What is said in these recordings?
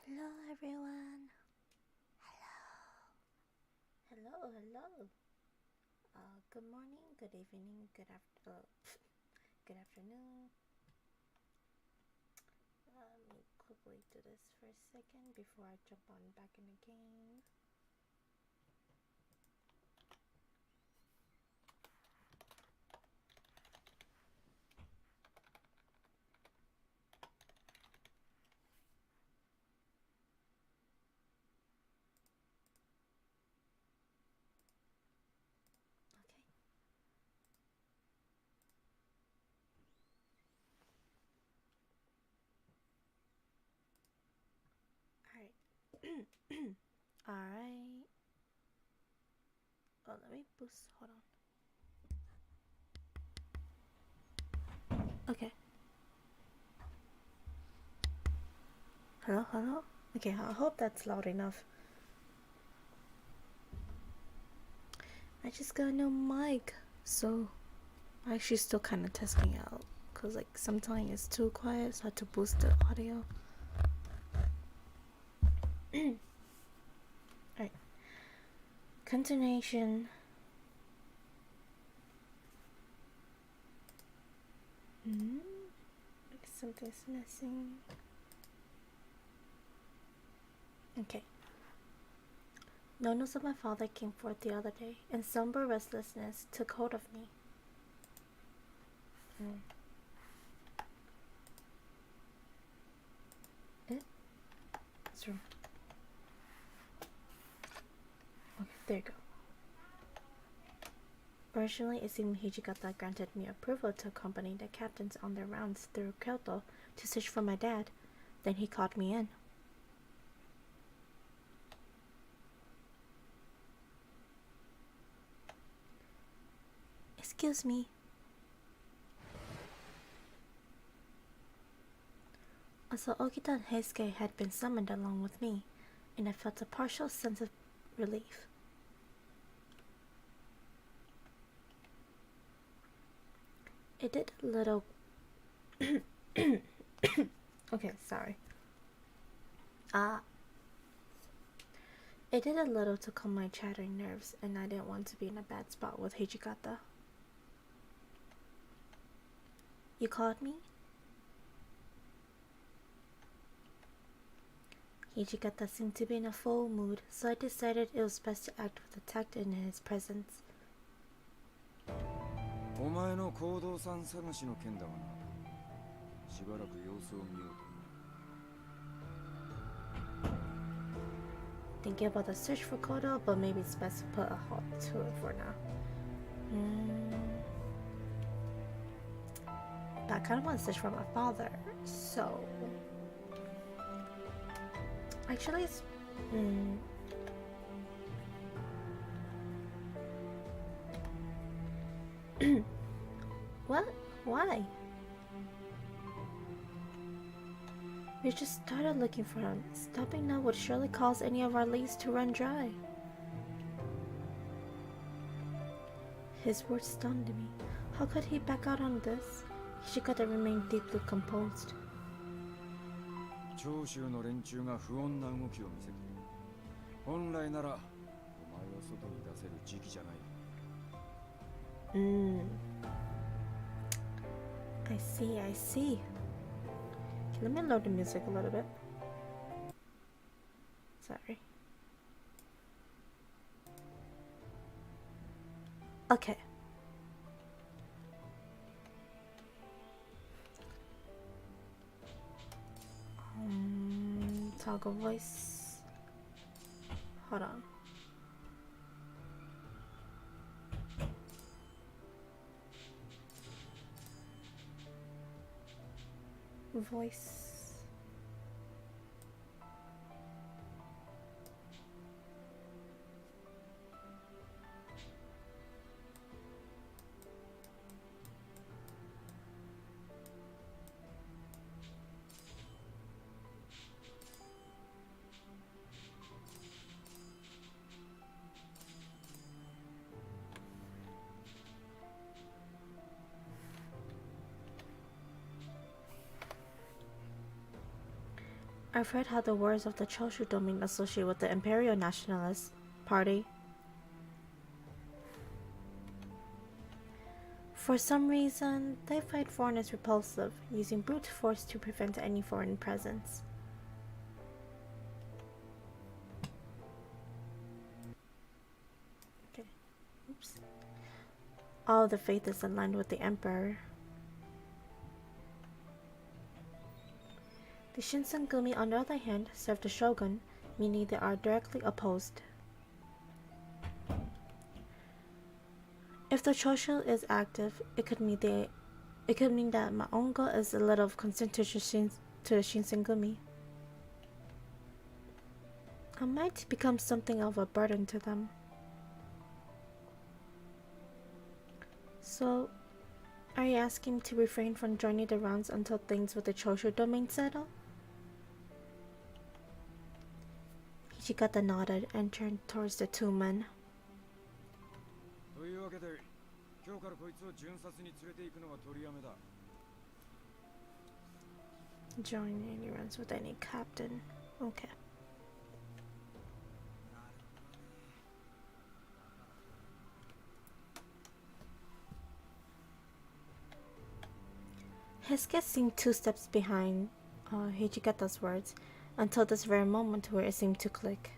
Hello everyone. Hello. Good morning, good evening, good afternoon. Let me quickly do this for a second before I jump on back in the game. Okay. Alright. Oh, let me boost. Hold on. Okay. Hello? Okay, I hope that's loud enough. I just got a new mic, so I'm actually still kind of testing out. Cause like sometimes it's too quiet, so I had to boost the audio. Alright. Continuation. Something's missing. Okay. No news of my father came forth the other day, and somber restlessness took hold of me. What's wrong? Okay, there you go. Originally, it seemed Hijikata granted me approval to accompany the captains on their rounds through Kyoto to search for my dad. Then he called me in. Excuse me. Also, Okita and Heisuke had been summoned along with me, and I felt a partial sense of relief. It did a little... Okay, sorry. It did a little to calm my chattering nerves, and I didn't want to be in a bad spot with Hijikata. You called me? Hijikata seemed to be in a full mood, so I decided it was best to act with tact in his presence. お前の行動さん探しの件だわな。しばらく様子を見ようと。Thinking about the search for Kondo, but maybe it's best to put a halt to it for now. But I kind of want to search for my father, so... Actually, it's... What? Why? We just started looking for him. Stopping now would surely cause any of our leads to run dry. His words stunned me. How could he back out on this? Hijikata remained deeply composed. 長州の連中が不穏な動きを見せている。本来ならお前を外に出せる時期じゃない。I see. Okay, let me load the music a little bit. Sorry. Okay. Toggle voice. Hold on. Voice. I've heard how the words of the Choshu domain associate with the Imperial Nationalist Party. For some reason, they find foreigners repulsive, using brute force to prevent any foreign presence. Okay. Oops. All the faith is aligned with the Emperor. The Shinsengumi, on the other hand, serve the shogun, meaning they are directly opposed. If the Choshu is active, it could mean that my uncle is a little concerned to the Shinsengumi. I might become something of a burden to them. So, are you asking me to refrain from joining the rounds until things with the Choshu domain settle? Hijikata nodded and turned towards the two men. Join any runs with any captain. Okay. His guest seemed 2 steps behind Hijikata's words until this very moment where it seemed to click.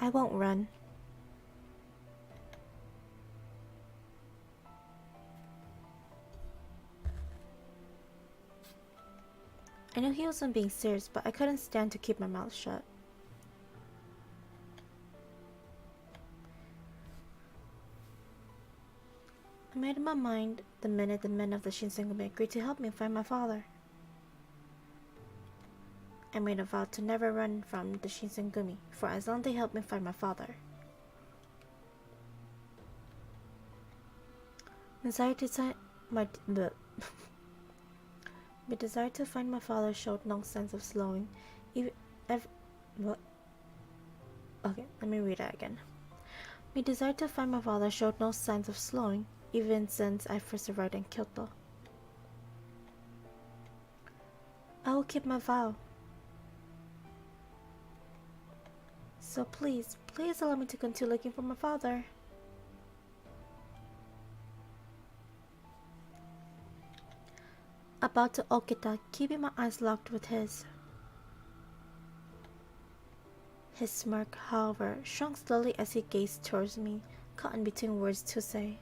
I won't run. I knew he wasn't being serious, but I couldn't stand to keep my mouth shut. I made up my mind the minute the men of the Shinsengumi agreed to help me find my father. I made a vow to never run from the Shinsengumi for as long as they helped me find my father. My desire to find my father showed no sense of slowing. Okay, let me read that again. My desire to find my father showed no signs of slowing, even since I first arrived in Kyoto. I will keep my vow. So please allow me to continue looking for my father. About to Okada, keeping my eyes locked with his. His smirk, however, shrunk slowly as he gazed towards me, caught in between words to say.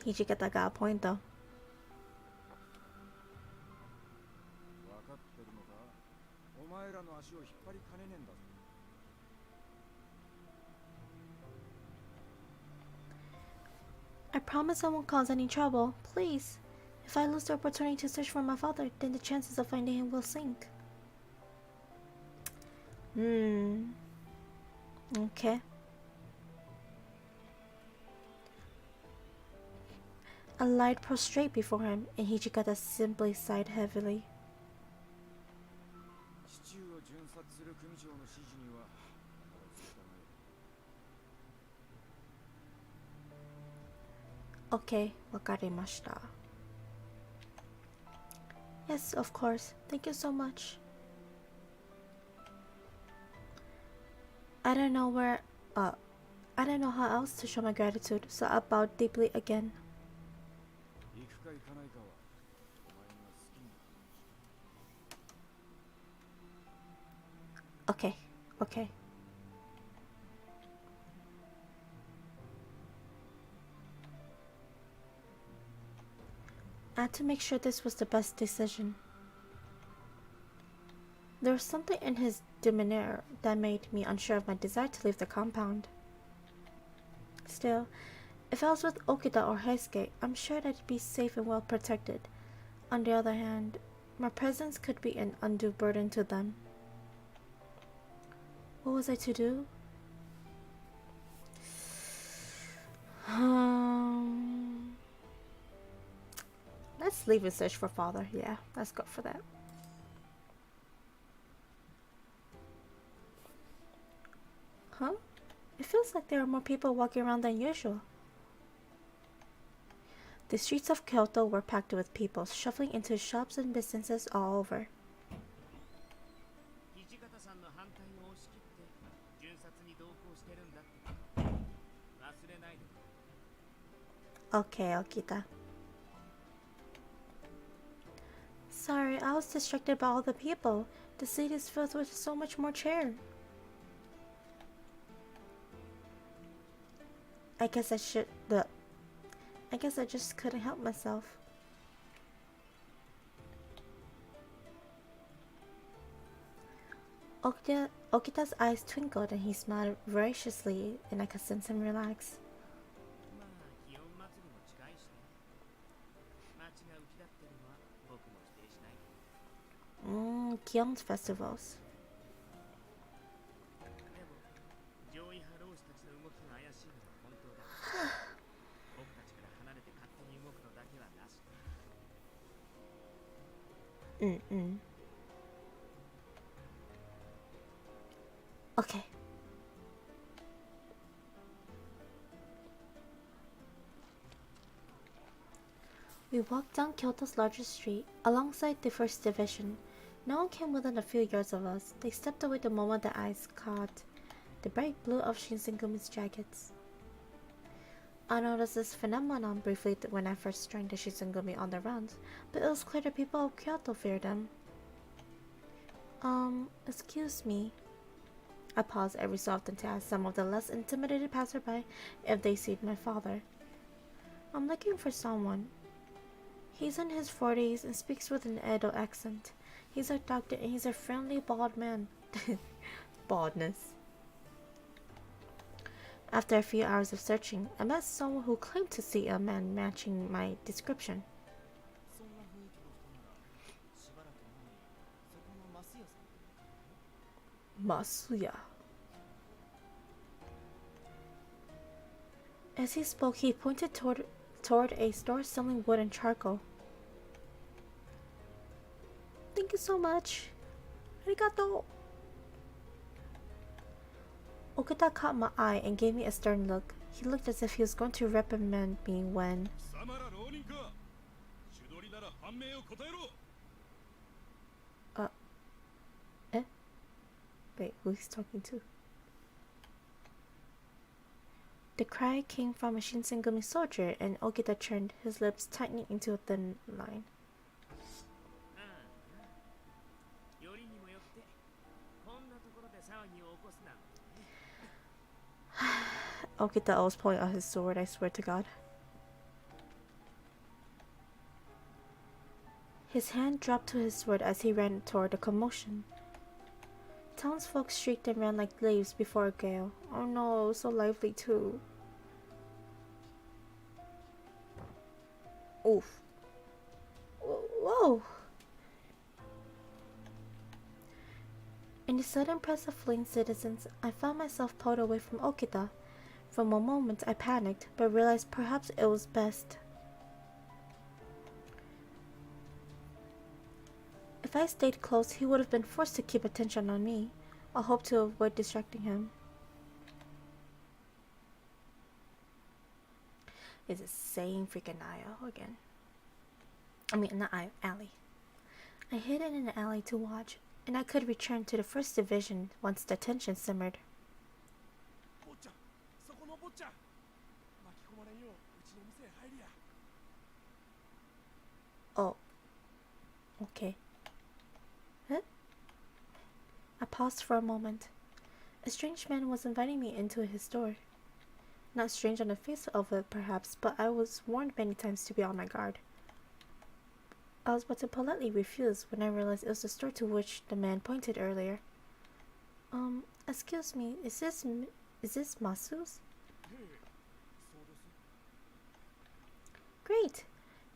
Hijikata got a point though. I promise I won't cause any trouble, please. If I lose the opportunity to search for my father, then the chances of finding him will sink. Okay. I lied prostrate before him, and Hijikata simply sighed heavily. Okay, wakarimashita. Yes, of course. Thank you so much. I don't know how else to show my gratitude, so I bowed deeply again. Okay. I had to make sure this was the best decision. There was something in his demeanor that made me unsure of my desire to leave the compound. Still, if I was with Okada or Heisuke, I'm sure that I'd be safe and well protected. On the other hand, my presence could be an undue burden to them. What was I to do? Let's leave and search for father. Yeah, let's go for that. Huh? It feels like there are more people walking around than usual. The streets of Kyoto were packed with people, shuffling into shops and businesses all over. Okay, Okita. Sorry, I was distracted by all the people. The city is filled with so much more cheer. I guess I just couldn't help myself. Okita's eyes twinkled and he smiled voraciously, and I could sense him relax. Kyoto's festivals. Okay. We walked down Kyoto's largest street, alongside the First Division. No one came within a few yards of us. They stepped away the moment their eyes caught the bright blue of Shinsengumi's jackets. I noticed this phenomenon briefly when I first joined the Shinsengumi on the rounds, but it was clear the people of Kyoto feared them. Excuse me. I paused every so often to ask some of the less intimidated passerby if they seen my father. I'm looking for someone. He's in his 40s and speaks with an Edo accent. He's a doctor and he's a friendly bald man. Baldness. After a few hours of searching, I met someone who claimed to see a man matching my description. Masuya. As he spoke, he pointed toward a store selling wood and charcoal. Thank you so much. Arigato. Okada caught my eye and gave me a stern look. He looked as if he was going to reprimand me when... Wait, who he's talking to? The cry came from a Shinsengumi soldier, and Okada turned, his lips tightening into a thin line. Okada always pulling out his sword, I swear to God. His hand dropped to his sword as he ran toward the commotion. Townsfolk shrieked and ran like leaves before a gale. Oh no, so lively too. Oof. Whoa! In the sudden press of fleeing citizens, I found myself pulled away from Okada. For a moment I panicked, but realized perhaps it was best. If I stayed close, he would have been forced to keep attention on me. I hoped to avoid distracting him. It's the same freaking aisle again. I mean, not aisle, alley. I hid in an alley to watch, and I could return to the First Division once the tension simmered. Oh. Okay. Huh? I paused for a moment. A strange man was inviting me into his store. Not strange on the face of it, perhaps, but I was warned many times to be on my guard. I was about to politely refuse when I realized it was the store to which the man pointed earlier. Excuse me, is this Masu's? Great!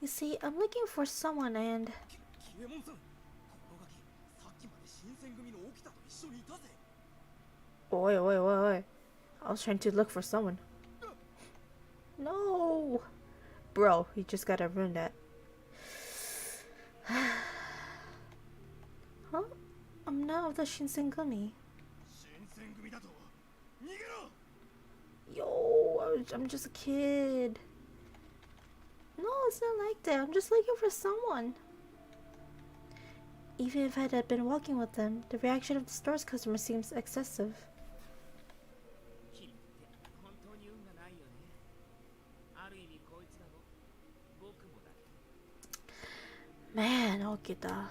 You see, I'm looking for someone and... Oi. I was trying to look for someone. No! Bro, you just gotta ruin that. Huh? I'm not of the Shinseng. Yo, I'm just a kid. No, it's not like that. I'm just looking for someone. Even if I had been walking with them, the reaction of the store's customer seems excessive. Man, Okada.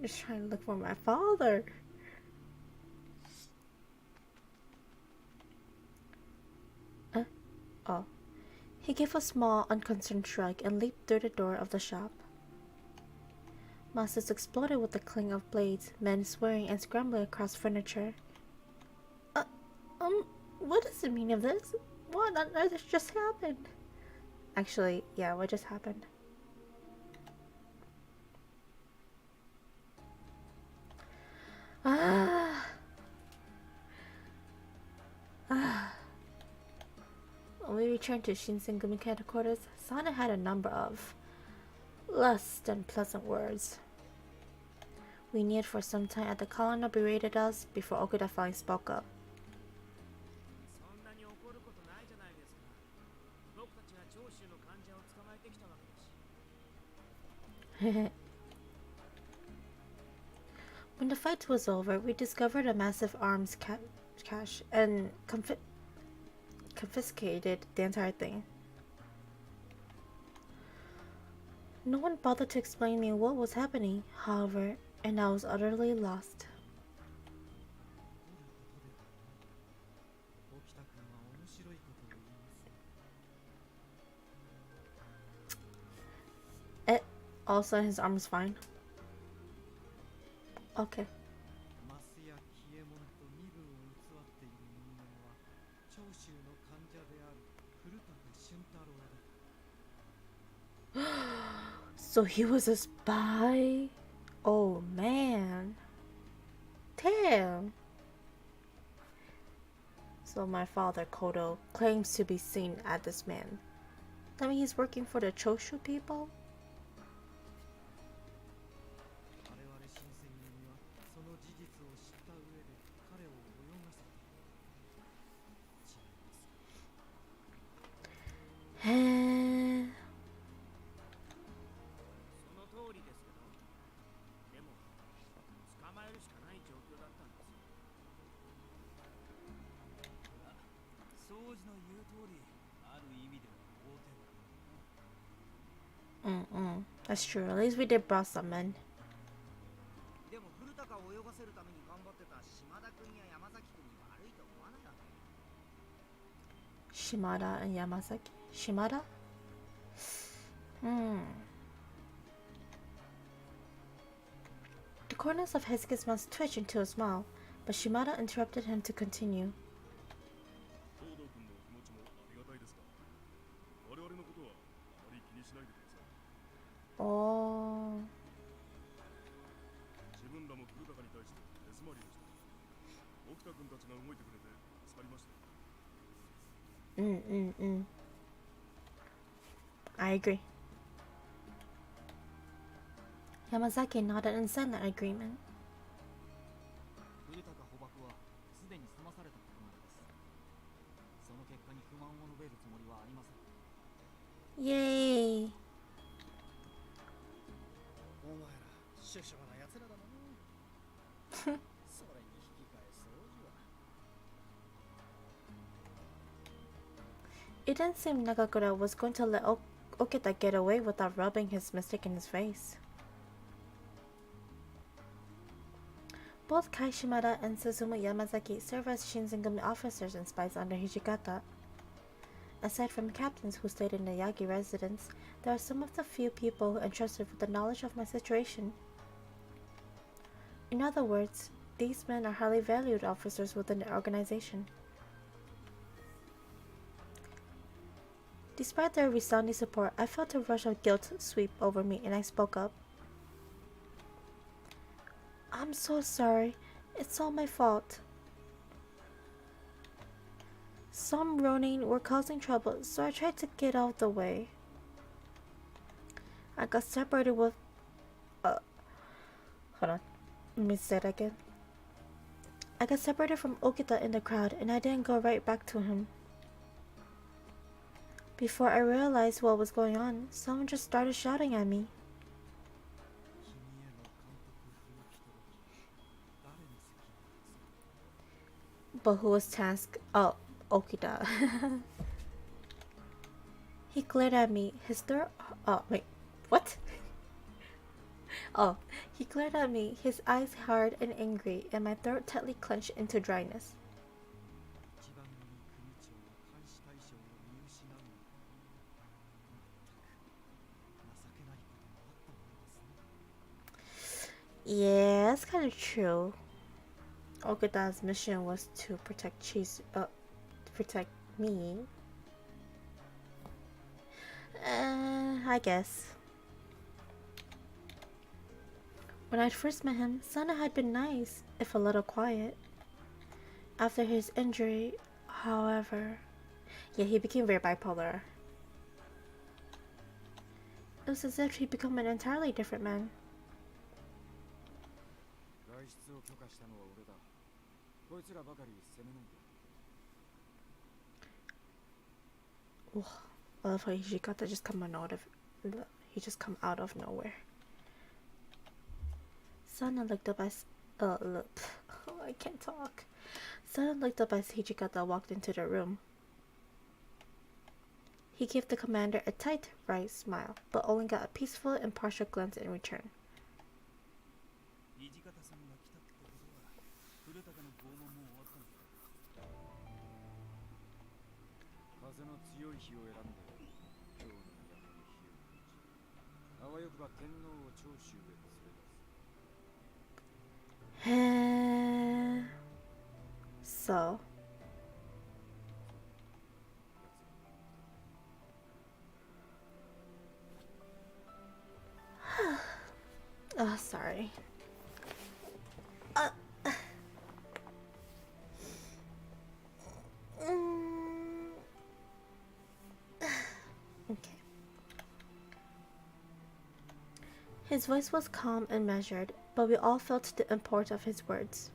Just trying to look for my father. Oh. He gave a small, unconcerned shrug and leaped through the door of the shop. Masses exploded with the clang of blades, men swearing and scrambling across furniture. What is the meaning of this? What on earth just happened? Actually, yeah, what just happened? When we returned to Shinseng headquarters, Sana had a number of less than pleasant words. We kneeled for some time as the colonel berated us before Okada finally spoke up. When the fight was over, we discovered a massive arms cache and confiscated the entire thing. No one bothered to explain me what was happening, however, and I was utterly lost. Also, his arm's fine. Okay. So he was a spy? Oh man. Damn. So my father, Kondo, claims to be seen at this man. That means he's working for the Choshu people? That's true. At least we did brought some men. Shimada and Yamazaki. Shimada? The corners of Heisuke's mouth twitched into a smile, but Shimada interrupted him to continue. Oh. I agree. Yamazaki nodded in silent agreement. Yay! It didn't seem Nagakura was going to let Okada get away without rubbing his mistake in his face. Both Kai Shimada and Susumu Yamazaki serve as Shinsengumi officers and spies under Hijikata. Aside from captains who stayed in the Yagi residence, there are some of the few people entrusted with the knowledge of my situation. In other words, these men are highly valued officers within the organization. Despite their resounding support, I felt a rush of guilt sweep over me and I spoke up. I'm so sorry. It's all my fault. Some Ronin were causing trouble, so I tried to get out of the way. I got separated with... hold on. Let me say it again. I got separated from Okada in the crowd, and I didn't go right back to him. Before I realized what was going on, someone just started shouting at me. But who was tasked? Oh, Okada. He glared at me, his throat... Oh, wait. What? Oh, he glared at me, his eyes hard and angry, and my throat tightly clenched into dryness. Yeah, that's kind of true. Okada's mission was to protect protect me. I guess. When I first met him, Sana had been nice, if a little quiet. After his injury, however, yeah, he became very bipolar. It was as if he'd become an entirely different man. I love how Hijikata just come out of nowhere. Sana looked up as I can't talk. Sana looked up as Hijikata walked into the room. He gave the commander a tight, wry smile, but only got a peaceful, impartial glance in return. So... oh, sorry. Okay. His voice was calm and measured, but we all felt the import of his words.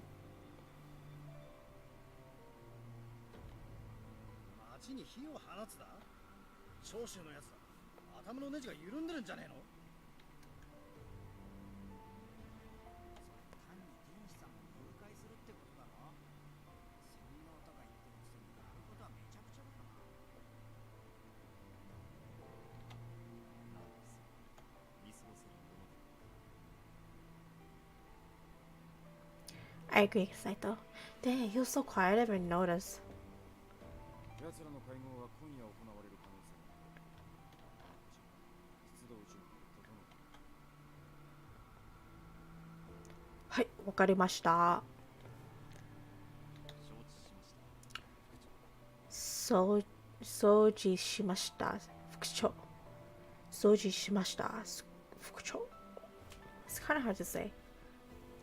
I agree, Saito. Dang, he was so quiet, I didn't even notice. Hai, wakarimashita. Soji shimashita, fukucho. Soji shimashita, fukucho. It's kind of hard to say.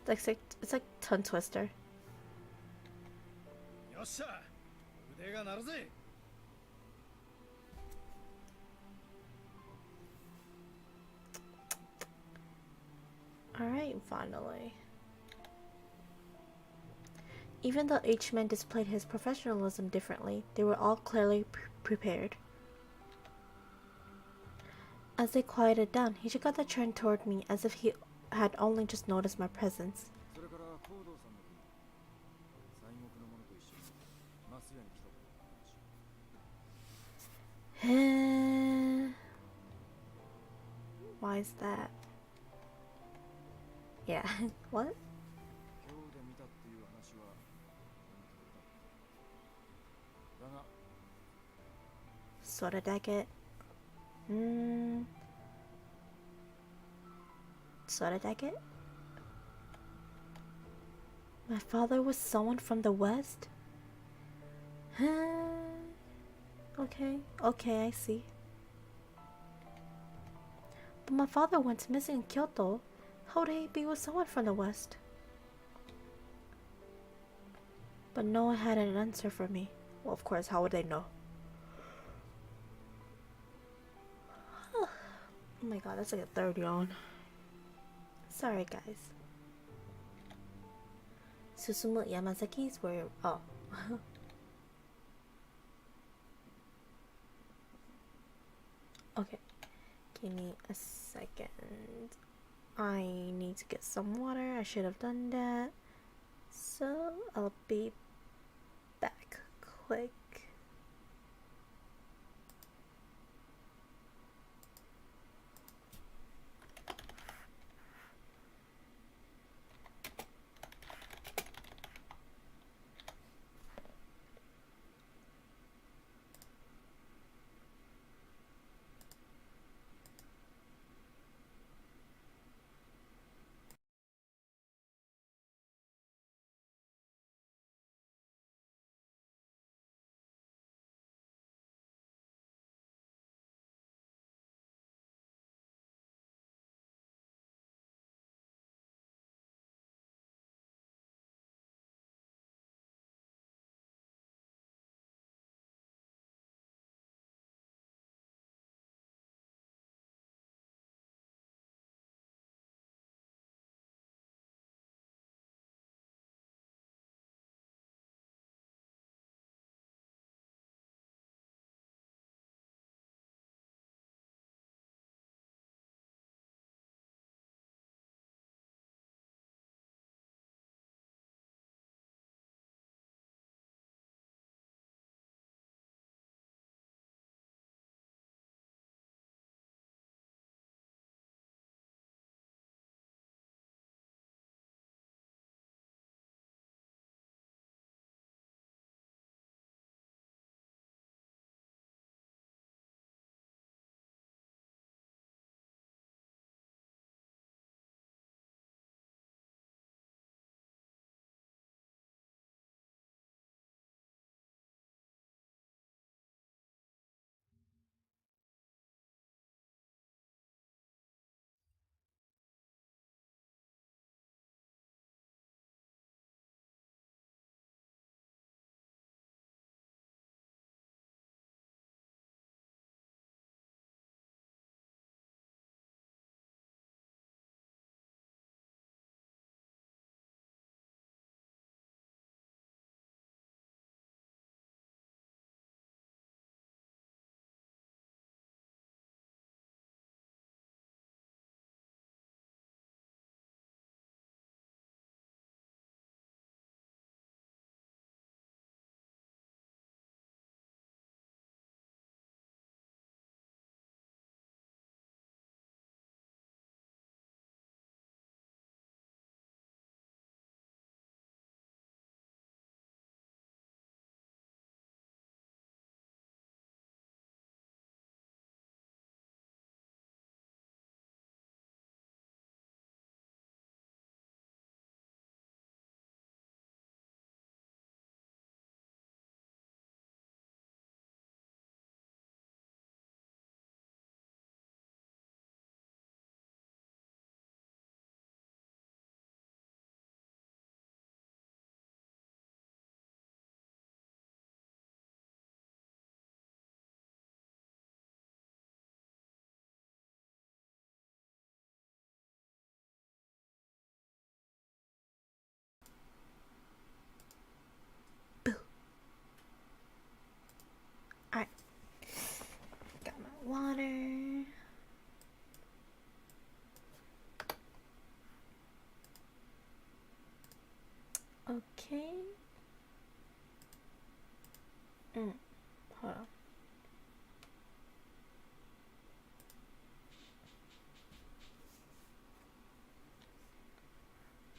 It's like tongue twister. Alright, finally. Even though each man displayed his professionalism differently, they were all clearly prepared. As they quieted down, Hijikata turned toward me as if he had only just noticed my presence. Why is that? Yeah, what? Soradake. Soradake? My father was someone from the West? Okay, I see. But my father went missing in Kyoto. How would he be with someone from the West? But no one had an answer for me. Well, of course, how would they know? Oh my god, that's like a third yawn. Sorry, guys. Susumu Yamazaki's were... Oh. Okay. Give me a second. I need to get some water. I should have done that. So, I'll be back quick. Alright. Got my water. Okay. Hold on.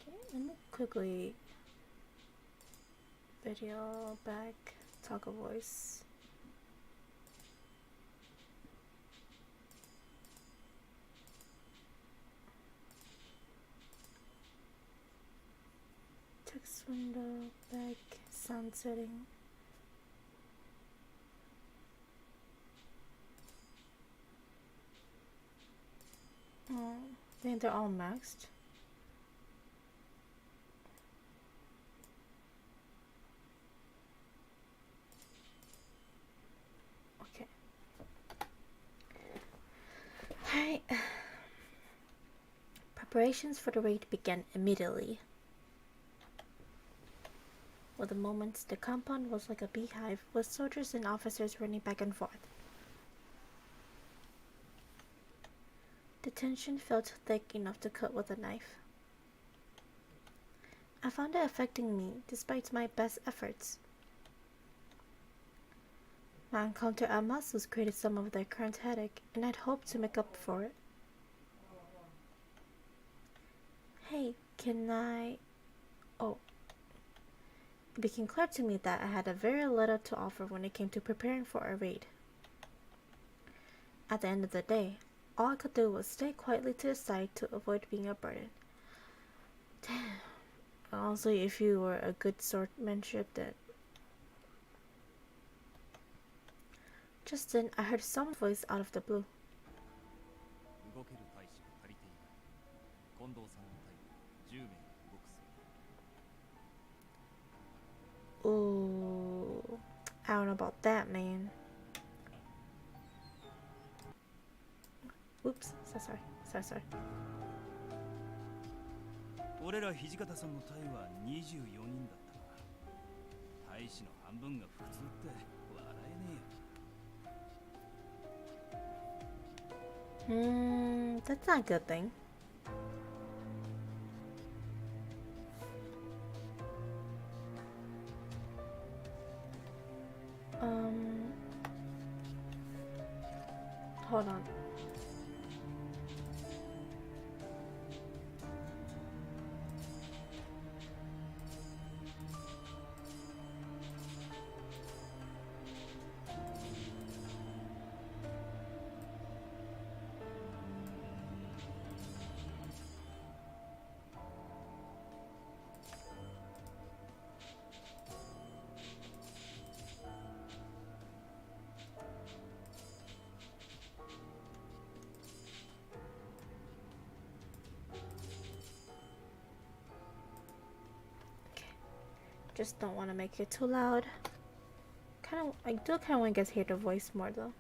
Okay, let me quickly video back, talk a voice. Like sunsetting. Oh, I think they're all maxed. Okay. Alright. Preparations for the raid began immediately. For the moments, the compound was like a beehive, with soldiers and officers running back and forth. The tension felt thick enough to cut with a knife. I found it affecting me, despite my best efforts. My encounter at muscles created some of their current headache, and I'd hoped to make up for it. Hey, can I... Oh. It became clear to me that I had a very little to offer when it came to preparing for a raid. At the end of the day, all I could do was stay quietly to the side to avoid being a burden. Damn. Also, if you were a good swordsmanship, then... Just then, I heard someone's voice out of the blue. Ooh, I don't know about that, man. Oops, sorry. 俺ら土方さんの隊は24人だったが、隊士の半分が普通って笑えねえよ。That's not a good thing. Hold on. Just don't want to make it too loud. I do kind of want to hear the voice more though.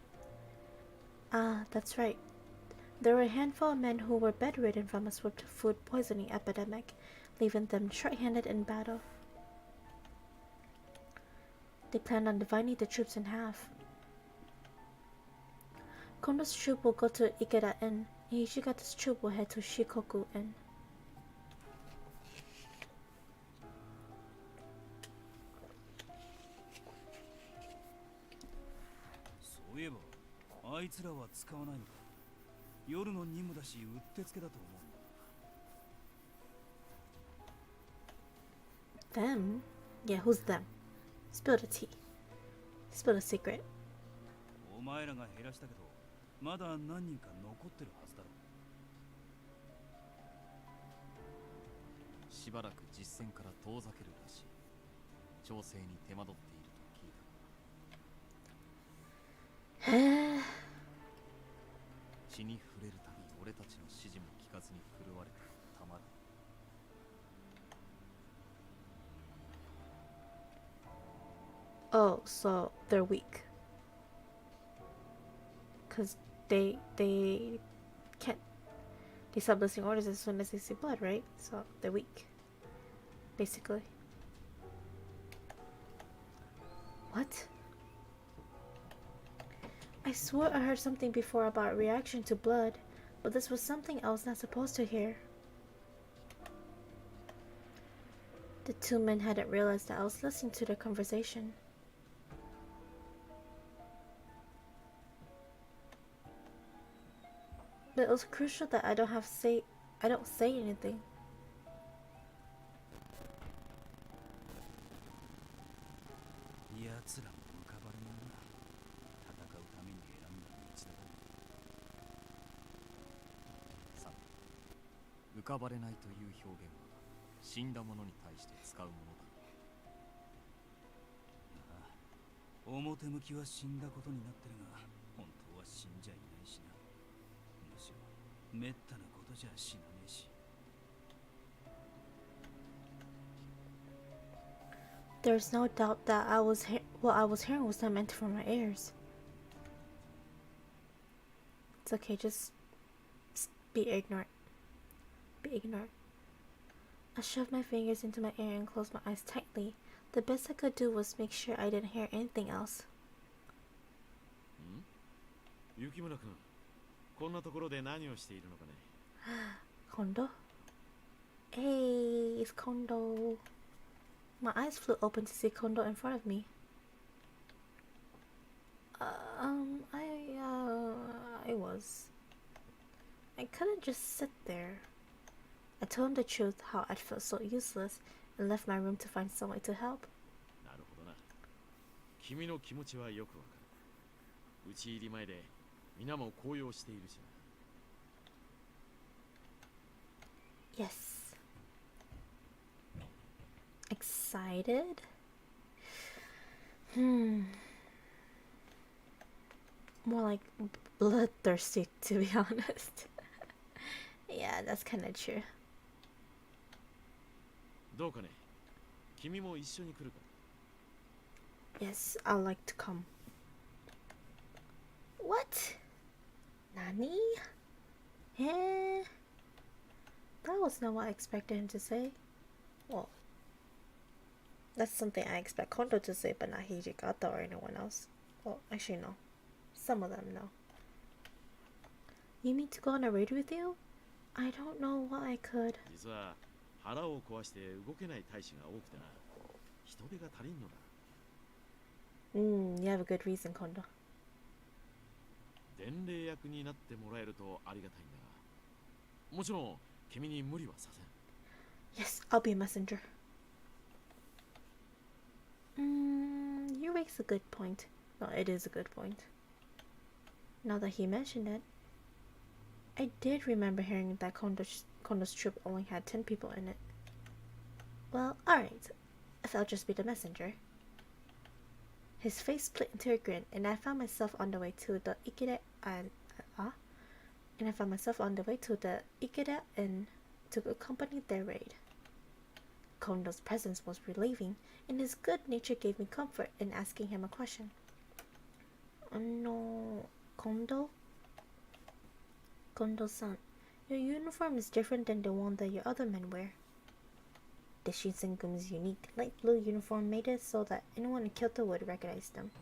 Ah, that's right. There were a handful of men who were bedridden from a swift food poisoning epidemic, leaving them short-handed in battle. They planned on dividing the troops in half. Kondo's troop will go to Ikeda Inn, and Ishigata's troop will head to Shikoku Inn. そういえば、あいつらは使わないのか。夜の任務だし、うってつけだと思う。Them? Yeah, who's them? Spill the tea. Spill the secret. お前らが減らしたけど、まだ何人か残ってるはずだろ。しばらく実戦から遠ざけるらしい。調整に手間取っていると聞いた。血に触れるたび俺たちの指示も聞かずに振るわれてたまらん。Oh, so they're weak. Cause they can't. They stop listening orders as soon as they see blood, right? So they're weak. Basically. What? I swore I heard something before about reaction to blood, but this was something I was not supposed to hear. The two men hadn't realized that I was listening to their conversation. But it was crucial that I don't say anything. やつらも浮かばれないな。戦うために選んだ道だ。さあ、浮かばれないという表現は死んだ者に対して使うものだ。表向きは死んだことになってるが、本当は死んじゃいないしな。むしろめったなことじゃ死なねえし。 There's no doubt that what I was hearing was not meant for my ears. It's okay, just be ignorant. Be ignorant. I shoved my fingers into my ear and closed my eyes tightly. The best I could do was make sure I didn't hear anything else. 雪村君、こんなところで何をしているのかね。Kondo? Hey, it's Kondo. My eyes flew open to see Kondo in front of me. I couldn't just sit there. I told him the truth, how I'd felt so useless, and left my room to find some way to help. なるほどな。君の気持ちはよくわかる。打ち入り前で皆も高揚しているしな。Yes. Excited? More like bloodthirsty, to be honest. Yeah, that's kind of true. どうかね。君も一緒に来るか。Yes, I'd like to come. What? Nani? Eh? That was not what I expected him to say. Well, that's something I expect Kondo to say, but not Hijikata or anyone else. Well, actually, no. Some of them, no. You mean to go on a raid with you? I don't know what I could. 実は腹を壊して動けない大使が多くてな。人手が足りんのだ。You have a good reason, Kondo. 伝令役になってもらえるとありがたいんだが。もちろん君に無理はさせん。Yes, I'll be a messenger. You raise a good point. No, it is a good point. Now that he mentioned it, I did remember hearing that Kondo's troop only had 10 people in it. Well, alright, if I'll just be the messenger. His face split into a grin, and I found myself on the way to the Ikeda Inn to accompany their raid. Kondo's presence was relieving, and his good nature gave me comfort in asking him a question. No, Kondo? Kondo-san, your uniform is different than the one that your other men wear. The Shinsengumi's unique light blue uniform made it so that anyone in Kyoto would recognize them.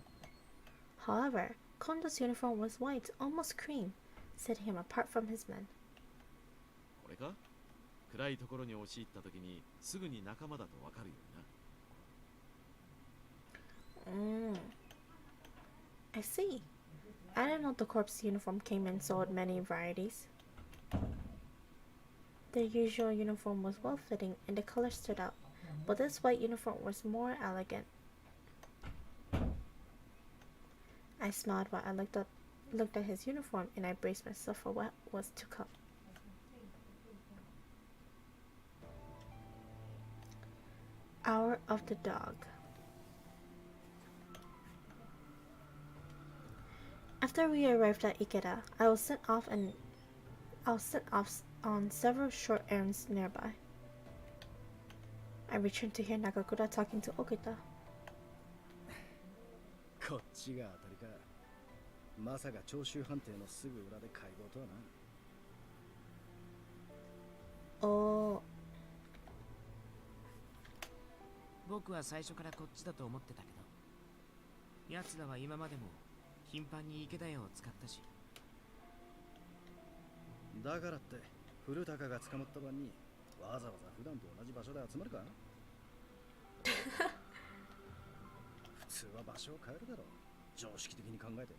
However, Kondo's uniform was white, almost cream, setting him apart from his men. これか？暗いところに押し入った時にすぐに仲間だとわかるようにな。I see. I didn't know the corpse uniform came in so many varieties. Their usual uniform was well-fitting and the color stood out, but this white uniform was more elegant. I smiled while I looked at his uniform, and I braced myself for what was to come. Hour of the Dog. After we arrived at Ikeda, I was sent off on several short errands nearby. I returned to hear Nakakura talking to Okada. こっちが当たりか。まさか徴収判定のすぐ裏で会合とはな。Oh. 僕は最初からこっちだと思ってたけど、奴らは今までも頻繁に池田屋を使ったし。だからって古高が捕まった晩にわざわざ普段と同じ場所で集まるか？普通は場所を変えるだろう。常識的に考えて。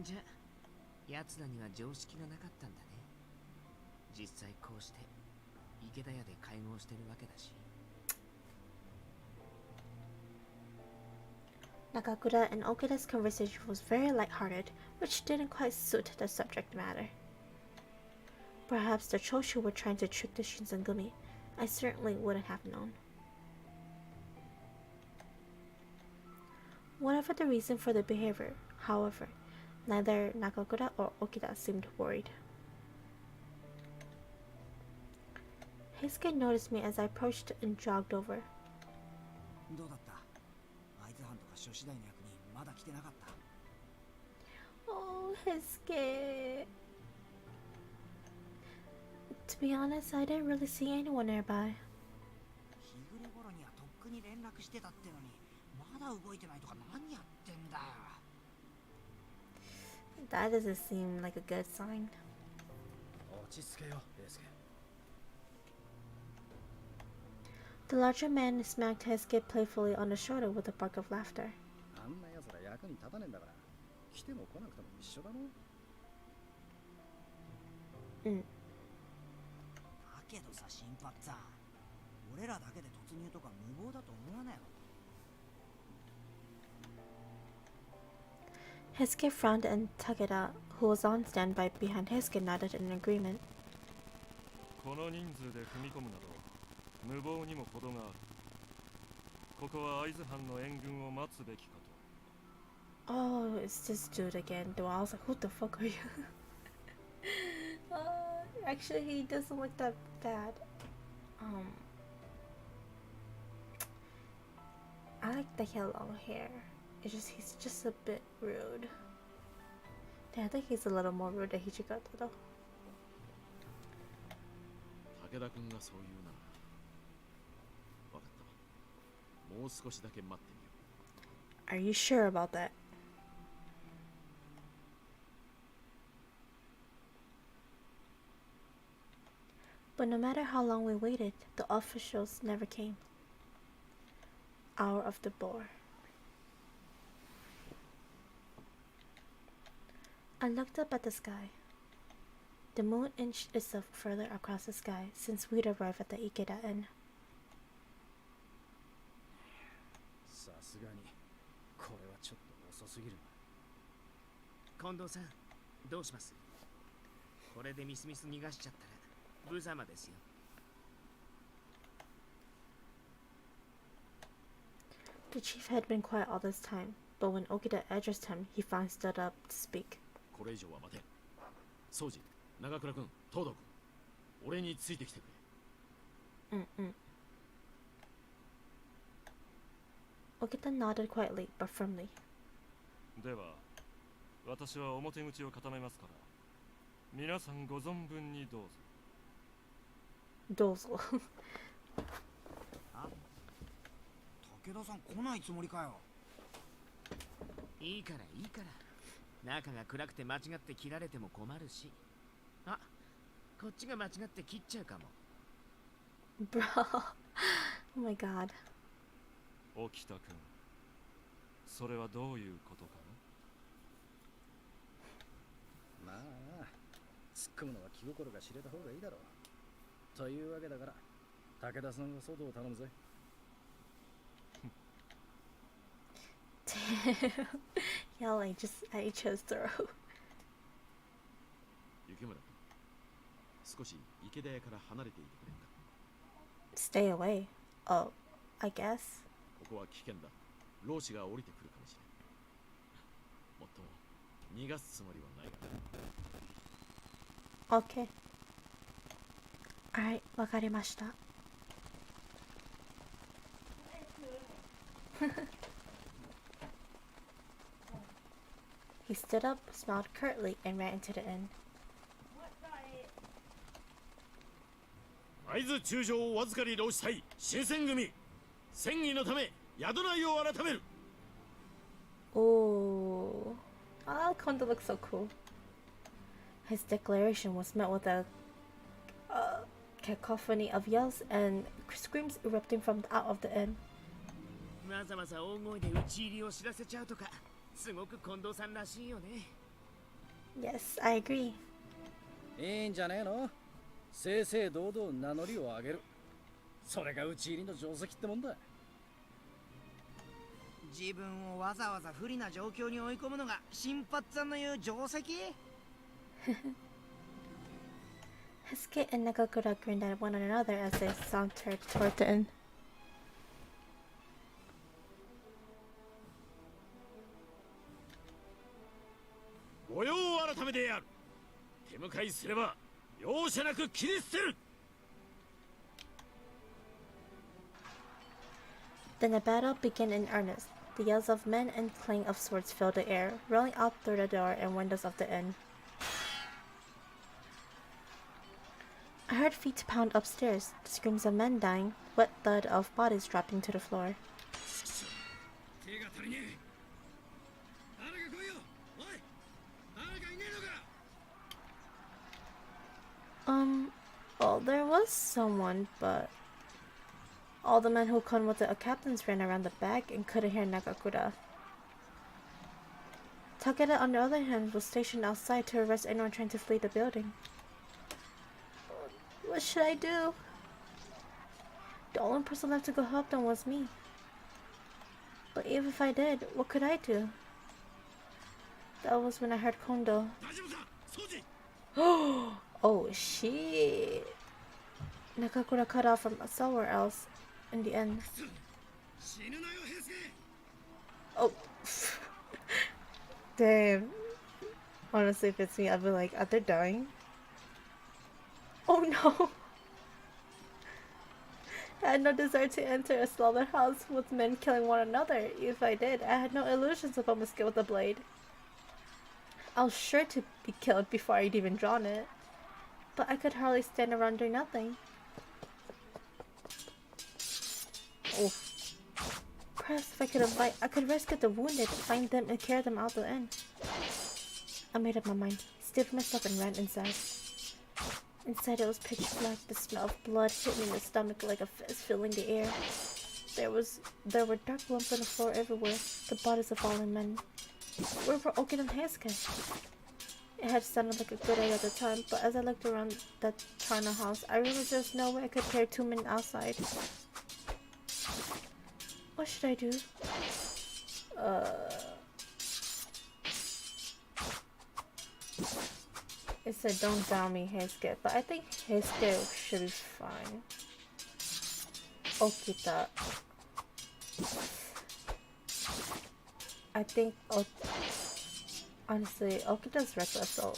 じゃあ奴らには常識がなかったんだね。実際こうして池田屋で会合してるわけだし。Nakakura and Okada's conversation was very light-hearted, which didn't quite suit the subject matter. Perhaps the Choshu were trying to trick the Shinsengumi. I certainly wouldn't have known. Whatever the reason for the behavior, however, neither Nakakura or Okida seemed worried. Heisuke noticed me as I approached and jogged over. どうだった会津藩とか諸次第の役にまだ来てなかった Oh, Heisuke. To be honest, I didn't really see anyone nearby. 日暮れ頃にはとっくに連絡してたってのにまだ動いてないとか何やってんだよ That doesn't seem like a good sign. 落ち着けよ、レイスケ。 The larger man smacked Heisuke playfully on the shoulder with a bark of laughter. あんな奴ら役に立たねえんだから、来ても来なくても一緒だろ。うん。だけどさ、新発さん。俺らだけで突入とか無謀だと思わないよ。 Heisuke frowned and Takeda, who was on standby behind Heisuke, nodded in agreement. この人数で踏み込むなど無謀にも程がある。ここは会津藩の援軍を待つべきかと。 Oh, it's this dude again. Though I was like, who the fuck are you? Actually, he doesn't look that bad. I like that he had long hair. He's just a bit rude. Yeah, I think he's a little more rude than Hichigata though. 武田君がそう言うなら分かったわ。もう少しだけ待ってみよう。 Are you sure about that? But no matter how long we waited, the officials never came. Hour of the boar. I looked up at the sky. The moon inched itself further across the sky since we'd arrived at the Ikeda Inn. さすがにこれはちょっと遅すぎるな。近藤さん、どうします？これでミスミス逃がしちゃったら無様ですよ。 The chief had been quiet all this time, but when Okida addressed him, he finally stood up to speak. これ以上は待てん。宗司、長倉君、東堂君、俺についてきてくれ。Okida nodded quietly but firmly. では私は表口を固めますから皆さんご存分にどうぞ。 Dozo. あ、武田さん来ないつもりかよ。いいからいいから。中が暗くて間違って切られても困るし。あ、こっちが間違って切っちゃうかも。 Bro. Oh my god. 沖田君、それはどういうことかまあ突っ込むのは気心が知れた方がいいだろう。というわけだから武田さんは外を頼むぜ。 Damn. Y'all ain't just at each other's throat. 雪村君、少し池田屋から離れていてくれんか。 Stay away. Oh, I guess. ここは危険だ。老子が降りてくるかもしれん。もっとも逃がすつもりはないが。 Okay. Alright, わかりました。 He stood up, smiled curtly, and ran into the inn. 会津中将をわずかに老子隊新選組、戦意のため宿内を改める。 Ooh. Ah, Kondo looks so cool. His declaration was met with a cacophony of yells and screams erupting from out of the inn. わざわざ大声で討ち入りを知らせちゃうとか、すごく近藤さんらしいよね。 Yes, I agree. いいんじゃねえの。正々堂々名乗りを上げる。それが討ち入りの定石ってもんだ。自分をわざわざ不利な状況に追い込むのが新発さんの言う定石。 Heisuke and Nakakura grinned at one another as they sauntered toward the inn. ためである。手向かいすれば容赦なく切り捨てる。 Then the battle began in earnest. The yells of men and clang of swords filled the air, rolling out through the door and windows of the inn. I heard feet pound upstairs, the screams of men dying, wet thud of bodies dropping to the floor. Well, there was someone, but all the men who come with the captains ran around the back and couldn't hear Nagakura. Takeda, on the other hand, was stationed outside to arrest anyone trying to flee the building. What should I do? The only person left to go help them was me. But even if I did, what could I do? That was when I heard Kondo. Oh shit! Nakakura cut off from somewhere else in the end. Oh. Damn. Honestly, if it's me, I'd be like, are they dying? Oh no! I had no desire to enter a slaughterhouse with men killing one another. If I did, I had no illusions about my skill with the blade. I was sure to be killed before I'd even drawn it. But I could hardly stand around doing nothing. Oh. Perhaps if I could rescue the wounded, find them and carry them out the inn. I made up my mind, stiffed myself and ran inside. Inside it was pitch black. The smell of blood hit me in the stomach like a fist filling the air. There were dark lumps on the floor everywhere, the bodies of fallen men. Where were Okada and Heisuke? It had sounded like a good idea at the time, but as I looked around that charnel house, I realized there's no way I could carry 2 men outside. What should I do? It said don't down me, Heisuke, but I think Heisuke should be fine. Okita. I think honestly, Okita's reckless, so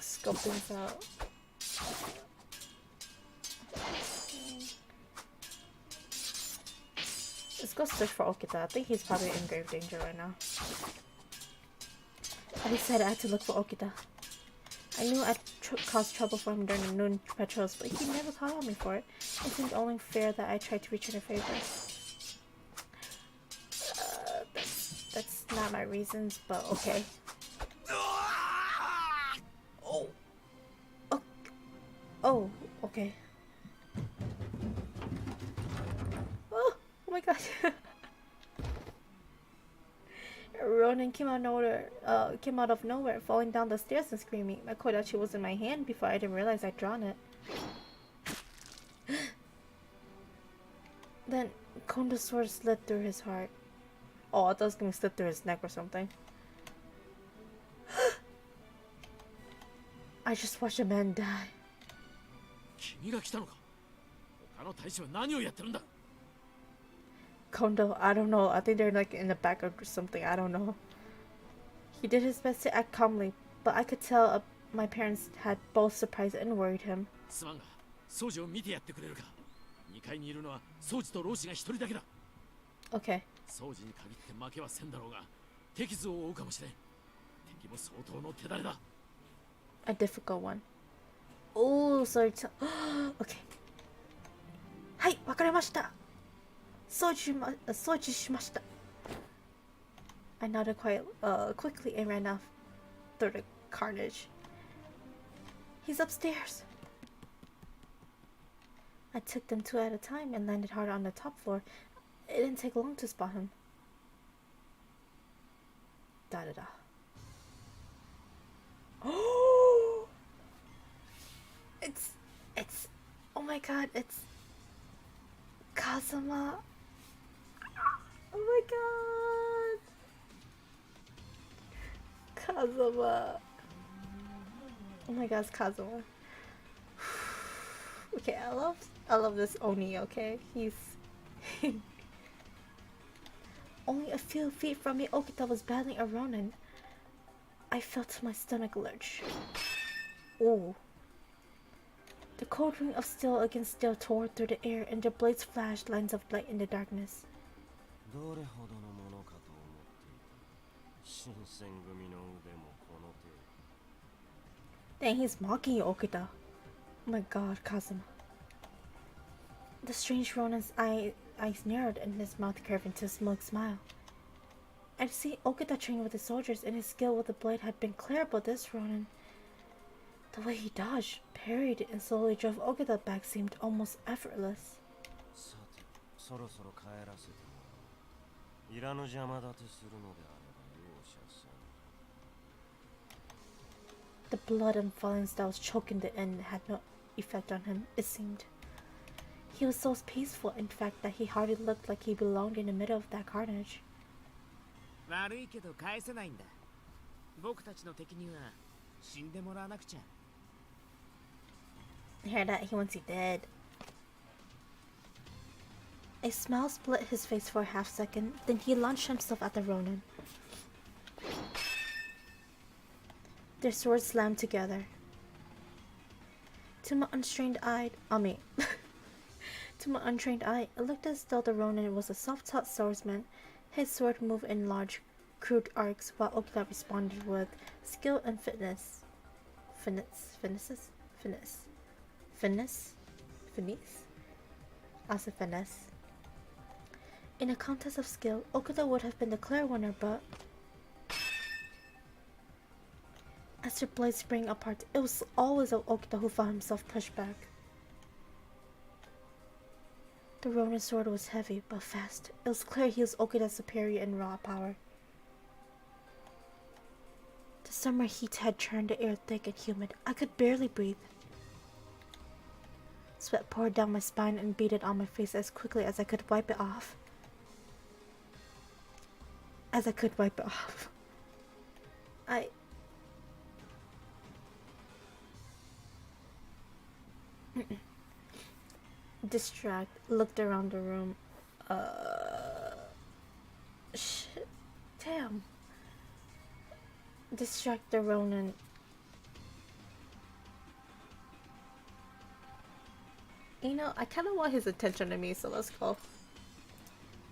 scope things out. Let's go search for Okita. I think he's probably in grave danger right now. I decided I had to look for Okita. I knew I'd cause trouble for him during the noon patrols, but he never called on me for it. It seemed only fair that I tried to return a favor. That's not my reasons, but okay. Oh. Oh, okay. Oh my god. Ronin came out of nowhere, falling down the stairs and screaming. My kodachi was in my hand before I didn't realize I'd drawn it. Then Kondo's sword slid through his heart. Oh, I thought it was gonna slip through his neck or something. I just watched a man die. Kondo, I don't know. I think they're like in the back or something. I don't know. He did his best to act calmly, but I could tell my parents had both surprised and worried him. Okay. A difficult one. Oh, sorry. Okay. Hai, wakarimashita. Soji shimashita. I nodded quite quickly and ran off through the carnage. He's upstairs. I took them 2 at a time and landed hard on the top floor. It didn't take long to spot him. Da da da. Oh! It's oh my god, it's Kazuma. Oh my god. Kazuma. Oh my god, it's Kazuma. Okay, I love this Oni, okay? He's only a few feet from me, Okita was battling a Ronin. I felt my stomach lurch. Ooh. The cold ring of steel against steel tore through the air, and the blades flashed lines of light in the darkness. どれほどのものかと思っていた。新選組の腕もこの程度。 Dang, he's mocking you, Okada. Oh my god, Kazuma. The strange Ronin's eyes narrowed and his mouth curved into a smug smile. I'd seen Okada train with the soldiers, and his skill with the blade had been clear, but this Ronin... The way he dodged, parried, and slowly drove Okada back seemed almost effortless. さて、そろそろ帰らせてもらおう。いらぬ邪魔立てするのであれば容赦せん。 The blood and violence that was choking the end had no effect on him, it seemed. He was so peaceful, in fact, that he hardly looked like he belonged in the middle of that carnage. 悪いけど返せないんだ。僕たちの敵には死んでもらわなくちゃ。 Hear that? He wants you dead. A smile split his face for a half second, then he launched himself at the Ronin. Their swords slammed together. To my untrained eye, it looked as though the Ronin was a self-taught swordsman. His sword moved in large, crude arcs, while Okada responded with skill and finesse. I'll say finesse. In a contest of skill, Okada would have been the clear winner, but as their blades sprang apart, it was always Okada who found himself pushed back. The Ronin's sword was heavy, but fast. It was clear he was Okada's superior in raw power. The summer heat had turned the air thick and humid. I could barely breathe. Sweat poured down my spine and beaded on my face as quickly as I could wipe it off. Distract, looked around the room. Shit. Damn. Distract the Ronin. You know, I kind of want his attention on me, so let's go.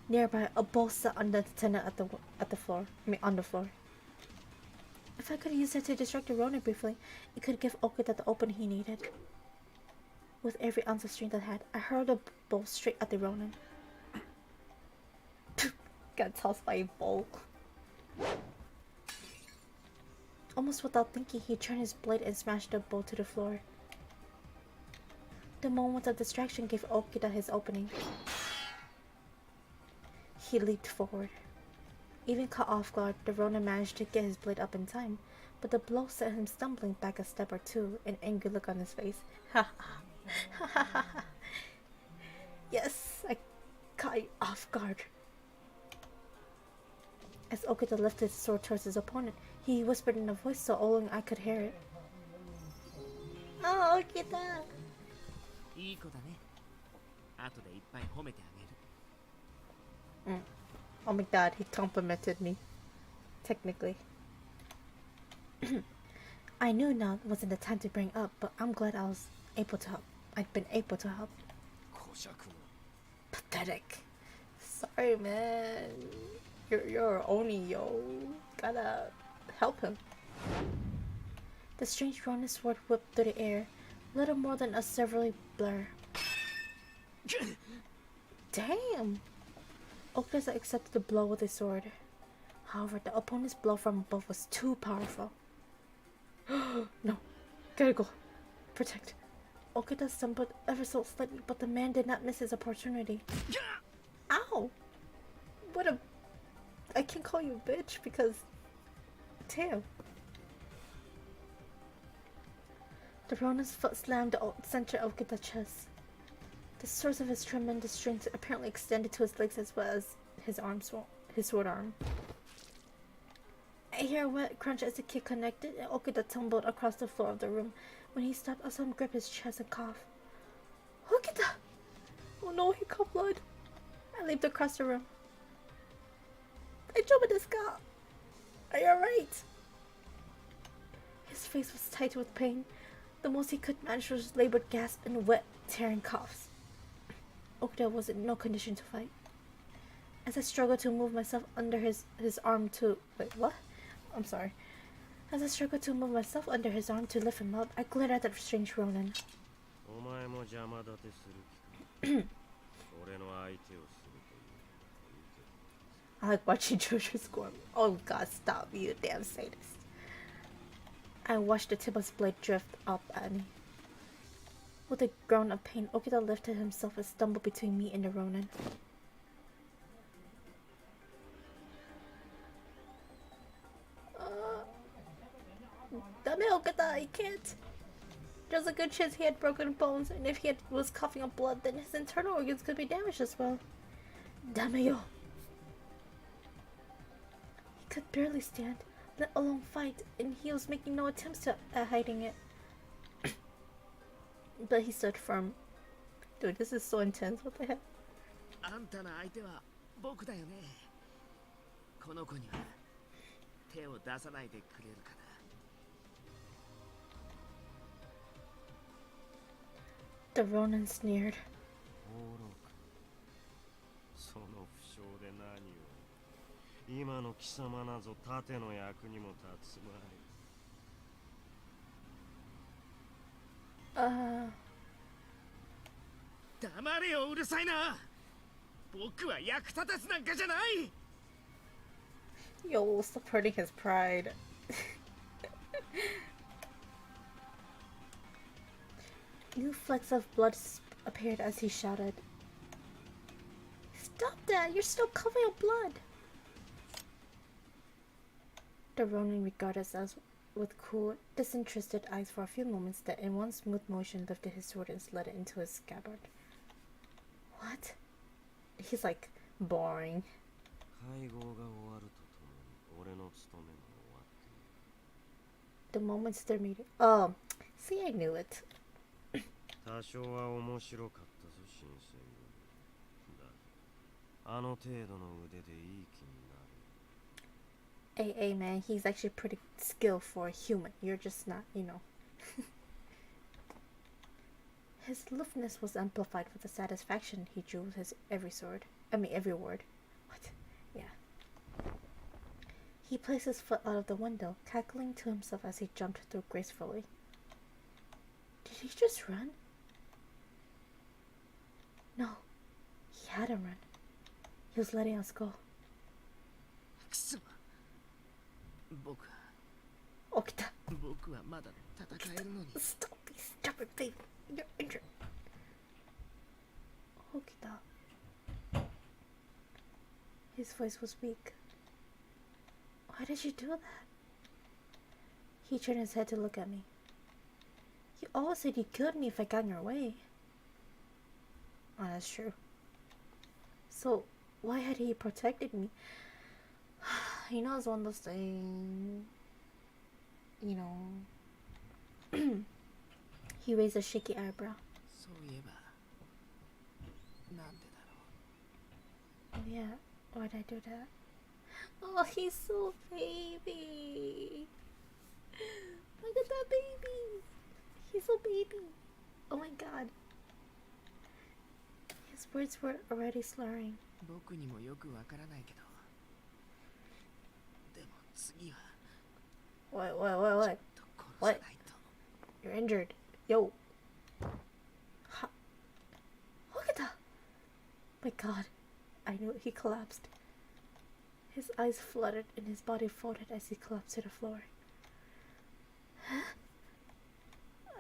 Nearby, a bowl sat on the tender on the floor. If I could use it to distract the Ronin briefly, it could give Okada the opening he needed. With every ounce of strength I had, I hurled a bowl straight at the Ronin. Got tossed by a bowl. Almost without thinking, he turned his blade and smashed the bowl to the floor. The moment of distraction gave Okada his opening. He leaped forward. Even caught off guard, the Ronin managed to get his blade up in time, but the blow sent him stumbling back a step or two, an angry look on his face. Ha ha. Yes, I caught you off guard. As Okada lifted his sword towards his opponent, he whispered in a voice so only I could hear it. Oh, Okada! いい子だね。後でいっぱい褒めてあげる。Oh my god, he complimented me. Technically. I knew now wasn't the time to bring up, but I'm glad I was able to help. I've been able to help. Pathetic. Sorry, man. You're Oni, yo. Gotta help him. The strange Ronin sword whipped through the air, little more than a silvery blur. Damn! Okada accepted the blow with his sword. However, the opponent's blow from above was too powerful. No. Gotta go. Protect. Okada stumbled ever so slightly, but the man did not miss his opportunity. Ow! What a... I can't call you a bitch because... Damn. The Ronin's foot slammed the center of Okada's chest. The source of his tremendous strength apparently extended to his legs as well as his sword arm. I hear a wet crunch as the kick connected, and Okada tumbled across the floor of the room. When he stopped, I saw him grip his chest and cough. Okada! Oh no, he caught blood. I leaped across the room. I jumped in the sky. Are you alright? His face was tight with pain. The most he could manage was labored gasps and wet, tearing coughs. Okada was in no condition to fight. As I struggled to move myself under his arm to... Wait, what? I'm sorry. As I struggled to move myself under his arm to lift him up, I glared at the strange Ronin. I like watching Jojo squirm. Oh god, stop, you damn sadist. I watched the tip of his blade drift up at me. With a groan of pain, Okada lifted himself and stumbled between me and the Ronin. Damn it, Okada, I can't. There's a good chance he had broken bones, and if he was coughing up blood, then his internal organs could be damaged as well. Damn it. He could barely stand, let alone fight, and he was making no attempts at hiding it. But he stood firm. Dude, this is so intense. What the heck? The Ronin sneered. Yo, stop hurting his pride. New flecks of blood appeared as he shouted. Stop that! You're still covered in blood! The Ronin regarded us with cool, disinterested eyes for a few moments, then in one smooth motion lifted his sword and slid it into his scabbard. What? He's like, boring. The moment stood me. Oh, see, I knew it. Hey, man, he's actually pretty skilled for a human. You're just not, you know. His aloofness was amplified with the satisfaction he drew with his every word. What? Yeah. He placed his foot out of the window, cackling to himself as he jumped through gracefully. Did he just run? No, he hadn't run. He was letting us go. Okada. Stop, you stubborn baby. You're injured. Okada. His voice was weak. Why did you do that? He turned his head to look at me. You always said you killed me if I got in your way. Oh, that's true. So, why had he protected me? You know, it's one of those things. You know. He raised a shaky eyebrow. Yeah, why'd I do that? Oh, he's so baby. Look at that baby. He's so baby. Oh my god. His words were already slurring. What? What? You're injured. Yo. Look at that. My god. I knew it. He collapsed. His eyes fluttered and his body folded as he collapsed to the floor.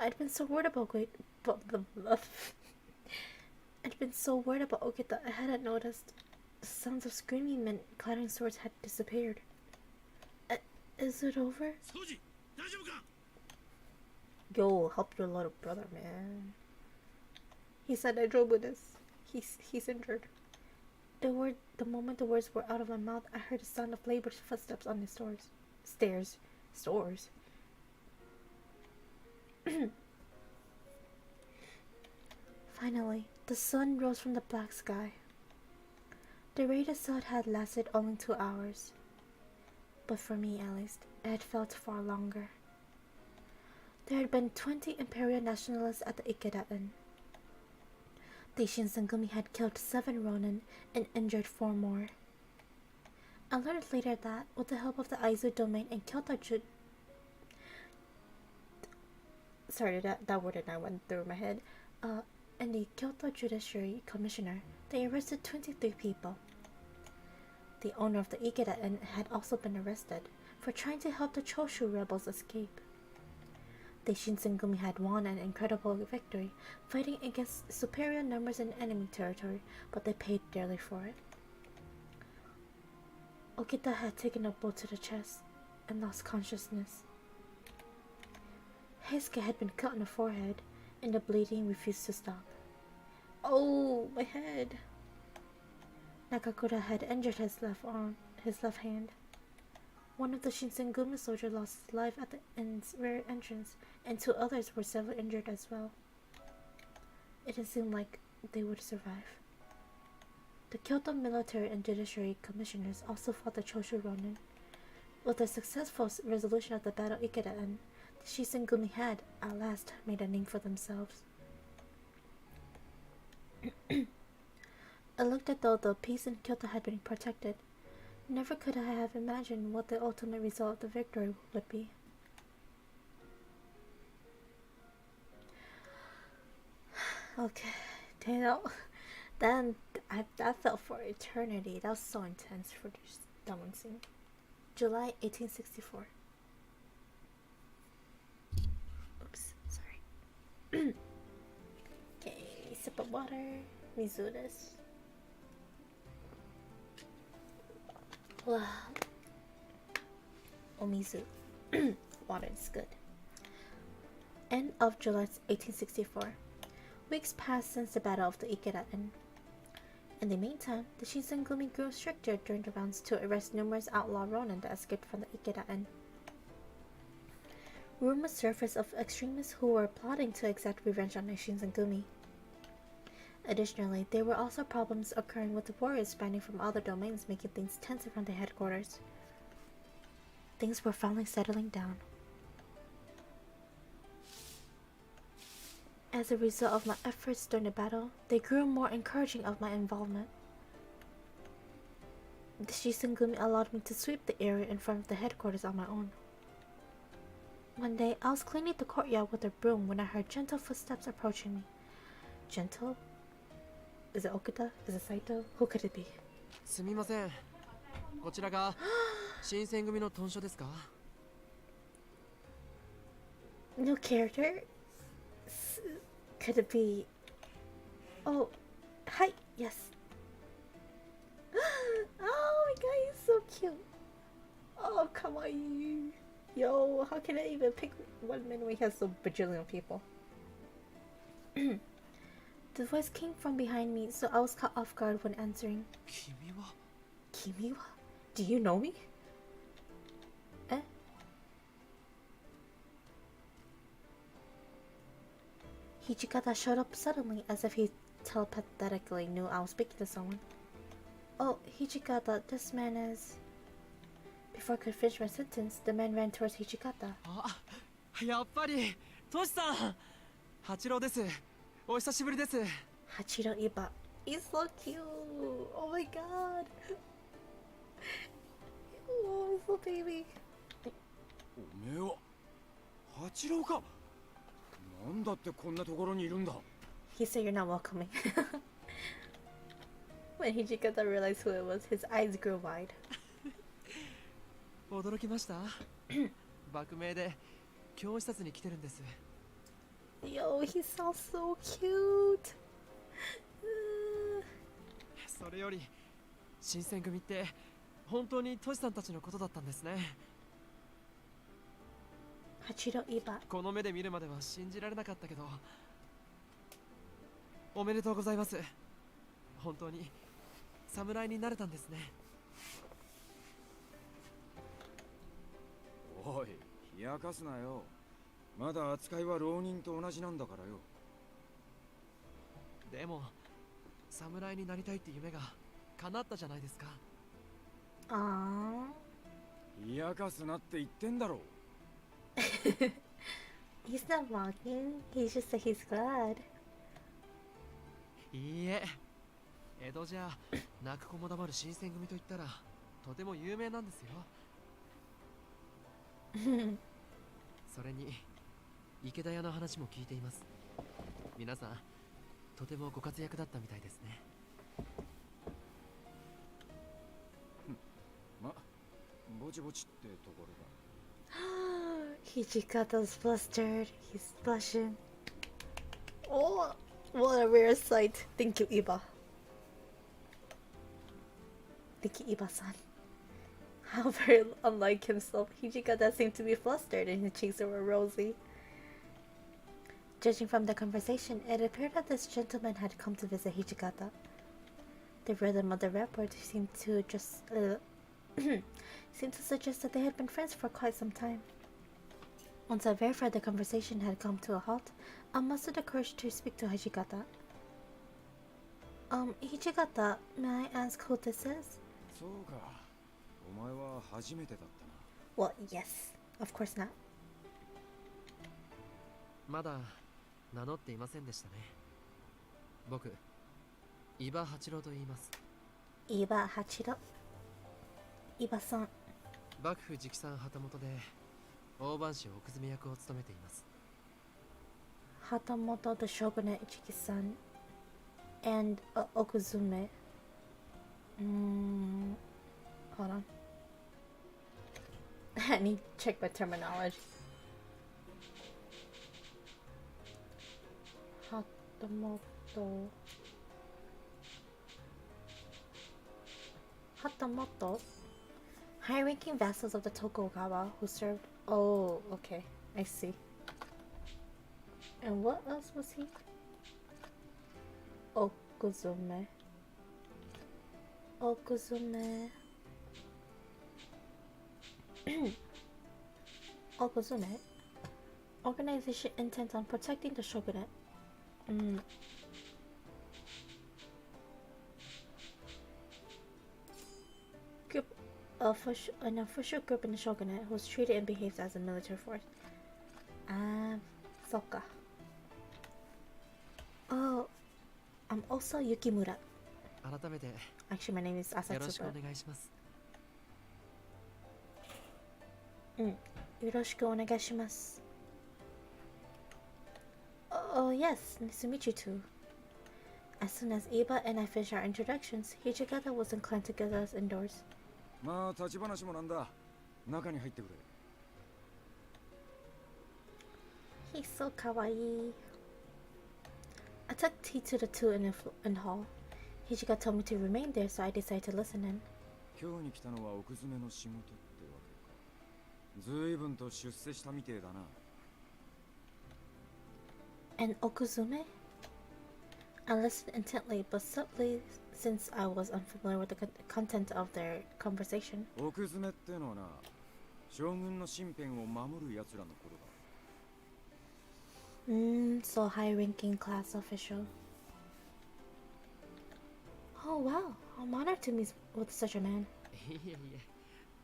I'd been so worried about I'd been so worried about Okada I hadn't noticed. The sounds of screaming meant clattering swords had disappeared. Is it over? Yo, help your little brother, man. He said I drove with this. He's injured. The moment the words were out of my mouth, I heard the sound of labored footsteps on the stairs. Finally, the sun rose from the black sky. The raid assault had lasted only 2 hours. But for me, at least, it had felt far longer. There had been 20 Imperial nationalists at the Ikeda Inn. The Shinsengumi had killed 7 Ronin and injured 4 more. I learned later that, with the help of the Aizu domain and Kyoto sorry, that word and I went through my head. And the Kyoto Judiciary Commissioner, they arrested 23 people. The owner of the Ikeda Inn had also been arrested for trying to help the Choshu rebels escape. The Shinsengumi had won an incredible victory, fighting against superior numbers in enemy territory, but they paid dearly for it. Okada had taken a bullet to the chest and lost consciousness. Heisuke had been cut on the forehead, and the bleeding refused to stop. Oh, my head! Nakakura had injured his left hand. One of the Shinsengumi soldiers lost his life at the inn's rear entrance, and 2 others were severely injured as well. It didn't seem like they would survive. The Kyoto military and judiciary commissioners also fought the Choshu Ronin. With the successful resolution of the battle Ikeda Inn, the Shinsengumi had, at last, made a name for themselves. It looked as though the peace in Kyoto had been protected. Never could I have imagined what the ultimate result of the victory would be. Okay, then that felt for eternity. That was so intense for this that one scene. July 1864. Oops, sorry. Okay, sip of water. Mizu this. Wow. Omizu. Water is good. End of July 1864. Weeks passed since the battle of the Ikeda Inn. In the meantime, the Shinsengumi grew stricter during the rounds to arrest numerous outlaw ronin that escaped from the Ikeda Inn. Rumors surfaced of extremists who were plotting to exact revenge on the Shinsengumi. Additionally, there were also problems occurring with the warriors spanning from other domains, making things tense around the headquarters. Things were finally settling down. As a result of my efforts during the battle, they grew more encouraging of my involvement. The Shinsengumi allowed me to sweep the area in front of the headquarters on my own. One day, I was cleaning the courtyard with a broom when I heard gentle footsteps approaching me. Gentle? Is it Okada? Is it Saito? Who could it be? すみません。こちらが新選組の屯所ですか? No character? Could it be... Oh, hi, yes. Oh my god, he's so cute. Oh, come on. Yo, how can I even pick one man when he has so bajillion people? The voice came from behind me, so I was caught off guard when answering. Kimiwa? Kimiwa? Do you know me? Eh? Hijikata showed up suddenly as if he telepathically knew I was speaking to someone. Oh, Hijikata, this man is... Before I could finish my sentence, the man ran towards Hijikata. あ、やっぱりトシさん。八郎です。お久しぶりです。 Hachiro Iba. He's so cute. Oh my god. Oh, little baby. おめえは八郎か。なんだってこんなところにいるんだ。 He said you're not welcoming. When Hijikata realized who it was, his eyes grew wide. 驚きました。幕命で教師察に来てるんです。 Yo, he sounds so cute. それより新選組って本当にトシさんたちのことだったんですね。 Hachiro Iba. この目で見るまでは信じられなかったけど、おめでとうございます。本当に侍になれたんですね。おい、冷やかすなよ。まだ扱いは浪人と同じなんだからよ。でも侍になりたいって夢が叶ったじゃないですか。 Aww. 冷やかすなって言ってんだろ。He's not mocking. He just said he's glad. いいえ、江戸じゃ泣く子も黙る新選組といったらとても有名なんですよ。それに池田屋の話も聞いています。皆さんとてもご活躍だったみたいですね。ま、ぼちぼちってところだ。Hijikata's flustered. He's blushing. Oh, what a rare sight. Thank you, Iba. Thank you, Iba-san. How very unlike himself, Hijikata seemed to be flustered and his cheeks were rosy. Judging from the conversation, it appeared that this gentleman had come to visit Hijikata. The rhythm of the report seemed to suggest that they had been friends for quite some time. Once I verified the conversation had come to a halt, I mustered the courage to speak to Hijikata. Hijikata, may I ask who this is? そうか。お前は初めてだったな。Well, yes. Of course not. まだ名乗っていませんでしたね。僕、伊庭八郎と言います。Iba Hachiro. Iba-san. 幕府直参旗本で大番士奥詰役を務めています。Hatamoto the shogunate Ichiki-san. And Okuzume. Hold on. I need to check my terminology. Hatamoto. High-ranking vassals of the Tokugawa who served. Oh, okay. I see. And what else was he? Okuzume. Okuzume. Okuzume. Organization intent on protecting the shogunate. Group an official group in the shogunate who was treated and behaved as a military force. Soka. Oh, I'm also Yukimura. 改めて Actually, my name is よろしくお Asatsuba. 願いします。Yoroshiku onegaishimasu. Oh, yes, nice to meet you too. As soon as Iba and I finished our introductions, Hijikata was inclined to get us indoors. まあ立ち話もなんだ。中に入ってくれ。He's so kawaii. I took tea to the two in the hall. Hijikata told me to remain there, so I decided to listen in. 今日に来たのは奥詰めの仕事ってわけか。ずいぶんと出世したみてえだな。And Okuzume? I listened intently, but subtly, since I was unfamiliar with the content of their conversation. 奥詰めってのはな、将軍の身辺を守る奴らのことだ。So high-ranking class official. Oh wow, I'm honored to meet with such a man. いえいえ、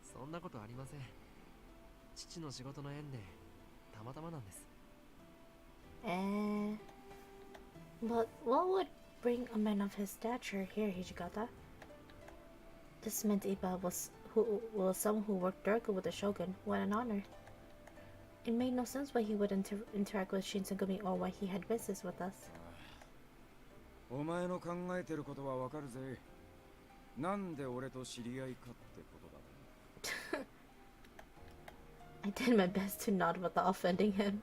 そんなことありません。父の仕事の縁でたまたまなんです。But what would bring a man of his stature here, Hijikata? This meant Iba was someone who worked directly with the shogun. What an honor. It made no sense why he would interact with Shinseng or why he had business with us. お前の考えてることはわかるぜ。なんで俺と知り合いかってことだ。I did my best to nod without offending him.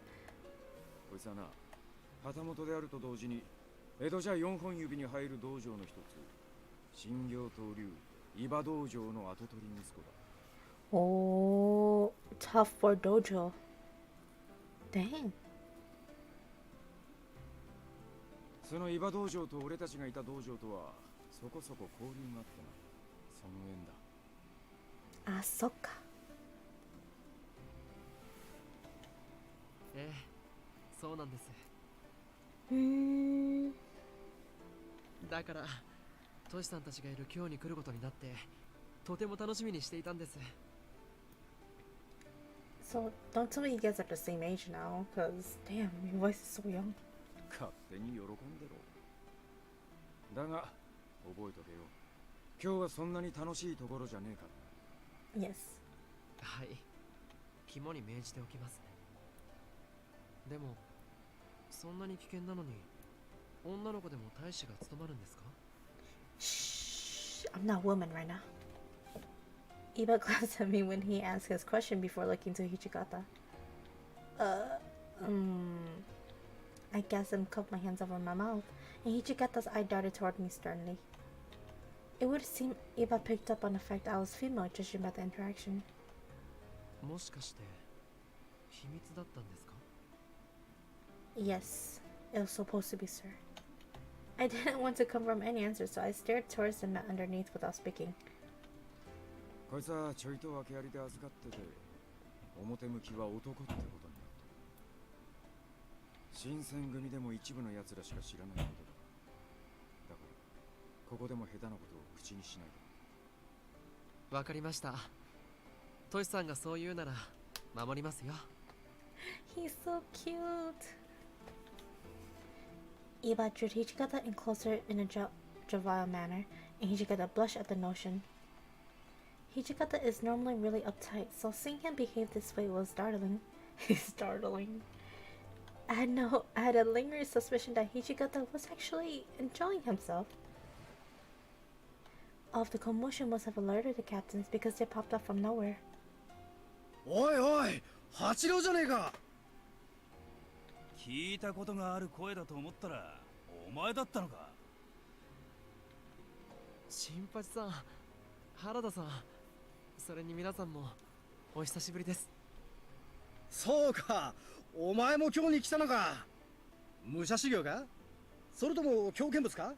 こいつはな、旗本であると同時に江戸じゃ4本指に入る道場の一つ、新行東流伊庭道場の跡取り息子だ。Oh, tough for dojo. Dang. その伊庭道場と俺たちがいた道場とはそこそこ交流があってな。その縁だ。Ah, so. ええ、そうなんです。だからトシさんたちがいる今日に来ることになってとても楽しみにしていたんです。So don't tell me you guys are the same age now, cause damn, your voice is so young. 勝手に喜んでろ。だが覚えとけよ。今日はそんなに楽しいところじゃねえから。 Yes. はい、肝に銘じておきます。でもそんなに危険なのに女の子でも大使が務まるんですか？ Shh, I'm not a woman right now. Iba glanced at me when he asked his question before looking to Hijikata. I guessed and cupped my hands over my mouth, and Hijikata's eye darted toward me sternly. It would seem Iba picked up on the fact I was female, judging by the interaction. もしかして秘密だったんですか？ Yes, it was supposed to be, sir. I didn't want to confirm any answer, so I stared towards the mat underneath without speaking. こいつはちょいと訳ありで預かってて、表向きは男ってことになった。新選組でも一部の奴らしか知らないことだ。だからここでも下手なことを口にしないで。わかりました。トシさんがそう言うなら守りますよ。 He's so cute. Iba drew Hijikata in closer in a jovial manner, and Hijikata blushed at the notion. Hijikata is normally really uptight, so seeing him behave this way was startling. Startling. I had a lingering suspicion that Hijikata was actually enjoying himself. All of the commotion must have alerted the captains because they popped up from nowhere. おいおい、八郎じゃねえか。聞いたことがある声だと思ったらお前だったのか。新八さん、原田さん、それに皆さんもお久しぶりです。そうか、お前も今日に来たのか。武者修行か、それとも狂犬物か。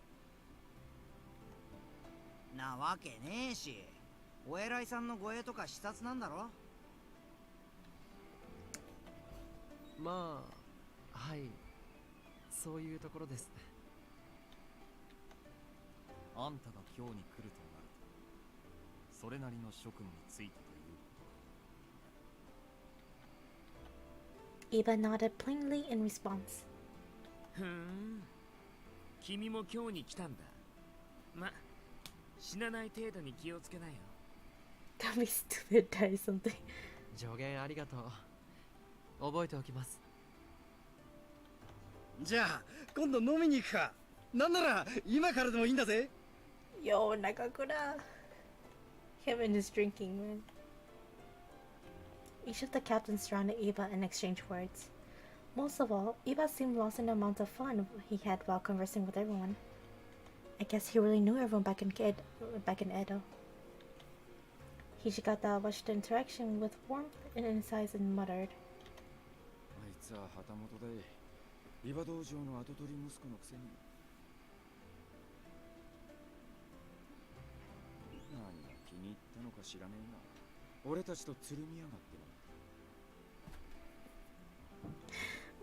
なわけねえし、お偉いさんの護衛とか視察なんだろ。まあ、はい、そういうところです。あんたが今日に来るとなると、それなりの職務についてということ。 Iba nodded plainly in response. ふん、君も今日に来たんだ。ま、死なない程度に気をつけなよ。Don't be stupid, die something. 助言ありがとう。覚えておきます。じゃあ今度飲みに行くか。なんなら今からでもいいんだぜ。 Yo, Nakakura. Him and his drinking, man. Each of the captains surrounded Iba and exchanged words. Most of all, Iba seemed lost in the amount of fun he had while conversing with everyone. I guess he really knew everyone back in Edo. Hijikata watched the interaction with warmth in his eyes and muttered. あいつは旗本で、伊庭道場の跡取り息子のくせに。何が気に入ったのか知らねえが、俺たちとつるみやがって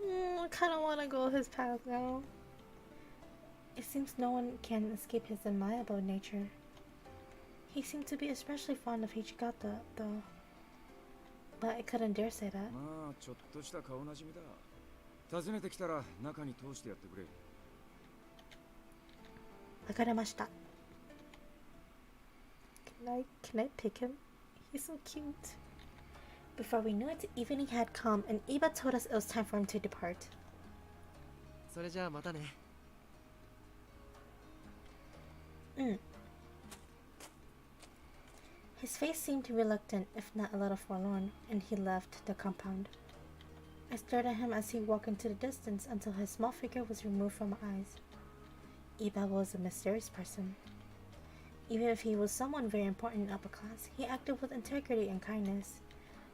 な。I kind of want to go his path now. It seems no one can escape his amiable nature. He seemed to be especially fond of Hijikata, though. But I couldn't dare say that. まあちょっとした顔なじみだ。訪ねてきたら中に通してやってくれ。わかりました。Can I pick him? He's so cute. Before we knew it, evening had come, and Iba told us it was time for him to depart. それじゃあまたね。His face seemed reluctant, if not a little forlorn, and he left the compound. I stared at him as he walked into the distance until his small figure was removed from my eyes. Iba was a mysterious person. Even if he was someone very important in upper class, he acted with integrity and kindness,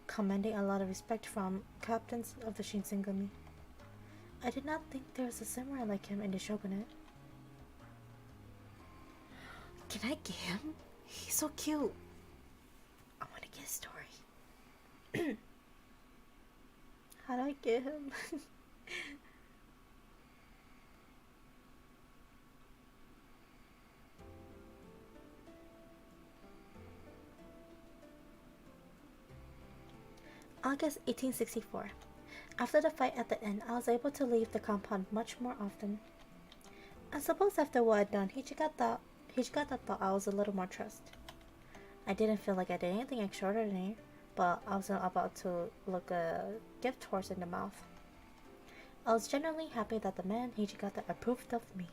commanding a lot of respect from captains of the Shinseng. I did not think there was a samurai like him in the shogunate. Can I get him? He's so cute. I want to get his story. How do I get him? August 1864. After the fight at the inn, I was able to leave the compound much more often. I suppose after what I'd done, Hichigata thought I was a little more trust. I didn't feel like I did anything extraordinary, but I was about to look a gift horse in the mouth. I was genuinely happy that the man Hichigata approved of me.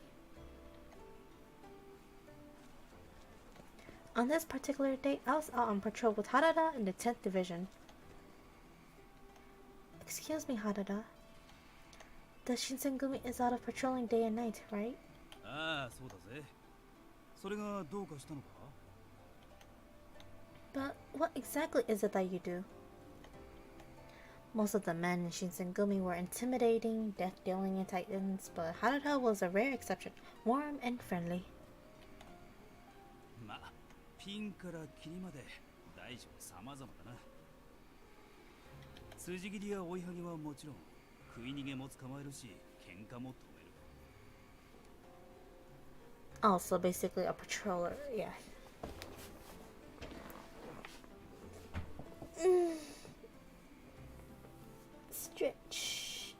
On this particular day, I was out on patrol with Harada in the 10th Division. Excuse me, Harada. The Shinsengumi is out of patrolling day and night, right? ああ、そうだぜ。それがどうかしたのか？ But what exactly is it that you do? Most of the men in Shinsengumi were intimidating, death-dealing titans, but Harada was a rare exception, warm and friendly. まあ、ピンからキリまで大小様々だな。筋切りや追いはぎはもちろん、食い逃げも捕まえるし、喧嘩も止める。 Also, basically a patroller, yeah. Stretch.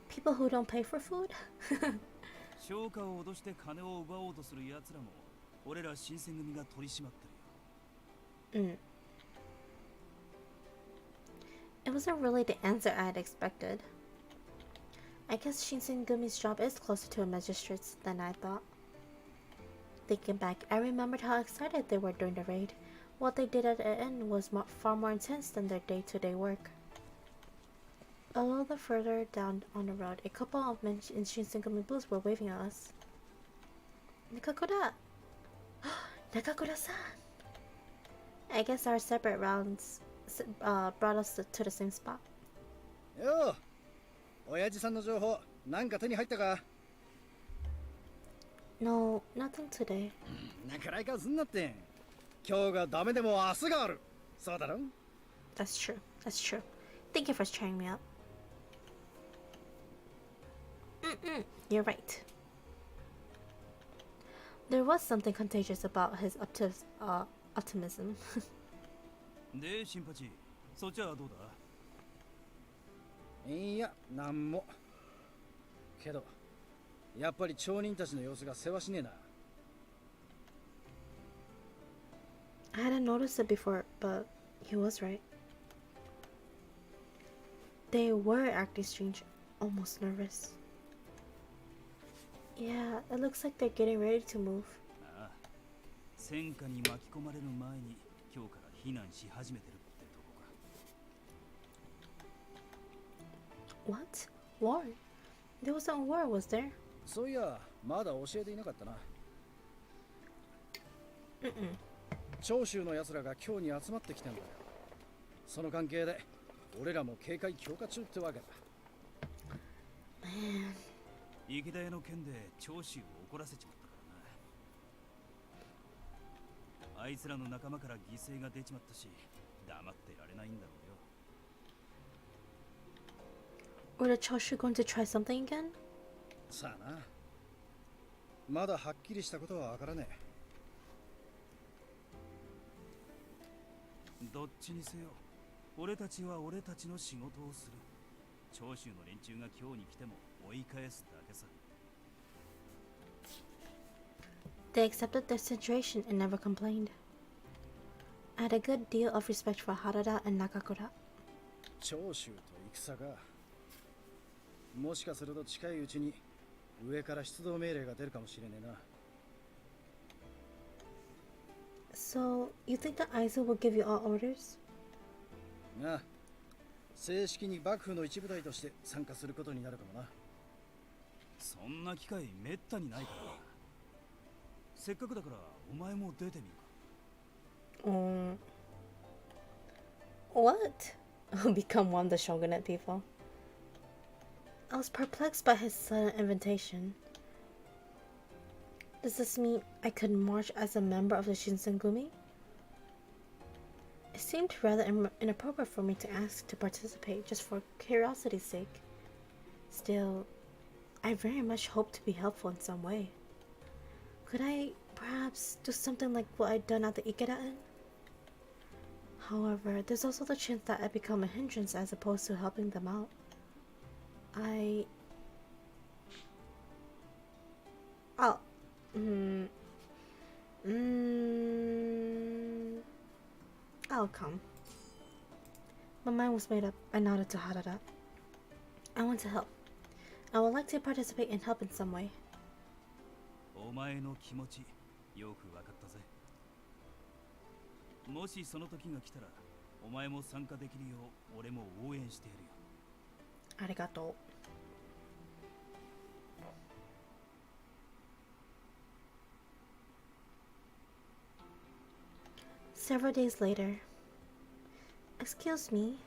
People who don't pay for food? 商家を脅して金を奪おうとする奴らも、俺ら新選組が取り締まってるよ。It wasn't really the answer I had expected. I guess Shinsengumi's job is closer to a magistrate's than I thought. Thinking back, I remembered how excited they were during the raid. What they did at the end was far more intense than their day-to-day work. A little further down on the road, a couple of men in Shinsengumi blues were waving at us. Nakakura! Nakakura-san! I guess our separate rounds brought us to the same spot. Yo! 親父さんの情報、なんか手に入ったか？ No, nothing today. なかなかすんなって。今日がダメでも明日がある。そうだろ？ That's true. That's true. Thank you for cheering me up. You're right. There was something contagious about his optimism. で、新八、そっちはどうだ？いや、なんも。けど、やっぱり町人たちの様子がせわしねえな。I hadn't noticed it before, but he was right. They were acting strange, almost nervous. Yeah, it looks like they're getting ready to move. ああ、戦火に巻き込まれる前に今日から避難し始めてるってとこか。What? War? There wasn't war, was there? そういや、まだ教えていなかったな。長州の奴らが今日に集まってきてんだよ。その関係で、俺らも警戒強化中ってわけだ。Man. 池田屋の件で長州を怒らせちまったからな。あいつらの仲間から犠牲が出ちまったし、黙ってられないんだろうよ。 Were the Choshu going to try something again? さあな。まだはっきりしたことはわからねえ。どっちにせよ、俺たちは俺たちの仕事をする。長州の連中が今日に来ても追い返すだけさ。They accepted their situation and never complained. I had a good deal of respect for Harada and Nakakura. 長州と戦が。もしかすると近いうちに上から出動命令が出るかもしれねえな。So, you think the Aizu will give you all orders? なあ、正式に幕府の一部隊として参加することになるかもな。そんな機会めったにないからな。せっかくだからお前も出てみるか。What? Become one of the shogunate people? I was perplexed by his sudden invitation. Does this mean I could march as a member of the Shinsengumi? It seemed rather inappropriate for me to ask to participate just for curiosity's sake. Still, I very much hope to be helpful in some way. Could I perhaps do something like what I'd done at the Ikeda Inn? However, there's also the chance that I become a hindrance as opposed to helping them out. Oh. I'll come. My mind was made up. I nodded to Harada. I want to help. I would like to participate in help in some way. お前の気持ちよくわかったぜ。もしその時が来たら、お前も参加できるよう俺も応援してやるよ。ありがとう。Several days later. Excuse me.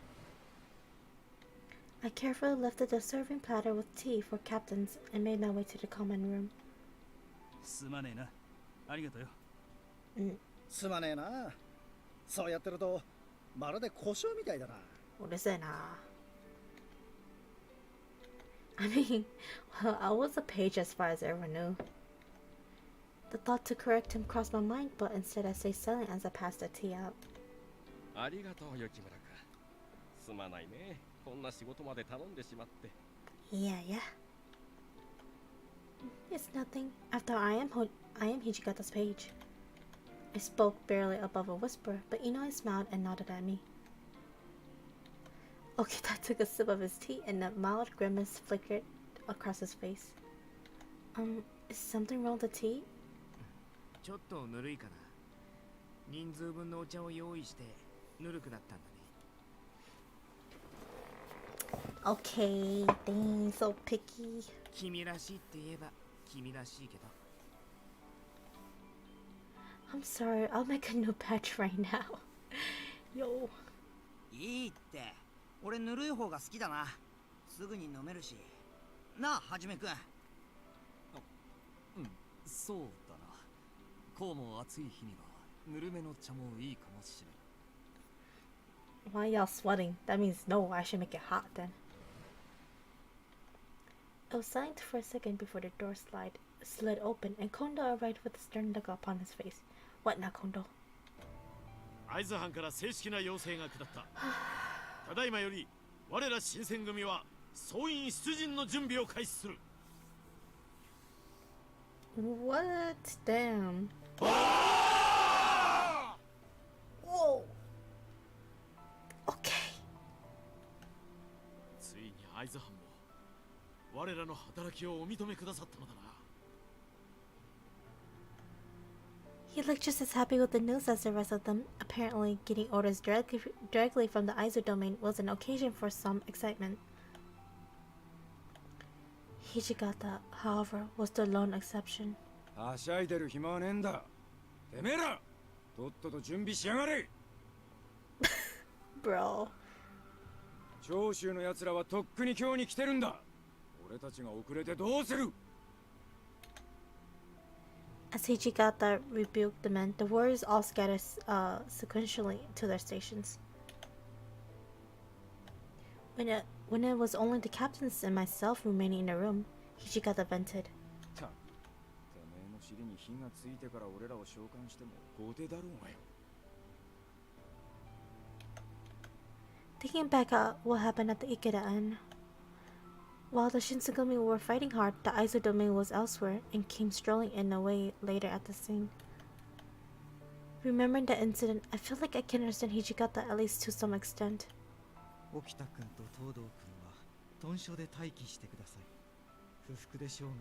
I carefully lifted the serving platter with tea for captains and made my way to the common room. すまねえな。ありがとうよ。すまねえな。そうやってるとまるで故障みたいだな。うるせえな。I mean, well, I was a page as far as I ever knew. The thought to correct him crossed my mind, but instead I stayed silent as I passed the tea out. ありがとう、雪村か。すまないね。こんな仕事まで頼んでしまって。Yeah. It's nothing. After all, I am Hijikata's page. I spoke barely above a whisper, but Inoi smiled and nodded at me. Okada took a sip of his tea and a mild grimace flickered across his face. Is something wrong with the tea? ちょっとぬるいかな。人数分のお茶を用意してぬるくなったんだね。Okay, dang, so picky. 君らしいって言えば君らしいけど。I'm sorry, I'll make a new batch right now. Yo. いいって。俺ぬるい方が好きだな。すぐに飲めるし。なあ、はじめくん。うん、そうだな。こうも暑い日にはぬるめの茶もいいかもしれん。 Why y'all sweating? That means no, I should make it hot then. I was silent for a second before the door slid open and Kondo arrived with a stern look upon his face. What now, Kondo? 会津藩から正式な要請が下った。ただいまより我ら新選組は総員出陣の準備を開始する。What? Damn. Whoa. Okay. ついに会津藩も我らの働きをお認めくださったのだな。He looked just as happy with the news as the rest of them. Apparently, getting orders directly from the Aizu domain was an occasion for some excitement. Hijikata, however, was the lone exception. はしゃいでる暇はねえんだ。てめえら、とっとと準備しやがれ。Bro. 長州の奴らはとっくに今日に来てるんだ。俺たちが遅れてどうする。 As Hijikata rebuked the men, the warriors all scattered sequentially to their stations. When it was only the captains and myself remaining in the room, Hijikata vented. てめえの尻に火がついてから俺らを召喚しても後手だろうがよ。 Thinking back at what happened at the Ikeda Inn, while the Shinsengumi were fighting hard, the Aizu domain was elsewhere and came strolling in away later at the scene. Remembering that incident, I feel like I can understand Hijikata at least to some extent. 沖田君と東堂君は屯所で待機してください。不服でしょうが、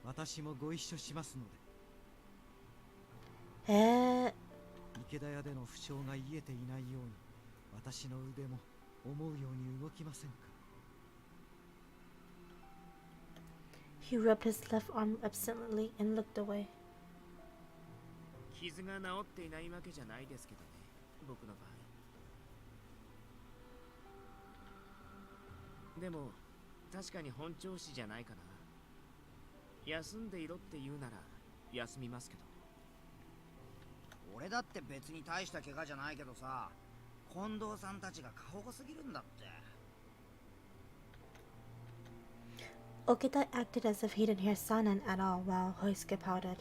私もご一緒しますので。池田屋での負傷が癒えていないように、私の腕も思うように動きませんか。 He rubbed his left arm absently and looked away. 傷が治っていないわけじゃないですけどね、僕の場合。でも確かに本調子じゃないかな。休んでいろって言うなら休みますけど。俺だって別に大した怪我じゃないけどさ、近藤さんたちが過保護すぎるんだって。 Okada acted as if he didn't hear Sanan at all while Hoisuke pouted.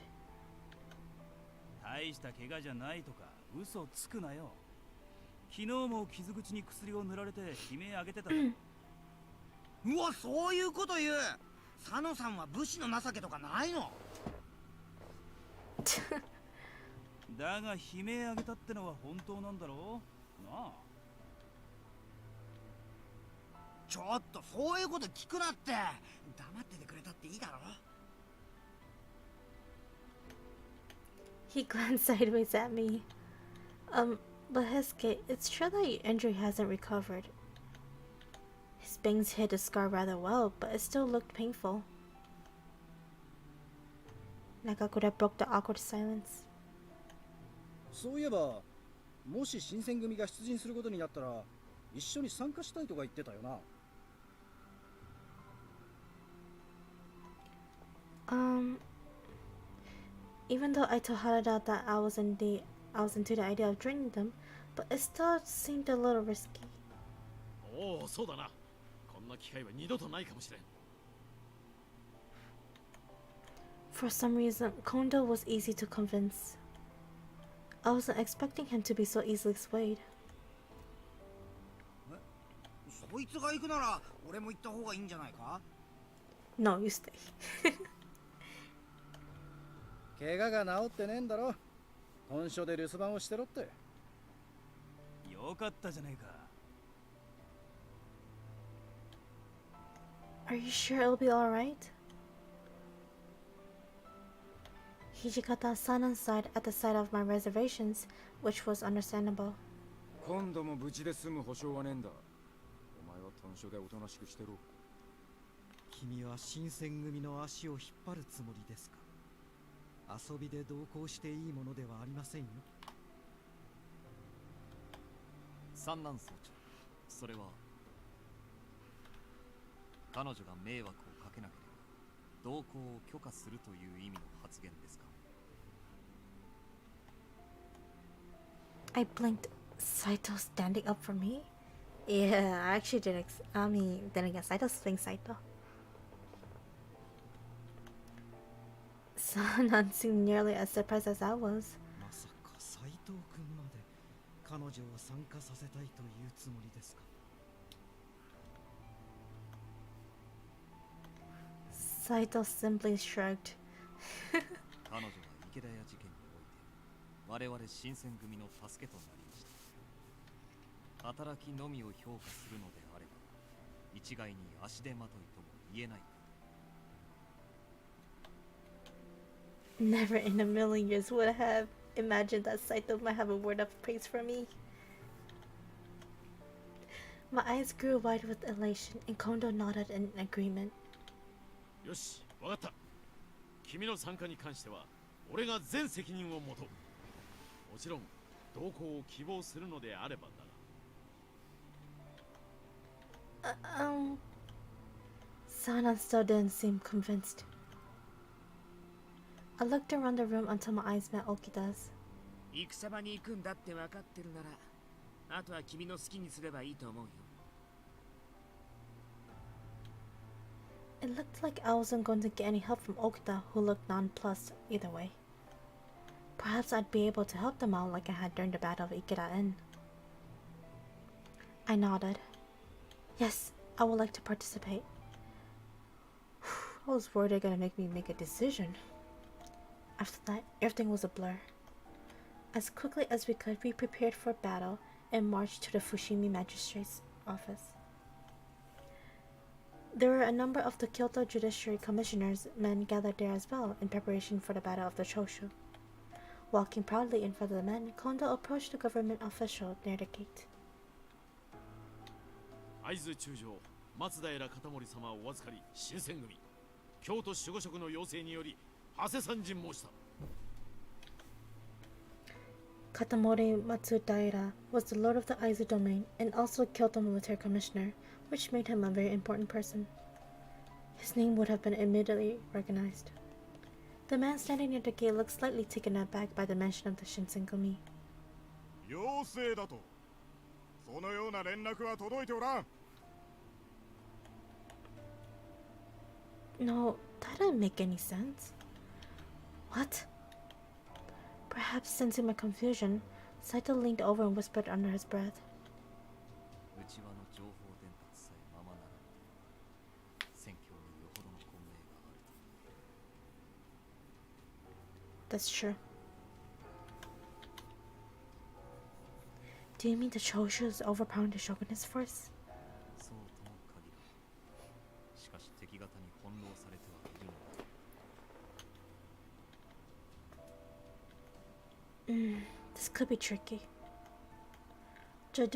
大した怪我じゃないとか嘘つくなよ。昨日も傷口に薬を塗られて悲鳴上げてた。うわ、そういうこと言う。佐野さんは武士の情けとかないの？だが悲鳴上げたってのは本当なんだろうなあ。ちょっとそういうこと聞くなって。黙っててくれたっていいだろ。He glanced sideways at me. But Hesuke, it's true that your injury hasn't recovered. His bangs hid the scar rather well, but it still looked painful. Nagakura broke the awkward silence. そういえば、もし新選組が出陣することになったら、一緒に参加したいとか言ってたよな。Even though I told Harada that I was into the idea of joining them, but it still seemed a little risky. おお、そうだな。こんな機会は二度とないかもしれん。For some reason, Kondo was easy to convince. I wasn't expecting him to be so easily swayed. そいつが行くなら俺も行った方がいいんじゃないか？ No, you stay. 怪我が治ってねえんだろ。本所で留守番をしてろって。よかったじゃねえか。Are you sure it'll be alright? Hijikata-san sighed at the sight of my reservations, which was understandable. 今度も無事で済む保証はねえんだ。お前は豚所でおとなしくしてろ。君は新選組の足を引っ張るつもりですか？遊びで同行していいものではありませんよ。三男総長、それは彼女が迷惑をかけなければ同行を許可するという意味の発言ですか？ I blinked. Saito standing up for me? Yeah, I actually didn't. Then again, Saito's playing Saito. Sanan seemed nearly as surprised as I was. まさか斉藤君まで彼女を参加させたいというつもりですか？Saito simply shrugged. 彼女は池田屋事件において我々新選組の助けとなりました。働きのみを評価するのであれば一概に足手まといとも言えない。 Never in a million years would I have imagined that Saito might have a word of praise for me. My eyes grew wide with elation, and Kondo nodded in agreement. よし、わかった。君の参加に関しては俺が全責任を持とう。もちろん同行を希望するのであればだな。Sanan still didn't seem convinced. I looked around the room until my eyes met Okida's. 戦場に行くんだって分かってるなら、あとは君の好きにすればいいと思うよ。It looked like I wasn't going to get any help from Okada, who looked nonplussed either way. Perhaps I'd be able to help them out like I had during the Battle of Ikeda Inn. I nodded. Yes, I would like to participate. I was worried they're gonna make me make a decision. After that, everything was a blur. As quickly as we could, we prepared for battle and marched to the Fushimi Magistrate's office. There were a number of the Kyoto Judiciary Commissioners' men gathered there as well in preparation for the Battle of the Choshu. Walking proudly in front of the men, Kondo approached the government official near the gate. 会津中将松平片森様をお預かり新選組京都守護職の要請により長谷参陣申した。 Katamori Matsudaira was the lord of the Aizu domain and also Kyoto military commissioner, which made him a very important person. His name would have been immediately recognized. The man standing near the gate looked slightly taken aback by the mention of the Shinsengumi. 要請だと。そのような連絡は届いておらん。 No, that didn't make any sense. What? Perhaps sensing my confusion, Saito leaned over and whispered under his breath. 内輪の情報伝達さえままなら戦況によほどの混迷があると。 That's true. Do you mean the Choshu is overpowering the shogunate force? そうとも限らん。しかし敵方に翻弄されてはいるのだ。This could be tricky. The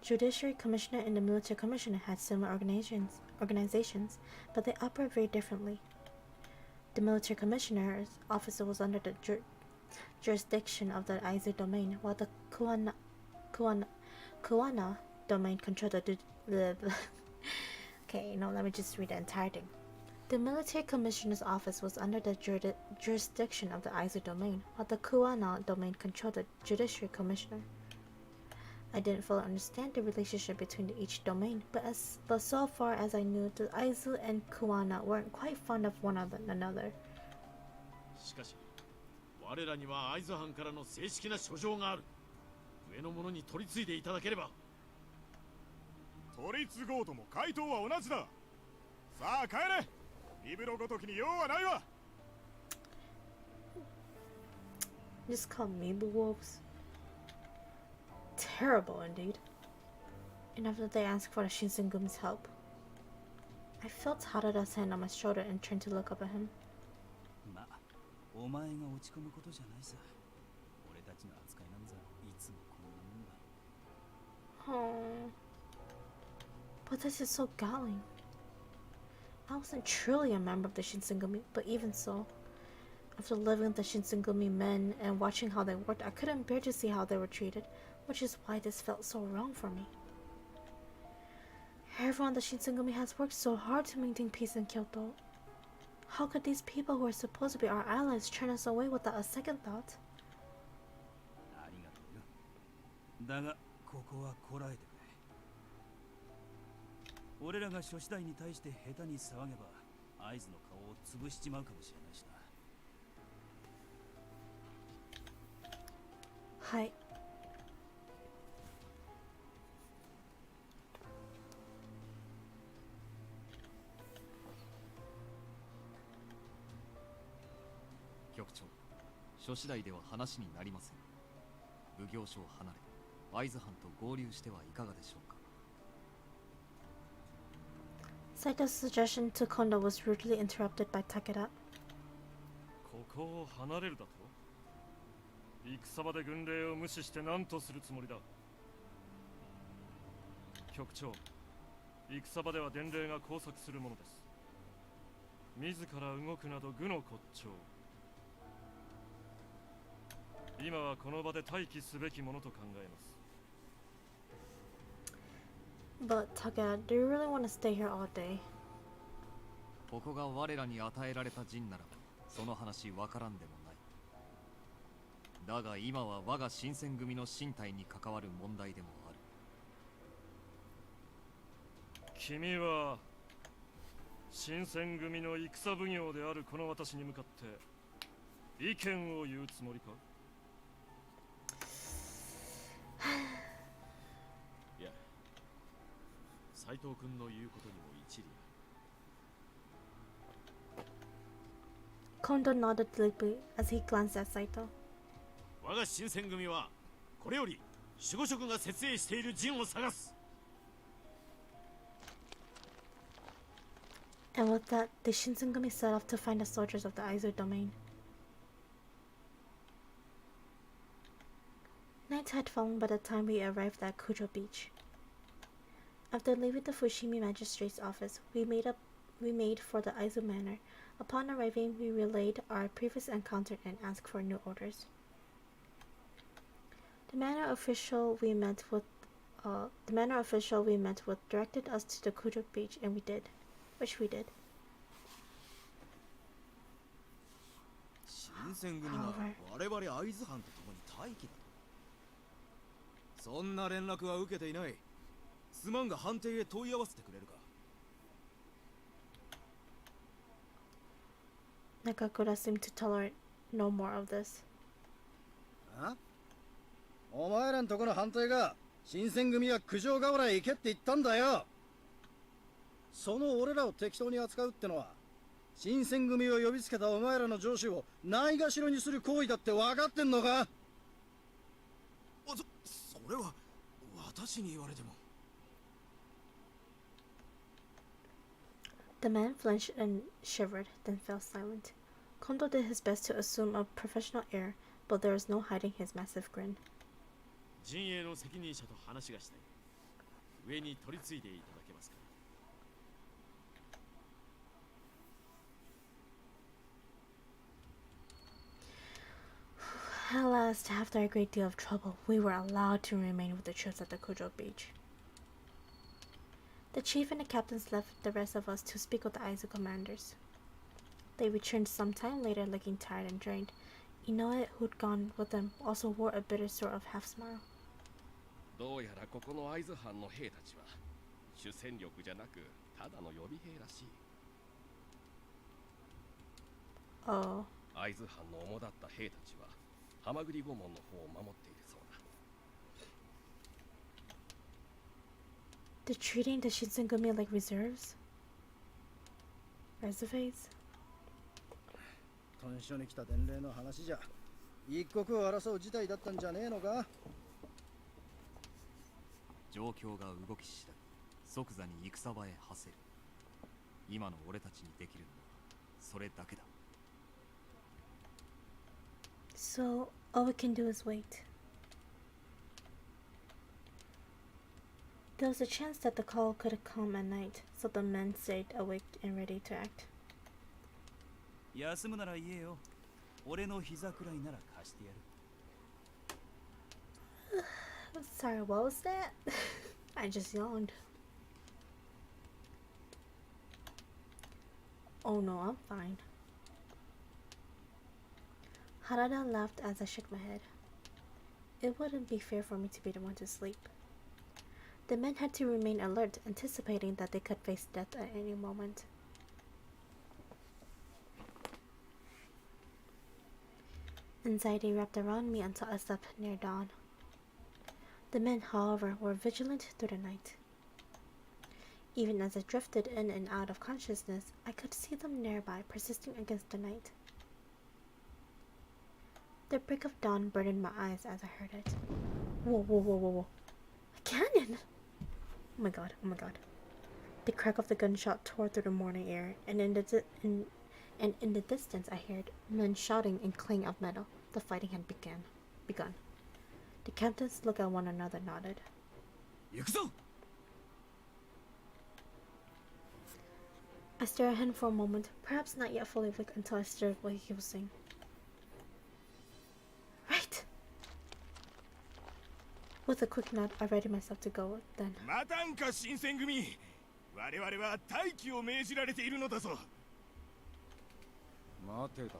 judiciary commissioner and the military commissioner had similar organizations, but they operate very differently. The military commissioner's office was under the jurisdiction of the Aizu domain, while the Kuwana domain controlled the Okay, no, let me just read the entire thing. The military commissioner's office was under the jurisdiction of the Aizu domain, while the Kuwana domain controlled the judiciary commissioner. I didn't fully understand the relationship between each domain, but so far as I knew, the Aizu and Kuwana weren't quite fond of one another. しかし、我らには会津藩からの正式な書状がある。上の者に取り次いでいただければ。取り継ごうとも回答は同じだ。さあ帰れ。リブロごときに用はないわ。Just call Meeble wolves. Terrible indeed. And after they asked for the Shinsengumi's help, I felt Harada's hand on my shoulder and turned to look up at him. まあ、お前が落ち込むことじゃないさ。俺たちの扱いなんざいつもこんなもんだ。Oh, but this is so galling. I wasn't truly a member of the Shinsengumi, but even so, after living with the Shinsengumi men and watching how they worked, I couldn't bear to see how they were treated, which is why this felt so wrong for me. Everyone in the Shinsengumi has worked so hard to maintain peace in Kyoto. How could these people who are supposed to be our allies turn us away without a second thought? ありがとうよ。だが、ここはこらえてくれ。俺らが諸次第に対して下手に騒げば、合図の顔を潰しちまうかもしれないしな。はい。局長、諸次第では話になりません。奉行所を離れ、会津藩と合流してはいかがでしょうか。Saito's suggestion to Kondo was rudely interrupted by Takeda. ここを離れるだと？戦場で軍令を無視して何とするつもりだ。局長、戦場では伝令が交錯するものです。自ら動くなど愚の骨頂。今はこの場で待機すべきものと考えます。But Takeda, do you really want to stay here all day? ここが我らに与えられた陣ならば、その話わからんでもない。だが今は我が新選組の身体に関わる問題でもある。君は新選組の戦奉行であるこの私に向かって意見を言うつもりか？いや、斉藤君の言うことにも一理。Kondo nodded deeply as he glanced at Saito. 我が新選組はこれより守護職が設営している陣を探す。And with that, the Shinsengumi set off to find the soldiers of the Aizu domain. Night had fallen by the time we arrived at Kujo Beach. After leaving the Fushimi magistrate's office, we made for the Aizu manor. Upon arriving, we relayed our previous encounter and asked for new orders. The manor official we met with directed us to the Kujo Beach, and we did. Which we did. 新選組が我々会津藩と共に待機だと。そんな連絡は受けていない。すまんが藩邸へ問い合わせてくれるか。Nakakura seemed to tolerate no more of this. あ？お前らんとこの反対が新選組は九条河原へ行けって言ったんだよ。その俺らを適当に扱うってのは新選組を呼びつけたお前らの上司をないがしろにする行為だって分かってんのか。それは私に言われても。The man flinched and shivered, then fell silent. Kondo did his best to assume a professional air, but there was no hiding his massive grin. 陣営の責任者と話がしたい。上に取り次いでいただけますか。At last, after a great deal of trouble, we were allowed to remain with the troops at the Kojo beach. The chief and the captains left the rest of us to speak with the Aizu commanders. They returned some time later looking tired and drained. Inoue, who'd gone with them, also wore a bitter sort of half smile. どうやらここの会津藩の兵たちは主戦力じゃなくただの予備兵らしい。Oh. 会津藩の主だった兵たちはハマグリ御門の方を守っているそうだ。They're treating the Shinsengumi like reserves? Reserves? 屯所に来た伝令の話じゃ一国を争う事態だったんじゃねえのか。状況が動き次第即座に戦場へ馳せる。今の俺たちにできるのはそれだけだ。So, all we can do is wait. There was a chance that the call could come at night, so the men stayed awake and ready to act. 休むなら言えよ。俺の膝くらいなら貸してやる。Sorry, what was that? I just yawned. Oh no, I'm fine. Harada laughed as I shook my head. It wouldn't be fair for me to be the one to sleep. The men had to remain alert, anticipating that they could face death at any moment. Anxiety wrapped around me until I slept near dawn. The men, however, were vigilant through the night. Even as I drifted in and out of consciousness, I could see them nearby, persisting against the night. The break of dawn burdened my eyes as I heard it. Whoa, whoa, whoa, whoa, whoa. A cannon! Oh my god, oh my god. The crack of the gunshot tore through the morning air, and in the distance I heard men shouting and clang of metal. The fighting had begun. The captains looked at one another, nodded. I stared at him for a moment, perhaps not yet fully awake until I stirred what he was saying. Right! With a quick nod, I readied myself to go then. またんか新選組。我々は待機を命じられているのだぞ。待てだ。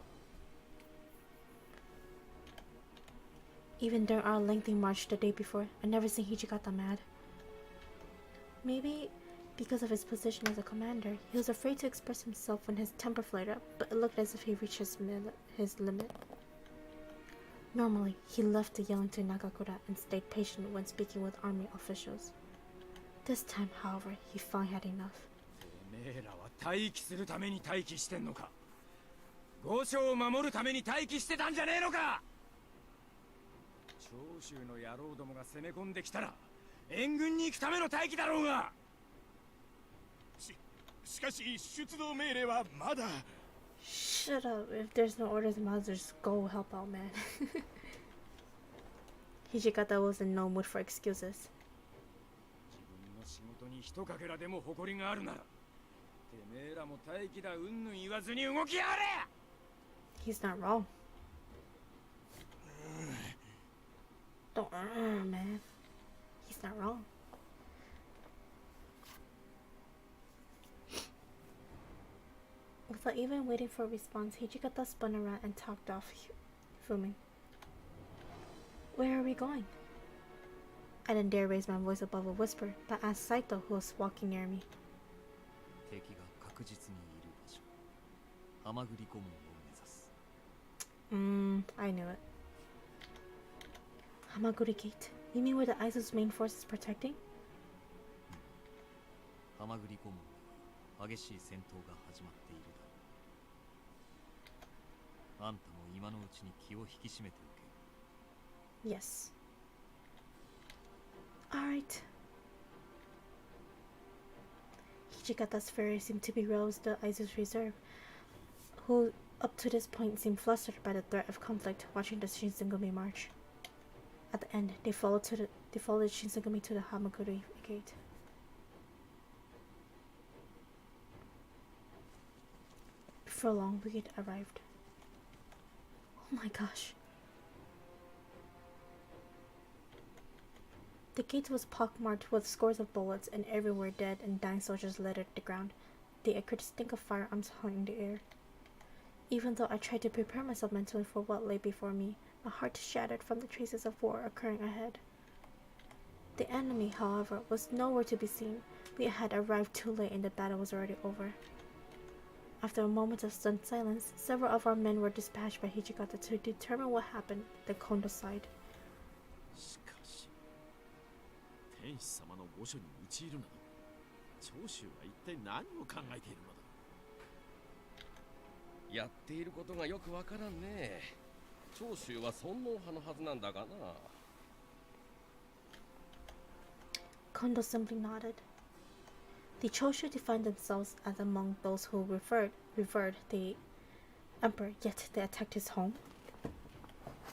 Even during our lengthy march the day before, I never seen Hijikata mad. Maybe because of his position as a commander, he was afraid to express himself when his temper flared up, but it looked as if he reached his limit. Normally, he left the yelling to Nagakura and stayed patient when speaking with army officials. This time, however, he finally had enough. てめえらは待機するために待機してんのか。御所を守るために待機してたんじゃねえのか。長州の野郎どもが攻め込んできたら援軍に行くための待機だろうが。しかし出動命令はまだ。Shut up. If there's no orders, might as well just go help out, man. Hijikata was in no mood for excuses. 自分の仕事に一かけらでも誇りがあるなら、てめえらも待機だうんぬん言わずに動きやがれ。He's not wrong. Don't man. He's not wrong. Without even waiting for a response, Hijikata spun around and talked off, fuming. Where are we going? I didn't dare raise my voice above a whisper, but asked Saito, who was walking near me. 敵が確実にいる場所。ハマグリ顧問を目指す。I knew it. Hamaguri Gate. You mean where the Aizu's main force is protecting? ハマグリ顧問は激しい戦闘が始まっているだろう。あんたも今のうちに気を引き締めておけ。 Yes. Alright. Hijikata's fury seemed to be roused the Aizu's reserve, who up to this point seemed flustered by the threat of conflict watching the Shinsengumi march. At the end, they followed Shinsengumi to the Hamaguri Gate. Before long, we had arrived. Oh my gosh. The gate was pockmarked with scores of bullets, and everywhere dead and dying soldiers littered the ground. The acrid stink of firearms hung in the air. Even though I tried to prepare myself mentally for what lay before me, my heart shattered from the traces of war occurring ahead. The enemy, however, was nowhere to be seen. We had arrived too late and the battle was already over. After a moment of stunned silence, several of our men were dispatched by Hijikata to determine what happened, the Kondo side. しかし、天使様の御所に討ち入るなど、長州は一体何を考えているのだ。やっていることがよくわからんね。長州は尊王派のはずなんだがな。Kondo simply nodded. The Choshu defined themselves as among those who revered the emperor, yet they attacked his home.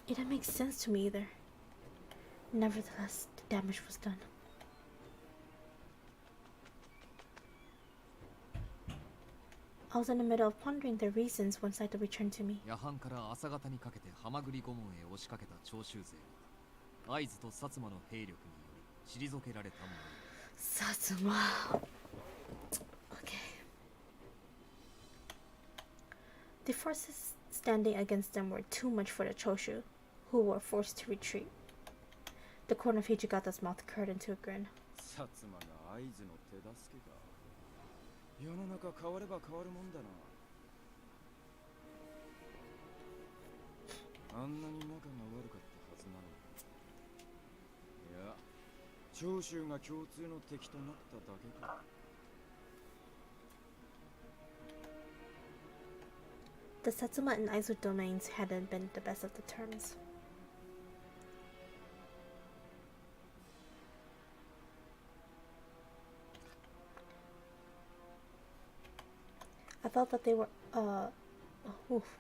It didn't make sense to me either. Nevertheless, the damage was done. I was in the middle of pondering the reasons when Saito returned to me. 夜半から朝方にかけてハマグリ御門へ押しかけた長州勢は会津と薩摩の兵力により退けられたもの。 Satsuma. Okay. The forces standing against them were too much for the Choshu, who were forced to retreat. The corner of Hijikata's mouth curled into a grin. 薩摩が会津の手助けか。世の中変われば変わるもんだな。あんなに仲が悪かったはずなのに。いや、長州が共通の敵となっただけか。The Satsuma and Aizu domains hadn't been the best of the terms. I thought that they were, oh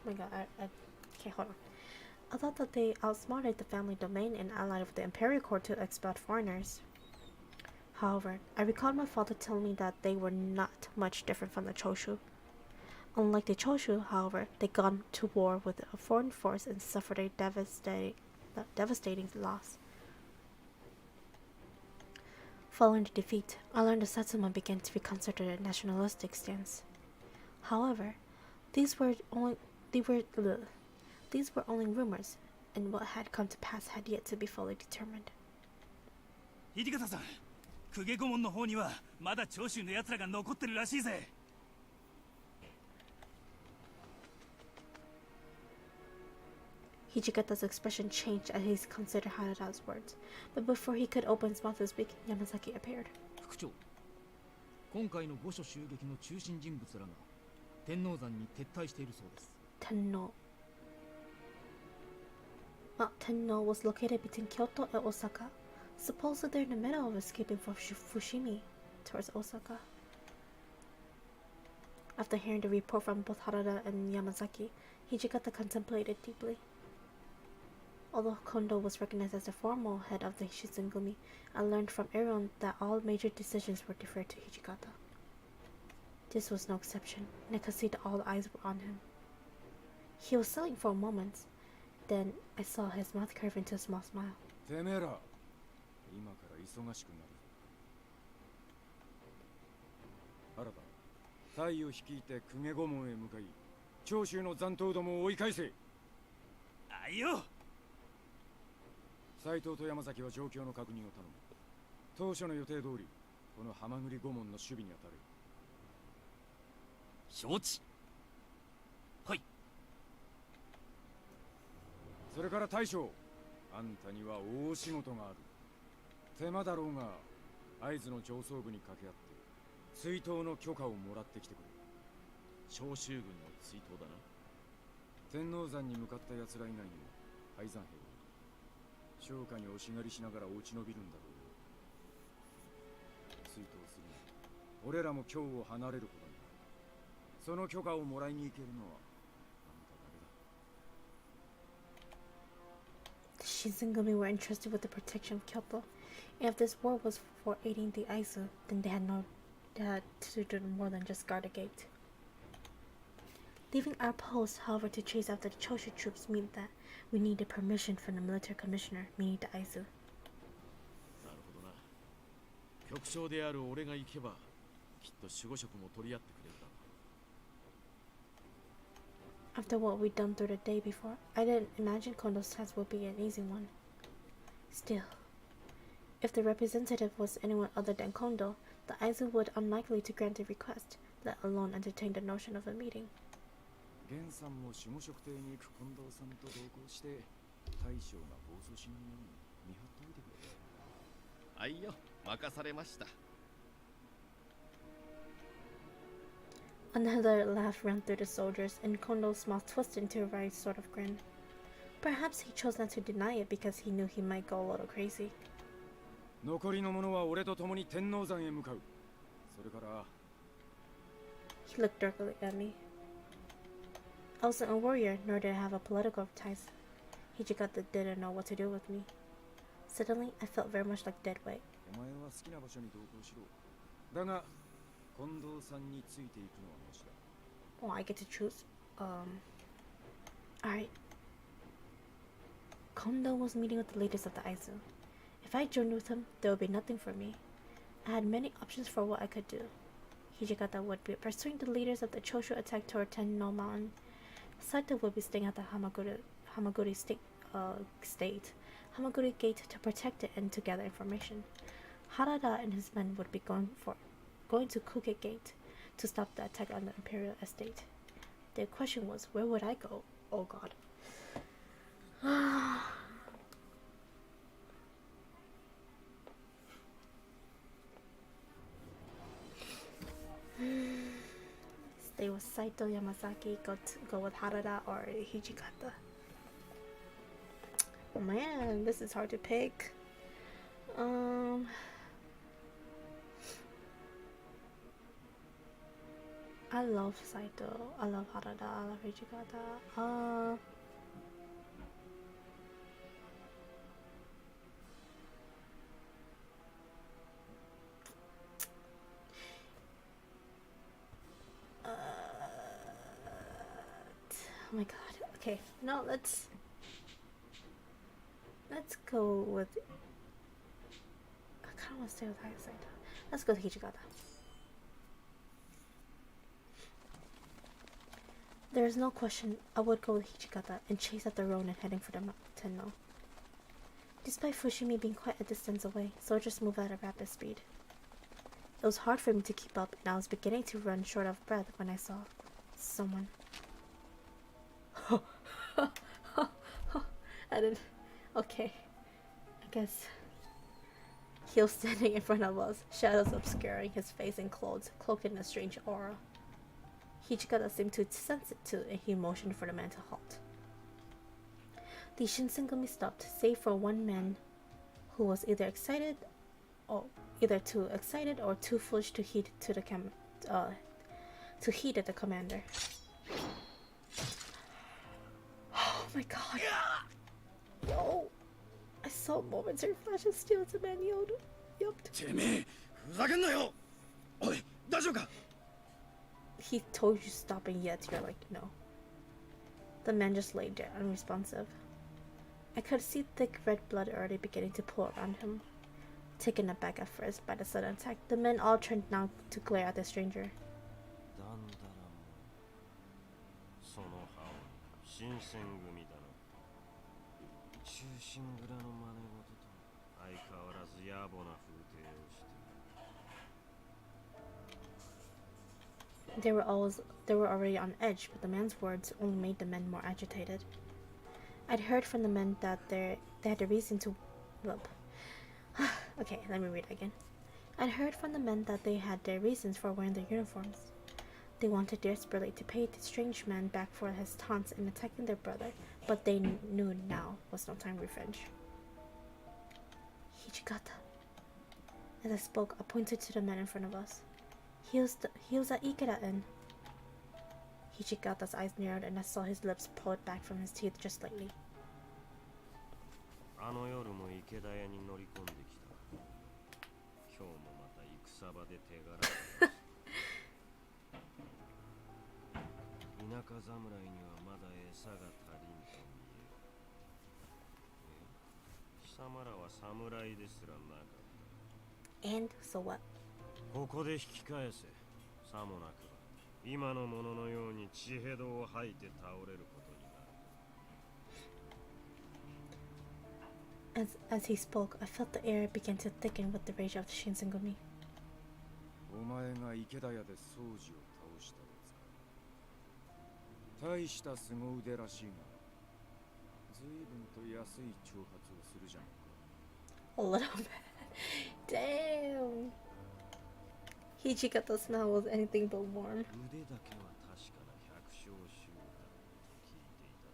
my god, I can't, hold on. I thought that they outsmarted the family domain and allied with the imperial court to expel foreigners. However, I recalled my father telling me that they were not much different from the Choshu. Unlike the Choshu, however, they got to war with a foreign force and suffered a devastating loss. Following the defeat, I learned the Satsuma began to reconsider their nationalistic stance. However, these were only rumors, and what had come to pass had yet to be fully determined. 土方さん、公家御門の方にはまだ長州の奴らが残ってるらしいぜ。 Hijikata's expression changed as he considered Harada's words, but before he could open his mouth to speak, Yamazaki appeared. 副長、今回の御所襲撃の中心人物らが天王山に撤退しているそうです。 Tenno. Mount Tenno was located between Kyoto and Osaka. Supposedly they're in the middle of escaping from Fushimi towards Osaka. After hearing the report from both Harada and Yamazaki, Hijikata contemplated deeply. Although Kondo was recognized as the formal head of the Shinsengumi, I learned from everyone that all major decisions were deferred to Hijikata. This was no exception, and I could see that all eyes were on him. He was silent for a moment. Then I saw his mouth curve into a small smile. てめえら、今から忙しくなる。原田、隊を率いて公家御門へ向かい、長州の残党どもを追い返せ。あいよ。斉藤と山崎は状況の確認を頼む。当初の予定通り、この浜栗御門の守備に当たる。承知。はい。それから大将、あんたには大仕事がある。手間だろうが会津の上層部に掛け合って追悼の許可をもらってきてくれ。長州軍の追悼だな。天王山に向かった奴ら以外にも敗山兵は商家に押し狩りしながら落ち延びるんだろう。追悼するなら俺らも京を離れることになる。その許可をもらいに行けるのはあんただけだ。The Shinsengumi were entrusted with the protection of Kyoto. If this war was for aiding the Aizu, then they had to do more than just guard the gate. Leaving our post, however, to chase after the Choshu troops meant that we needed permission from the military commissioner, meaning the Aizu. なるほどな。局長である俺が行けばきっと守護職も取り合ってくれるだろう。 After what we'd done through the day before, I didn't imagine Kondo's task would be an easy one. Still, if the representative was anyone other than Kondo, the Aizu would unlikely to grant a request, let alone entertain the notion of a meeting. 源さんも守護職邸に行く近藤さんと同行して大将が暴走しないように見張っておいてくれ。はいよ、任されました。 Another laugh ran through the soldiers, and Kondo's mouth twisted into a right sort of grin. Perhaps he chose not to deny it because he knew he might go a little crazy. 残りの者は俺と共に天王山へ向かう。それから He looked darkly at me. I wasn't a warrior, nor did I have a political ties. Hijikata didn't know what to do with me. Suddenly, I felt very much like dead weight. お前は好きな場所に同行しろ。だが近藤さんについていくのはもしだ。Oh, I get to choose. Alright. Kondo was meeting with the leaders of the Aizu. If I joined with him, there would be nothing for me. I had many options for what I could do. Hijikata would be pursuing the leaders of the Choshu attack toward Tenno Mountain. Saito would be staying at the Hamaguri Gate to protect it and to gather information. Harada and his men would be going to Kuke Gate to stop the attack on the Imperial Estate. The question was, where would I go? Oh god. Stay with Saito, Yamazaki, go with Harada or Hijikata. Oh man, this is hard to pick. I love Saito, I love Harada, I love Hijikata. Oh my god. Okay, no, let's go with. I kind of want to stay with Saito. Let's go with Hijikata. There is no question I would go with Hijikata and chase after Ronin heading for the Tenno. Despite Fushimi being quite a distance away, soldiers move at a rapid speed. It was hard for me to keep up, and I was beginning to run short of breath when I saw someone. I didn't. Okay. I guess he was standing in front of us, shadows obscuring his face and clothes, cloaked in a strange aura. Hijikata seemed to sense it too, and he motioned for the man to halt. The Shinsengumi stopped, save for one man who was either too excited or too foolish to heed at the commander. Oh my god. Yo! I saw momentary flash of steel as the man yelped. He told you stop and yet you're like, no. The man just lay there, unresponsive. I could see thick red blood already beginning to pool around him. Taken aback at first by the sudden attack, the men all turned now to glare at the stranger. They were already on edge, but the man's words only made the men more agitated. I'd heard from the men that they had a reason to. Okay, let me read again. I'd heard from the men that they had their reasons for wearing their uniforms. They wanted desperately to pay the strange man back for his taunts in attacking their brother, but they knew now was no time for revenge. Hijikata. As I spoke, I pointed to the man in front of us. He was at Ikeda Inn. Hijikata's eyes narrowed and I saw his lips pulled back from his teeth just slightly. あの夜も池田屋に乗り込んできた。今日もまた戦場で手柄を田舎侍にはまだ餌が足りんと見える。貴様らは侍ですらなかった。 And so what? ここで引き返せ。さもなくば今のもののように血へどを吐いて倒れることになる。As he spoke, I felt the air begin to thicken with the rage of the Shinsengumi. お前が池田屋で掃除を倒したですか。大した凄腕らしいが、随分と安い挑発をするじゃんか。 A little bit. Damn. Hijikata's smell was anything but warm. 腕だけは確かな百姓衆だと聞いていた。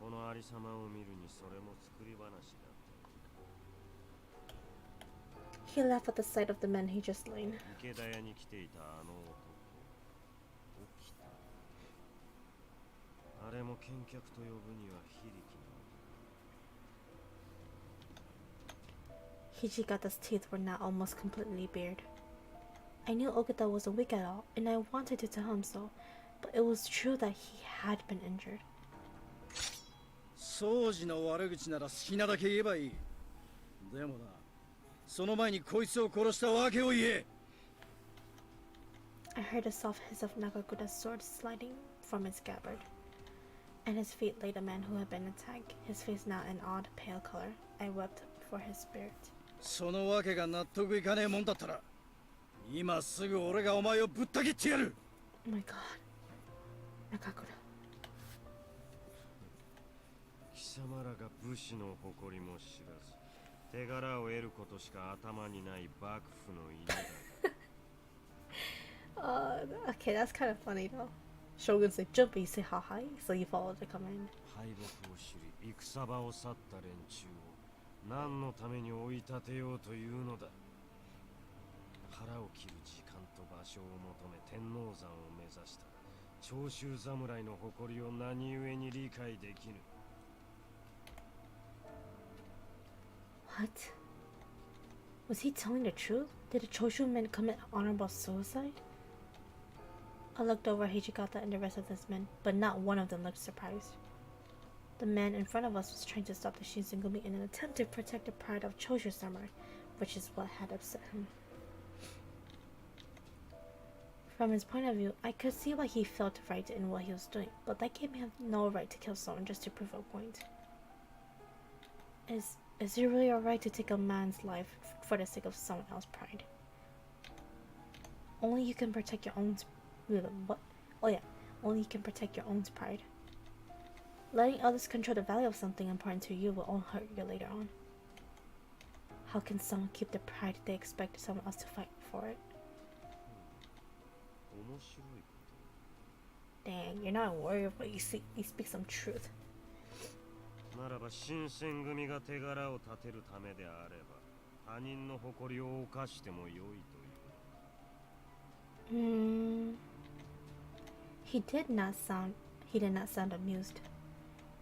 このありさまを見るにそれも作り話だった。 He laughed at the sight of the men he just slain. 池田屋に来ていたあの男、起きた。あれも見客と呼ぶには非力な。 Hijikata's teeth were now almost completely bared. I knew Okada wasn't weak at all, and I wanted to tell him so, but it was true that he had been injured. 掃除の悪口なら好きなだけ言えばいい。でもな、その前にこいつを殺したわけを言え。 I heard a soft hiss of Nagakuda's sword sliding from its scabbard. At his feet lay the man who had been attacked, his face now an odd pale color. I wept for his spirit. そのわけが納得いかねえもんだったら、今すぐ俺がお前をぶった切ってやる。 Oh my god. Nagakuda. 貴様らが武士の誇りも知らず、手柄を得ることしか頭にない幕府の犬だ。Okay, that's kind of funny though. Shogun's like, jump, and you say ha ha, so you follow the command. 敗北を知り、戦場を去った連中を何のために追い立てようというのだ。腹を切る時間と場所を求め天王山を目指した長州侍の誇りを何故に理解できぬ。 What? Was he telling the truth? Did the Choshu men commit honorable suicide? I looked over at Hijikata and the rest of his men, but not one of them looked surprised. The man in front of us was trying to stop the Shinsengumi in an attempt to protect the pride of Choshu samurai, which is what had upset him. From his point of view, I could see why he felt right in what he was doing, but that gave him no right to kill someone just to prove a point. Is it really alright to take a man's life for the sake of someone else's pride? Only you can protect your own. What? Oh yeah, only you can protect your own pride. Letting others control the value of something important to you will only hurt you later on. How can someone keep the pride they expect someone else to fight for it? Dang, you're not worried, but you speak some truth. ならば新選組が手柄を立てるためであれば他人の誇りを犯してもよいという。He did not sound amused.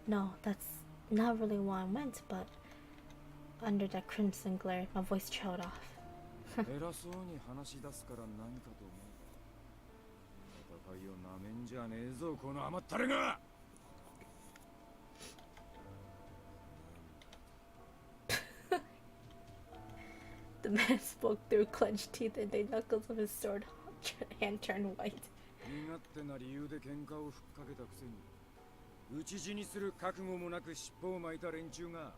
No, that's not really why I went, but under that crimson glare, my voice trailed off. 偉そうに話し出すから何かと思う。戦いをなめんじゃねえぞ、この甘ったれが。 The man spoke through clenched teeth and the knuckles of his sword hand turned white. 身勝手な理由で喧嘩をふっかけたくせに討ち死にする覚悟もなく尻尾を巻いた連中が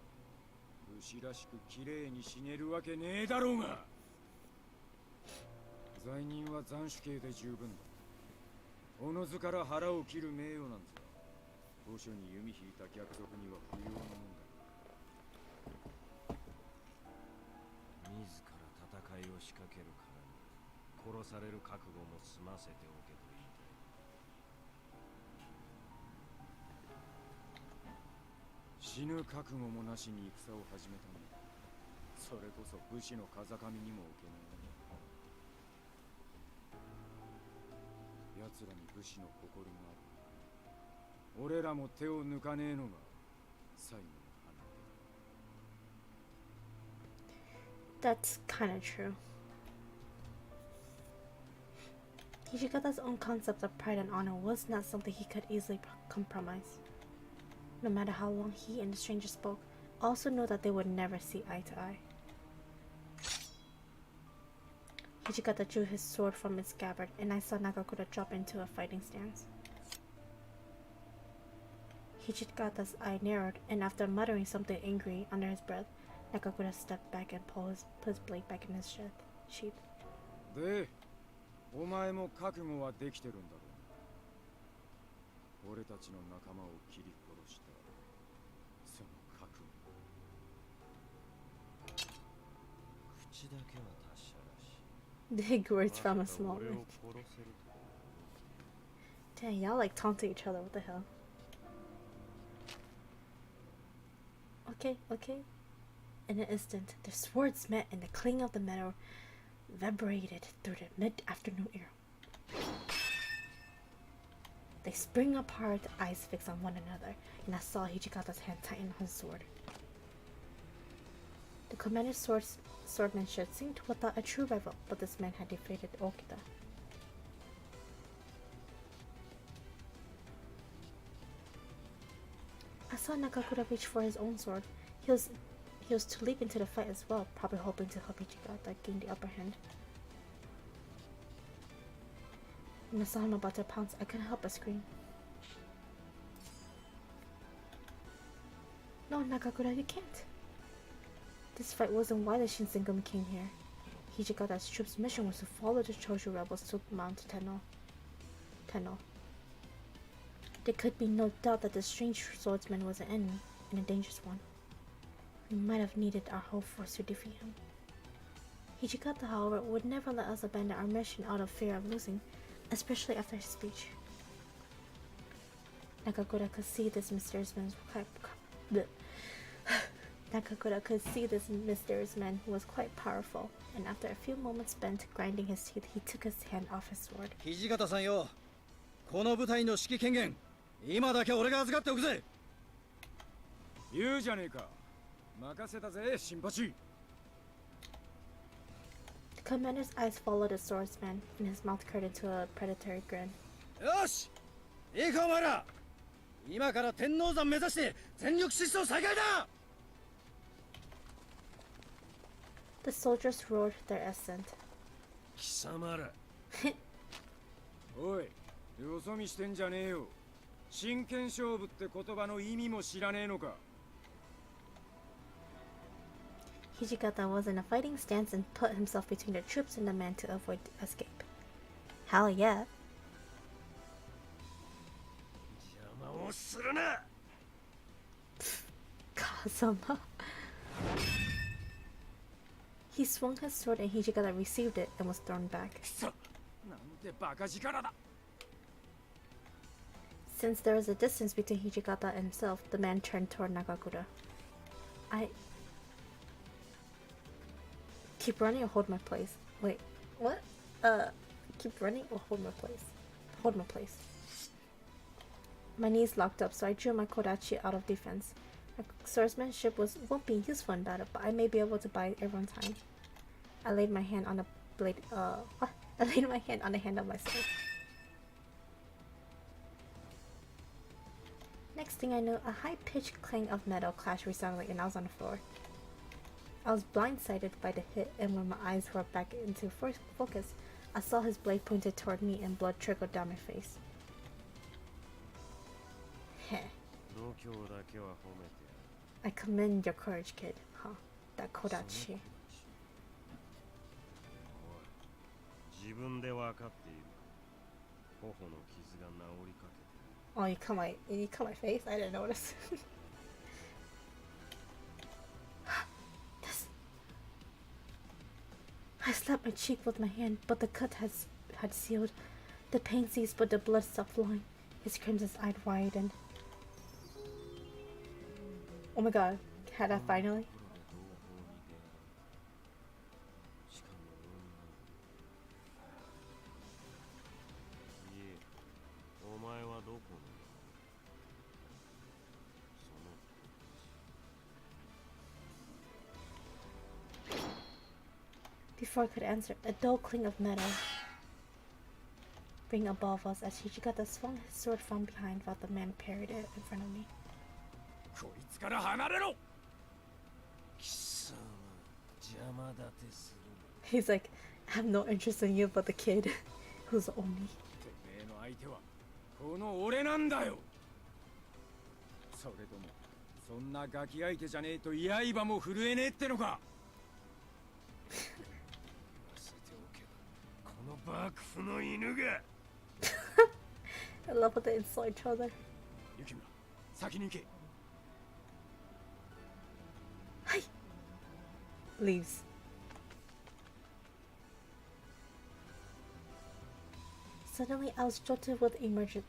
武士らしく綺麗に死ねるわけねえだろうが。罪人は斬首刑で十分だ。おのずから腹を切る名誉なんざ当初に弓引いた逆賊には不要なもんだ。される覚悟も済ませておけと言いたい。死ぬ覚悟もなしに戦を始めたのだ。それこそ武士の風上にも置けない。奴らに武士の誇りがある。俺らも手を抜かねえのが最後の花。 That's kind of true. Hijikata's own concept of pride and honor was not something he could easily compromise. No matter how long he and the stranger spoke, also knew that they would never see eye to eye. Hijikata drew his sword from its scabbard, and I saw Nagakura drop into a fighting stance. Hijikata's eye narrowed, and after muttering something angry under his breath, Nagakura stepped back and put his blade back in his sheath. で、お前も覚悟はできてるんだろう。俺たちの仲間を切り殺したその覚悟。口だけは達者らしい。 Big words from a small man. Damn, y'all like taunting each other. What the hell? Okay, okay. In an instant, their swords met and the clang of the metal vibrated through the mid-afternoon air. They sprang apart, eyes fixed on one another, and I saw Hijikata's hand tighten on his sword. The commander's swordsmanship seemed without a true rival, but this man had defeated Okada. I saw Nagakura reach for his own sword. He was to leap into the fight as well, probably hoping to help Hijikata gain the upper hand. When I saw him about to pounce, I couldn't help but scream. No, Nagakura, you can't. This fight wasn't why the Shinsengumi came here. Hijikata's troops' mission was to follow the Choju rebels to Mount Tenno. There could be no doubt that the strange swordsman was an enemy, and a dangerous one. We might have needed our whole force to defeat him. Hijikata, however, would never let us abandon our mission out of fear of losing, especially after his speech. Nagakura could see this mysterious man was quite powerful, and after a few moments spent grinding his teeth, he took his hand off his sword. 土方さんよ、この部隊の指揮権限、今だけ俺が預かっておくぜ。言うじゃねえか。任せたぜ、新八。The commander's eyes followed the swordsman, and his mouth curled into a predatory grin. よし、いいかお前ら。今から天王山目指して全力疾走再開だ。The soldiers roared their assent. 貴様ら。おい、よそ見してんじゃねえよ。真剣勝負って言葉の意味も知らねえのか。Hijikata was in a fighting stance and put himself between the troops and the man to avoid escape. Hell yeah. 邪魔をするな。Kazuma. He swung his sword and Hijikata received it and was thrown back. なんてバカ力だ。 Since there was a distance between Hijikata and himself, the man turned toward Nagakura. I... Keep running or hold my place. Wait, what? Keep running or hold my place? Hold my place. My knees locked up, so I drew my kodachi out of defense. My swordsmanship won't be useful in battle, but I may be able to buy everyone time. I laid my hand on the blade, what? I laid my hand on the hand of my sword. Next thing I knew, a high-pitched clang of metal clashed resoundingly and I was on the floor. I was blindsided by the hit, and when my eyes were back into focus, I saw his blade pointed toward me and blood trickled down my face. Heh. I commend your courage, kid. Huh. That kodachi. 自分で分かっている。頬の傷が治りかけて。 Oh, you cut my face? I didn't notice. slapped my cheek with my hand, but the cut had sealed. The pain ceased, but the blood stopped flowing. His crimson eyes widened. Oh my god, had I finally? Before I could answer, a dull cling of metal rang above us as Hijikata swung his sword from behind while the man parried it in front of me. He's like, I have no interest in you but the kid who's Oni. この俺なんだよ。それともそんなガキ相手じゃねえと刃も震えねえってのか。忘れておけばこの幕府の犬が。I love how they insult each other. 雪村、先に行け。はい。Leaves. Suddenly, I was jolted with emergency.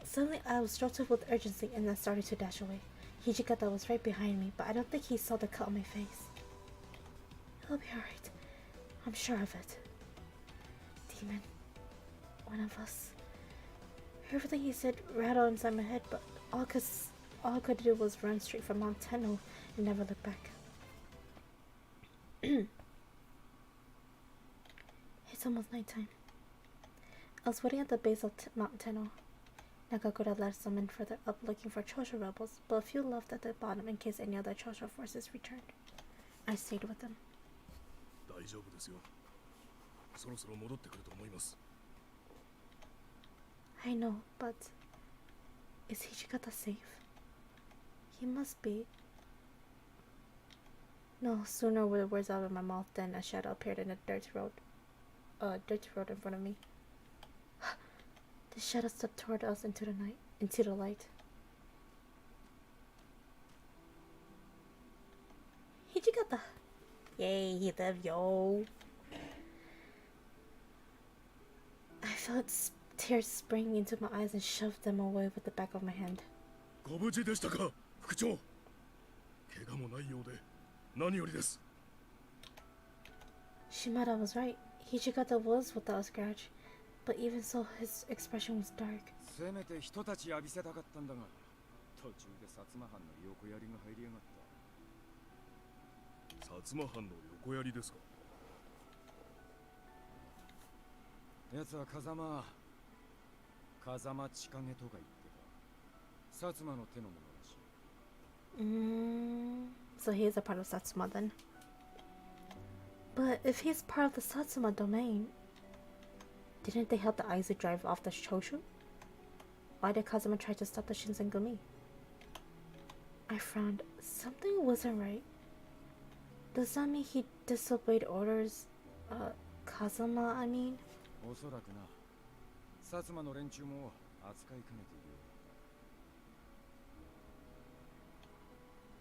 Suddenly, I was jolted with urgency, and I started to dash away. Hijikata was right behind me, but I don't think he saw the cut on my face. It'll be alright. I'm sure of it. Demon. One of us. Everything he said rattled inside my head, but all I could do was run straight for Mount Tenno and never look back. It's almost nighttime. I was waiting at the base of Mount Tenno. Nagakura led some men further up looking for Choshu rebels, but a few left at the bottom in case any other Choshu forces returned. I stayed with them. I know, but is Hijikata safe? He must be. No sooner were the words out of my mouth than a shadow appeared in the dirty road in front of me. The shadow stepped toward us into the light. Hijikata! Yay, he lived, yo! I felt tears spring into my eyes and shoved them away with the back of my hand. Shimada was right. Hijikata was without a scratch, but even so, his expression was dark. せめて人たち浴びせたかったんだが、途中で薩摩藩の横槍が入りやがった。薩摩藩の横槍ですか。奴は風間千景とか言ってた。薩摩の手の者らしい。So he is a part of Satsuma then. But if he's part of the Satsuma domain, didn't they help the Aizu drive off the Choshu? Why did Kazuma try to stop the Shinsengumi? I frowned. Something wasn't right. Does that mean he disobeyed orders? Kazuma, I mean? おそらくな。薩摩の連中も扱いかねているよ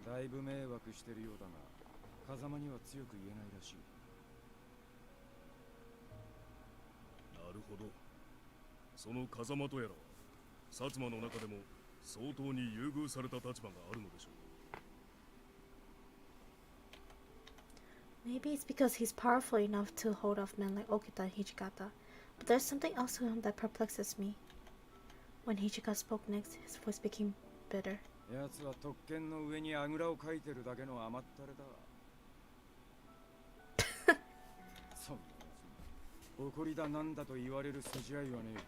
うだ。だいぶ迷惑してるようだが、風間には強く言えないらしい。なるほど。その風間とやらは、薩摩の中でも相当に優遇された立場があるのでしょう。Maybe it's because he's powerful enough to hold off men like Okada and Hijikata. But there's something else to him that perplexes me. When Hijikata spoke next, his voice became bitter. 奴は特権の上にあぐらをかいてるだけの甘ったれだ。そんな奴に誇りだなんだと言われる筋合いはねえ。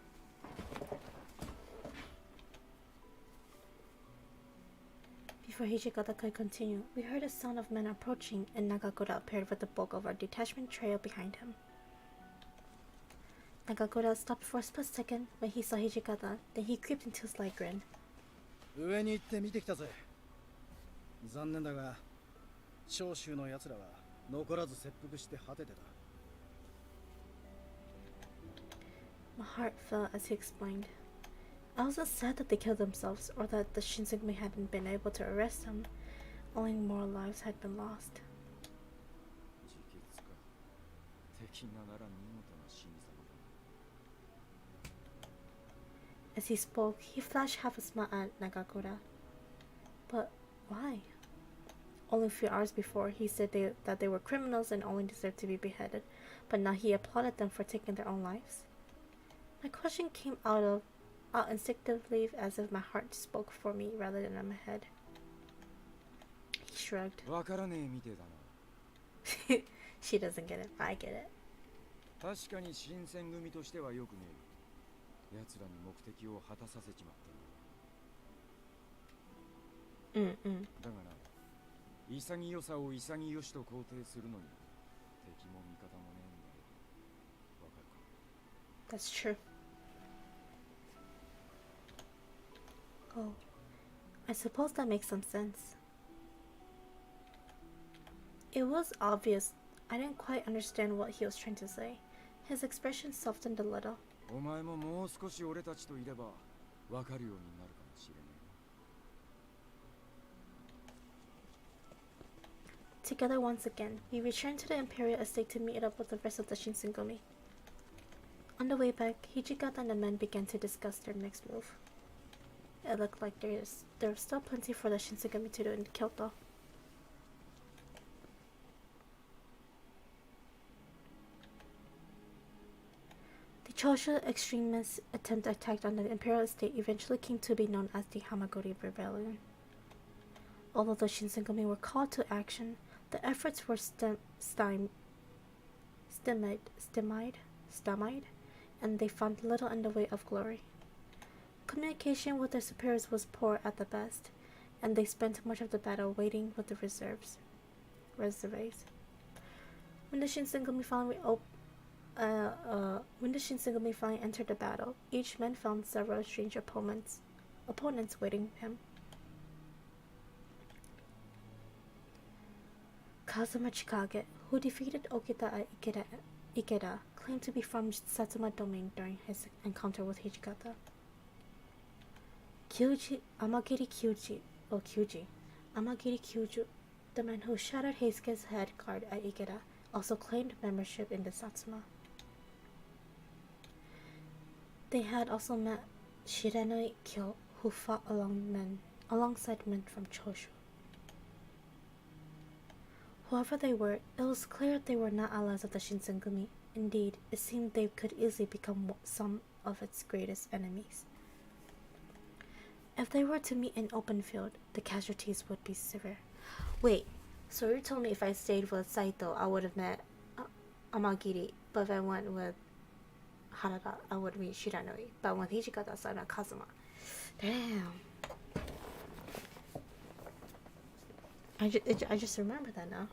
Before Hijikata could continue, we heard a sound of men approaching, and Nagakura appeared with the bulk of our detachment trail behind him. Nagakura stopped for a split second when he saw Hijikata, then he creeped into a slight grin. 上に行って見てきたぜ。残念だが、長州の奴らは残らず切腹して果ててた。My heart fell as he explained. I wasn't sad that they killed themselves or that the Shinsengumi hadn't been able to arrest them. Only more lives had been lost. 自決か。As he spoke, he flashed half a smile at Nagakura. But why? Only a few hours before, he said that they were criminals and only deserved to be beheaded, but now he applauded them for taking their own lives. My question came out instinctively, as if my heart spoke for me rather than in my head. He shrugged. She doesn't get it, but I get it. 確かに新選組としてはよくねえ。奴らに目的を果たさせちまったんだ。だがな、潔さを潔しと肯定するのに敵も味方もねえんだよ。わかるか？ That's true. Oh, I suppose that makes some sense. It was obvious. I didn't quite understand what he was trying to say. His expression softened a little. お前ももう少し俺たちといればわかるようになるかもしれない。Together once again, we returned to the Imperial Estate to meet up with the rest of the Shinsengumi. On the way back, Hijikata and the men began to discuss their next move. It looked like there was still plenty for the Shinsengumi to do in Kyoto. The Choshu extremists' attempt attack on the Imperial Estate eventually came to be known as the Hamaguri Rebellion. Although the Shinsengumi were called to action, the efforts were stymied, and they found little in the way of glory. Communication with their superiors was poor at the best, and they spent much of the battle waiting with the reserves. When the Shinsengumi finally entered the battle, each man found several strange opponents waiting him. Kazuma Chikage, who defeated Okada at Ikeda, claimed to be from Satsuma domain during his encounter with Hijikata. Amagiri Kyuju, the man who shattered Heisuke's head guard at Ikeda, also claimed membership in the Satsuma. They had also met Shiranui Kyo, who fought alongside men from Choshu. Whoever they were, it was clear they were not allies of the Shinsengumi. Indeed, it seemed they could easily become some of its greatest enemies. If they were to meet in open field, the casualties would be severe. Wait, so you told me if I stayed with Saito, I would have met Amagiri, but if I went with Harada, I would meet Shiranui. But with Hijikata, I met Kazuma. Damn. I just remember that now.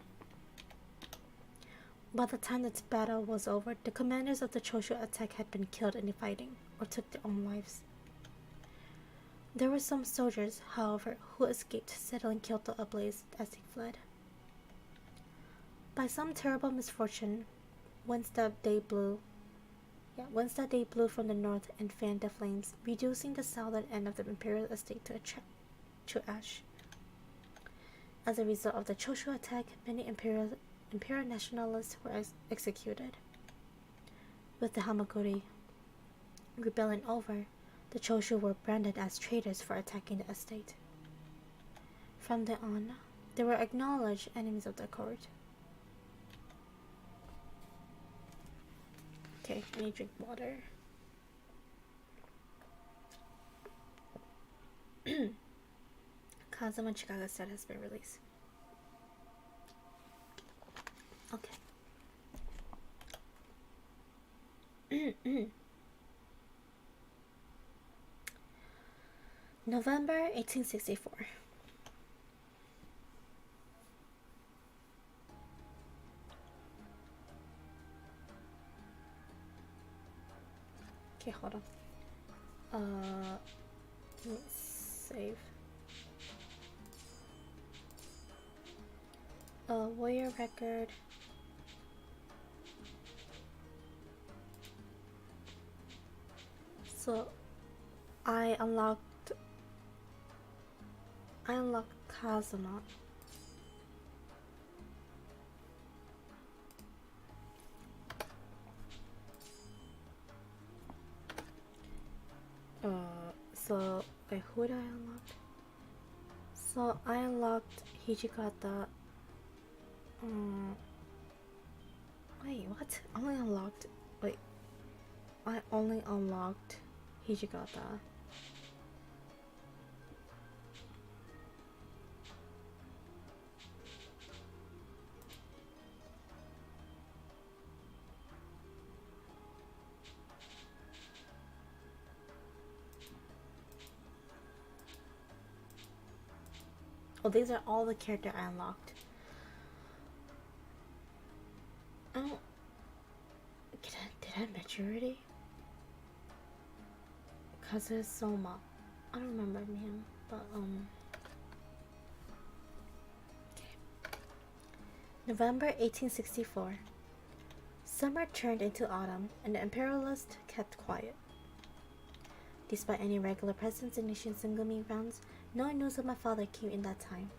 By the time the battle was over, the commanders of the Choshu attack had been killed in the fighting, or took their own lives. There were some soldiers, however, who escaped, settling Kyoto ablaze as they fled. By some terrible misfortune, once that day blew from the north and fanned the flames, reducing the southern end of the Imperial Estate to ash. As a result of the Choshu attack, many Imperial nationalists were executed. With the Hamaguri rebellion over, the Choshu were branded as traitors for attacking the estate. From then on, they were acknowledged enemies of the court. Okay, I need to drink water. Kazuma Chikaga's set has been released. Okay. November 1864. Okay, hold on. Let me save. Warrior record. So, I unlocked Kazuma. Wait, who did I unlock? So I unlocked Hijikata. Wait, what? Only unlocked. Wait. I only unlocked Hijikata. Oh, these are all the characters I unlocked. Oh, did I maturity? Kazuma. I don't remember him, but okay. November 1864. Summer turned into autumn, and the Imperialists kept quiet. Despite any regular presence in the Shinsengumi grounds, no news of my father came in that time.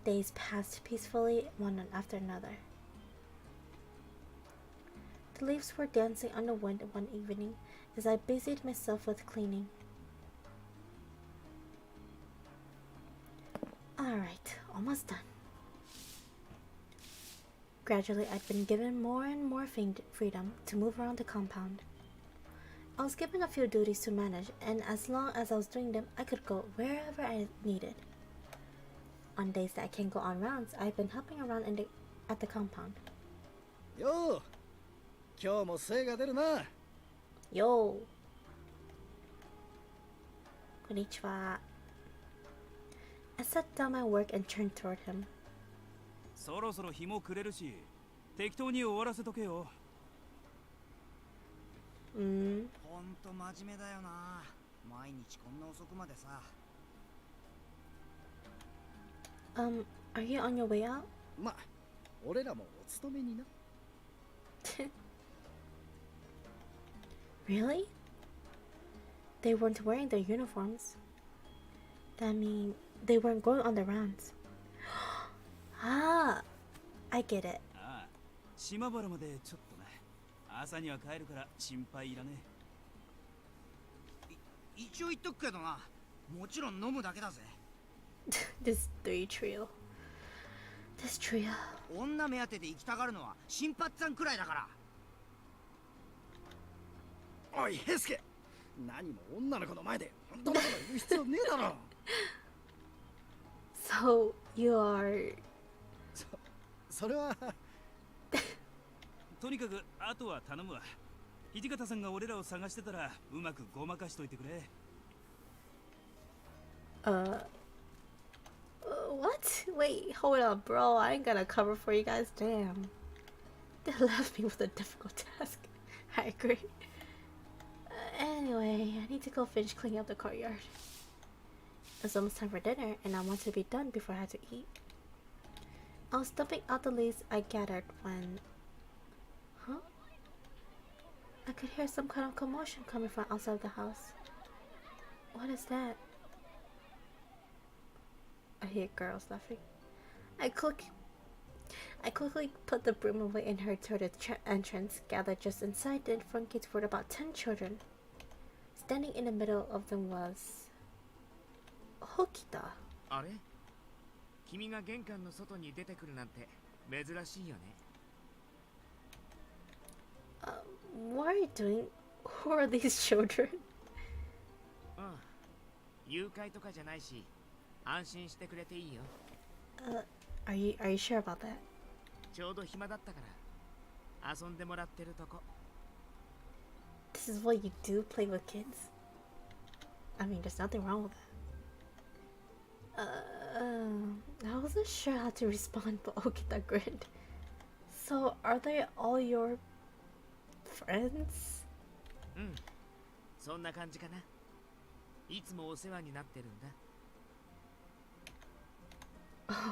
Days passed peacefully, one after another. The leaves were dancing on the wind one evening as I busied myself with cleaning. Alright, almost done. Gradually, I'd been given more and more freedom to move around the compound. I was given a few duties to manage, and as long as I was doing them, I could go wherever I needed. On days that I can't go on rounds, I've been helping around at the compound. Yo! 今日も精が出るな。Yo! Konnichiwa. I set down my work and turned toward him. そろそろ日も暮れるし、適当に終わらせとけよ。ほんと真面目だよな。毎日こんな遅くまでさ。Are you on your way out? ま、俺らもお勤めにな。Really? They weren't wearing their uniforms. That means they weren't going on the rounds. Ah, I get it. ああ、島原までちょっとな。朝には帰るから心配いらねえ。一応言っとくけどな。もちろん飲むだけだぜ。This trio. 女目当てで行きたがるのは新八さんくらいだから。おい、ヘスケ。何も女の子の前で本当のこと言う必要ねえだろ。So you are. それは。とにかくあとは頼むわ。土方さんが俺らを探してたらうまくごまかしといてくれ。What? Wait, hold on, bro. I ain't gonna cover for you guys. Damn. They left me with a difficult task. I agree. Anyway, I need to go finish cleaning up the courtyard. It's almost time for dinner, and I want to be done before I have to eat. I was dumping out the leaves I gathered when... Huh? I could hear some kind of commotion coming from outside the house. What is that? I hear girls laughing. I quickly put the broom away and hurried toward the entrance. Gathered just inside the front gates were about 10 children. Standing in the middle of them was... Okada. あれ？君が玄関の外に出てくるなんて珍しいよね。What are you doing? Who are these children? 誘拐とかじゃないし、安心してくれていいよ。Are you sure about that? ちょうど暇だったから遊んでもらってるとこ。This is what you do, play with kids? I mean, there's nothing wrong with that. I wasn't sure how to respond, but Okada grinned. So, are they all your friends? そんな感じかな。いつもお世話になってるんだ。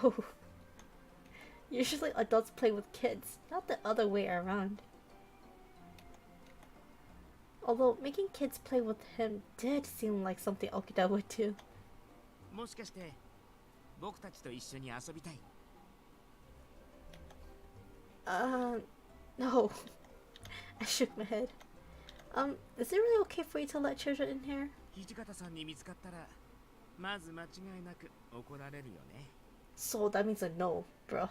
Oh. Usually adults play with kids, not the other way around. Although making kids play with him did seem like something Okada would do. もしかして僕たちと一緒に遊びたい？ No. I shook my head. Is it really okay for you to let children in here? 土方さんに見つかったらまず間違いなく怒られるよね。 So that means a no, bro.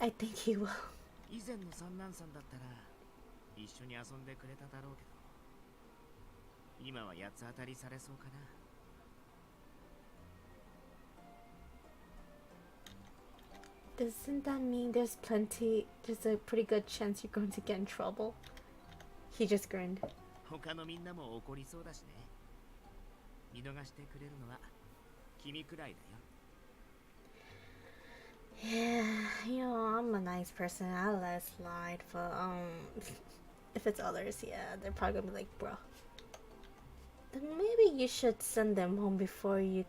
I think he will. 以前の三男さんだったら一緒に遊んでくれただろうけど、今は八つ当たりされそうかな。 Doesn't that mean there's a pretty good chance you're going to get in trouble? He just grinned. 他のみんなも怒りそうだしね。見逃してくれるのは君くらいだよ。 Yeah, you know, I'm a nice person. I let it slide, but if it's others, yeah, they're probably gonna be like, bro. Then maybe you should send them home before you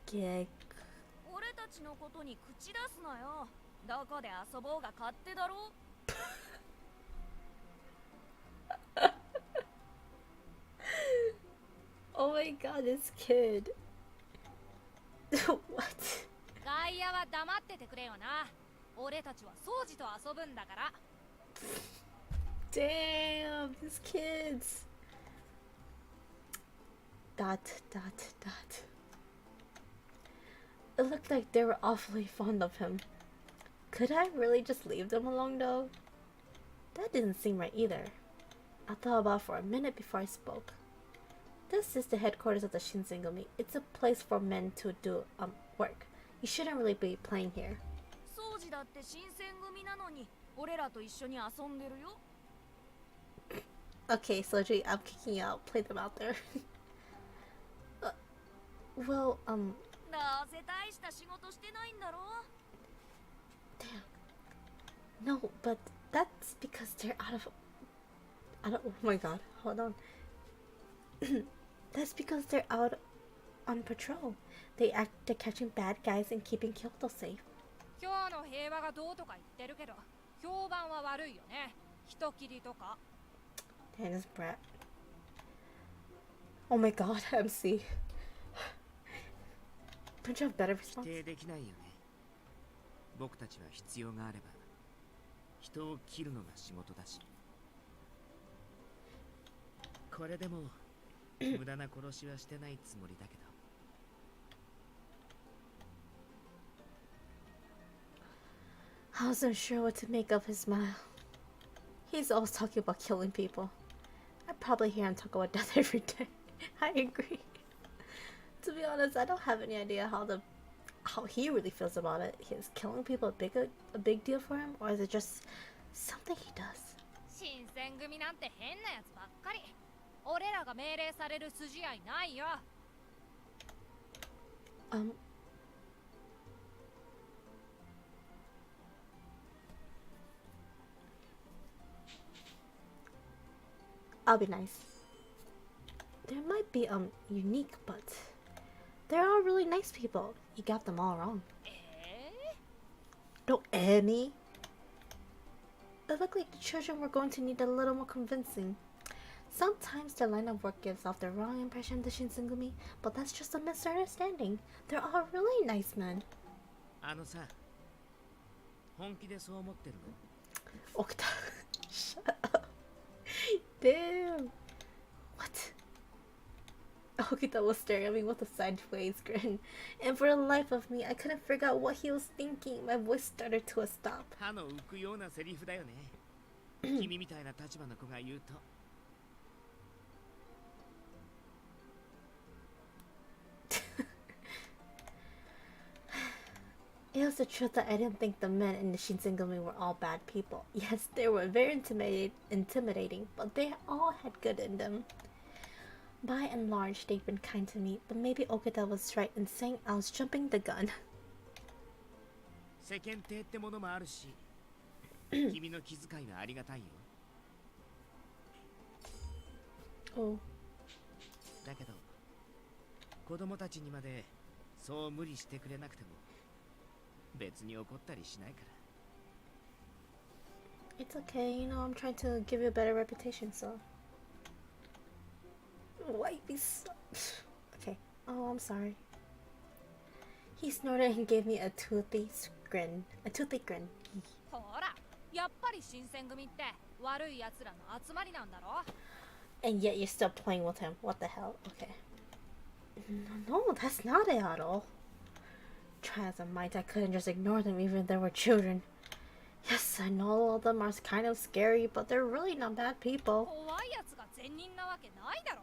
get. 俺たちのことに口出すなよ。どこで遊ぼうが勝手だろ。Oh my god, this kid. What? 外野は黙っててくれよな。俺たちは掃除と遊ぶんだから。Damn, these kids. Dot. It looked like they were awfully fond of him. Could I really just leave them alone though? That didn't seem right either. I thought about it for a minute before I spoke. This is the headquarters of the Shinsengumi. It's a place for men to do work. You shouldn't really be playing here. 掃除だって新選組なのに俺らと一緒に遊んでるよ。 Okay, Soji, I'm kicking you out. Play them out there. Well, どうせ大した仕事してないんだろ。 damn. No, but that's because they're out of. Oh my god, hold on. That's because they're out on patrol. They're catching bad guys and keeping Kyoto safe. 今日の平和がどうとか言ってるけど、評判は悪いよね。人斬りとか。 Damn, this brat. Oh my god, MC. Don't you have better 否 response? 定できないよね。僕たちは必要があれば人を切るのが仕事だし。これでも無駄な殺しはしてないつもりだけど。 I wasn't sure what to make of his smile. He's always talking about killing people. I probably hear him talk about death every day. I agree. To be honest, I don't have any idea how he really feels about it. Is killing people a big deal for him, or is it just something he does? 新選組なんて変なやつばっかり。俺らが命令される筋合いないよ。 I'll be nice. There might be unique, but they're all really nice people. You got them all wrong. Don't me. It looked like the children were going to need a little more convincing. Sometimes their line of work gives off the wrong impression to Shinsengumi, but that's just a misunderstanding. They're all really nice men. あのさ、本気でそう思ってるの？ Okada, shut up. Damn. What? Okada was staring at me with a sideways grin, and for the life of me, I couldn't figure out what he was thinking. My voice started to a stop. 歯の浮くようなセリフだよね。君みたいな立場の子が言うと。 It was the truth that I didn't think the men in the Shinsengumi were all bad people. Yes, they were very intimidating, but they all had good in them. By and large, they'd been kind to me, but maybe Okada was right in saying I was jumping the gun. 世間体ってものもあるし、君の気遣いはありがたいよ。 Oh. だけど、子供たちにまでそう無理してくれなくても。 別に怒ったりしないから。 It's okay, you know, I'm trying to give you a better reputation, so. Why be so... Okay. Oh, I'm sorry. He snorted and gave me a toothy grin. ほら、やっぱり新選組って悪い奴らの集まりなんだろ And yet you're still playing with him. What the hell? Okay. No, that's not it at all. Try as I might, I couldn't just ignore them even if they were children. Yes, I know all of them are kind of scary, but they're really not bad people. 怖い奴が善人なわけないだろ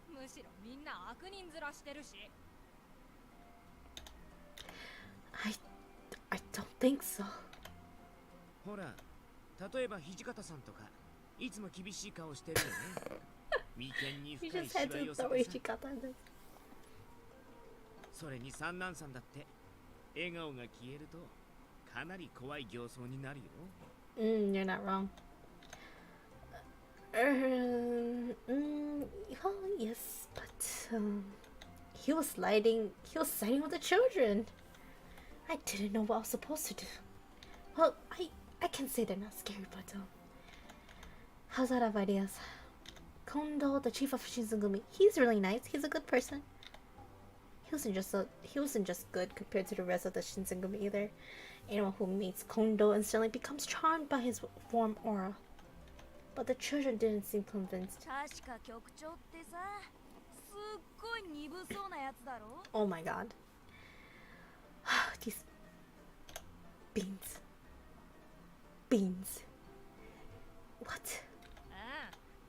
むしろみんな悪人面してるし I don't think so. ほら、例えば土方さんとかいつも厳しい顔してるよね。眉間に You 深い just し had わ寄 to せ throw てさ。 Ichikata in this. それに三男さんだって笑顔が消えるとかなり怖い形相になるよ。You're not wrong. Well, yes, but he was siding with the children. I didn't know what I was supposed to do. Well, I can say they're not scary, but I was out of ideas. Kondo, the chief of Shinsengumi, he's really nice. He's a good person. He wasn't just good compared to the rest of the Shinsengumi either. Anyone who meets Kondo instantly becomes charmed by his warm aura. But the children didn't seem convinced. 確か局長ってさすっごい鈍そうなやつだろ Oh my god. These beans. Beans. What?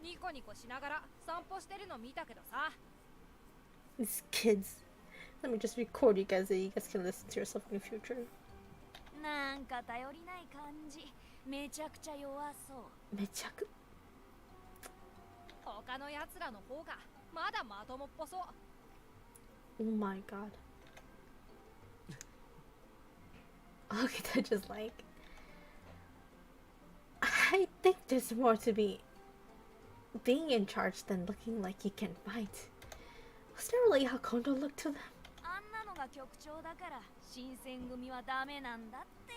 うんニコニコしながら散歩してるの見たけどさ These kids. Let me just record you guys so you guys can listen to yourself in the future. なんか頼りない感じめちゃくちゃ弱そうめちゃく他の奴らの方がまだまともっぽそう Oh my god. Okay, they're just like I think there's more to being in charge than looking like you can fight. Was that really how Kondo looked to them? あんなのが局長だから新選組はダメなんだって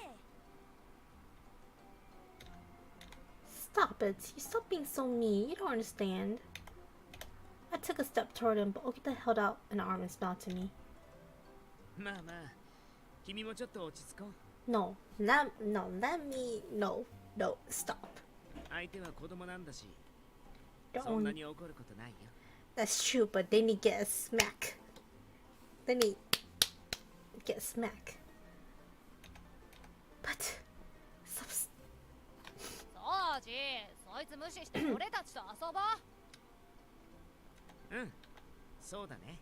Stop it. You stop being so mean. You don't understand. I took a step toward him, but Okada held out an arm and smiled to me. まあまあ君もちょっと落ち着こう。 No, let me, no, stop. 相手は子供なんだし Don't- そんなに怒ることないよ。 That's true, but then he get a smack. Then he get a smack. But stop. そうじそいつ無視して俺たちと遊ぼううんそうだね。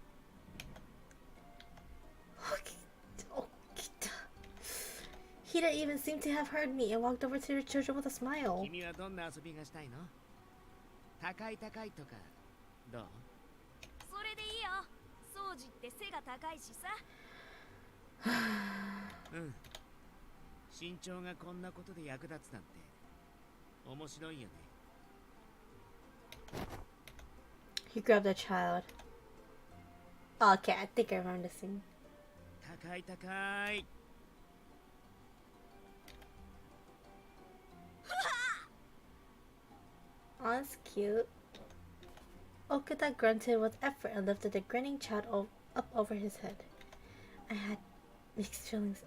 He didn't even seem to have heard me and walked over to the children with a smile. 君はどんな遊びがしたいの？高い高いとかどう？それでいいよ掃除って背が高いしさうん身長がこんなことで役立つなんて面白いよね。 He grabbed the child. Okay, I think I remember this scene. 高い高い。 Oh, that's cute. Okada grunted with effort and lifted the grinning child up over his head. I had mixed feelings.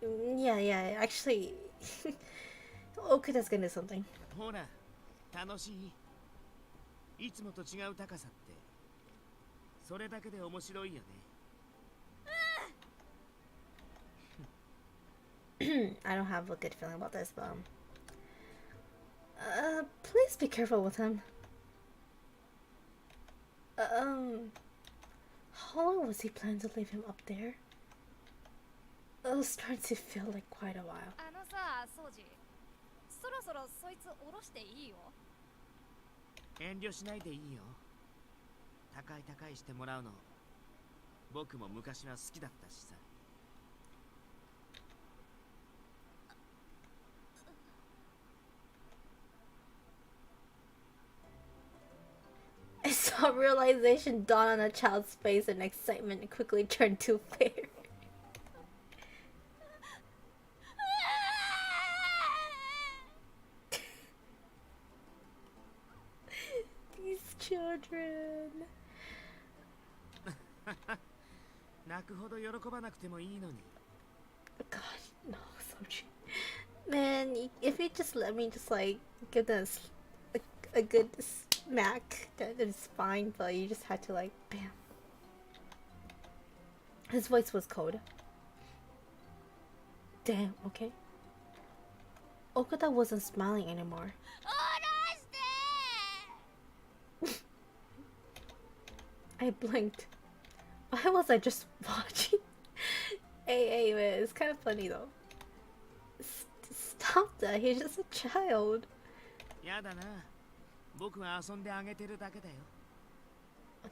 Yeah, actually, Okada's gonna do something. ほら楽しい。いつもと違う高さってそれだけで面白いよね。 I don't have a good feeling about this, but please be careful with him. How long was he planning to leave him up there? It was starting to feel like quite a while. あのさ掃除そろそろそいつ下ろしていいよ遠慮しないでいいよ。高い高いしてもらうの僕も昔は好きだったしさ。 I saw realization dawn on a child's face and excitement quickly turned to fear. These children. 泣くほど喜ばなくてもいいのに。 God, no, so true. Man, if you just let me just like give this a good smack, that is fine. But you just had to like bam. His voice was cold. Damn. Okay. Okada wasn't smiling anymore. I blinked. Why was I just watching? Hey, man, it's kind of funny though. Stop that, he's just a child. I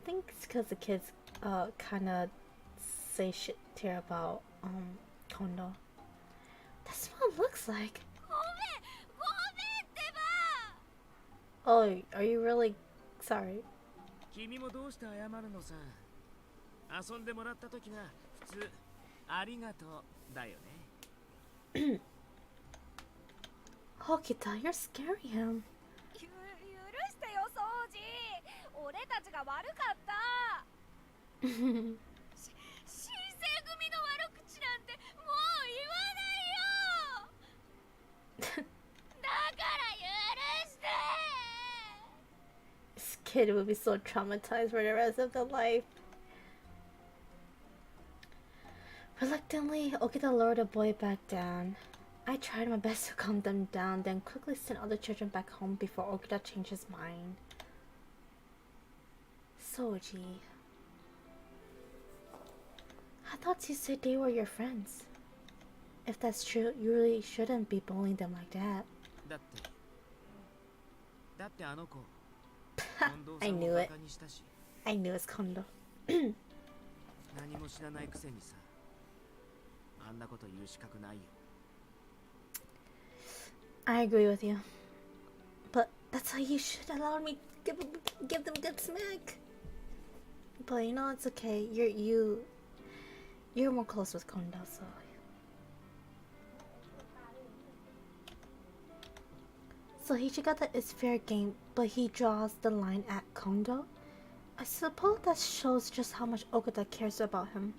think it's because the kids kind of say shit here about Kondo. That's what it looks like. Oh, are you really sorry? 君もどうして謝るのさ。遊んでもらった時は普通ありがとうだよね。Okita, you're scaring him. 許してよ、掃除。俺たちが悪かった。新選組の悪口なんてもう言わないよ。だから許して。This kid will be so traumatized for the rest of their life. Reluctantly, Okita lowered the boy back down. I tried my best to calm them down, then quickly sent all the children back home before Okita changed his mind. Soji. I thought you said they were your friends. If that's true, you really shouldn't be bullying them like that. I knew it. I knew it's Kondo. I agree with you. But that's how you should allow me to give them a good smack. But you know, it's okay. You're more close with Kondo, so. So Hichigata is fair game, but he draws the line at Kondo. I suppose that shows just how much Okada cares about him.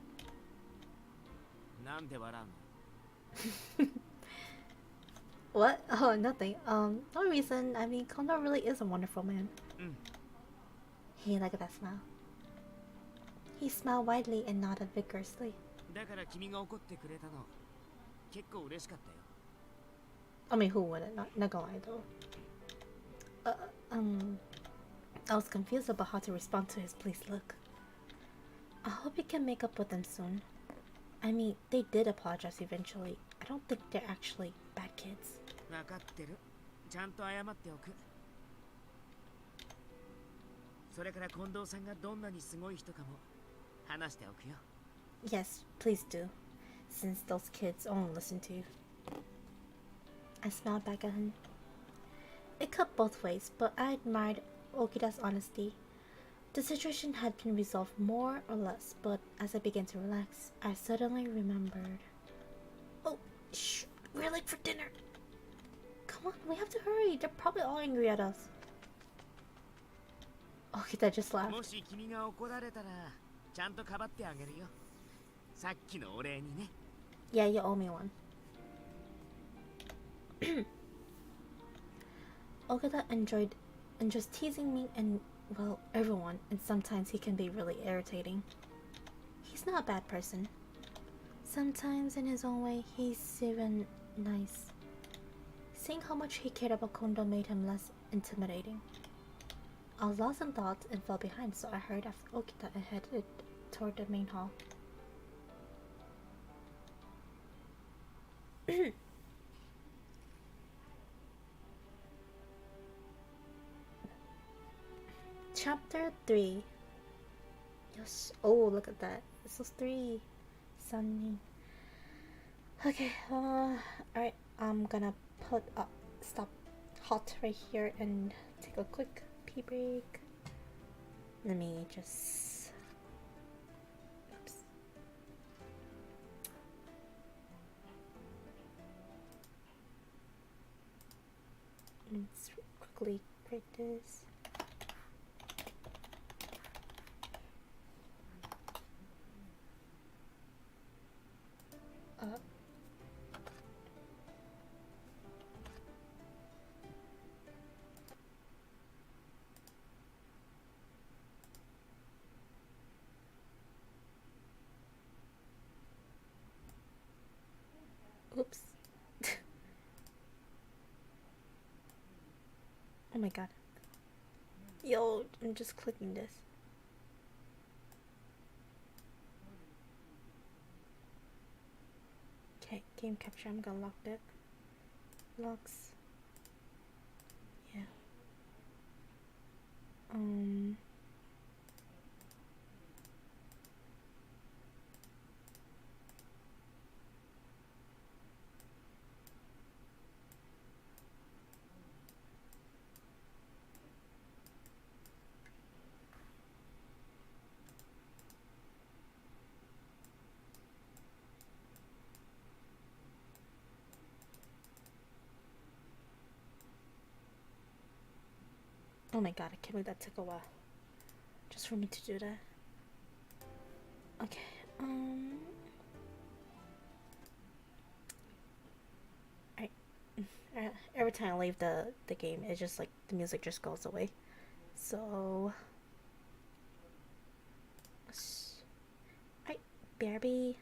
What? Oh, nothing. No reason. I mean, Kondo really is a wonderful man. Hey, look at that smile. He smiled widely and nodded vigorously. I mean, who wouldn't? Not gonna lie though. I was confused about how to respond to his pleased look. I hope he can make up with them soon. I mean, they did apologize eventually. I don't think they're actually bad kids. Yes, please do, since those kids only listen to you. I smiled back at him. It cut both ways, but I admired Okida's honesty. The situation had been resolved more or less, but as I began to relax, I suddenly remembered. Oh, shh, we're late for dinner. Come on, we have to hurry. They're probably all angry at us. Okita just laughed. Yeah, you owe me one. Okada enjoys teasing me and, well, everyone, and sometimes he can be really irritating. He's not a bad person. Sometimes, in his own way, he's even nice. Seeing how much he cared about Kondo made him less intimidating. I was lost in thought and fell behind, so I hurried after Okita and headed toward the main hall. Chapter 3. Yes. Oh, look at that. This was 3. Sunny. Okay, alright. I'm gonna stop hot right here and take a quick pee break. Let me just. Oops. Let's quickly create this. Oops. Oh my god. Yo, I'm just clicking this. Okay, game capture. I'm gonna lock that. Locks. Yeah. Oh my god, I can't believe that took a while. Just for me to do that. Okay, every time I leave the game, it's just like the music just goes away. So, alright, BRB.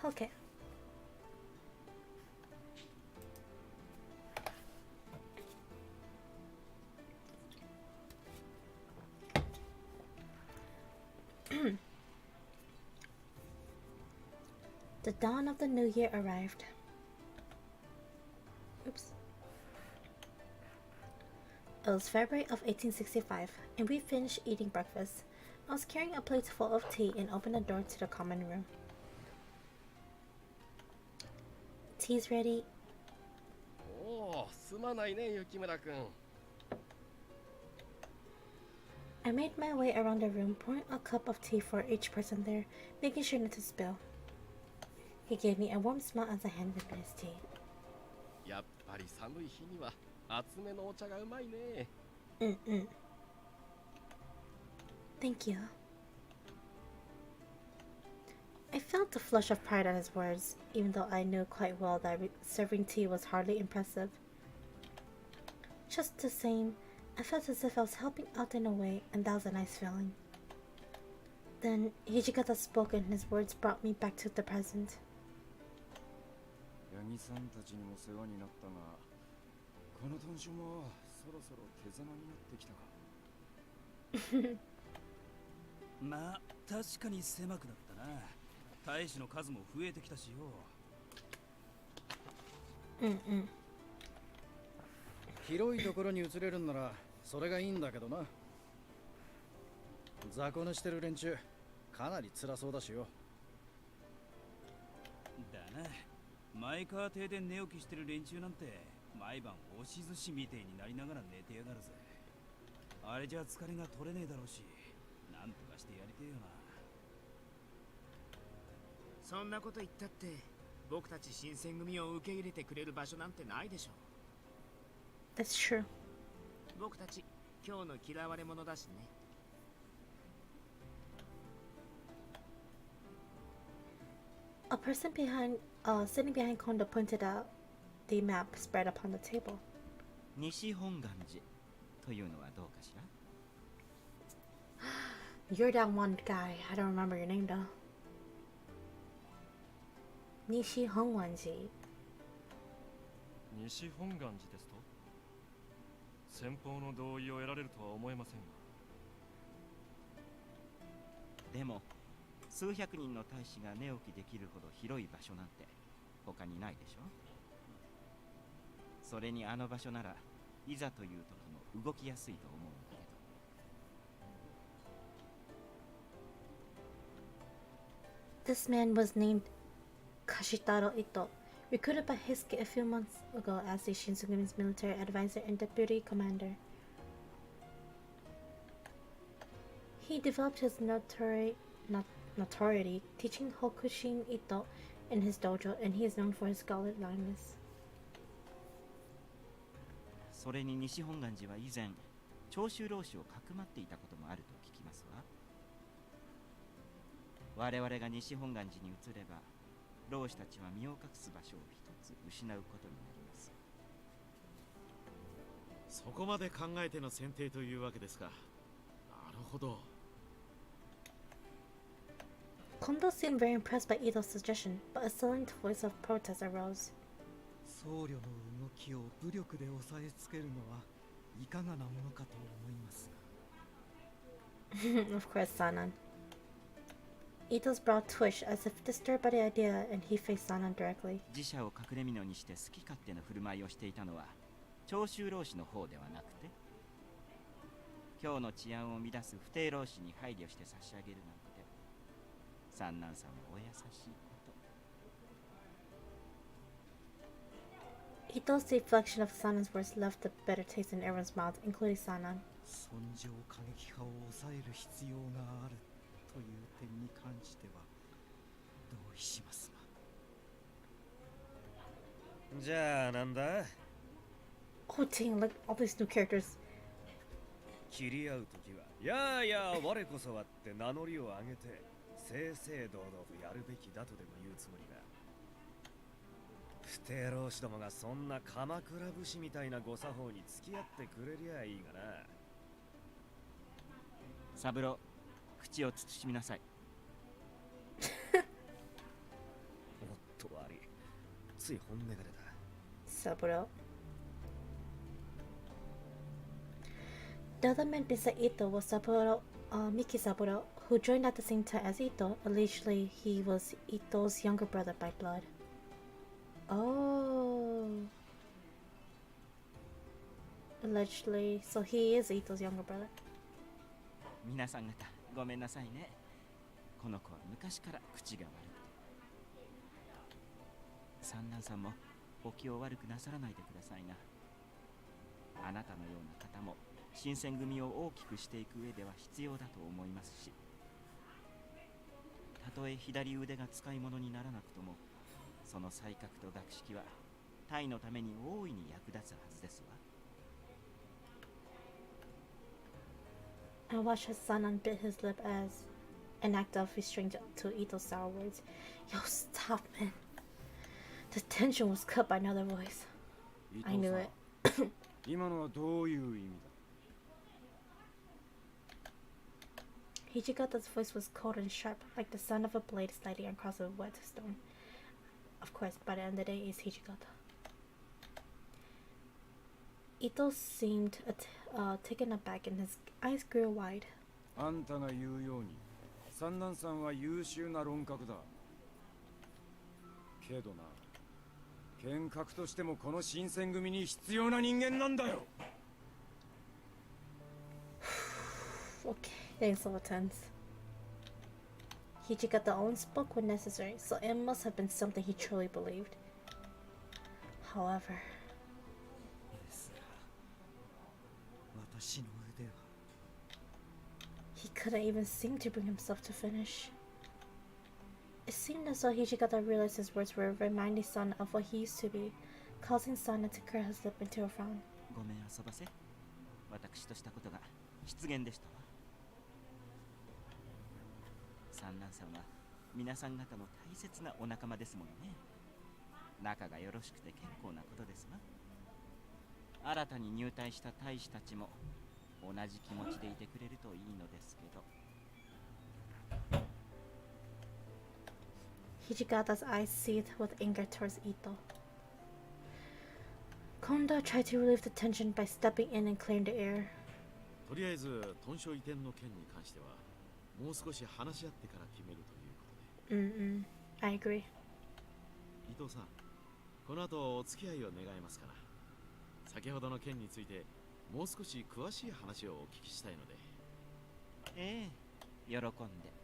Okay. The dawn of the new year arrived. Oops. It was February of 1865, and we finished eating breakfast. I was carrying a plate full of tea and opened the door to the common room. Tea's ready. おお、すまないね、雪村君。I made my way around the room, pouring a cup of tea for each person there, making sure not to spill. He gave me a warm smile as I handed him his tea. やっぱり寒い日には厚めのお茶がうまいね。Thank you. I felt the flush of pride at his words, even though I knew quite well that serving tea was hardly impressive. Just the same, I felt as if I was helping out in a way, and that was a nice feeling. Then Hijikata spoke, and his words brought me back to the present. 八木さんたちにも世話になったが、この豚種もそろそろ手狭になってきたか。まあ確かに狭くなったな。大使の数も増えてきたしよ。広いところに移れるんならそれがいいんだけどな。雑魚寝してる連中かなり辛そうだしよ。だな。前川邸で寝起きしてる連中なんて毎晩押し寿司みてえになりながら寝てやがるぜ。あれじゃ疲れが取れねえだろうし、なんとかしてやりてえよな。そんなこと言ったって僕たち新選組を受け入れてくれる場所なんてないでしょ。 That's true. 僕たち今日の嫌われ者だしね。A person sitting behind Kondo pointed out the map spread upon the table. 西本願寺というのはどうかしら? You're that one guy. I don't remember your name though. Nishi Hongwanji. 西本願寺ですと？先方の同意を得られるとは思えませんが。でも数百人の大使が寝起きできるほど広い場所なんて他にないでしょ。それにあの場所ならいざという時も動きやすいと思うんだけど。 This man was named Kashitaro Ito, recruited by Hisuke a few months ago as the Shinsegumi's military advisor and deputy commander. He developed his notoriety teaching Hokushin Ito in his dojo, and he is known for his scholarly blindness. それに西本願寺は以前長州浪士をかくまっていたこともあると聞きますわ。我々が西本願寺に移れば浪士たちは身を隠す場所を一つ失うことになります。そこまで考えての選定というわけですか。なるほど。Kondo seemed very impressed by Ito's suggestion, but a silent voice of protest arose. 僧侶の動きを武力で押さえつけるのはいかがなものかと思いますが。 Of course, Sanan. Ito's brow twitched as if disturbed by the idea, and he faced Sanan directly. 自社を隠れ蓑にして好き勝手な振る舞いをしていたのは長州浪士の方ではなくて、今日の治安を乱す不逞浪士に配慮して差し上げるなんて、三男さんもお優しいこと。 Ito's reflection of Sanan's words left a bitter taste in everyone's mouth, including Sanan. 尊上過激派を抑える必要があるという点に関しては同意しますが。じゃあなんだ? Oh dang, look, all these new characters. 切り合うときは、やあやあ我こそはって名乗りを上げて正々堂々とやるべきだとでも言うつもりだ。不逞浪士どもがそんな鎌倉武士みたいなご作法に付き合ってくれりゃいいがな。三郎、口を慎みなさい。熱い本音が出た。Saburo. The other man beside Ito was Saburo, Miki Saburo, who joined at the same time as Ito. Allegedly, he was Ito's younger brother by blood. Oh. Allegedly, so he is Ito's younger brother. 皆さん方ごめんなさいね。この子は昔から口が悪くて。三男さんもお気を悪くなさらないでくださいな。あなたのような方も新選組を大きくしていく上では必要だと思いますし、たとえ左腕が使い物にならなくとも、その才覚と学識はタイのために大いに役立つはずですわ。I watched his son unbit his lip as an act of restraint to Ito's sour words. Yo, stop, man. The tension was cut by another voice. I knew it. 今のはどういう意味だ? Hijikata's voice was cold and sharp, like the sound of a blade sliding across a whetstone. Of course, by the end of the day, it's Hijikata. Ito seemed taken aback and his eyes grew wide. あんたが言うように、三男さんは優秀な論客だ。けどな、剣客としてもこの新選組に必要な人間なんだよ。Okay, things so tense. Hijikata only spoke when necessary, so it must have been something he truly believed. However, he couldn't even seem to bring himself to finish. It seemed as though Hijikata realized his words were reminding Sana of what he used to be, causing Sana to curl his lip into a frown. ごめん遊ばせ。私としたことが失言でしたわ。三男さんは皆さん方の大切なお仲間ですものね。仲がよろしくて結構なことですわ。新たに入隊した大使たちも同じ気持ちでいてくれるといいのですけど。Hijikata's eyes seethed with anger towards Ito. Kondo tried to relieve the tension by stepping in and clearing the air. とりあえず豚書移転の件に関してはもう少し話し合ってから決めるということで。I agree. 伊藤さん、この後お付き合いを願いますから、先ほどの件についてもう少し詳しい話をお聞きしたいので。ええ、喜んで。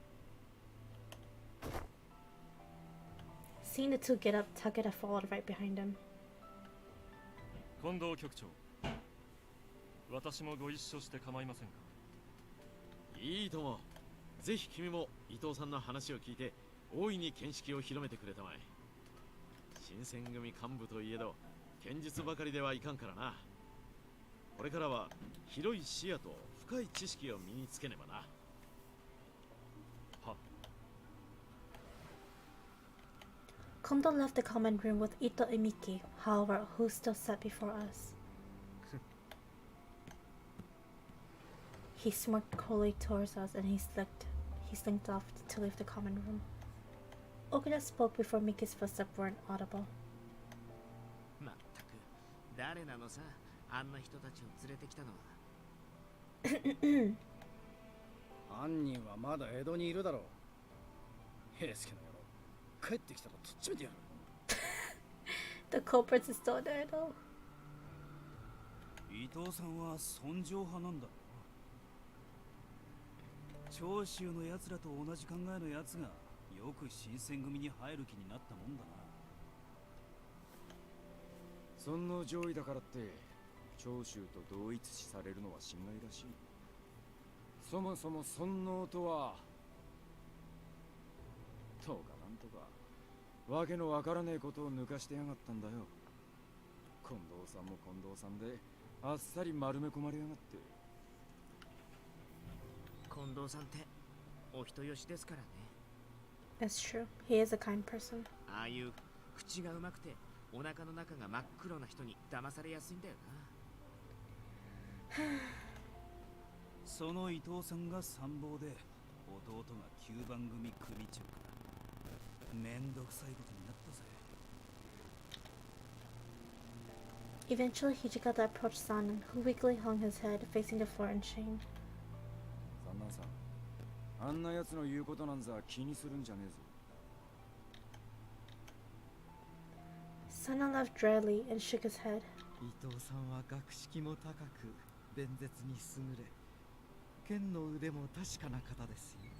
Seeing the two get up, Takeda followed right behind him. 近藤局長、私もご一緒して構いませんか？いいとも。ぜひ君も伊藤さんの話を聞いて大いに見識を広めてくれたまえ。新選組幹部といえど剣術ばかりではいかんからな。これからは広い視野と深い知識を身につけねばな。は。Kondo left the common room with Ito and Miki, however, who still sat before us. He smirked coldly towards us and he slinked off to leave the common room. Okada spoke before Miki's footsteps weren't audible. まったく、誰なのさ、あんな人たちを連れてきたのは。犯人はまだ江戸にいるだろう。平助の野郎、帰ってきたらとっちめてやる。The culprit is still there though. 伊藤さんは尊攘派なんだろう。長州のやつらと同じ考えのやつがよく新選組に入る気になったもんだな。尊皇攘夷だからって長州と同一視されるのは心外らしい。そもそも尊皇とはどうかなんとかわけのわからねえことを抜かしてやがったんだよ。近藤さんも近藤さんであっさり丸め込まれやがって。近藤さんってお人よしですからね。That's true. He is a kind person. ああいう口がうまくてお腹の中が真っ黒な人に騙されやすいんだよな。その伊藤さんが参謀で弟が9番組組長か。めんどくさいことになったぜ。Eventually, Hijikata approached Sanan, who weakly hung his head, facing the floor in shame. 三男さん、あんな奴の言うことなんざ気にするんじゃねえぞ。 Sanan laughed dryly and shook his head. 伊藤さんは学識も高く弁舌に優れ、剣の腕も確かな方ですよ。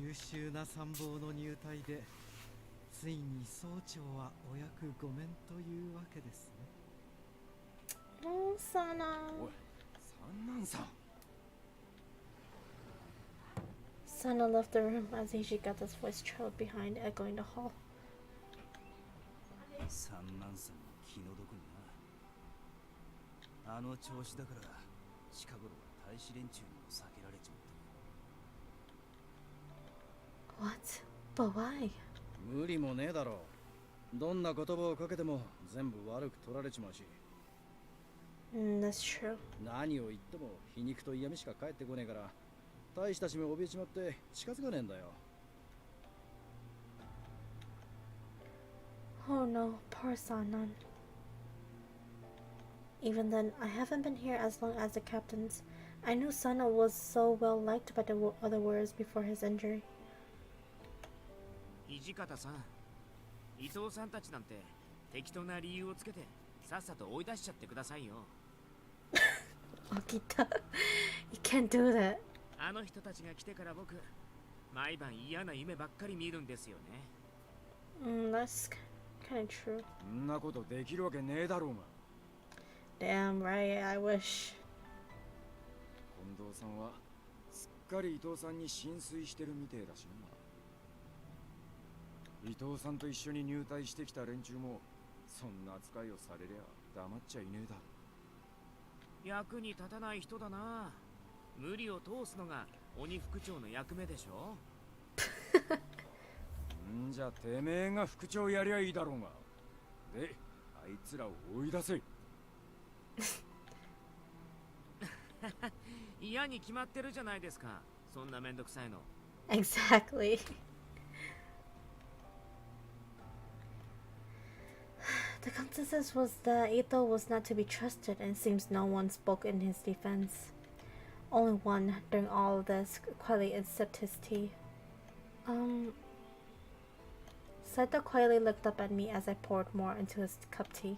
優秀な参謀の入隊で、ついに総長はお役御免というわけですね。Oh, Sana. おい、三男さん。 Sana left the room as Hijikata's voice trailed behind, echoing the hall. 三男さんも気の毒にな。あの調子だから近頃は大使連中にも避けられちまった。 What? But why? 無理もねえだろう。どんな言葉をかけても全部悪く取られちまうし。That's true. 何を言っても皮肉と嫌味しか返ってこねえから、大使たちも怯えちまって近づかねえんだよ。 Oh no, poor Sanan. Even then, I haven't been here as long as the captains. I knew Sana was so well liked by the other warriors before his injury. 土方さん、伊藤さんたちなんて適当な理由をつけてさっさと追い出しちゃってくださいよ。Okita, you can't do that. あの人たちが来てから僕、毎晩嫌な夢ばっかり見るんですよね。That's kind of true. そんなことできるわけねえだろうが。 Damn right, I wish. 近藤さんはすっかり伊藤さんに心酔してるみてえだしな。伊藤さんと一緒に入隊してきた連中もそんな扱いをされりゃ黙っちゃいねえだろ。役に立たない人だな。無理を通すのが鬼副長の役目でしょ。んじゃてめえが副長やりゃいいだろうが。で、あいつらを追い出せ。嫌に決まってるじゃないですか。そんなめんどくさいの。Exactly. The consensus was that Ito was not to be trusted, and it seems no one spoke in his defense. Only one, during all of this, quietly sipped his tea. Saito quietly looked up at me as I poured more into his cup tea.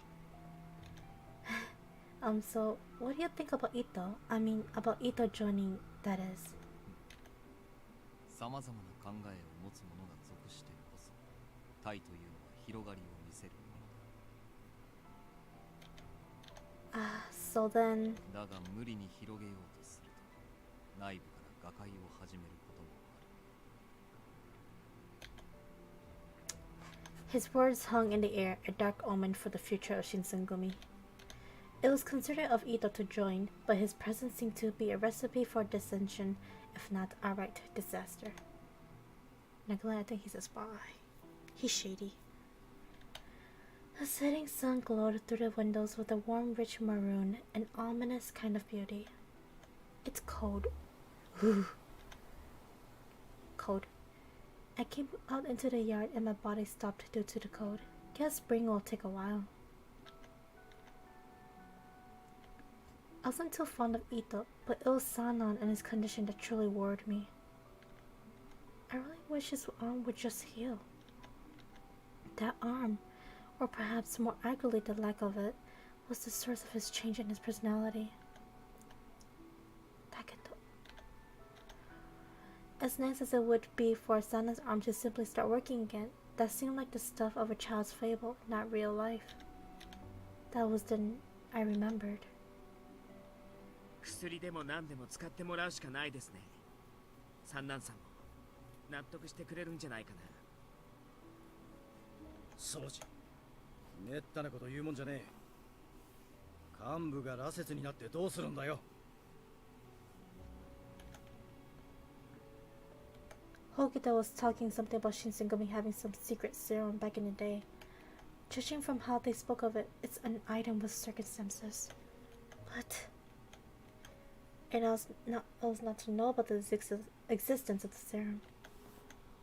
So, what do you think about Ito? I mean, about Ito joining, that is. さまざまな考えを持つ者が属してこそ、体というのは広がりを見せるものだ。So then... だが無理に広げようとすると、内部から瓦解を始めることもある。 His words hung in the air, a dark omen for the future of Shinsengumi. It was considered of Ito to join, but his presence seemed to be a recipe for dissension, if not outright disaster. Nagla, I think he's a spy. He's shady. The setting sun glowed through the windows with a warm, rich maroon, an ominous kind of beauty. It's cold. Ooh. Cold. I came out into the yard and my body stopped due to the cold. Guess spring will take a while. I wasn't too fond of Ito, but it was Sanan and his condition that truly worried me. I really wish his arm would just heal. That arm, or perhaps more accurately the lack of it, was the source of his change in his personality. Taketo. As nice as it would be for Sanan's arm to simply start working again, that seemed like the stuff of a child's fable, not real life. That was then I remembered. 薬でも何でも使ってもらうしかないですね。三男さんも納得してくれるんじゃないかな。そうじ。めったなこと言うもんじゃねえ。幹部が羅刹になってどうするんだよ。Okada was talking something about Shinsengumi having some secret serum back in the day. Judging from how they spoke of it, it's an item with circumstances. But it was not to know about the existence of the serum.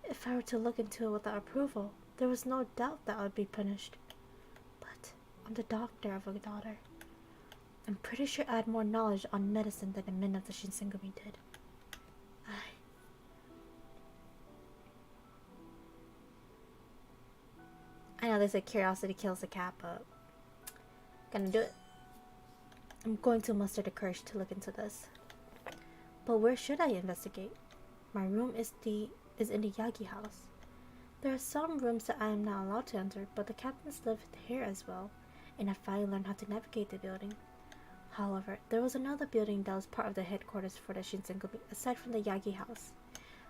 If I were to look into it without approval, there was no doubt that I would be punished. But I'm the doctor of a daughter. I'm pretty sure I had more knowledge on medicine than the men of the Shinsengumi did. I know they say curiosity kills the cat, but gonna do it. I'm going to muster the courage to look into this. But where should I investigate? My room is in the Yagi house. There are some rooms that I am not allowed to enter, but the captains live here as well, and I finally learned how to navigate the building. However, there was another building that was part of the headquarters for the Shinsengumi, aside from the Yagi house.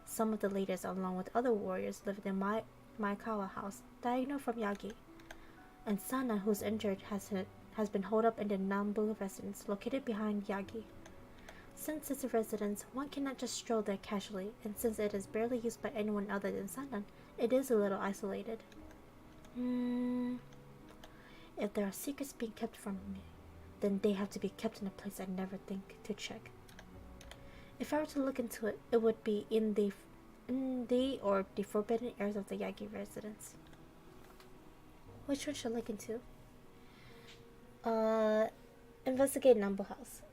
Some of the leaders, along with other warriors, lived in Maekawa house, diagonal from Yagi. And Sana, who's injured, has been holed up in the Nambu residence, located behind Yagi. Since it's a residence, one cannot just stroll there casually, and since it is barely used by anyone other than Sana, it is a little isolated. If there are secrets being kept from me, then they have to be kept in a place I never think to check. If I were to look into it, it would be in the forbidden areas of the Yagi residence. Which one should I look into? Investigate Nambu House.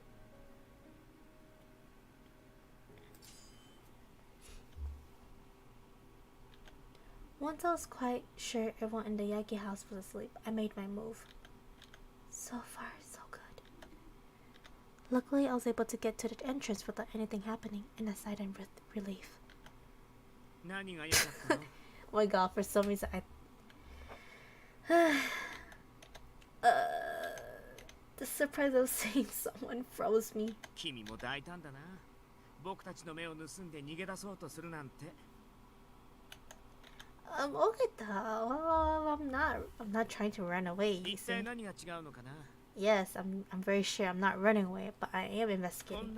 Once I was quite sure everyone in the Yagi house was asleep, I made my move. So far, so good. Luckily, I was able to get to the entrance without anything happening, and I sighed in relief. Oh my god, for some reason the surprise of seeing someone froze me. Okada, well, I'm not trying to run away. Yes, I'm very sure I'm not running away, but I am investigating.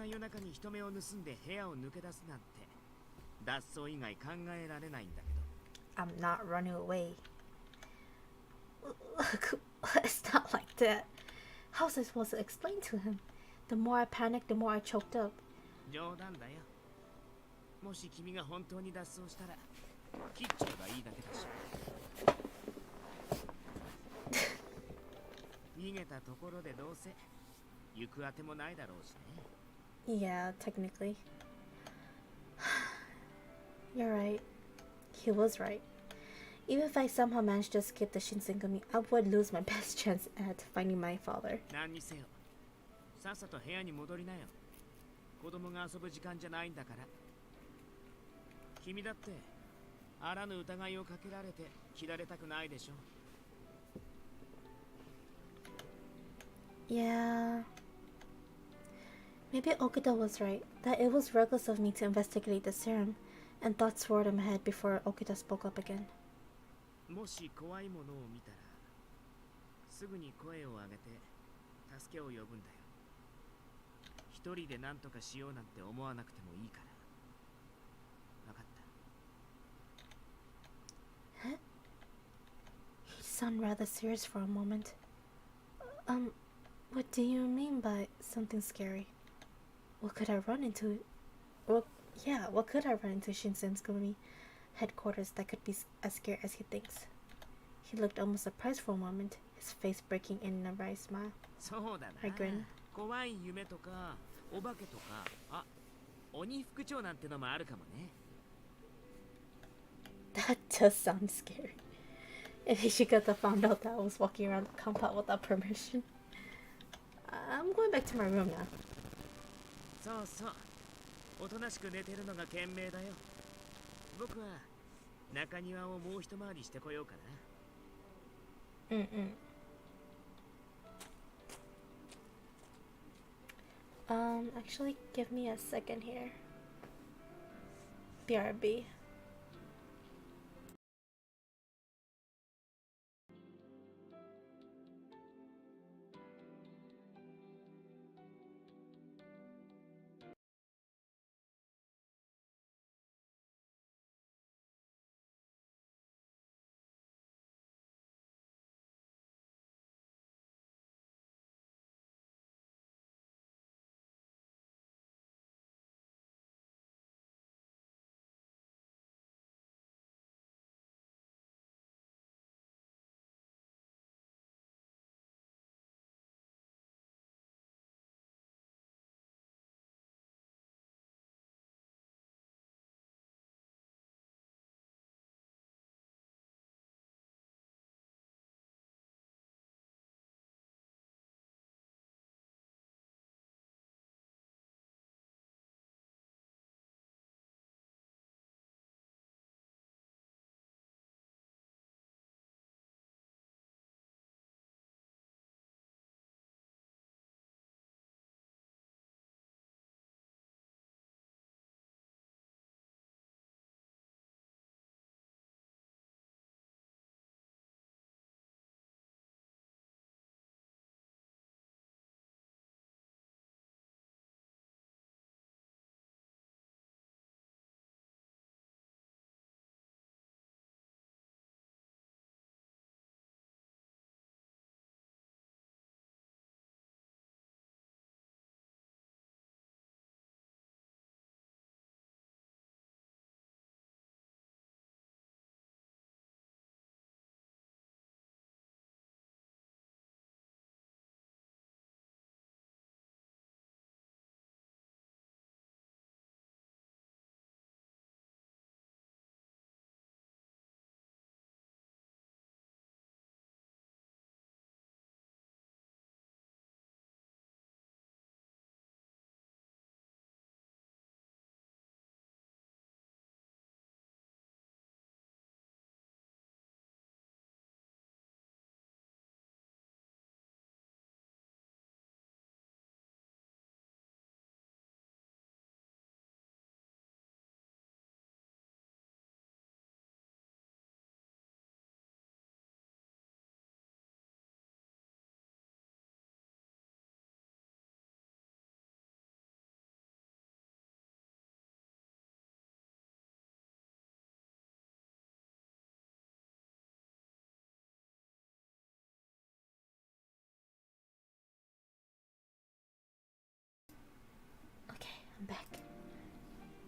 I'm not running away. Look, it's not like that. How was I supposed to explain to him? The more I panicked, the more I choked up. Yeah, technically. You're right. He was right. Even if I somehow managed to escape the Shinsengumi, I would lose my best chance at finding my father. Yeah. Maybe Okada was right, that it was reckless of me to investigate the serum, and thoughts swirled in my head before Okada spoke up again. Huh? He sounded rather serious for a moment. What do you mean by something scary? What could I run into? What could I run into Shinsengumi headquarters that could be as scary as he thinks? He looked almost surprised for a moment, his face breaking in a wry smile. I grinned. That does sound scary. If Ishigata found out that I was walking around the compound without permission. I'm going back to my room now. Actually, give me a second here. BRB.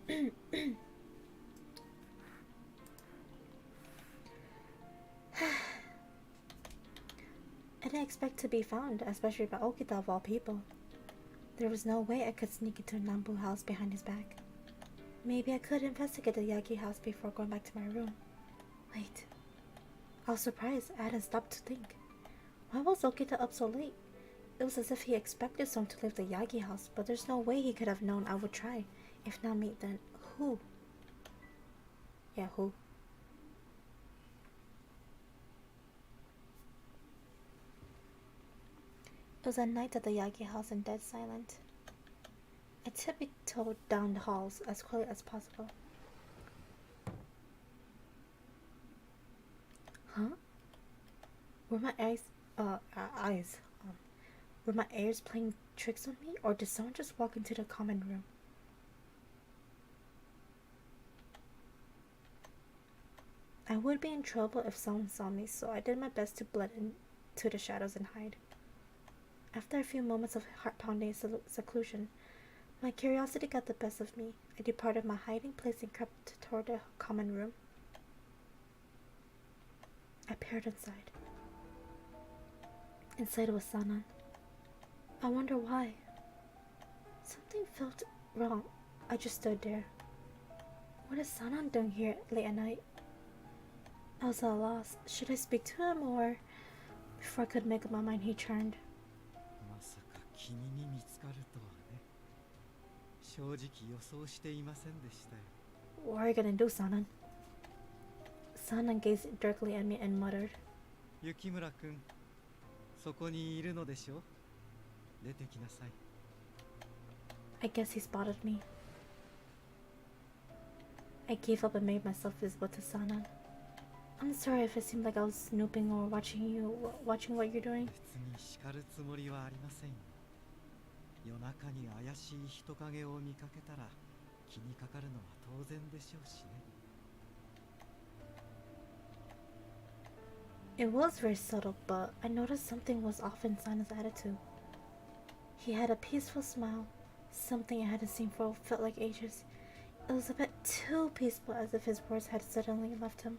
I didn't expect to be found, especially by Okita of all people. There was no way I could sneak into a Nambu house behind his back. Maybe I could investigate the Yagi house before going back to my room. Wait. I was surprised. I hadn't stopped to think. Why was Okita up so late? It was as if he expected someone to leave the Yagi house, but there's no way he could have known I would try. If not me, then who? Yeah, who? It was at night at the Yagi house and dead silent. I tiptoed down the halls as quietly as possible. Huh? Were my were my ears playing tricks on me, or did someone just walk into the common room? I would be in trouble if someone saw me, so I did my best to blend into the shadows and hide. After a few moments of heart-pounding seclusion, my curiosity got the best of me. I departed my hiding place and crept toward the common room. I peered inside. Inside was Sanan. I wonder why. Something felt wrong. I just stood there. What is Sanan doing here late at night? I was at a loss. Should I speak to him, or... Before I could make up my mind, he turned. What are you gonna do, Sanan? Sanan gazed directly at me and muttered. Yukimura-kun, そこにいるのでしょ? 出てきなさい. I guess he spotted me. I gave up and made myself visible to Sanan. I'm sorry if it seemed like I was snooping or watching what you're doing. 別に叱るつもりはありませんよ。夜中に怪しい人影を見かけたら気にかかるのは当然でしょうしね。It was very subtle, but I noticed something was off in Sanan's attitude. He had a peaceful smile, something I hadn't seen for felt like ages. It was a bit too peaceful, as if his words had suddenly left him.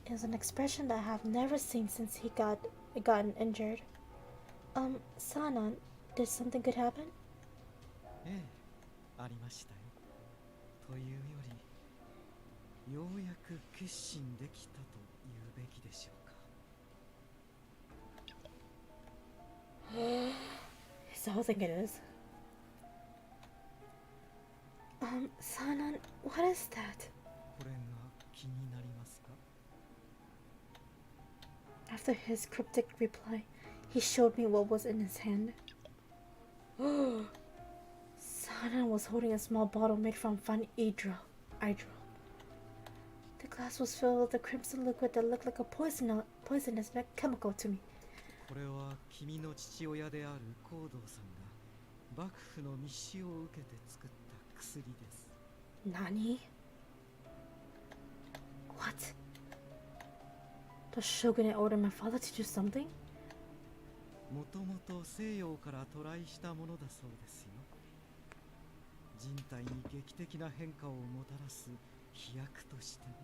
It was an expression that I have never seen since he gotten injured. Sanan, did something good happen? ええ、ありましたよ。というより、ようやく決心できたと言うべきでしょうか。So I think it is. Sanan, what is that? これが気になりますか? After his cryptic reply, he showed me what was in his hand. Sanan was holding a small bottle made from fine idril. The glass was filled with a crimson liquid that looked like a poisonous chemical to me. これは君の父親であるコードーさんが幕府の密使を受けて作った薬です。Nani? What? The shogunate ordered my father to do something? もともと西洋から渡来したものだそうですよ。人体に劇的な変化をもたらす飛躍としてね。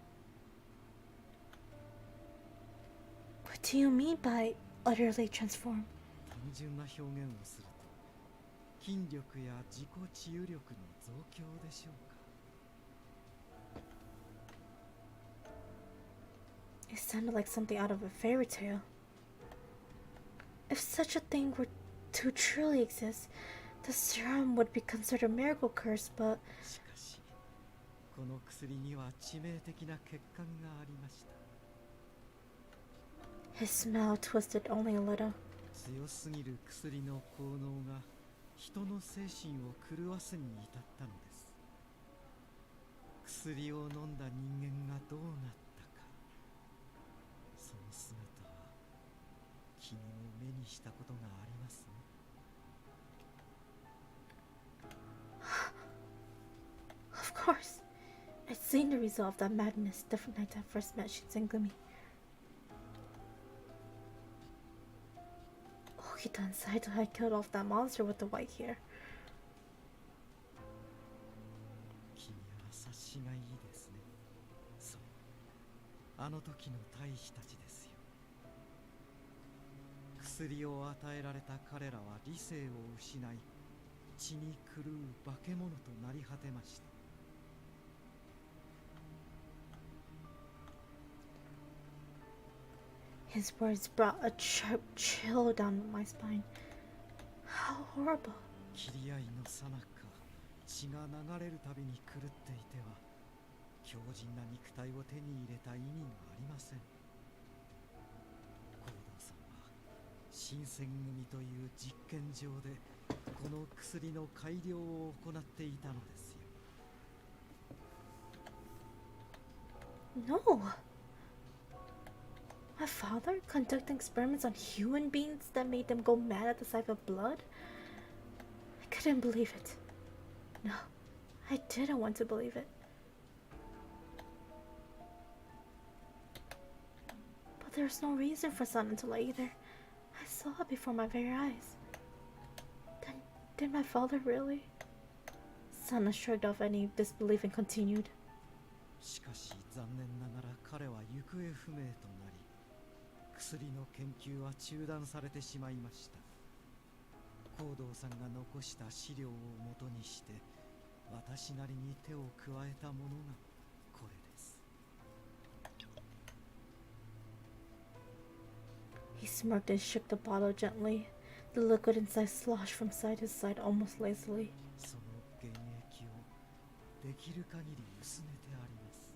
What do you mean by utterly transform? 単純な表現をすると、筋力や自己治癒力の増強でしょうか。It sounded like something out of a fairy tale. If such a thing were to truly exist, the serum would be considered a miracle curse, but... しかし、この薬には致命的な欠陥がありました。His smile twisted only a little. 強すぎる薬の効能が人の精神を狂わすに至ったのです。薬を飲んだ人間がどうなったか、その姿は君も目にしたことがありますね。Of course. I'd seen the result of that madness the night I first met Shinseng. Okita and Saito had killed off that monster with the white hair. しがいいですね。そう、あの時の大使たちですよ。薬を与えられた彼らは理性を失い、血に狂う化け物となり果てました。His words brought a sharp chill down my spine. How horrible. 切り合いの最中、血が流れるたびに狂っていては、強靭な肉体を手に入れた意味がありません。コードさんは新選組という実験場でこの薬の改良を行っていたのですよ。No. My father conducting experiments on human beings that made them go mad at the sight of blood? I couldn't believe it. No, I didn't want to believe it. But there was no reason for Sana to lie either. I saw it before my very eyes. Then, did my father really? Sana shrugged off any disbelief and continued. しかし残念ながら彼は行方不明となり、薬の研究は中断されてしまいました。コードさんが残した資料をもとにして私なりに手を加えたものがこれです。He smirked and shook the bottle gently. The liquid inside sloshed from side to side almost lazily. その原液をできる限り薄めてあります。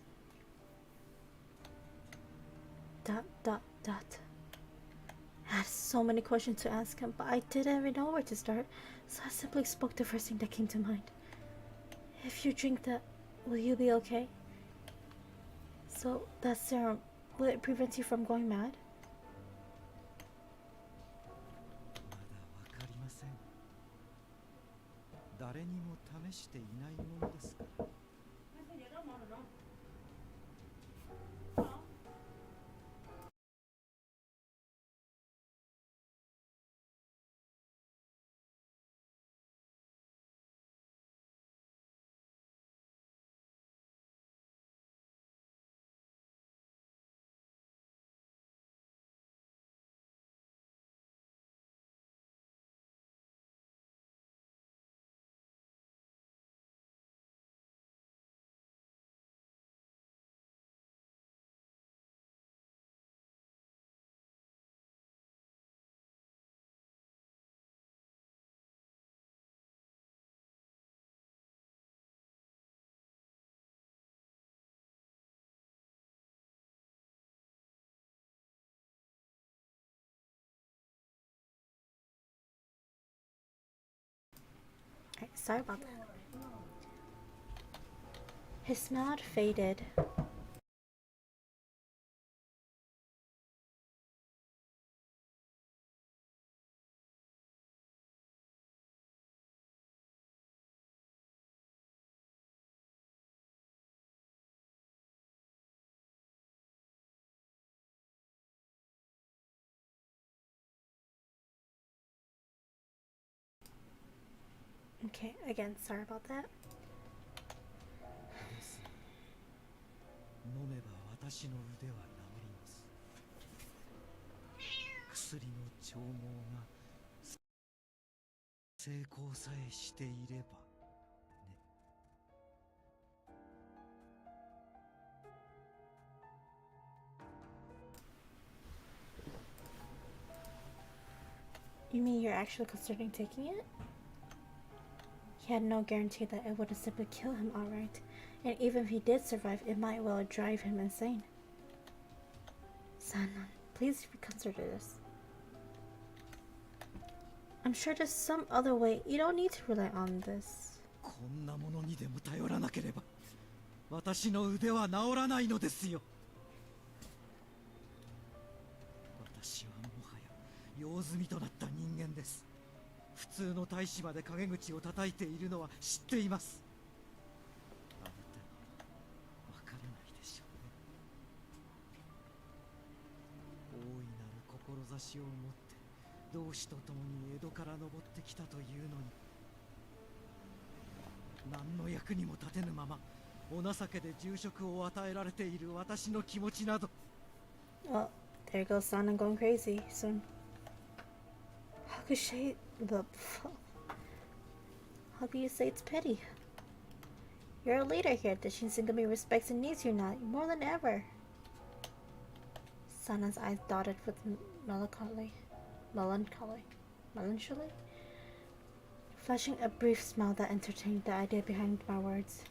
I had so many questions to ask him, but I didn't even know where to start, so I simply spoke the first thing that came to mind. If you drink that, will you be okay? So, that serum, will it prevent you from going mad? まだわかりません。誰にも試していないものですから。Sorry about that. His smile had faded. Okay, again, sorry about that. 飲めば私の腕は治ります。薬の調合が成功さえしていればね。You mean you're actually considering taking it? He had no guarantee that it wouldn't simply kill him outright, and even if he did survive, it might well drive him insane. San, please reconsider this. I'm sure there's some other way. You don't need to rely on this. こんなものにでも頼らなければ、私の腕は治らないのですよ。私はもはや用済みとなった人間です。普通の大使まで陰口を叩いているのは知っています。あなたはわからないでしょうね。大いなる志を持って同志と共に江戸から登ってきたというのに、何の役にも立てぬままお情けで住職を与えられている私の気持ちなど。 Well, there goes Sana going crazy soon. How could she the How can you say it's pity? You're a leader here. The Shinsengumi respects and needs you now more than ever. Sana's eyes dotted with melancholy, flashing a brief smile that entertained the idea behind my words.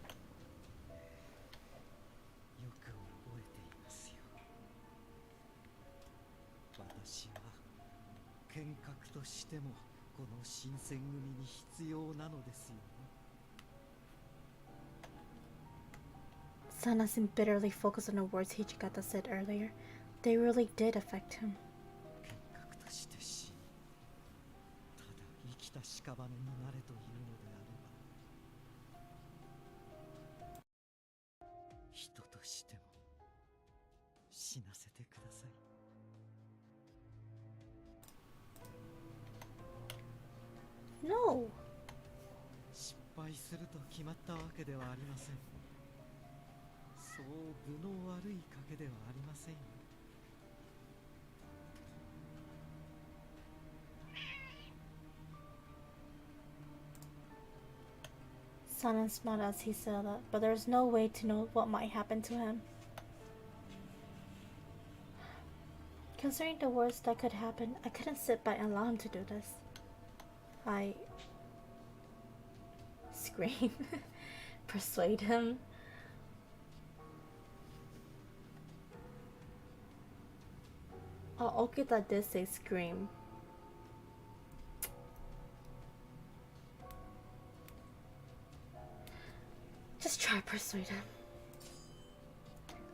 よく覚えていますよ。私は剣客としてもこの新選組に必要なのですよね。 Sana seemed bitterly focused on the words Hijikata said earlier. They really did affect him. 剣客として死に、ただ生きた屍になれというのであれば、人としても死なせてください。 No. 失敗すると決まったわけではありません。そう分の悪い賭けではありませんよ。 Sana smiled as he said that, but there was no way to know what might happen to him. Considering the worst that could happen, I couldn't sit by and allow him to do this. I scream, persuade him. Oh, Okada did say scream. Just try to persuade him.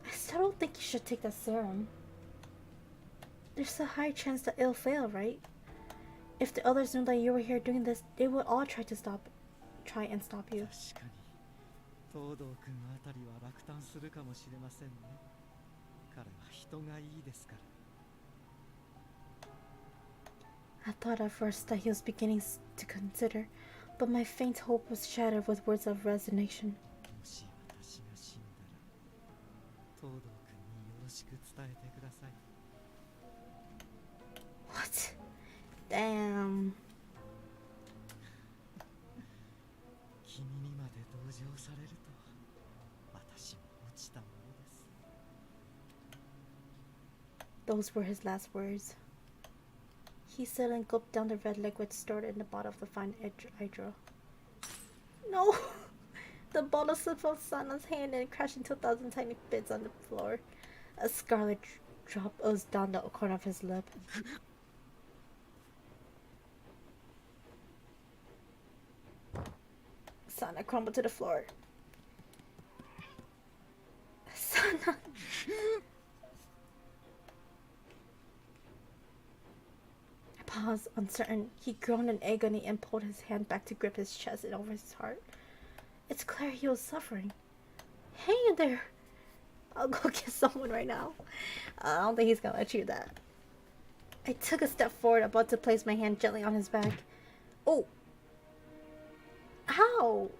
I still don't think you should take that serum. There's a high chance that it'll fail, right? If the others knew that you were here doing this, they would all try and stop you. 確かに東堂君あたりは落胆するかもしれませんね。彼は人がいいですから。 I thought at first that he was beginning to consider, but my faint hope was shattered with words of resignation. もし私が死んだら、東堂君によろしく伝えてください。 What? Damn. 君にまで同情されるとは、私も落ちたものです。 Those were his last words. He said and gulped down the red liquid stored in the bottle of the fine hydro. No! The bottle slipped from Sana's hand and crashed into 1,000 tiny bits on the floor. A scarlet drop oozed down the corner of his lip. Sana crumbled to the floor. Sana! I paused, uncertain. He groaned in agony and pulled his hand back to grip his chest and over his heart. It's clear he was suffering. Hey there! I'll go get someone right now. I don't think he's gonna let you do that. I took a step forward, about to place my hand gently on his back. Oh! Ow!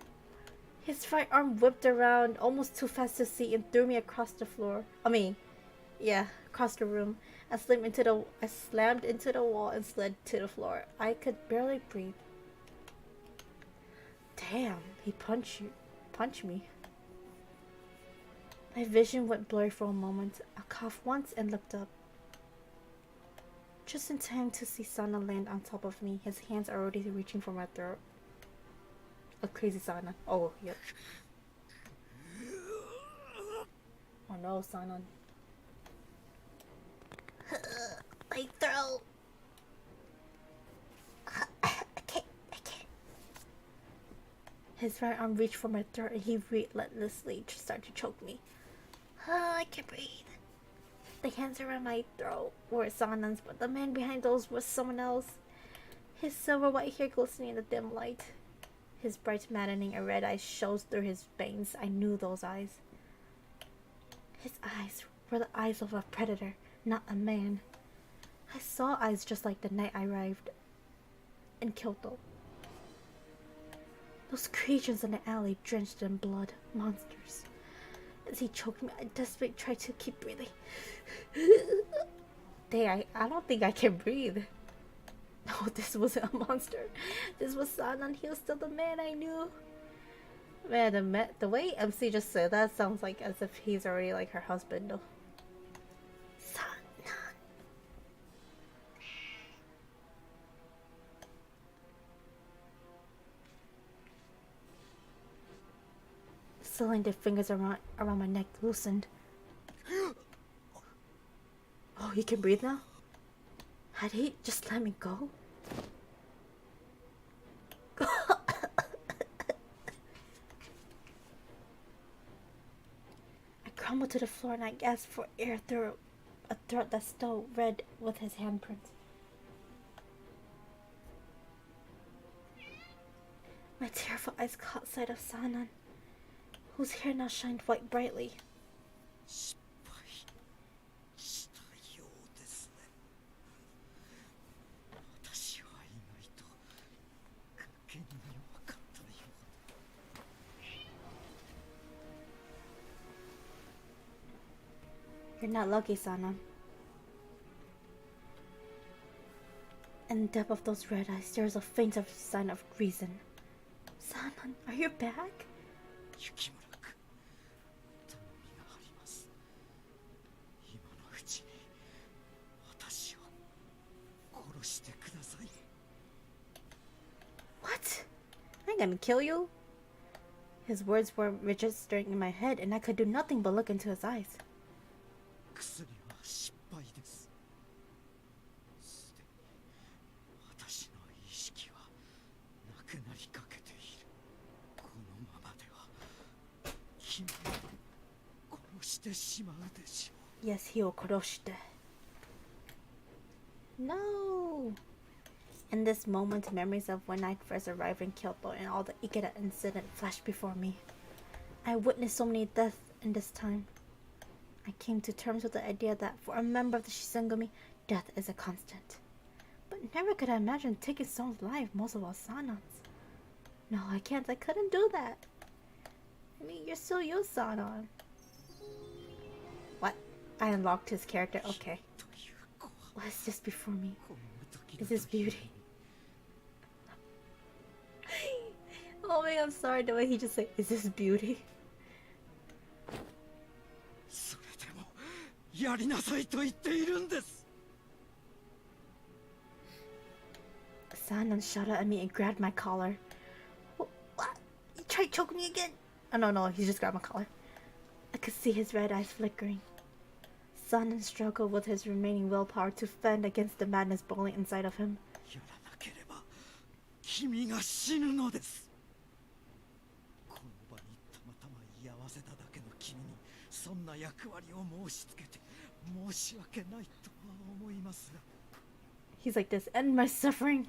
His right arm whipped around almost too fast to see and threw me across the floor. Across the room. I slammed into the wall and slid to the floor. I could barely breathe. Damn, he punched me. My vision went blurry for a moment. I coughed once and looked up. Just in time to see Sana land on top of me, his hands already reaching for my throat. A crazy Sana. Oh, yep. Oh no, Sana. My throat. I can't. His right arm reached for my throat and he relentlessly started to choke me. I can't breathe. The hands around my throat were Sana's, but the man behind those was someone else. His silver white hair glistening in the dim light. His bright maddening and red eyes shone through his veins. I knew those eyes. His eyes were the eyes of a predator, not a man. I saw eyes just like the night I arrived in Kyoto. Those creatures in the alley drenched in blood, monsters. As he choked me, I desperately tried to keep breathing. Dang, I don't think I can breathe. No, this wasn't a monster. This was Sanan. He was still the man I knew. Man, the way MC just said that sounds like as if he's already like her husband though. Sanan. Cylinder fingers around my neck loosened. Oh, he can breathe now? Had he just let me go? I crumbled to the floor and I gasped for air through a throat that still red with his handprint. My tearful eyes caught sight of Sanan, whose hair now shined white brightly. You're not lucky, Sanan. In the depth of those red eyes, there is a faint sign of reason. Sanan, are you back? What? I ain't gonna kill you? His words were registering in my head, and I could do nothing but look into his eyes. Yes, he will koroshite. No! In this moment, memories of when I first arrived in Kyoto and all the Ikeda incident flashed before me. I witnessed so many deaths in this time. I came to terms with the idea that for a member of the Shinsengumi, death is a constant. But never could I imagine taking someone's life, most of all Sanan's. No, I can't. I couldn't do that. I mean, you're still you, Sanan. What? I unlocked his character. Okay. What is this before me? Is this beauty? Oh man, I'm sorry the way he just said, is this beauty? Sanan shouted at me and grabbed my collar. What? You tried choking me again? Oh no, he just grabbed my collar. I could see his red eyes flickering. Sanan struggled with his remaining willpower to fend against the madness boiling inside of him. He's like this, end my suffering.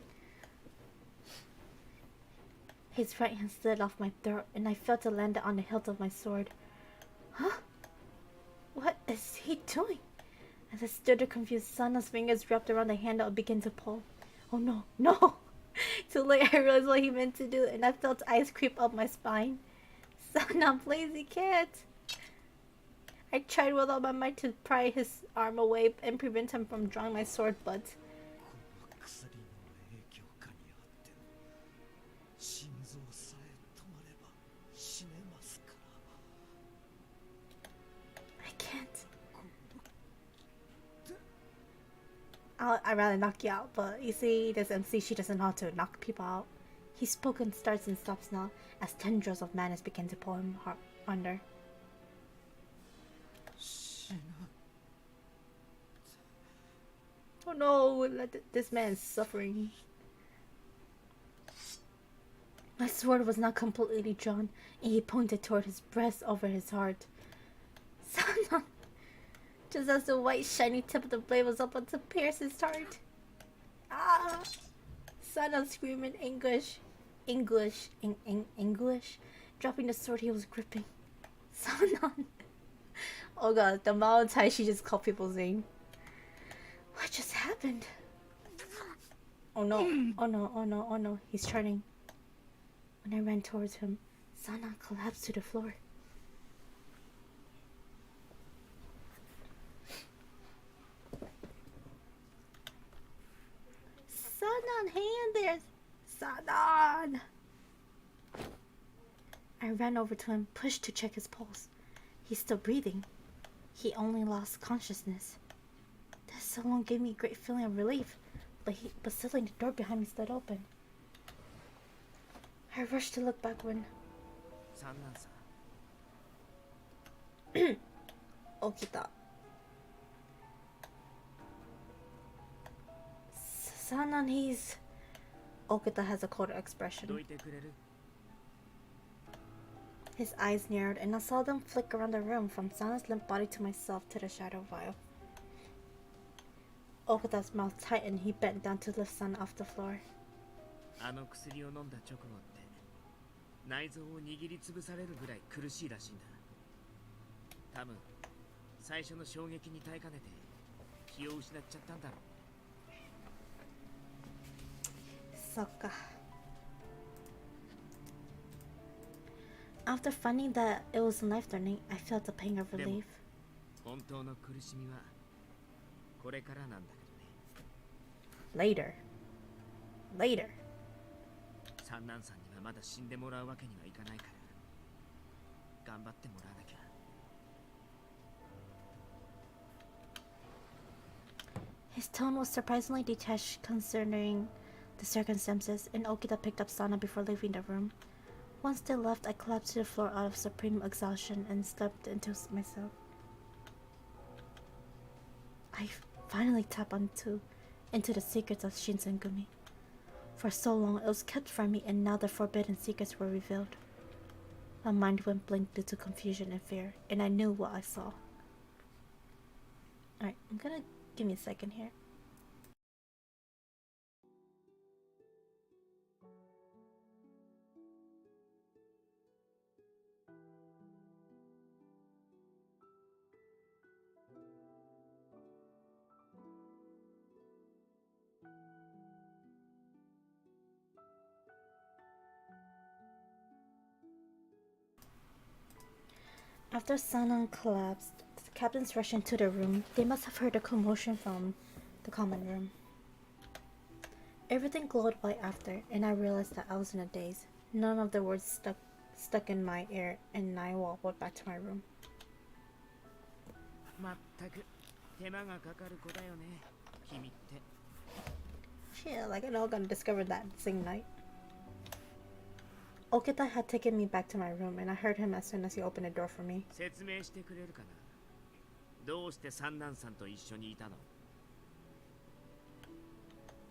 His right hand slid off my throat, and I felt it land on the hilt of my sword. Huh? What is he doing? As I stood there confused, Sanan's fingers wrapped around the handle and began to pull. Oh no, no! Too late, I realized what he meant to do, and I felt ice creep up my spine. Sanan, please, he can't. I tried with all my might to pry his arm away and prevent him from drawing my sword, but... I can't. I'd rather knock you out, but you see, this MC, she doesn't know how to knock people out. He spoke and starts and stops now, as tendrils of madness begin to pull him under. Oh no, this man is suffering. My sword was not completely drawn, and he pointed toward his breast over his heart. Sanan! Just as the white shiny tip of the blade was about to pierce his heart. Ah! Sanan screamed in anguish, dropping the sword he was gripping. Sanan! Oh god, the amount of times she just called people's name. What just happened? Oh no, oh no, oh no, oh no, he's turning. When I ran towards him, Sanan collapsed to the floor. hand there! Sanan! I ran over to him, pushed to check his pulse. He's still breathing. He only lost consciousness. This so long gave me a great feeling of relief, but suddenly the door behind me stood open. I rushed to look back when Okita. Sanan, he's... Okita has a colder expression. His eyes narrowed, and I saw them flick around the room from Sana's limp body to myself to the shadow vial. Okita's mouth tightened. He bent down to lift Sana off the floor. あの薬を飲んだ直後って内臓を握りつぶされるぐらい苦しいらしいんだ。多分最初の衝撃に耐えかねて気を失っちゃったんだろう。そっか。After finding that it was life-threatening, I felt a pang of relief. 本当の苦しみはこれからなんだけどね。Later. 三男さんにはまだ死んでもらうわけにはいかないから頑張ってもらわなきゃ。His tone was surprisingly detached considering the circumstances, and Okita picked up Sana before leaving the room. Once they left, I collapsed to the floor out of supreme exhaustion and slept into myself. I finally tapped into the secrets of Shinsengumi. For so long, it was kept from me, and now the forbidden secrets were revealed. My mind went blank due to confusion and fear, and I knew what I saw. Alright, give me a second here. After Sanan collapsed, the captains rushed into the room. They must have heard a commotion from the common room. Everything glowed white after, and I realized that I was in a daze. None of the words stuck in my ear, and I wobbled back to my room. まったく手間がかかる子だよね、君って。 Shit, like I know I'm gonna discover that same night. Okita had taken me back to my room, and I heard him as soon as he opened the door for me. 説明してくれるかな。どうして三男さんと一緒にいたの？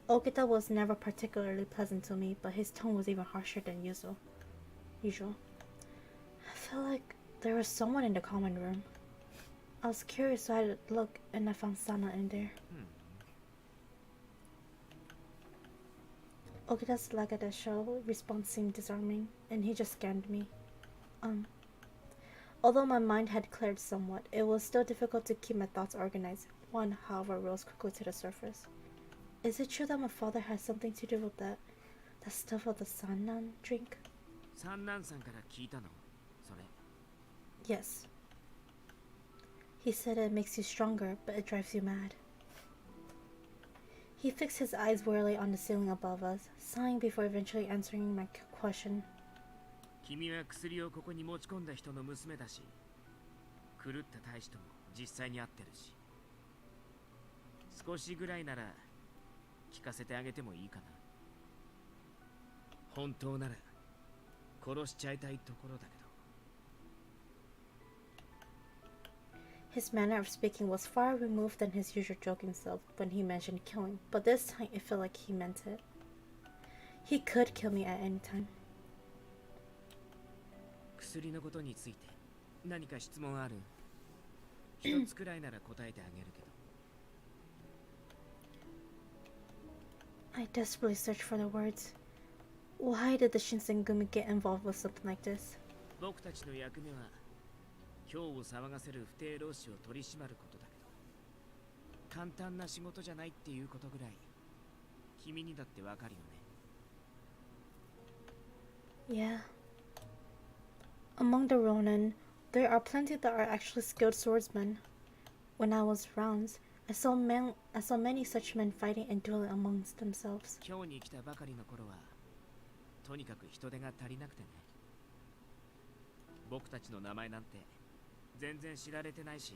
Okita was never particularly pleasant to me, but his tone was even harsher than usual. I felt like there was someone in the common room. I was curious, so I had to look, and I found Sana in there. Okita's lack of the show response seemed disarming, and he just scanned me. Although my mind had cleared somewhat, it was still difficult to keep my thoughts organized. One, however, rose quickly to the surface. Is it true that my father has something to do with that stuff of the Sannan drink? 三男さんから聞いたの？それ。Yes. He said it makes you stronger, but it drives you mad. He fixed his eyes wearily on the ceiling above us, sighing before eventually answering my question. 君は薬をここに持ち込んだ人の娘だし、狂った大使とも実際に会ってるし、少しぐらいなら聞かせてあげてもいいかな。本当なら殺しちゃいたいところだけど。 His manner of speaking was far removed than his usual joking self when he mentioned killing, but this time it felt like he meant it. He could kill me at any time. 薬のことについて何か質問ある？一つくらいなら答えてあげるけど。 I desperately searched for the words. Why did the Shinsengumi get involved with something like this? 僕たちの役目は今日を騒がせる不逞老師を取り締まることだけど、簡単な仕事じゃないっていうことぐらい君にだってわかるよYeah.ね。Among the Ronin, there are plenty that are actually skilled swordsmen. When I was rounds, I saw many such men fighting and dueling amongst themselves. 今日に来たばかりの頃はとにかく人手が足りなくてね。僕たちの名前なんて全然知られてないし、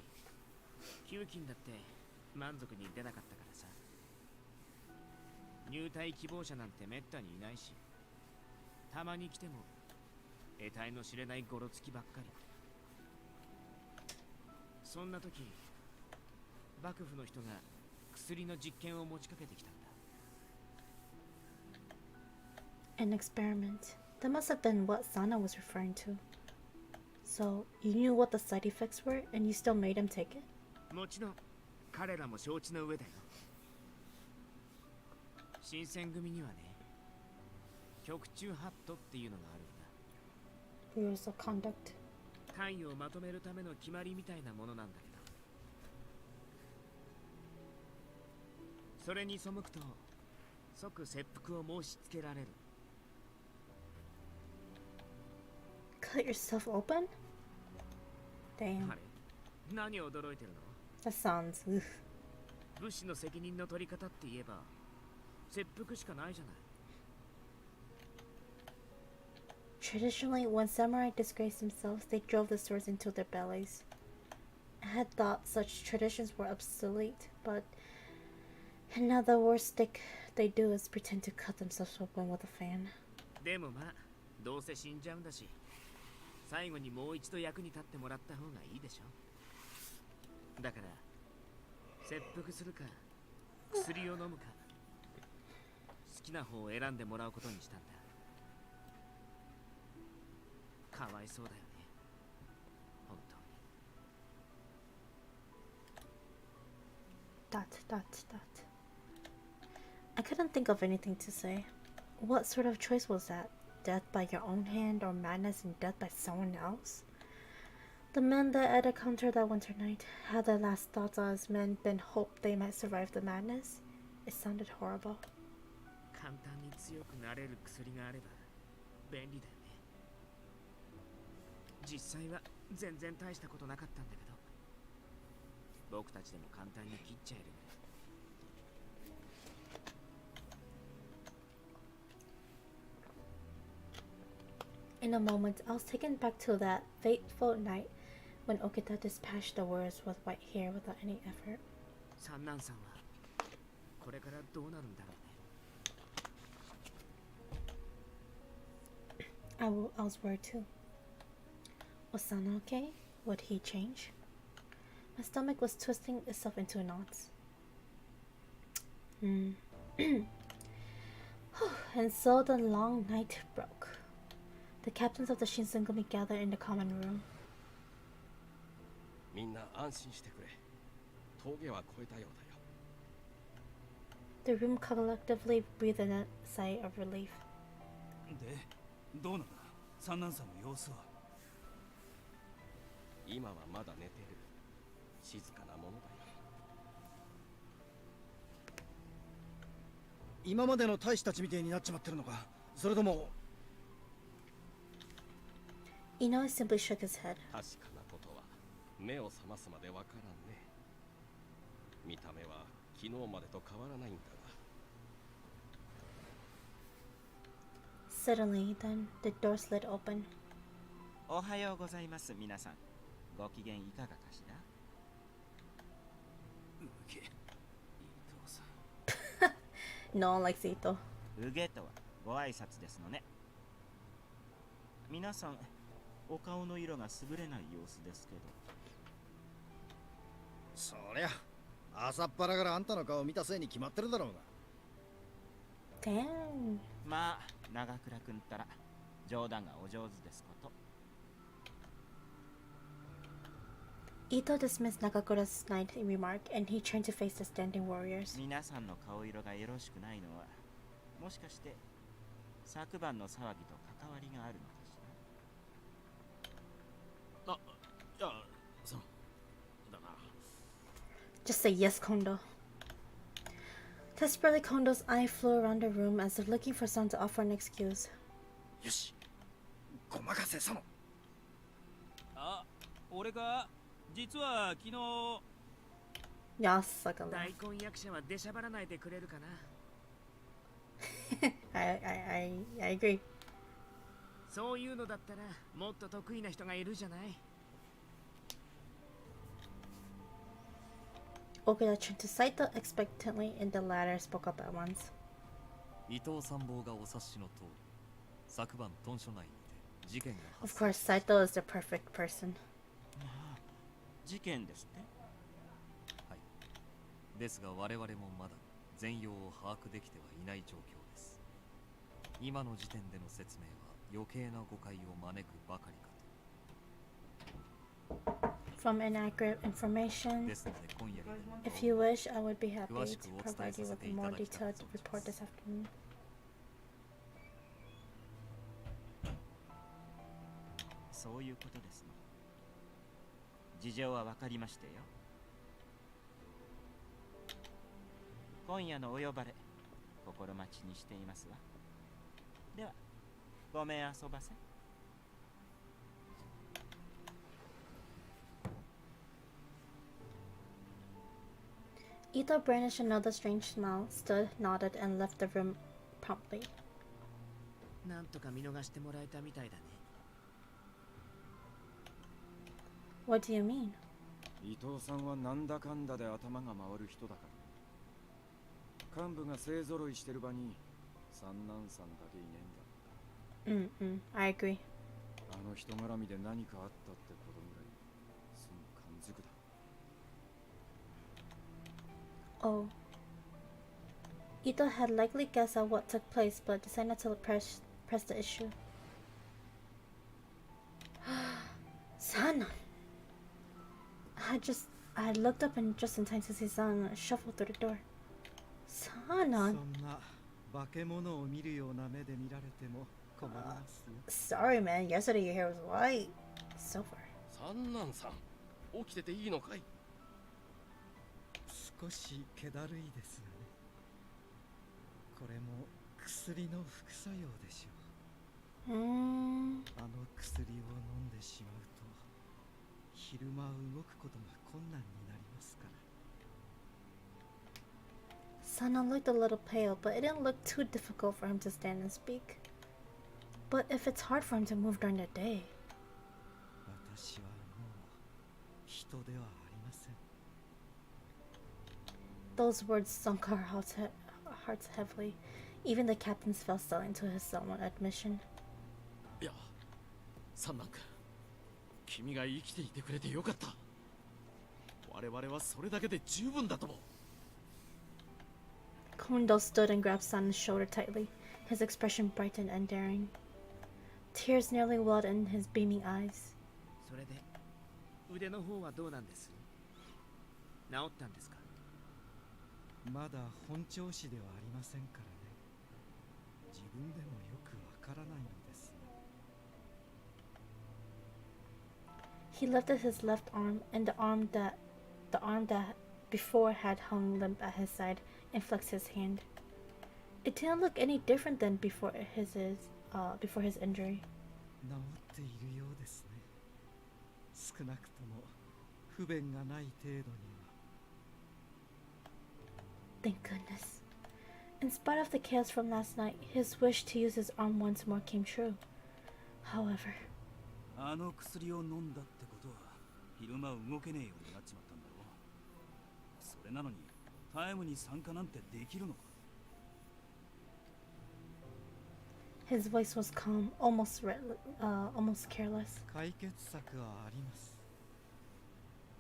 給金だって満足に出なかったからさ。入隊希望者なんてめったにいないし、たまに来ても得体の知れないゴロつきばっかり。そんな時、幕府の人が薬の実験を持ちかけてきたんだ。An experiment. That must have been what Sana was referring to. So, you knew what the side effects were, and you still made him take it? もちろん彼らも承知の上だよ。新選組にはね、局中ハットっていうのがあるんだ。 Rules of conduct. 単位をまとめるための決まりみたいなものなんだけど、それに背くと即切腹を申し付けられる。 Cut yourself open? Damn. あれ、何を驚いてるの？ That sounds... Ugh. 武士の責任の取り方って言えば切腹しかないじゃない。 Traditionally, when samurai disgraced themselves, they drove the swords into their bellies. I had thought such traditions were obsolete, but now the worst they do is pretend to cut themselves open with a fan. でもまあ、どうせ死んじゃうんだし、最後にもう一度役に立ってもらった方がいいでしょ。だから切腹するか薬を飲むか、好きな方を選んでもらうことにしたんだ。かわいそうだよね、本当に。 I couldn't think of anything to say. What sort of choice was that? Death by your own hand or madness and death by someone else? The men that at a counter that winter night had their last thoughts on his men been hoped they might survive the madness. It sounded horrible. 簡単に強くなれる薬があれば便利だよね。実際は全然大したことなかったんだけど、僕たちでも簡単に切っちゃえるね。 In a moment, I was taken back to that fateful night when Okada dispatched the warriors with white hair without any effort. 三男さんはこれからどうなるんだろうね。 I was worried too. Was Sana okay? Would he change? My stomach was twisting itself into knots. And so the long night broke. The captains of the Shinseng gathered in the common room. みんな安心してくれ。峠は越えたようだよ。 The room collectively breathed a sigh of relief. で、どうなんだ、三男さんの様子は。今はまだ寝てる。静かなものだよ。今までの大使たちみてえになっちまってるのか、それとも。 Inoue simply shook his head. 確かなことは目を覚ますまでわからんね。見た目は昨日までと変わらないんだが。 Suddenly, then, the door slid open. おはようございます、皆さん。ご機嫌いかがかしら。うげ、伊藤さん。No one likes Ito. うげとはご挨拶ですのね。皆さん、お顔の色が優れない様子ですけど。そりゃ朝っぱらからあんたの顔見たせいに決まってるだろうが。 Damn. まあ、長倉くんったら冗談がお上手ですこと。 Ito dismissed Nagakura's snide remark and he turned to face the standing warriors. 皆さんの顔色がよろしくないのは、もしかして昨晩の騒ぎと関わりがあるのかしら。あ、いや、そうだな。 Just say yes, Kondo. Desperately, Kondo's eye flew around the room as if looking for someone to offer an excuse. よし、ごまかせその。あ、俺が実は昨日。Yes, like a 大根役者は出しゃばらないでくれるかな。I agree. そういうのだったらもっと得意な人がいるじゃない。Okada turned to Saito expectantly, and the latter spoke up at once. 伊藤参謀がお察しの通り、昨晩豚書内にて事件が Of 発生。 course, Saito is the perfect person. 事件ですって。はい。ですが我々もまだ全容を把握できてはいない状況です。今の時点での説明は余計な誤解を招くばかりかと。 From inaccurate information. ですので今夜にでも If you wish, I would be happy 詳し to くお伝え provide さ you せ with て a いた more だきたく detailed 存じま report す。 this afternoon. そういうことですの。事情は分かりましたよ。今夜のお呼ばれ、心待ちにしていますわ。では、ごめん遊ばせ。Ito brandished another strange smile, stood, nodded, and left the room promptly. なんとか見逃してもらえたみたいだね。What do you mean? 伊藤さんはなんだかんだで頭が回る人だから幹部が勢ぞろいしてる場に三男さんだけいねえんだ。I agree. あの人絡みで何かあったってことぐらいすぐ感づくだ。 Oh. Ito had likely guessed at what took place, but decided not to press the issue. San! I had looked up and just in time to see San shuffle through the door. Sanan! そんな化け物を見るような目で見られても困りますよ。 Sorry, man. Yesterday your hair was white. So far. 三男さん、起きてていいのかい？少し気だるいですがね。これも薬の副作用でしょう。あの薬を飲んでしまうと昼間動くことが困難になりますから。 Sana looked a little pale, but it didn't look too difficult for him to stand and speak. But if it's hard for him to move during the day... 私はもう人ではありません。 Those words sunk our hearts heavily. Even the captains fell silent to his solemn admission. いや、三男君、君が生きていてくれてよかった。我々はそれだけで十分だと思う。 Kondo stood and grabbed Sana's shoulder tightly, his expression bright and endearing. Tears nearly welled in his beaming eyes. それで腕の方はどうなんです？治ったんですか？まだ本調子ではありませんからね。自分でもよくわからないのですね。 He lifted his left arm, and the arm that before had hung limp at his side, and flexed his hand. It didn't look any different than before his injury. 治っているようですね。少なくとも不便がない程度には。 Thank goodness. In spite of the chaos from last night, his wish to use his arm once more came true. However, あの薬を飲んだってことは昼間動けねえようになっちまったんだろう。それなのにタイムに参加なんてできるのか？ his voice was calm, almost careless. 解決策はあります。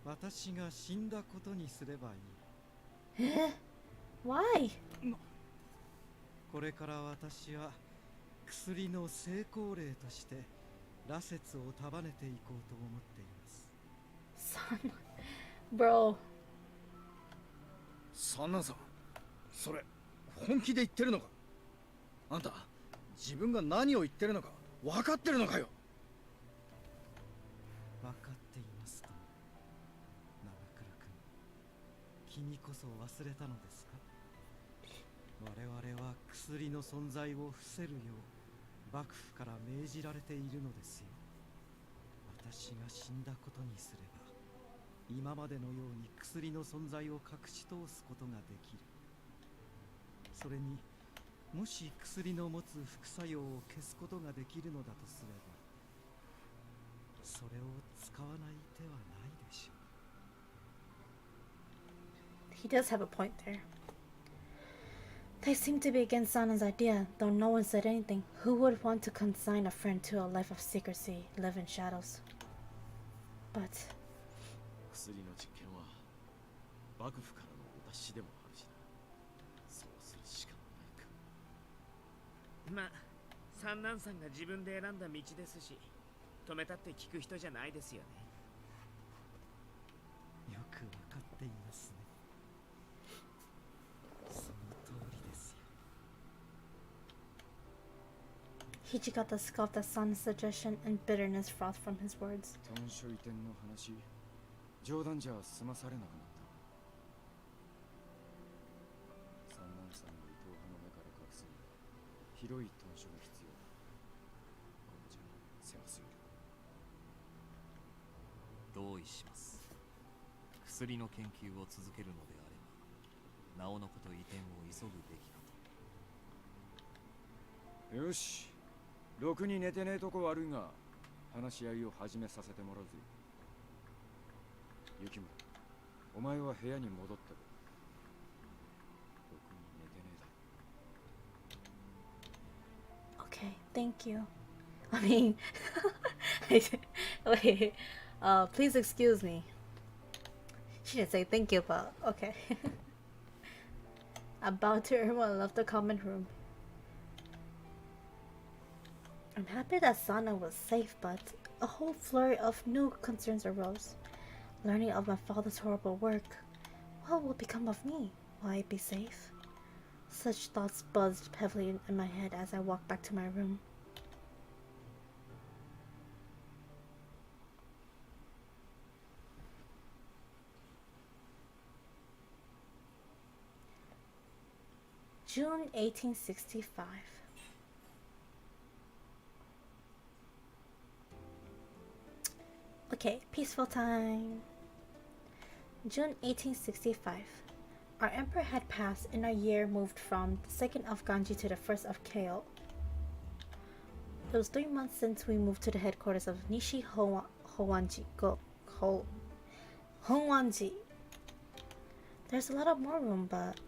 私が死んだことにすればいい。Why? これから私は薬の成功例として羅刹を束ねていこうと思っています。 Bro. 三男さん、それ本気で言ってるのか？あんた自分が何を言ってるのか分かってるのかよ？分かっていますとも。長倉君、君こそ忘れたのですか？我々は薬の存在を伏せるよう幕府から命じられているのですよ。私が死んだことにすれば今までのように薬の存在を隠し通すことができる。それにもし薬の持つ副作用を消すことができるのだとすれば、それを使わない手はないでしょう。 He does have a point there. They seem to be against Sanan's idea, though no one said anything. Who would want to consign a friend to a life of secrecy, live in shadows? But 薬の実験は幕府からのお達しでもあるしな。そうするしかないか。まあ三男さんが自分で選んだ道ですし、止めたって聞く人じゃないですよね。よくわかっていますね。その通りですよ。 Hijikata scoffed at Sana's suggestion, and bitterness frothed from his words. 短所移転の話、冗談じゃ済まされなくなった。三男さんの伊藤派の目から隠すには広い短所が必要だ。これじゃ狭すぎる。同意します。薬の研究を続けるのであれば、なおのこと移転を急ぐべきかと。よし、ろくに寝てねえとこ悪いが、話し合いを始めさせてもらうぜ。ユキム、お前は部屋に戻ってろ。ろくに寝てねえだ。 Okay, thank you. I mean, wait, please excuse me. She didn't say thank you, but okay. I bowed to everyone and left the common room. I'm happy that Sana was safe, but a whole flurry of new concerns arose. Learning of my father's horrible work. What will become of me? Will I be safe? Such thoughts buzzed heavily in my head as I walked back to my room. June 1865. Okay, peaceful time. June 1865. Our emperor had passed and our year moved from the 2nd of Ganji to the 1st of Kyo. It was 3 months since we moved to the headquarters of Nishi Howanji. Howanji. There's a lot of more room, but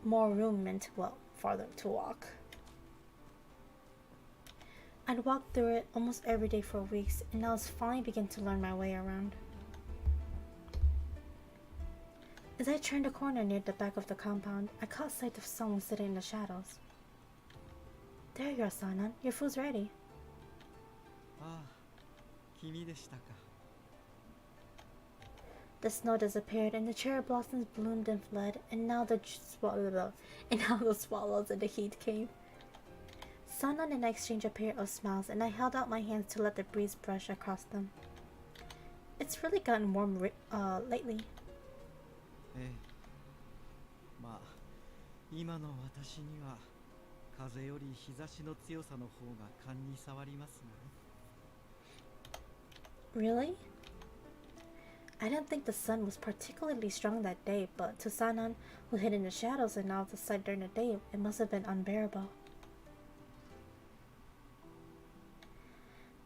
more room meant, well, farther to walk. I'd walked through it almost every day for weeks, and I was finally beginning to learn my way around. As I turned a corner near the back of the compound, I caught sight of someone sitting in the shadows. There you are, Sanan. Your food's ready. Ah, 君でしたか。 The snow disappeared, and the cherry blossoms bloomed and fled, and now the swallows and the heat came. Sanan and I exchanged a pair of smiles, and I held out my hands to let the breeze brush across them. It's really gotten warm lately. ええ。まあ、今の私には風より日差しの強さの方が勘に触りますがね。 Really? I didn't think the sun was particularly strong that day, but to Sanan, who hid in the shadows and out of sight during the day, it must have been unbearable.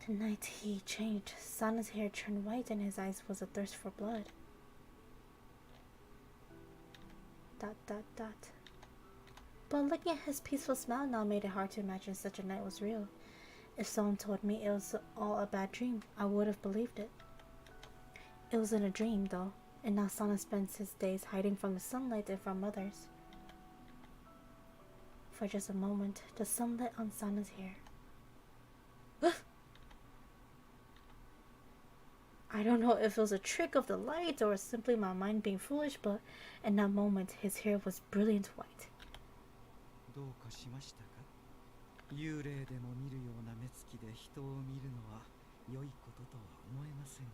Tonight he changed. Sanan's hair turned white and his eyes was a thirst for blood. ... But looking at his peaceful smile now made it hard to imagine such a night was real. If someone told me it was all a bad dream, I would have believed it. It wasn't a dream, though, and now Sana spends his days hiding from the sunlight and from others. For just a moment, the sun lit on Sana's hair. I don't know if it was a trick of the light or simply my mind being foolish, but in that moment, his hair was brilliant white. どうかしましたか？幽霊でも見るような目つきで人を見るのは良いこととは思えませんが。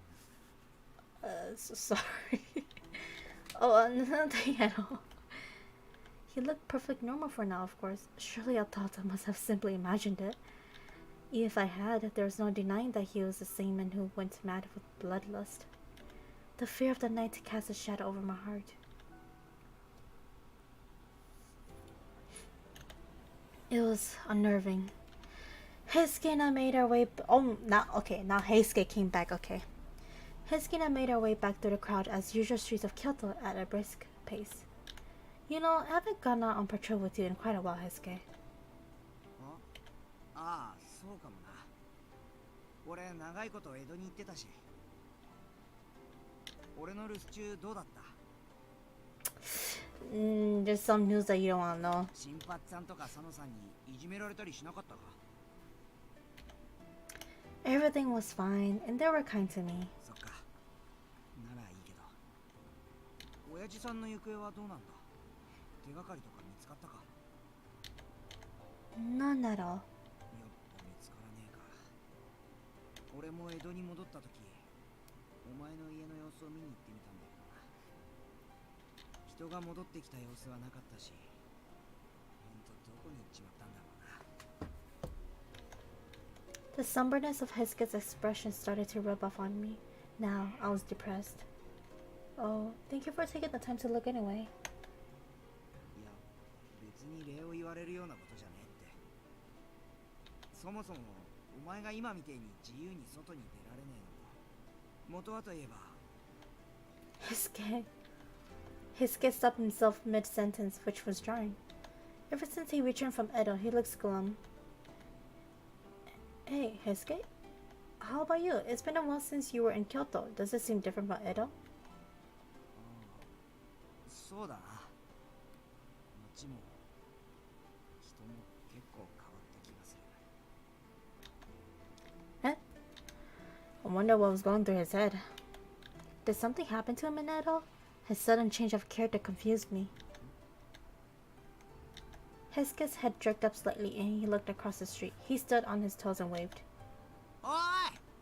So sorry. Oh, nothing at all. He looked perfectly normal for now, of course. Surely I thought I must have simply imagined it. If I had, there was no denying that he was the same man who went mad with bloodlust. The fear of the night cast a shadow over my heart. It was unnerving. Heisuke and I made our way. Now Heisuke came back. Okay. Heisuke and I made our way back through the crowd as usual streets of Kyoto at a brisk pace. You know, I haven't gone out on patrol with you in quite a while, Heisuke. ああ、そうかもな。俺長いこと江戸に行ってたし。俺の留守中どうだった？ There's some news that you don't want to know. 新八さんとか佐野さんにいじめられたりしなかったか？ Everything was fine, and they were kind to me. そっか。ならいいけど。親父さんの行方はどうなんだ？手がかりとか見つかったか？ None at all. やっぱ見つからねえか。俺も江戸に戻った時、お前の家の様子を見に行ってみたんだけどな。人が戻ってきた様子はなかったし、ほんとどこに行っちまったんだろうな。 The somberness of Heisuke's expression started to rub off on me. Now I was depressed. Oh, thank you for taking the time to look anyway. いや、別に礼を言われるようなことじゃねえって。そもそもお前が今みてえに自由に外に出られねえのも元はといえば。Heisuke stopped himself mid-sentence, which was jarring. Ever since he returned from Edo, he looks glum. Hey, Heisuke? How about you? It's been a while since you were in Kyoto. Does it seem different from Edo? そうだな。街も人も結構変わった気がする。 Eh? I wonder what was going through his head. Did something happen to him in Edo? His sudden change of character confused me. Heisuke's head jerked up slightly and he looked across the street. He stood on his toes and waved. おい、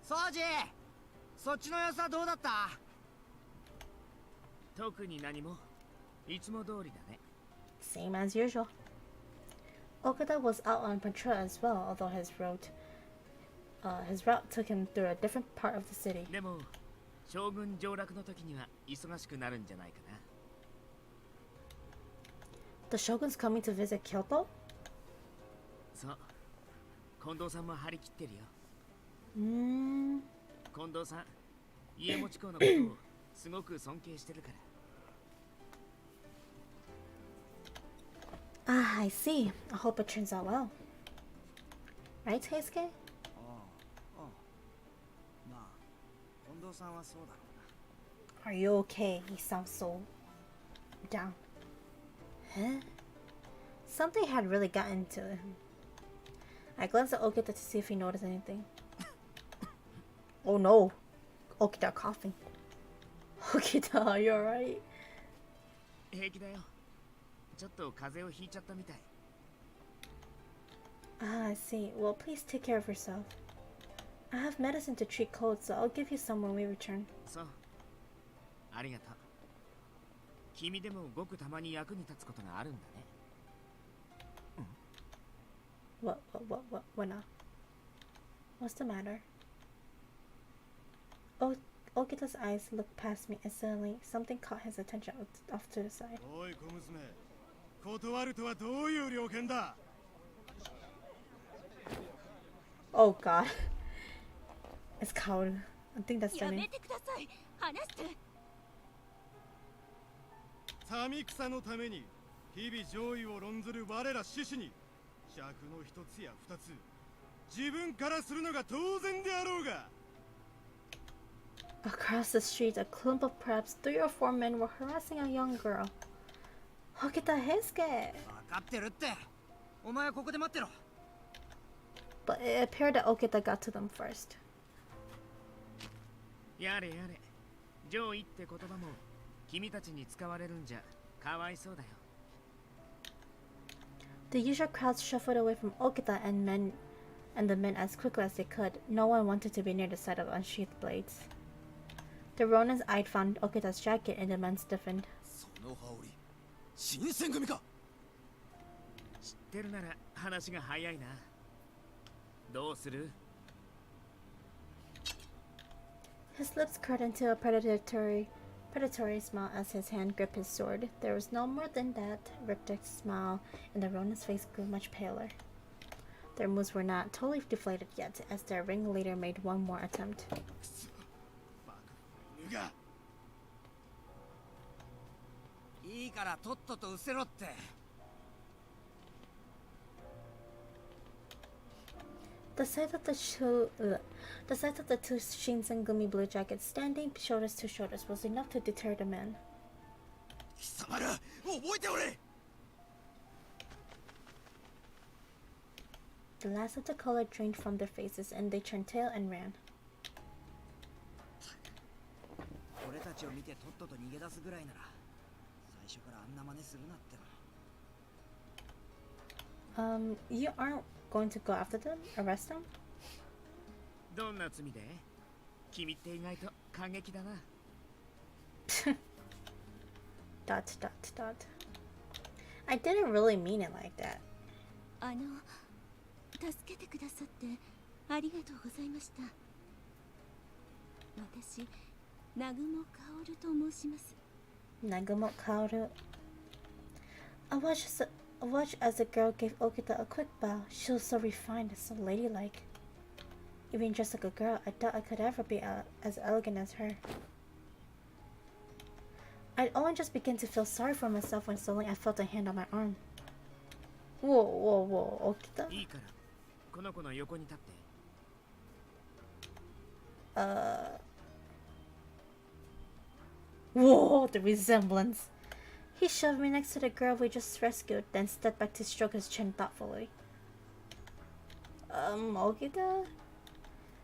ソージ！そっちの様子はどうだった？特に何も。いつも通りだね。 Same as usual. Okada was out on patrol as well, although his route took him through a different part of the city. でも、将軍上洛の時には忙しくなるんじゃないかな。 The shogun's coming to visit Kyoto? そう。近藤さんも張り切ってるよ。近藤さん、家持ち子のことをすごく尊敬してるから。Ah, I see. I hope it turns out well. Right, Heisuke? ああ、まあ、近藤さんはそうだろうな。 Are you okay? He sounds so down. Huh? Something had really gotten to him. I glanced at Okita to see if he noticed anything. Oh no! Okita coughing. Okita, are you alright? 平気だよ。ちょっと風邪をひいちゃったみたい。 Ah, I see. Well, please take care of yourself. I have medicine to treat colds, so I'll give you some when we return. そう。ありがとう。君でもごくたまに役に立つことがあるんだね。What now? What's the matter? Okita's eyes looked past me and suddenly something caught his attention off to the side. おい小娘、断るとはどういう了見だ? Oh god. It's Kaoru. I think that's the name. やめてください。話して。民草のために日々上位を論ずる我ら志士に尺の一つや二つ自分からするのが当然であろうが。 Across the street, a clump of perhaps 3 or 4 men were harassing a young girl. Okita Heisuke! 分かってるって。お前はここで待ってろ。 But it appeared that Okita got to them first. やれやれ。上位って言葉も君たちに使われるんじゃかわいそうだよ。 The usual crowds shuffled away from Okita and the men as quickly as they could. No one wanted to be near the sight of unsheathed blades. The Ronins eyed found Okita's jacket and the men stiffened. その羽織、新選組か。知ってるなら話が早いな。どうする？ His lips curled into a predatory smile as his hand gripped his sword. There was no more than that riptide smile, and the Ronin's face grew much paler. Their moves were not totally deflated yet, as their ringleader made one more attempt. The sight of the two Shinseng Gumi blue jackets standing shoulders to shoulders was enough to deter the men. The last of the color drained from their faces, and they turned tail and ran. You aren't going to go after them? Arrest them? Dot. I didn't really mean it like that. 助けてくださってありがとうございました。私、南雲薫と申します。Nagumo Kaoru. I watched as the girl gave Okita a quick bow. She was so refined and so ladylike. Even just like a girl, I doubt I could ever be as elegant as her. I'd only just begin to feel sorry for myself when suddenly I felt a hand on my arm. Whoa, Okita? Whoa, the resemblance. He shoved me next to the girl we just rescued, then stepped back to stroke his chin thoughtfully. Okita?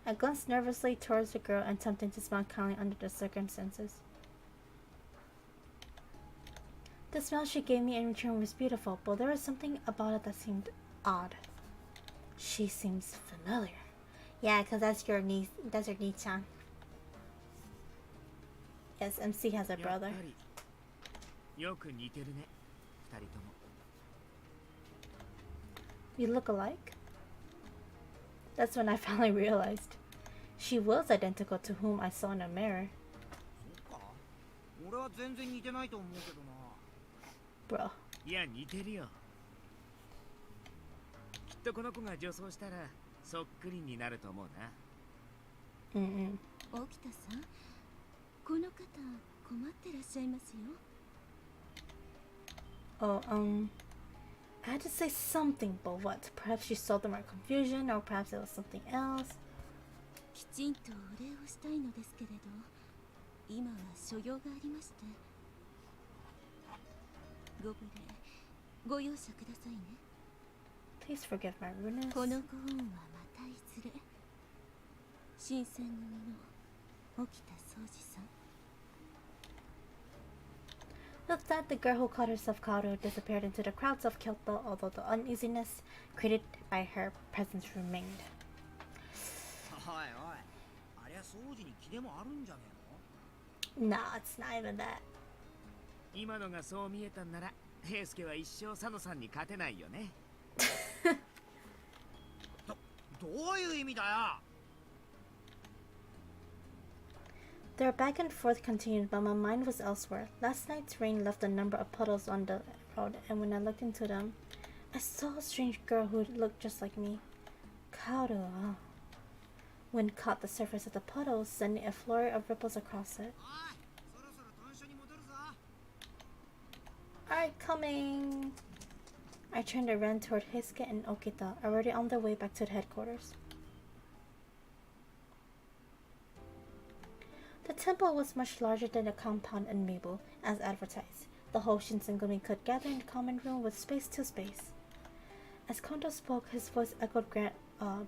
I glanced nervously towards the girl, attempting to smile kindly under the circumstances. The smile she gave me in return was beautiful, but there was something about it that seemed odd. She seems familiar. Yeah, because that's your niece. That's your niece-chan. Yes, MC has a brother. You look alike? That's when I finally realized. She was identical to whom I saw in a mirror. Bro. いや似てるよ。きっとこの子が女装したらそっくりになると思うな。沖田さん、この方困ってらっしゃいますよ。Oh, I had to say something, but what? Perhaps she saw them in confusion, or perhaps it was something else. きちんとお礼をしたいのですけれど、今は所用がありまして。ご無礼、ご容赦くださいね。Please forgive my rudeness. このご恩はまたいずれ。新選組の沖田総司さん。With that, the girl who called herself Kondo disappeared into the crowds of Kyoto, although the uneasiness created by her presence remained. Nah, it's not even that. 今のがそう見えたんなら、平助は一生佐野さんに勝てないよね。どういう意味だよ。Their back and forth continued, but my mind was elsewhere. Last night's rain left a number of puddles on the road, and when I looked into them, I saw a strange girl who looked just like me. Kondo. Wind caught the surface of the puddles, sending a flurry of ripples across it. Alright, coming! I turned and ran toward Heisuke and Okita, already on their way back to the headquarters. The temple was much larger than the compound in Mibu, as advertised. The whole Shinsengumi could gather in the common room with space to space. As Kondo spoke, his voice echoed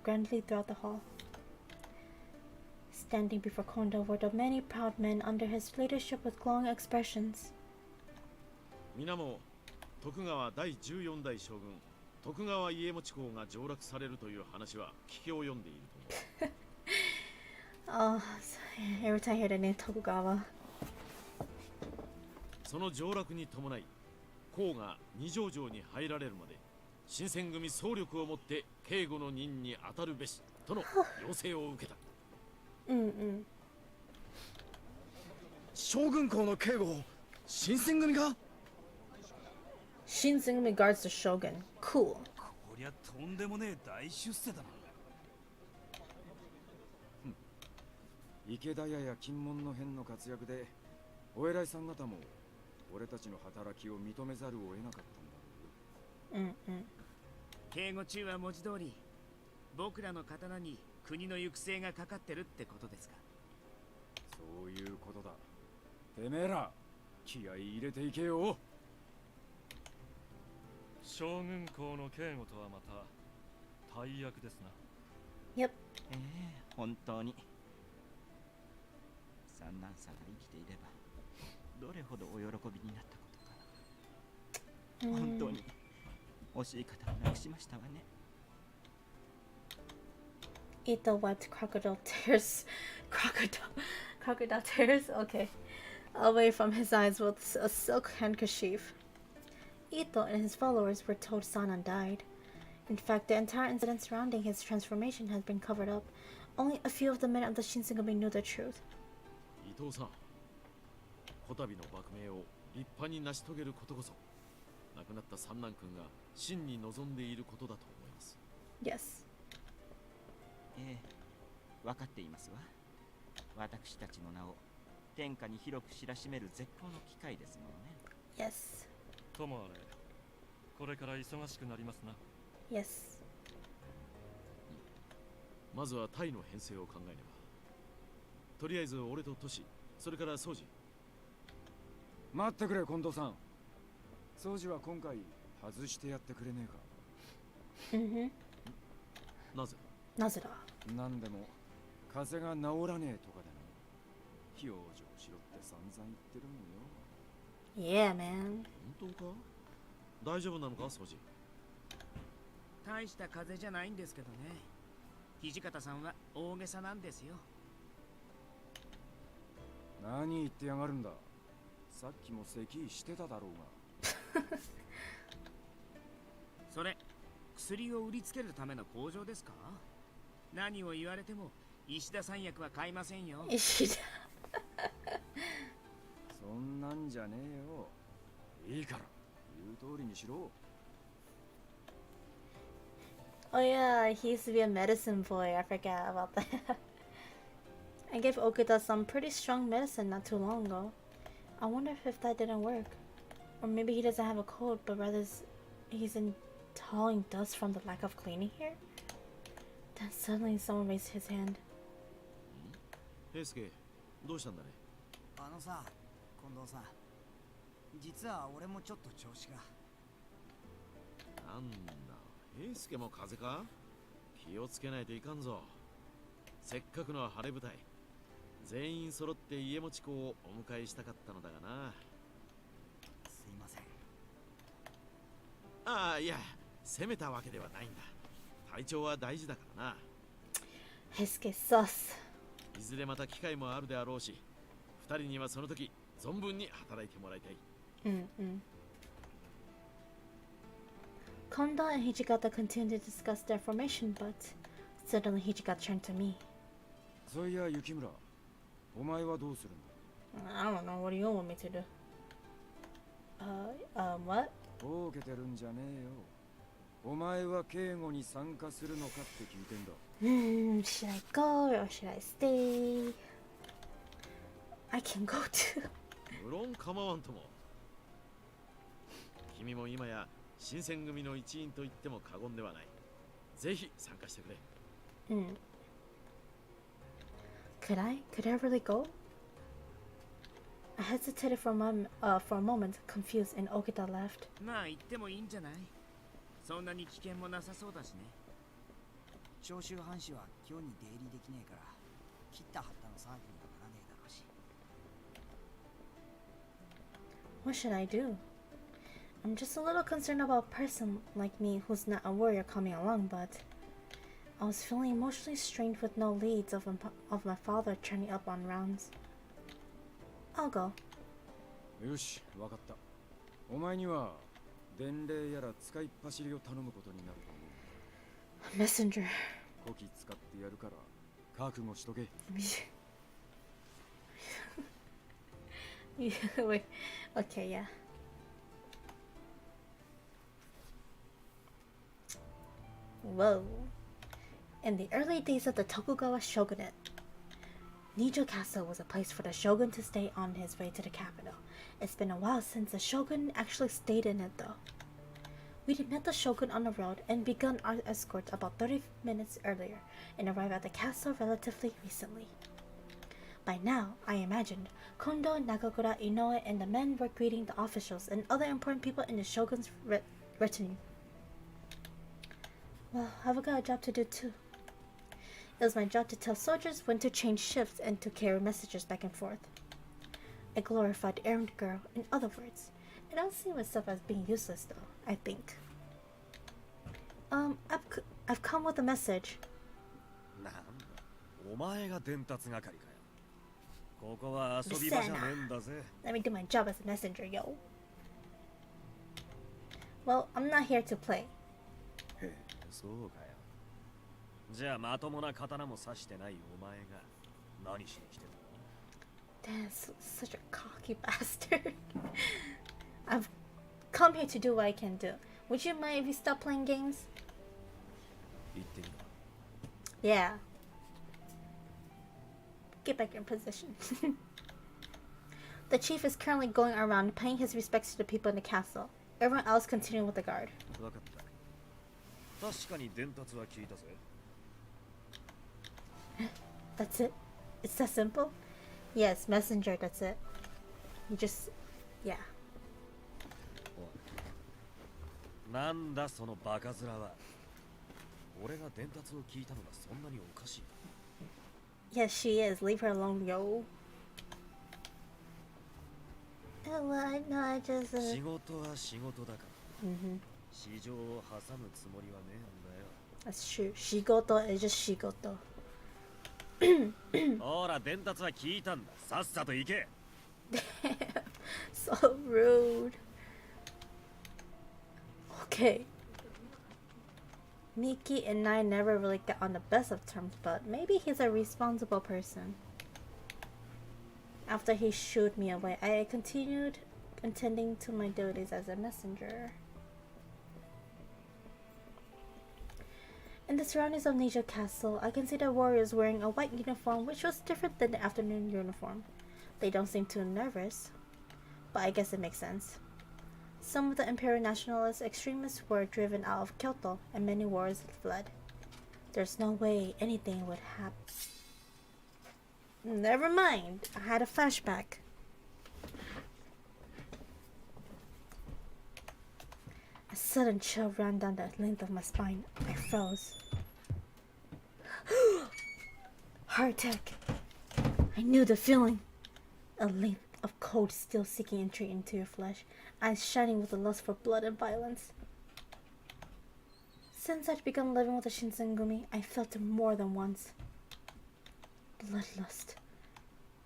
grandly throughout the hall. Standing before Kondo were the many proud men under his leadership with glowing expressions. 皆も徳川第14代将軍徳川家茂公が上洛されるという話は聞き及んでいると思う。Oh, every time I hear the name Tokugawa. その上洛に伴い、公が二条城に入られるまで、新選組総力をもって警護の任に当たるべしとの要請を受けた。将軍校の警護を新選組が。 Shinseng regards the shogun. Cool. こりゃとんでもねえ大出世だな。池田屋や金門の辺の活躍でお偉いさん方も俺たちの働きを認めざるを得なかったんだろう。警護中は文字通り僕らの刀に国の行く末がかかってるってことですか。そういうことだ。てめえら気合い入れていけよ。将軍校の警護とはまた大役ですな。Yep. 本当に三男さんが生きていればどれほどお喜びになったことか。本当に惜しい方を亡くしましたわね。Ito wiped crocodile tears. Crocodile tears? Okay. Away from his eyes with a silk handkerchief. Ito and his followers were told Sanan died. In fact, the entire incident surrounding his transformation has been covered up. Only a few of the men of the Shinsengumi knew the truth. 伊藤さん、こたびの幕命を立派に成し遂げることこそ亡くなった三男君が真に望んでいることだと思います。 Yes. 分かっていますわ。私たちの名を天下に広く知らしめる絶好の機会ですものね。 Yes. ともあれ、これから忙しくなりますな。Yes. まずはタイの編成を考えねば。とりあえず俺とトシ、それから掃除。待ってくれ近藤さん。掃除は今回外してやってくれねえか。なぜなんでも風邪が治らねえとかでも養生しろって散々言ってるもんよ。 Yeah, man. 本当か？大丈夫なのか掃除。大した風邪じゃないんですけどね。土方さんは大げさなんですよ。何言ってやがるんだ。さっきも咳してただろうが。それ薬を売りつけるための工場ですか？何を言われても石田三役は買いませんよ。石田そんなんじゃねえよ。いいから言う通りにしろ。 Oh yeah, he used to be a medicine boy. I forgot about that. I gave Okada some pretty strong medicine not too long ago. I wonder if that didn't work. Or maybe he doesn't have a cold, but rather he's inhaling dust from the lack of cleaning here? Then suddenly someone raised his hand. 平介、どうしたんだね。あのさ、近藤さん、実は俺もちょっと調子が。なんだ、平介も風邪か？気をつけないといかんぞ。せっかくの晴れ舞台、全員揃って家持公をお迎えしたかったのだがな。すいません。ああ、いや、責めたわけではないんだ。体調は大事だからな。Hesuke sus. いずれまた機会もあるであろうし、二人にはその時存分に働いてもらいたい。Kondo and Hijikata continued to discuss their formation, but suddenly Hijikata turned to me. そういや雪村、お前はどうするんだ？ I don't know. What do you want me to do? What? ぼうけてるんじゃねえよ。お前は警護に参加するのかって聞いてんだ。Should I go or should I stay? I can go too. 無論構わんとも。君も今や新選組の一員と言っても過言ではない。ぜひ参加してくれ。Could I really go? I hesitated for a moment, confused, and Okada laughed. まあ行ってもいいんじゃない？そんなに危険もなさそうだしね。長州藩士は今日に出入りできねえから、切った張ったの騒ぎにはならねえだろうし。What should I do? I'm just a little concerned about a person like me who's not a warrior coming along, but I was feeling emotionally strained with no leads of my father turning up on rounds. I'll go. よし、わかった。お前には伝令やら使いっ走りを頼むことになると思う。Messenger. こき使ってやるから覚悟しとけ。Wait. Okay, yeah. Whoa. In the early days of the Tokugawa shogunate, Nijo Castle was a place for the shogun to stay on his way to the capital. It's been a while since the shogun actually stayed in it though. We'd met the shogun on the road and begun our escort about 30 minutes earlier and arrived at the castle relatively recently. By now, I imagined, Kondo, Nakakura, Inoue, and the men were greeting the officials and other important people in the shogun's retinue. Well, I've got a job to do too. It was my job to tell soldiers when to change shifts and to carry messages back and forth. A glorified errand girl, in other words. I don't see myself as being useless though, I think. I've come with a message. なんだお前が伝達係かよ。ここは遊び場じゃねえんだぜ。Let me do my job as a messenger, yo. Well, I'm not here to play. へえ、そうかよ。じゃあまともな刀も刺してないお前が何しに来てたの？ Damn, such a cocky bastard. I've come here to do what I can do. Would you mind if you stop playing games? 言ってみろ。 Yeah. Get back in position. The chief is currently going around paying his respects to the people in the castle. Everyone else continuing with the guard. わかった。確かに伝達は聞いたぜ。That's it? It's that simple? Yes, messenger, that's it. You just... yeah. なんだそのバカ面は。俺が伝達を聞いたのがそんなにおかしい。Yes, she is. Leave her alone, yo. Oh, well, I know, I just... 仕事は仕事だから。市場を挟むつもりはねえんだよ。That's true. Shigoto is just shigoto. ほら、伝達は聞いたんだ。さっさと行け。So rude. Okay. Miki and I never really got on the best of terms, but maybe he's a responsible person. After he shooed me away, I continued attending to my duties as a messenger. In the surroundings of Nijo Castle, I can see the warriors wearing a white uniform which was different than the afternoon uniform. They don't seem too nervous, but I guess it makes sense. Some of the imperial nationalist extremists were driven out of Kyoto and many warriors fled. There's no way anything would happen. Never mind, I had a flashback. A sudden chill ran down the length of my spine. I froze. Heart attack. I knew the feeling. A length of cold steel seeking entry into your flesh, eyes shining with the lust for blood and violence. Since I'd begun living with the Shinsengumi, I felt it more than once. Bloodlust.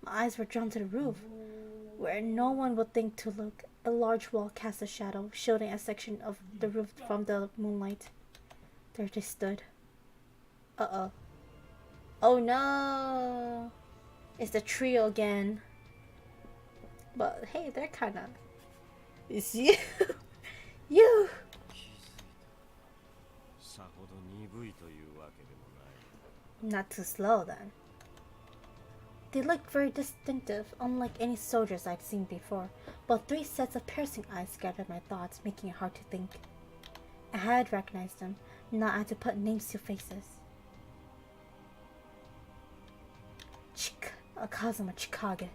My eyes were drawn to the roof, where no one would think to look. A large wall cast a shadow, shielding a section of the roof from the moonlight. There they stood. Uh-oh. Oh no! It's the trio again. But hey, they're kinda... It's you! You! Not too slow then. They looked very distinctive, unlike any soldiers I'd seen before, but 3 sets of piercing eyes scattered my thoughts, making it hard to think. I had recognized them, now I had to put names to faces. Kazuma Chikage.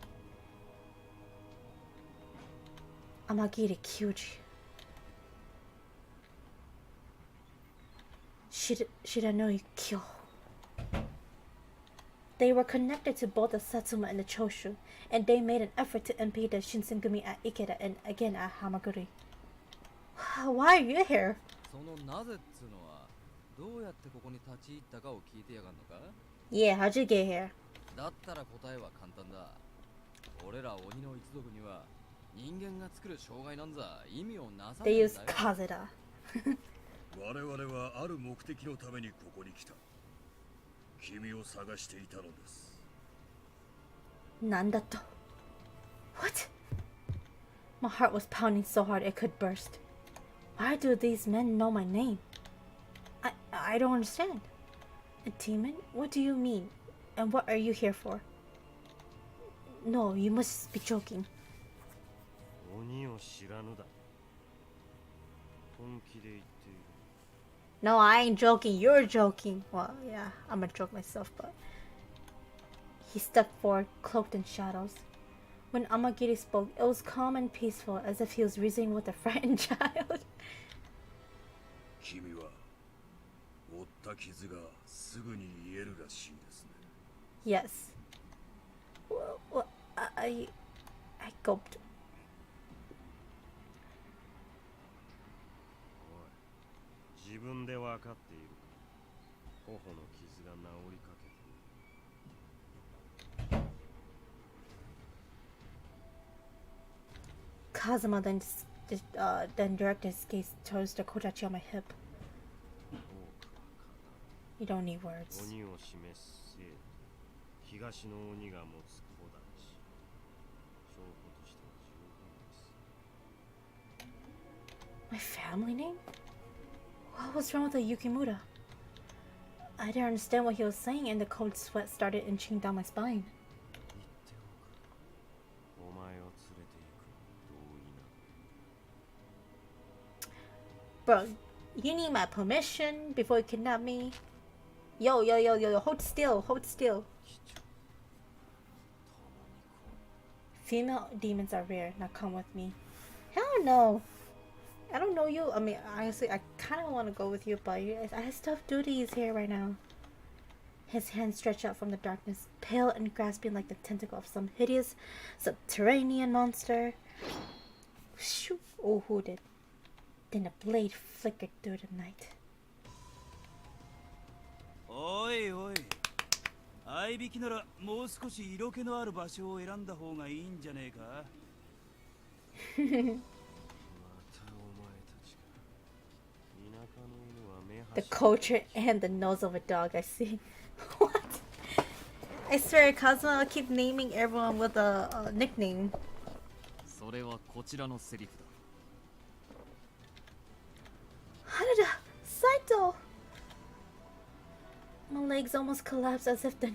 Amagiri Kyuji. Shiranui Kyo. They were connected to both the Satsuma and the Choshu, and they made an effort to impede the Shinsengumi at Ikeda and again at Hamaguri. Why are you here? そのなぜっつうのはどうやってここに立ち入ったかを聞いてやがんのか Yeah, how'd you get here? だったら答えは簡単だ。俺ら鬼の一族には人間が作る障害なんざ意味をなさないんだよ。They use Kazeda. 我々はある目的のためにここに来た。君を探していたのです。なんだと? What? My heart was pounding so hard it could burst. Why do these men know my name? I don't understand. A demon? What do you mean? And what are you here for? No, you must be joking. 鬼を知らぬだ。本気で言っている。No, I ain't joking. You're joking. Well, yeah, I'm gonna joke myself, but... He stepped forward, cloaked in shadows. When Amagiri spoke, it was calm and peaceful, as if he was reasoning with a frightened child. 君は負った傷がすぐに癒えるらしいですね。 Yes. Well, I gulped. おい、自分で分かっているか。頬の傷が治りかけている。Kazuma then directed his gaze towards the kodachi on my hip. You don't need words. 鬼を示す生徒、東の鬼が持つ小太刀。証拠としては十分です。 My family name? What was wrong with the Yukimura? I didn't understand what he was saying, and the cold sweat started inching down my spine. お前を連れて行く。同意な。 Bro, you need my permission before you kidnap me? Yo, hold still, hold still. Female demons are rare, now come with me. Hell no. I don't know you. I mean, honestly, I kind of want to go with you, but I still have duties here right now. His hand stretched out from the darkness, pale and grasping like the tentacle of some hideous subterranean monster. Shoo! Oh, who did? Then a blade flickered through the night. おいおい、合いびきならもう少し色気のある場所を選んだ方がいいんじゃねえか。The culture and the nose of a dog, I see. What? I swear, Kazuma will keep naming everyone with a nickname. それはこちらのセリフだ。 Hanada! Saito! My legs almost collapsed as if the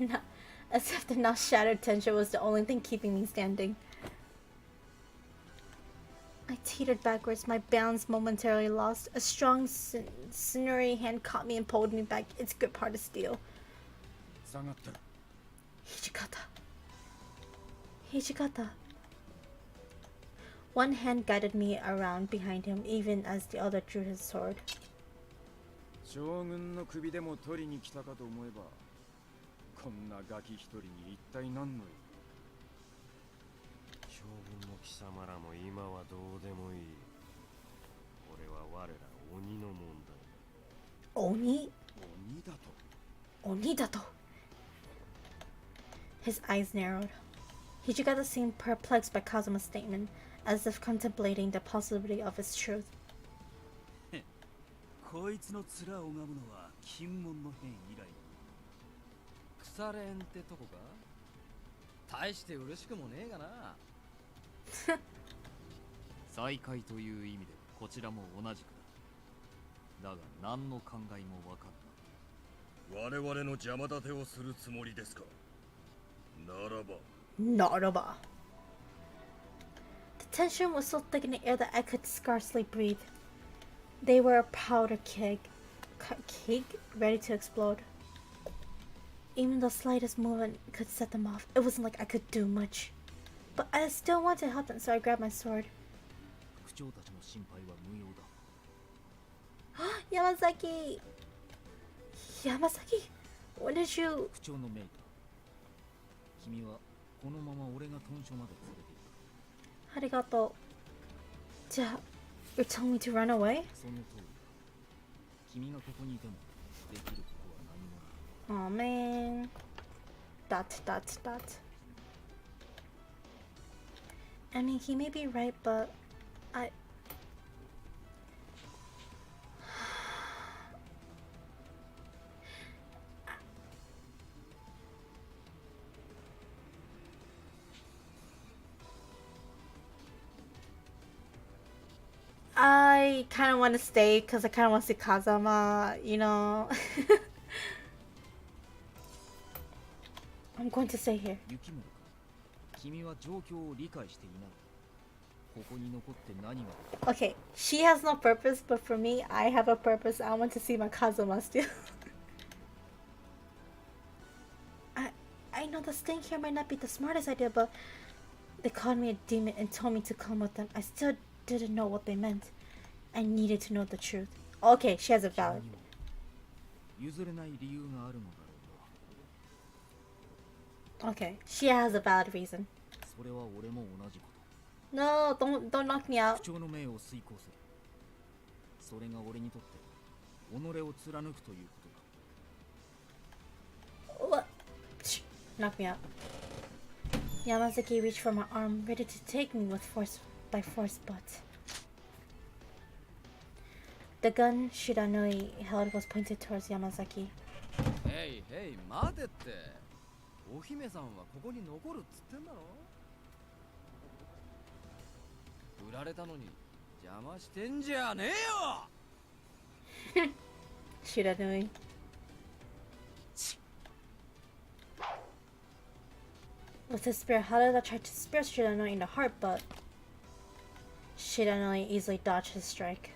now shattered tension was the only thing keeping me standing. I teetered backwards, my balance momentarily lost. A strong, sinewy hand caught me and pulled me back, its grip hard as steel. Hijikata. One hand guided me around behind him, even as the other drew his sword. 将軍の首でも取りに来たかと思えば、こんなガキ一人に一体何の用？将軍の貴様らも今はどうでもいい。これは我ら鬼の問題だ。Oni? 鬼だと。鬼だと. His eyes narrowed. Hijikata seemed perplexed by Kazuma's statement, as if contemplating the possibility of its truth. こいつの面を拝むのは金門の変以来。腐れんってとこか。大して嬉しくもねえがな。再会という意味でこちらも同じくだ。だが何の考えもわかんない。我々の邪魔立てをするつもりですか。ならば。Not about. The tension was so thick in the air that I could scarcely breathe. They were a powder keg ready to explode. Even the slightest movement could set them off. It wasn't like I could do much. But I still wanted to help them, so I grabbed my sword. Yamazaki! Yamazaki! When did you... 区長のメイト。君はこのまま俺が豚書まで連れて行く。Arigato. You're telling me to run away? その通りだ。君がここにいてもできることは何もない。Oh man. I mean, he may be right, but I... I kind of want to stay because I kind of want to see Kazuma, you know. I'm going to stay here. 君は状況を理解していない。ここに残って何が Okay, she has no purpose, but for me, I have a purpose. I want to see my Kazuma still. I know that staying here might not be the smartest idea, but they called me a demon and told me to come with them. I still didn't know what they meant. I needed to know the truth. Okay, she has a valid. 譲れない理由があるのだろうな。 Okay, she has a valid reason. それは俺も同じこと。 No, don't knock me out. 不調の命を遂行する。それが俺にとって己を貫くということだ。 What? Knock me out. Yamazaki reached for my arm, ready to take me by force, but the gun Shiranui held was pointed towards Yamazaki. へいへい待てって。お姫さんはここに残るっつってんだろ。売られたのに邪魔してんじゃねえよ。Shiranui. With his spear, Harada tried to spear Shiranui in the heart, but Shiranui easily dodged his strike.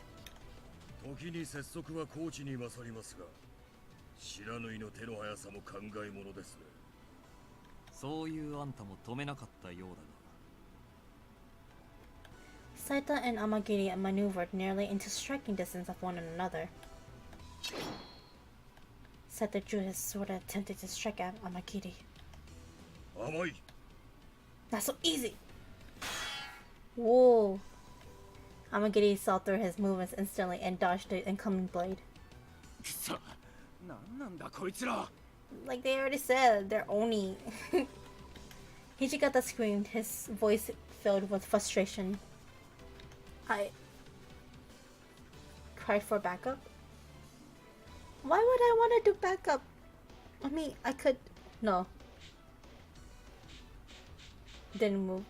時に拙速はコーチに勝りますが、白縫いの手の速さも考えものですね。そういうあんたも止めなかったようだな。 Saita and Amagiri maneuvered nearly into striking distance of one another. Saita drew his sword and attempted to strike at Amagiri. Not so easy! Whoa! Amagiri saw through his movements instantly and dodged the incoming blade. Like they already said, they're Oni. Hijikata screamed, his voice filled with frustration. I cried for backup? Why would I want to do backup? I mean, I could... No. Didn't move.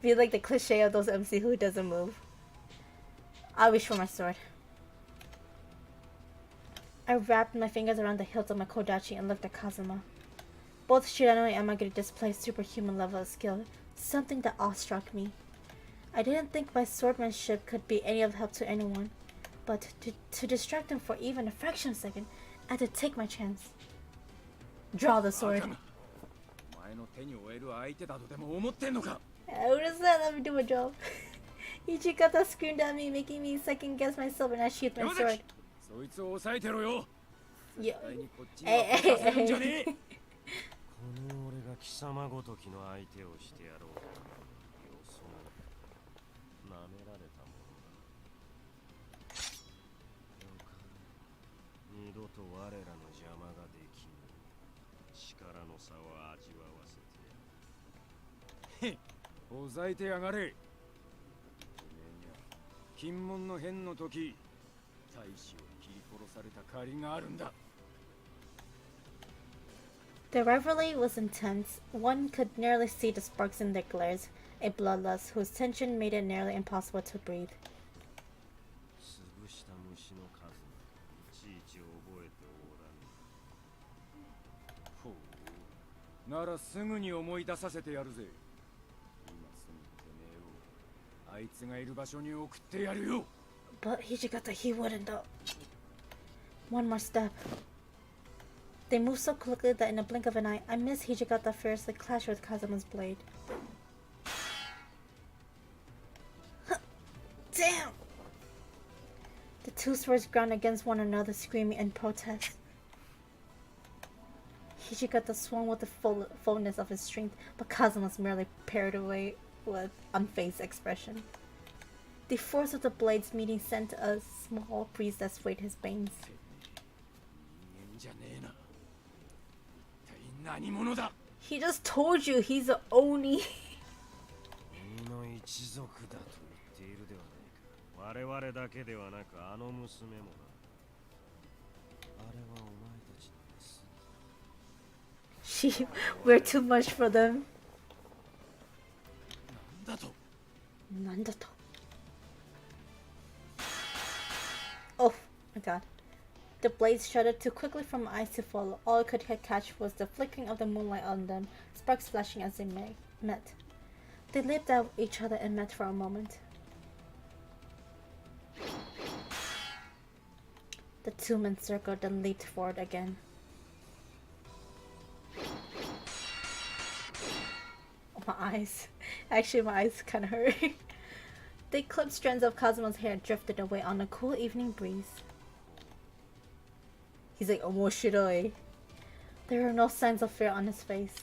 Be like the cliche of those MC who doesn't move. I reached for my sword. I wrapped my fingers around the hilt of my kodachi and looked at Kazuma. Both Shiranui and Amagiri displayed superhuman level of skill, something that awestruck me. I didn't think my swordsmanship could be any of help to anyone, but to distract them for even a fraction of a second, I had to take my chance. Draw the sword. What is that? Let me do my job. Ichikata screamed at me, making me second guess myself, and I sheathed my sword. Yo. Hey. この俺が貴様ごときの相手をしてやろう。よそなめられたものだ。よか二度と我らの邪魔ができぬ。力の差を味わわせてやる。へっ、ほざいてやがれ。金門の変の時、大使を切り殺された借りがあるんだ。 The rivalry was intense. One could nearly see the sparks in their glares, a bloodlust whose tension made it nearly impossible to breathe. 潰した虫の数いちいち覚えておらぬ。ほう。ならすぐに思い出させてやるぜ。今すぐてめえをあいつがいる場所に送ってやるよ。 But Hijikata, he wouldn't though. One more step. They moved so quickly that in a blink of an eye, I missed Hijikata fiercely clash with Kazuma's blade. Damn! The two swords ground against one another, screaming in protest. Hijikata swung with the fullness of his strength, but Kazuma's merely parried away with unfazed expression. The force of the blades meeting sent a small breeze that swayed his veins. He just told you he's a Oni. 鬼の一族だと言っているではないか。我々だけではなくあの娘もな。あれはお前たちの娘。We're too much for them. なんだと my god. The blades shuddered too quickly from my eyes to follow. All I could catch was the flickering of the moonlight on them, sparks flashing as they met. They leaped at each other and met for a moment. The two men circled, then leaped forward again. Oh, my eyes. Actually, my eyes kind of hurt. They clipped strands of Kazuma's hair and drifted away on a cool evening breeze. He's like, omoshiroi. There were no signs of fear on his face.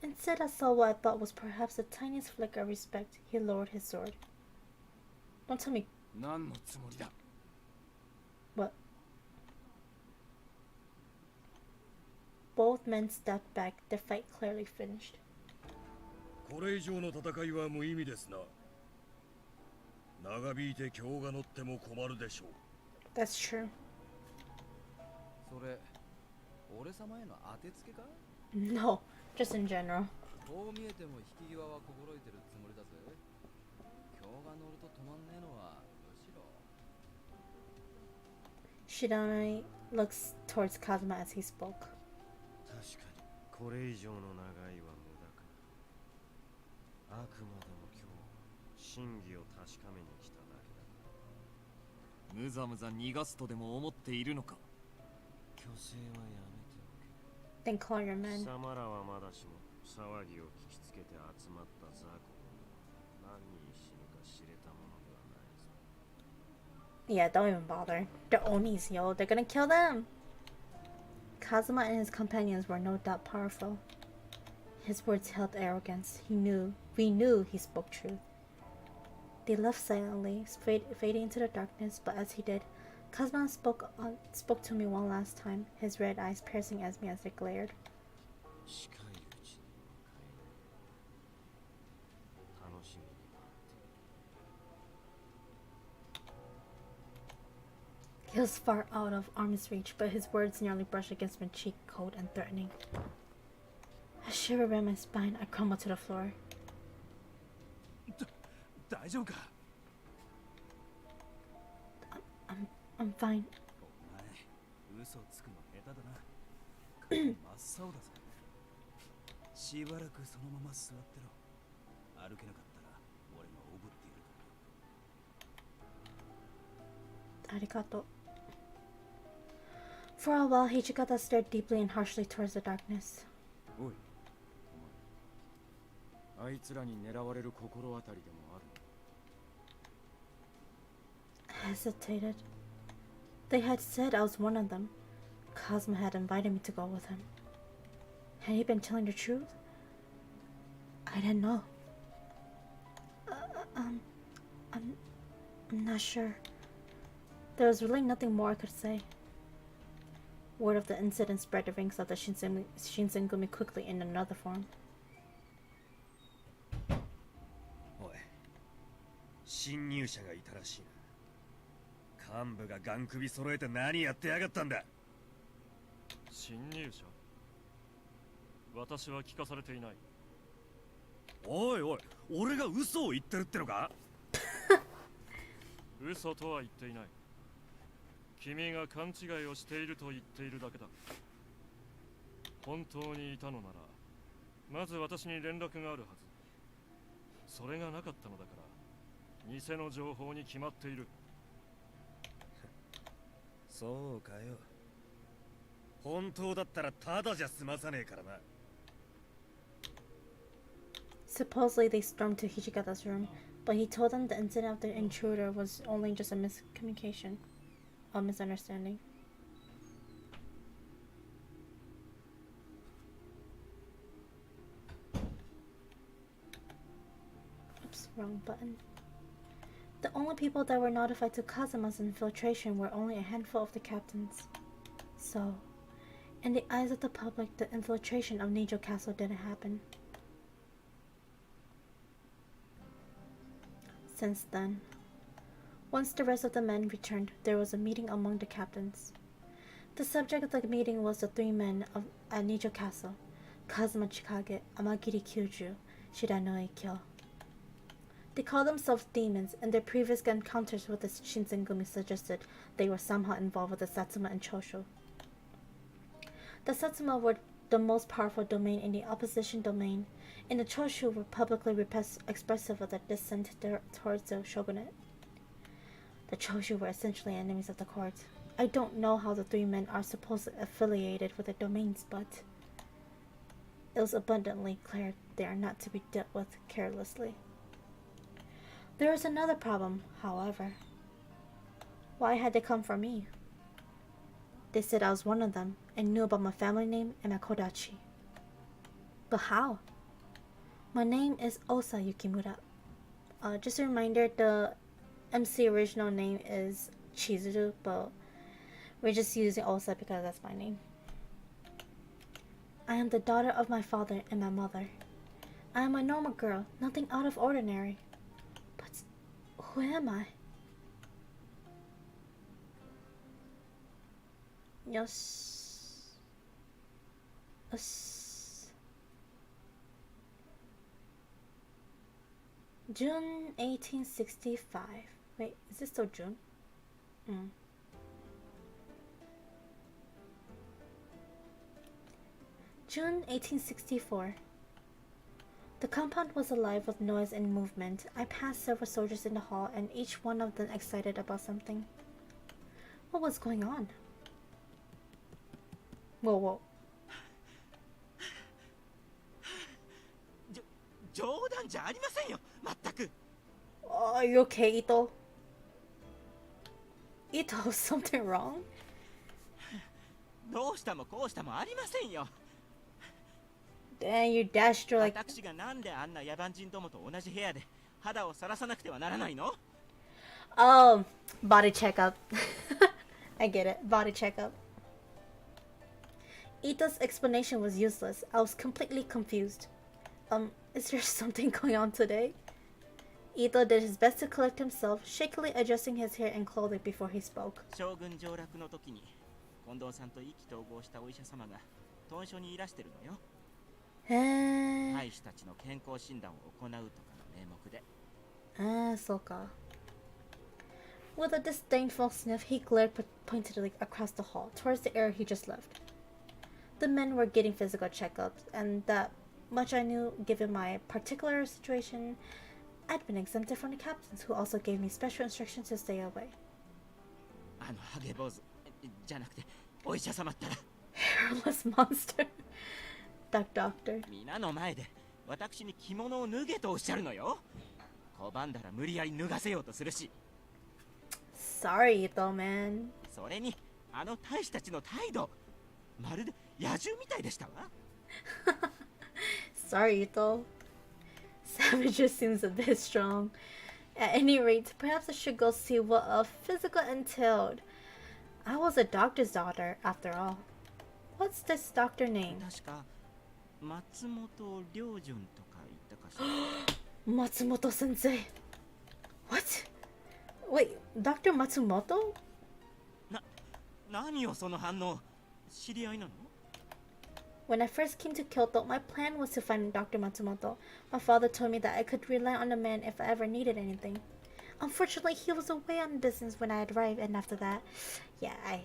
Instead, I saw what I thought was perhaps the tiniest flicker of respect. He lowered his sword. Don't tell me. What? Both men stepped back, their fight clearly finished. これ以上の戦いは無意味ですな。長引いて今日が乗っても困るでしょう。That's true. それ、俺様への当てつけか No, just in general. こう見えても引き際は心得てるつもりだぜ。今日が乗ると止まんねえのはむしろ。Shiranui looks towards Kazuma as he spoke. 確かにこれ以上の長いは無駄か。あくまでも今日真偽を確かめに来ただけだ。むざむざ逃がすとでも思っているのか。虚勢はやめておけ。 Then call your men. 貴様らはまだしも騒ぎを聞きつけて集まった雑魚が何人死ぬか知れたものではないぞ。Yeah, don't even bother. They're Onis, yo. They're gonna kill them. Kazuma and his companions were no doubt powerful. His words held arrogance. We knew he spoke truth. They left silently, fading into the darkness, but as he did, Kazuma spoke to me one last time, his red eyes piercing at me as they glared. He was far out of arm's reach, but his words nearly brushed against my cheek, cold and threatening. A shiver ran my spine. I crumbled to the floor. 大丈夫か I'm fine. お前、嘘つくの下手だな。真っ青だぜ。しばらくそのまま座ってろ。歩けなかったら俺がおぶってやるから。 Arigato. For a while, Hijikata stared deeply and harshly towards the darkness. おい、お前。あいつらに狙われる心当たりでもあるの？ I hesitated. They had said I was one of them. Kazuma had invited me to go with him. Had he been telling the truth? I didn't know. I'm not sure. There was really nothing more I could say. Word of the incident spread the ranks of the Shinsengumi quickly in another form. おい、侵入者がいたらしいな。幹部がガン首揃えて何やってやがったんだ。侵入者？私は聞かされていない。おいおい、俺が嘘を言ってるってのか？嘘とは言っていない。君が勘違いをしていると言っているだけだ。本当にいたのなら、まず私に連絡があるはず。それがなかったのだから、偽の情報に決まっている。そうかよ。本当だったらただじゃ済まさねえからな。Supposedly they stormed to Hijikata's room, but he told them the incident of the intruder was only just a miscommunication, a misunderstanding. Oops, wrong button. The only people that were notified to Kazuma's infiltration were only a handful of the captains. So, in the eyes of the public, the infiltration of Nijo Castle didn't happen. Since then, once the rest of the men returned, there was a meeting among the captains. The subject of the meeting was the three men at Nijo Castle: Kazuma Chikage, Amagiri Kyuju, Shiranui Kyo. They call themselves demons, and their previous encounters with the Shinsengumi suggested they were somehow involved with the Satsuma and Choshu. The Satsuma were the most powerful domain in the opposition domain, and the Choshu were publicly expressive of their dissent towards the shogunate. The Choshu were essentially enemies of the court. I don't know how the three men are supposedly affiliated with the domains, but it was abundantly clear they are not to be dealt with carelessly. There is another problem, however. Why had they come for me? They said I was one of them and knew about my family name and my kodachi. But how? My name is Osa Yukimura. Just a reminder, the MC original name is Chizuru, but we're just using Osa because that's my name. I am the daughter of my father and my mother. I am a normal girl, nothing out of ordinary. But who am I? Yes. June 1865. Wait, is this still June? June 1864. The compound was alive with noise and movement. I passed several soldiers in the hall, and each one of them excited about something. What was going on? Whoa. 冗談じゃありませんよ、まったく。 Are you okay, Ito? Ito, something wrong? どうしたもこうしたもありませんよ。 Dang, you dashed through like... 私がなんであんな野蛮人どもと同じ部屋で肌を晒さなくてはならないの？ Oh, body checkup. I get it, body checkup. Ito's explanation was useless. I was completely confused. Is there something going on today? Ito did his best to collect himself, shakily adjusting his hair and clothing before he spoke. 将軍上洛の時に近藤さんと意気投合したお医者様が屯所にいらしてるのよ。兵士たちの健康診断を行うとかの名目で。そうか。With a disdainful sniff, he glared pointedly across the hall, towards the area he just left. The men were getting physical checkups, and that much I knew given my particular situation. I'd been exempted from the captains, who also gave me special instructions to stay away. あのハゲ坊主じゃなくてお医者様ったら Hairless monster. Doctor. 皆の前で私に着物を脱げとおっしゃるのよ。拒んだら無理やり脱がせようとするし。Sorry, Ito, man. それにあの大使たちの態度、まるで野獣みたいでしたわ。Sorry, Ito. Savage seems a bit strong. At any rate, perhaps I should go see what a physical entailed. I was a doctor's daughter, after all. What's this doctor name? 確か松本良順とか言ったかしら。Matsumoto sensei. What? Wait, Dr. Matsumoto? 何よその反応。知り合いなの？ When I first came to Kyoto, my plan was to find Dr. Matsumoto. My father told me that I could rely on the man if I ever needed anything. Unfortunately, he was away on business when I arrived, and after that, yeah, I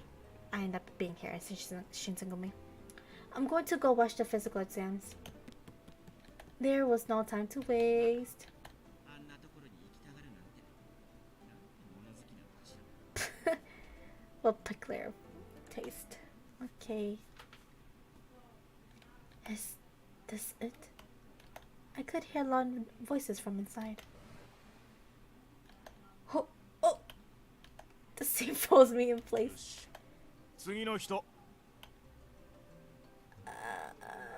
ended up being here at Shinsengumi. I'm going to go watch the physical exams. There was no time to waste. What peculiar taste. Okay. Is this it? I could hear loud voices from inside. Oh! The scene froze me in place. 次の人。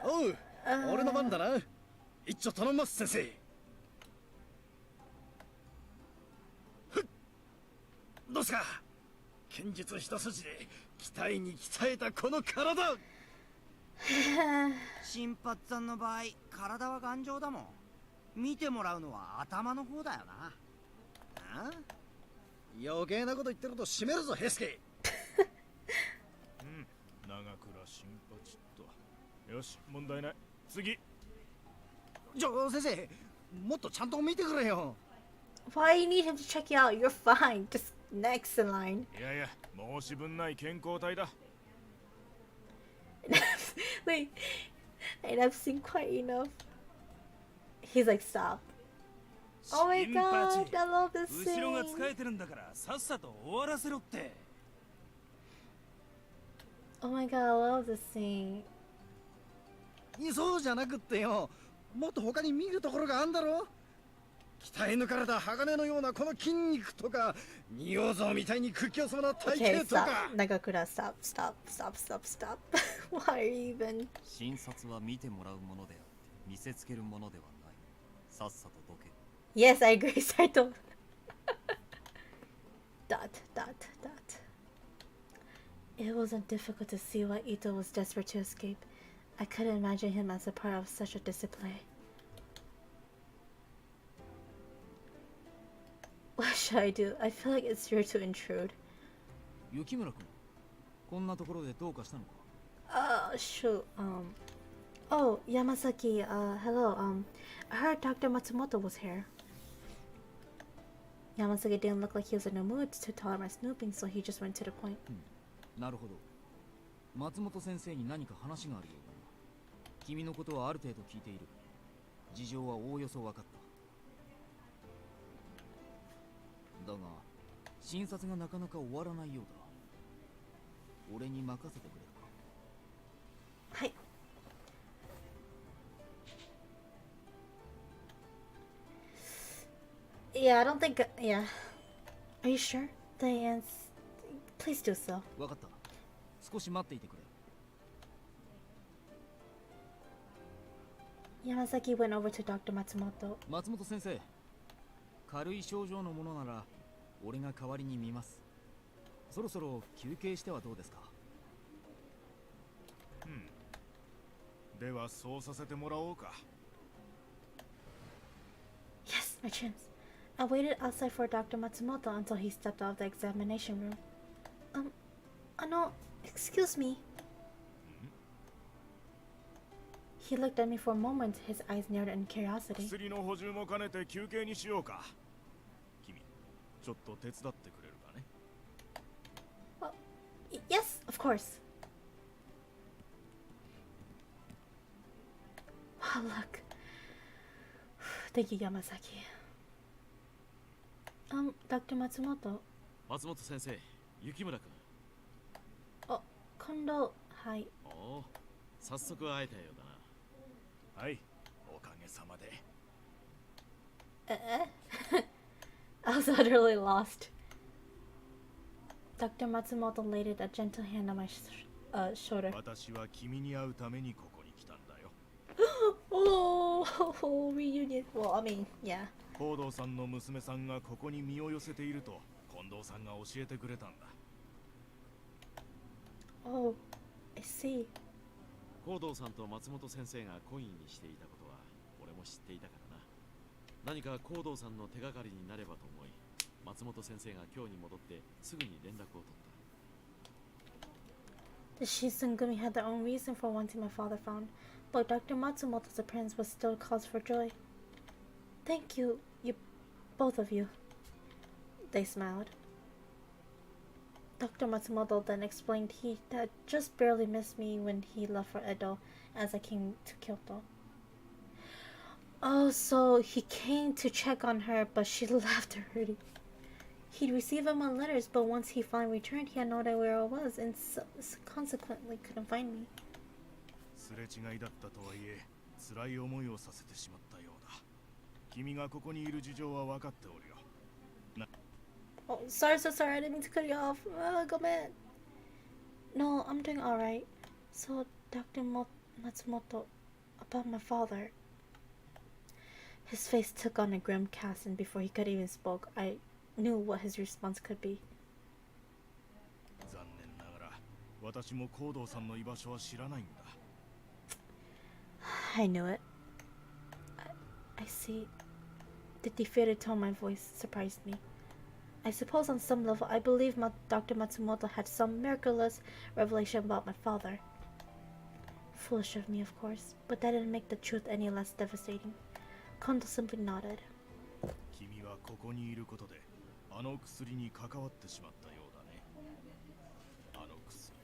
おう、俺の番だな。一丁頼みます先生。どうすか？剣術一筋で鍛えに鍛えたこの体。新八さんの場合、体は頑丈だもん。見てもらうのは頭の方だよな。あ？余計なこと言ってると締めるぞヘスケ。長倉新八と。よし、問題ない。次。先生、もっとちゃんと見てくれよ。Why you need him to check you out? You're fine. Just next in line. いやいや、申し分ない健康体だ。Wait, and I've seen quite enough. He's like, stop. Oh my god, I love this scene. 後ろが使えてるんだからさっさと終わらせろって。Oh my god, I love this scene. そうじゃなくってよ、もっと他に見るところがあんだろ。鍛え抜かれた鋼のようなこの筋肉とか、仁王像みたいに屈強そうな体 Okay, 型と stop. か。Nagakura, stop, stop, stop, stop, stop. Why are you even? 診察は見てもらうものであって見せつけるものではない。さっさとどけ。Yes, I agree, Saito. Dot, dot, dot. It wasn't difficult to see why Ito was desperate to escape. I couldn't imagine him as a part of such a display. What should I do? I feel like it's rude to intrude. 雪村君、こんなところでどうかしたのか? Shoot. Oh, Yamasaki. Hello. I heard Dr. Matsumoto was here. Yamasaki didn't look like he was in a mood to tolerate snooping, so he just went to the point. なるほど。松本先生に何か話があるようだな。君のことはある程度聞いている。事情はおおよそ分かった。だが、診察がなかなか終わらないようだ。俺に任せてくれるか。はい。Yeah, I don't think. Yeah. Are you sure? Please do so. 分かった。少し待っていてくれ。Yamasaki went over to Dr. Matsumoto. 松本先生、軽い症状のものなら俺が代わりに見ます。そろそろ休憩してはどうですか？ではそうさせてもらおうか。Yes, my chance. I waited outside for Dr. Matsumoto until he stepped out of the examination room. Excuse me. He looked at me for a moment, his eyes narrowed in curiosity. 薬の補充も兼ねて休憩にしようか。君、ちょっと手伝ってくれるかね。Yes, of course. Wow, look. Thank you, Yamasaki. Dr. Matsumoto. 松本先生、雪村君。Kondo, はい。おお、早速会えたようだな。はい、おかげさまで。I was utterly lost. Dr. Matsumoto laid a gentle hand on my shoulder. 私は君に会うためにここに来たんだよ。Oh, reunion. Well, I mean, yeah. コードさんの娘さんがここに身を寄せていると近藤さんが教えてくれたんだ。Oh, I see. コードさんと松本先生が懇意にしていたことは俺も知っていたからな。何かコードさんの手がかりになればと思い、松本先生が今日に戻ってすぐに連絡を取った。The Shinsengumi had their own reason for wanting my father found, but Dr. Matsumoto's appearance was still cause for joy. Thank you, both of you. They smiled. Dr. Matsumoto then explained he had just barely missed me when he left for Edo as I came to Kyoto. Oh, so he came to check on her, but she left already. He'd received him on letters, but once he finally returned, he had no idea where I was, and consequently couldn't find me. すれ違いだったとはいえ、辛い思いをさせてしまったようだ。君がここにいる事情は分かっておるよ。Oh, sorry, I didn't mean to cut you off. Go man. No, I'm doing alright. So, Dr. Matsumoto, about my father. His face took on a grim cast, and before he could even speak, I knew what his response could be. 残念ながら、私もコードさんの居場所は知らないんだ。I knew it. I see. The defeated tone of my voice surprised me. I suppose on some level I believe Dr. Matsumoto had some miraculous revelation about my father. Foolish of me, of course, but that didn't make the truth any less devastating. Kondo simply nodded. 君はここにいることであの薬に関わってしまったようだね。あの薬、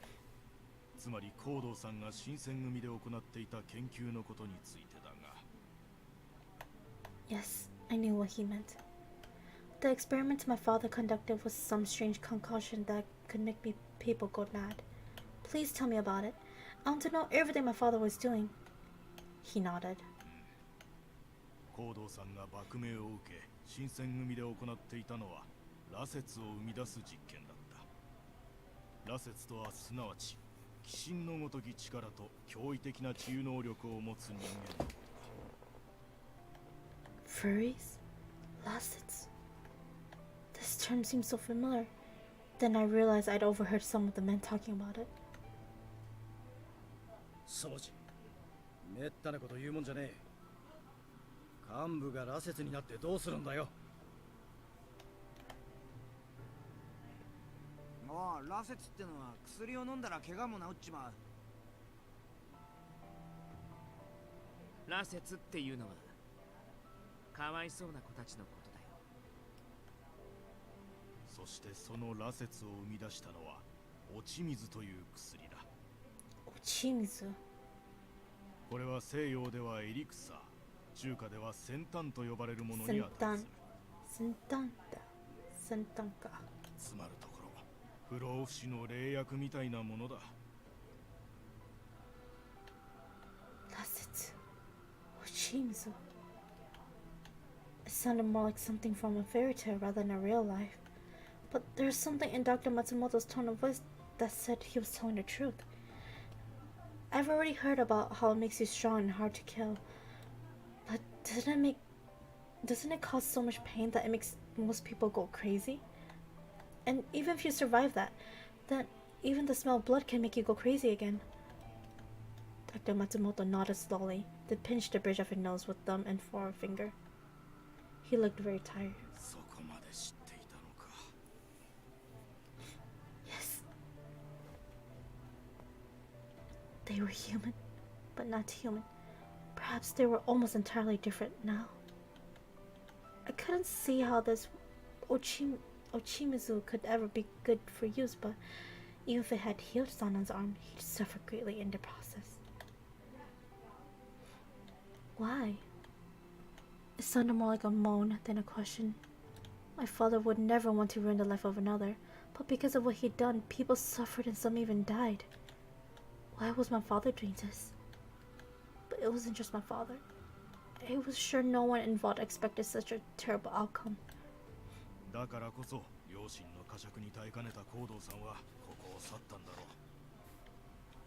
つまりコードーさんが新選組で行っていた研究のことについてだが。 Yes, I knew what he meant. The experiments my father conducted was some strange concoction that could make people go mad. Please tell me about it. I want to know everything my father was doing. He nodded. コードーさんが幕命を受け新選組で行っていたのは羅刹を生み出す実験だった。羅刹とはすなわち鬼神のごとき力と驚異的な治癒能力を持つ人間のことだ。 Furries? Lacets? This term seems so familiar. Then I realized I'd overheard some of the men talking about it. そうじ、めったなこと言うもんじゃねえ。幹部が羅刹になってどうするんだよ。もう羅刹ってのは薬を飲んだら怪我も治っちまう。羅刹っていうのはかわいそうな子たちのことだよ。そしてその羅刹を生み出したのは落ち水という薬だ。落ち水。これは西洋ではエリクサー、中華では先端と呼ばれるものに値する。先端だ。先端か。つまるところ、不老不死の霊薬みたいなものだ。羅刹。落ち水。It sounded more like something from a fairy tale rather than a real life. But there's something in Dr. Matsumoto's tone of voice that said he was telling the truth. I've already heard about how it makes you strong and hard to kill. But doesn't it cause so much pain that it makes most people go crazy? And even if you survive that, then even the smell of blood can make you go crazy again. Dr. Matsumoto nodded slowly, then pinched the bridge of his nose with thumb and forefinger. He looked very tired. Yes. They were human, but not human. Perhaps they were almost entirely different now. I couldn't see how this Ochimizu could ever be good for use, but even if it had healed Sanan's arm, he'd suffer greatly in the process. Why? It sounded more like a moan than a question. My father would never want to ruin the life of another, but because of what he'd done, people suffered and some even died. Why was my father doing this? But it wasn't just my father. I was sure no one involved expected such a terrible outcome. だからこそ両親の呵責に耐えかねたコードーさんはここを去ったんだろ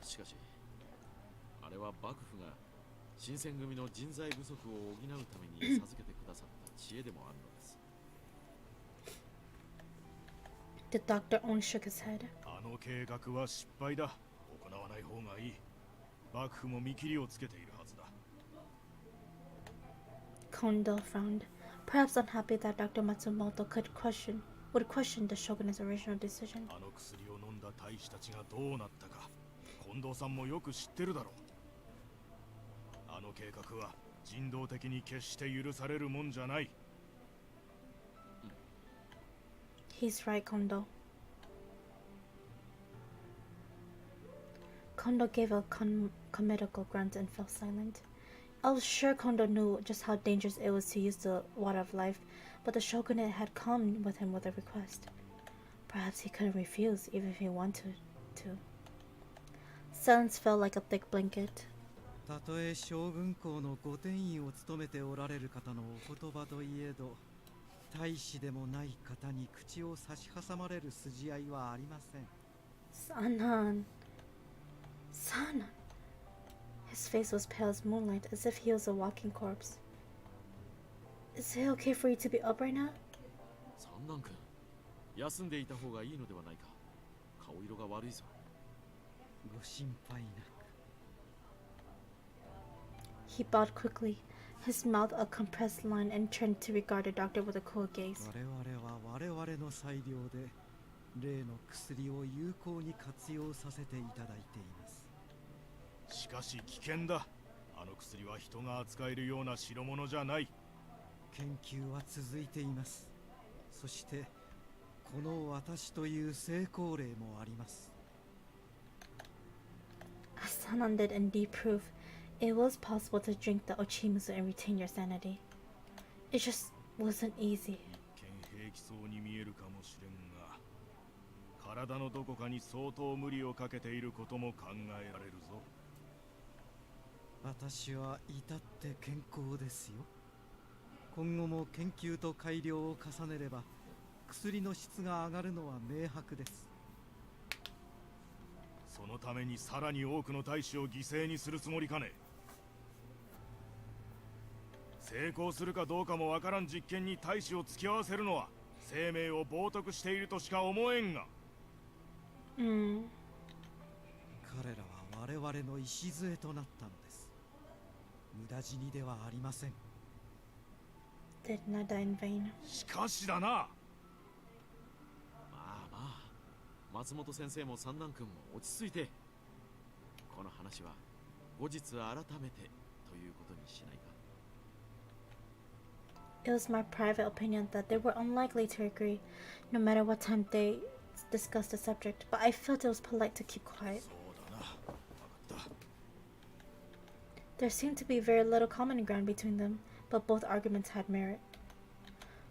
う。しかしあれは幕府が新選組の人材不足を補うために授けてくださった知恵でもあるのです。The doctor only shook his head. あの計画は失敗だ。行わない方がいい。幕府も見切りをつけているはずだ。Kondo frowned, perhaps unhappy that Dr. Matsumoto would question the shogunate's original decision. あの薬を飲んだ大使たちがどうなったか、近藤さんもよく知ってるだろう。あの計画は人道的に決して許されるもんじゃない。He's right, Kondo. Kondo gave a comical grunt and fell silent. I was sure Kondo knew just how dangerous it was to use the water of life, but the shogunate had come with him with a request. Perhaps he couldn't refuse, even if he wanted to. Silence fell like a thick blanket. たとえ将軍校の御殿医を務めておられる方のお言葉といえど、大使でもない方に口を差し挟まれる筋合いはありません。Sanan. His face was pale as moonlight, as if he was a walking corpse. Is it okay for you to be up right now? 三男君、休んでいた方がいいのではないか。顔色が悪いぞ。ご心配なく。He bowed quickly, his mouth a compressed line, and turned to regard the doctor with a cool gaze. 我々は我々の裁量で例の薬を有効に活用させていただいています。しかし危険だ。あの薬は人が扱えるような代物じゃない。研究は続いています。そしてこの私という成功例もあります。 As Sanan did indeed prove it was possible to drink the Ochimusu and retain your sanity. It just wasn't easy. 平気そうに見えるかもしれんが、体のどこかに相当無理をかけていることも考えられるぞ。私は至って健康ですよ。今後も研究と改良を重ねれば薬の質が上がるのは明白です。そのためにさらに多くの大使を犠牲にするつもりかね。成功するかどうかもわからん実験に大使を付き合わせるのは生命を冒涜しているとしか思えんが。彼らは我々の礎となったのです。無駄死にではありません。 Did not die in vain. しかしだな。まあまあ、松本先生も三男君も落ち着いて、この話は後日改めてということにしないか。It was my private opinion that they were unlikely to agree, no matter what time they discussed the subject, but I felt it was polite to keep quiet. There seemed to be very little common ground between them, but both arguments had merit.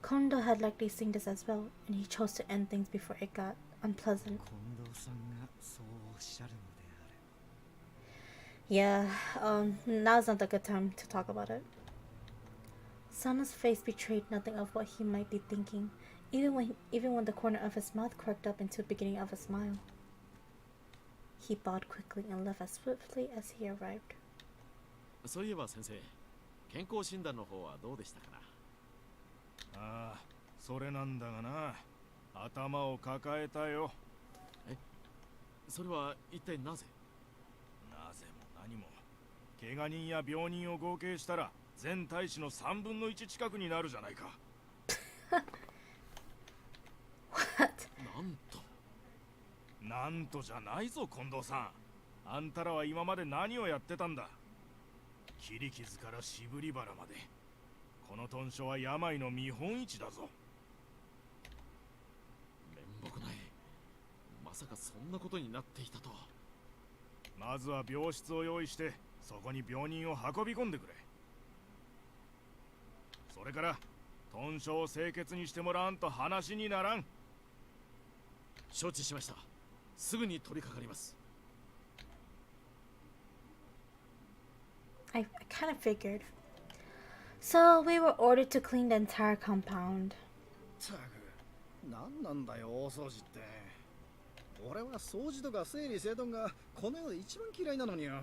Kondo had likely seen this as well, and he chose to end things before it got unpleasant. Yeah, now's not the good time to talk about it. Sana's face betrayed nothing of what he might be thinking, even when the corner of his mouth quirked up into the beginning of a smile. He bowed quickly and left as swiftly as he arrived. そういえば先生、健康診断の方はどうでしたかな。ああ、それなんだがな。頭を抱えたよ。え、それは一体なぜ？なぜも何も。怪我人や病人を合計したら全大使の3分の1近くになるじゃないか。なんとじゃないぞ、近藤さん。あんたらは今まで何をやってたんだ。切り傷から渋り腹まで。この豚書は病の見本市だぞ。面目ない。まさかそんなことになっていたとは。まずは病室を用意して、そこに病人を運び込んでくれ。それから豚書を清潔にしてもらわんと話にならん。承知しました。すぐに取り掛かります。I kind of figured. So we were ordered to clean the entire compound. ったく、何なんだよ大掃除って。俺は掃除とか整理整頓がこの世で一番嫌いなのによ。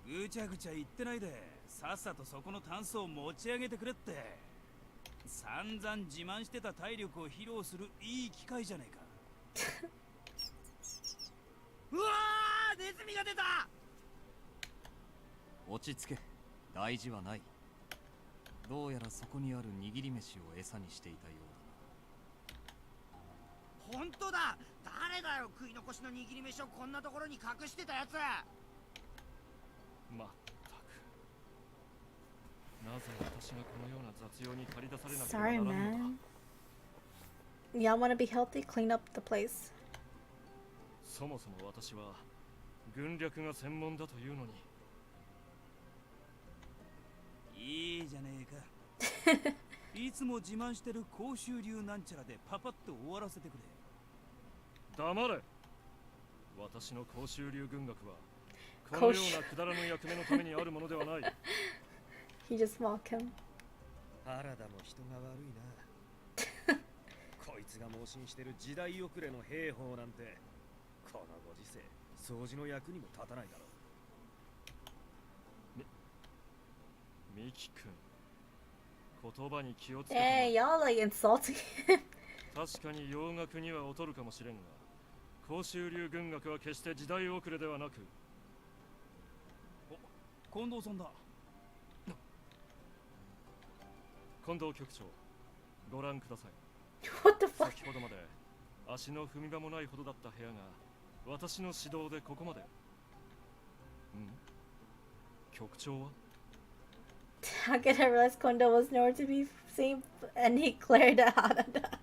ぐちゃぐちゃ言ってないで、さっさとそこのタンスを持ち上げてくれって。散々自慢してた体力を披露するいい機会じゃねえか。うわー、ネズミが出た。落ち着け、大事はない。どうやらそこにある握り飯を餌にしていたようだな。本当だ。誰だよ、食い残しの握り飯をこんなところに隠してたやつ。まったく、なぜ私がこのような雑用に駆り出されなければな Sorry, らんのだ。 man. Y'all want to be healthy? Clean up the place. そもそも私は軍略が専門だというのに。いいじゃねえか。いつも自慢してる甲州流なんちゃらでパパッと終わらせてくれ。黙れ。私の甲州流軍学はこのようなくだらぬ役目のためにあるものではない。He just mocked him. 原田も人が悪いな。こいつが盲信してる時代遅れの兵法なんて、このご時世掃除の役にも立たないだろう。ミキ君、言葉に気をつけて。Hey, y'all like insulting him. 確かに洋楽には劣るかもしれんが、甲州流軍学は決して時代遅れではなく。お、近藤さんだ。近藤局長、ご覧ください。What the fuck? 先ほどまで足の踏み場もないほどだった部屋が私の指導でここまで。局長は Okada realized Kondo was nowhere to be seen, and he glared at Harada.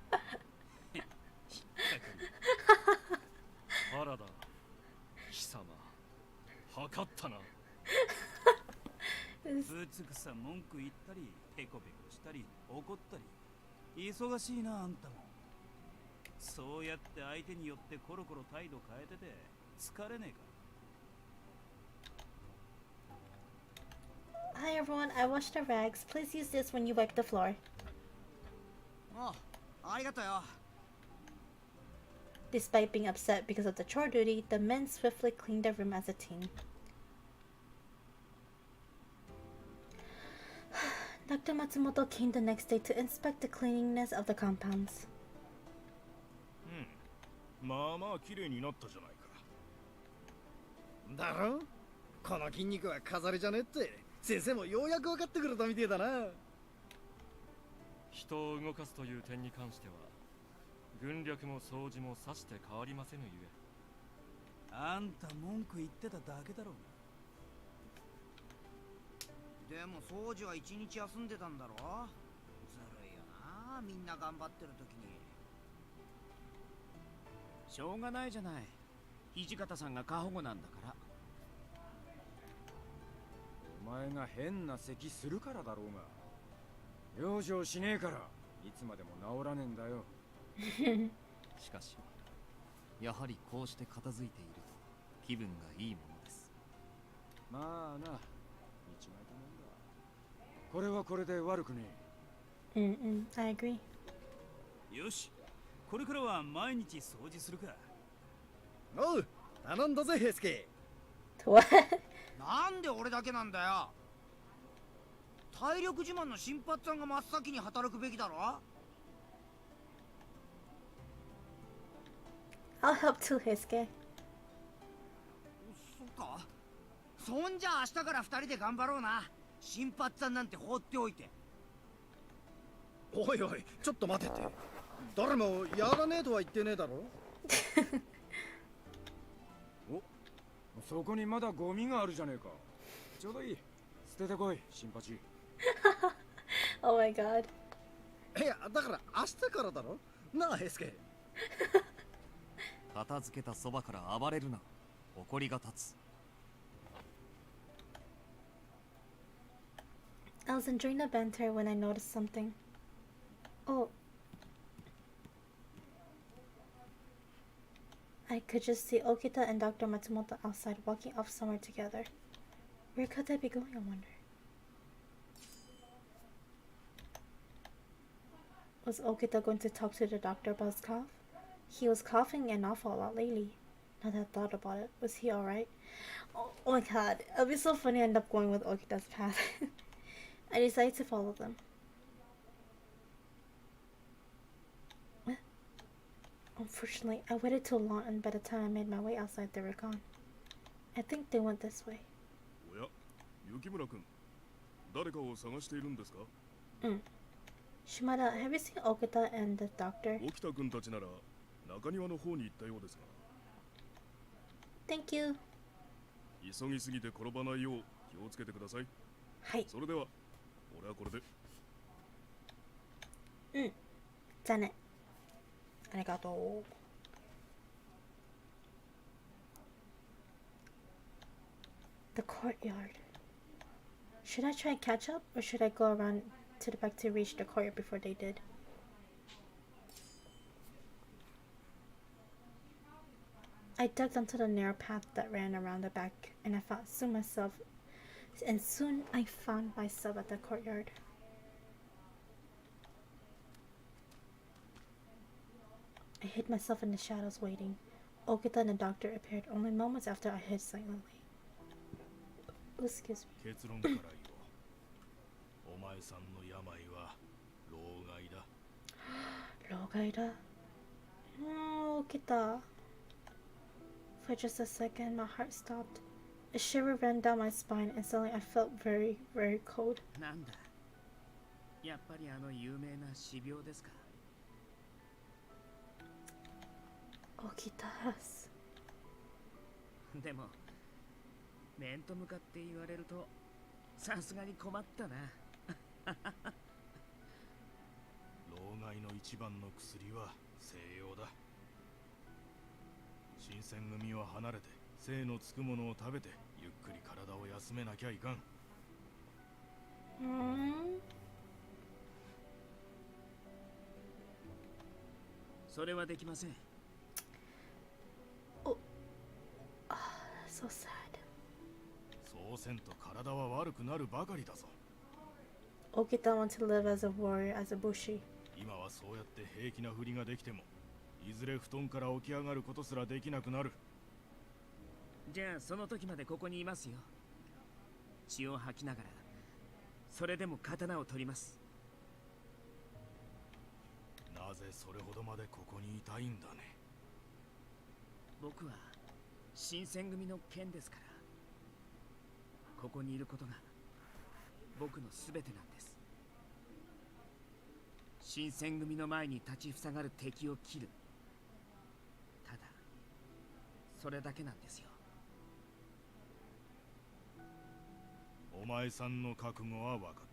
原田貴様測ったな。ぶつくさ文句言ったりペコペコしたり怒ったり忙しいなあんたも。そうやって相手によってコロコロ態度変えてて疲れねえか。 Hi everyone, I washed the rags. Please use this when you wipe the floor. ああ、ありがとうよ。 Despite being upset because of the chore duty, the men swiftly cleaned the room as a team. Dr. Matsumoto came the next day to inspect the cleanliness of the compounds. まあまあ綺麗になったじゃないか。だろ、この筋肉は飾りじゃねって先生もようやく分かってくれたみてえだな。人を動かすという点に関しては軍略も掃除もさして変わりませぬゆえ。あんた文句言ってただけだろう。でも掃除は一日休んでたんだろ。ずるいよな、みんな頑張ってる時に。しょうがないじゃない。土方さんが過保護なんだから。お前が変な咳するからだろうが。養生しねえからいつまでも治らねえんだよ。しかしやはりこうして片付いていると気分がいいものです。まあな、一枚ともんだ。これはこれで悪くねI agree. よし、これからは毎日掃除するか。おう、頼んだぜヘスケ。What? なんで俺だけなんだよ。体力自慢の新発さんが真っ先に働くべきだろ。 I'll help too, Hisuke. そっか。そんじゃ明日から二人で頑張ろうな。新発さんなんて放っておいて。おいおい、ちょっと待てて。誰もやらねえとは言ってねえだろ。お、そこにまだゴミがあるじゃねえか。ちょうどいい、捨ててこい、新八。Oh my god. いや、だから明日からだろなあヘスケ。片付けたそばから暴れるな。怒りが立つ。I was enjoying the banter when I noticed something. Oh. I could just see Okita and Dr. Matsumoto outside walking off somewhere together. Where could they be going, I wonder? Was Okita going to talk to the doctor about his cough? He was coughing an awful lot lately. Now that I thought about it, was he alright? Oh my god, it'll be so funny to end up going with Okita's path. I decided to follow them. What? Unfortunately, I waited too long, and by the time I made my way outside, they were gone. I think they went this way. おや、雪村君、誰かを探しているんですか? Shimada, have you seen Okita and the doctor? 沖田君たちなら中庭の方に行ったようですが。 Thank you. 急ぎすぎて転ばないよう気をつけてください。はい。それでは、俺はこれで。じゃあね。ありがとう。The courtyard. Should I try and catch up, or should I go around to the back to reach the courtyard before they did? I dug onto the narrow path that ran around the back, and soon I found myself at the courtyard. I hid myself in the shadows waiting. Okita and the doctor appeared only moments after I hid silently. Oh, excuse me. 結論から言おう。お前さんの病は老害だ。老害だ。Oh, Okita. For just a second, my heart stopped. A shiver ran down my spine, and suddenly I felt very, very cold. なんだ。やっぱりあの有名な死病ですか。Okita's. でも面と向かって言われるとさすがに困ったな。老害の一番の薬は西洋だ。新選組を離れて精のつくものを食べてゆっくり体を休めなきゃいかん。それはできません。So sad. そうせんと体は悪くなるばかりだぞ。Okita wants to live as a warrior, as a bushi. 今はそうやって平気なふりができても、いずれ布団から起き上がることすらできなくなる。じゃあその時までここにいますよ。血を吐きながら、それでも刀を取ります。なぜそれほどまでここにいたいんだね。僕は新選組の剣ですから、ここにいることが僕の全てなんです。新選組の前に立ちふさがる敵を切る、ただそれだけなんですよ。お前さんの覚悟は分かっ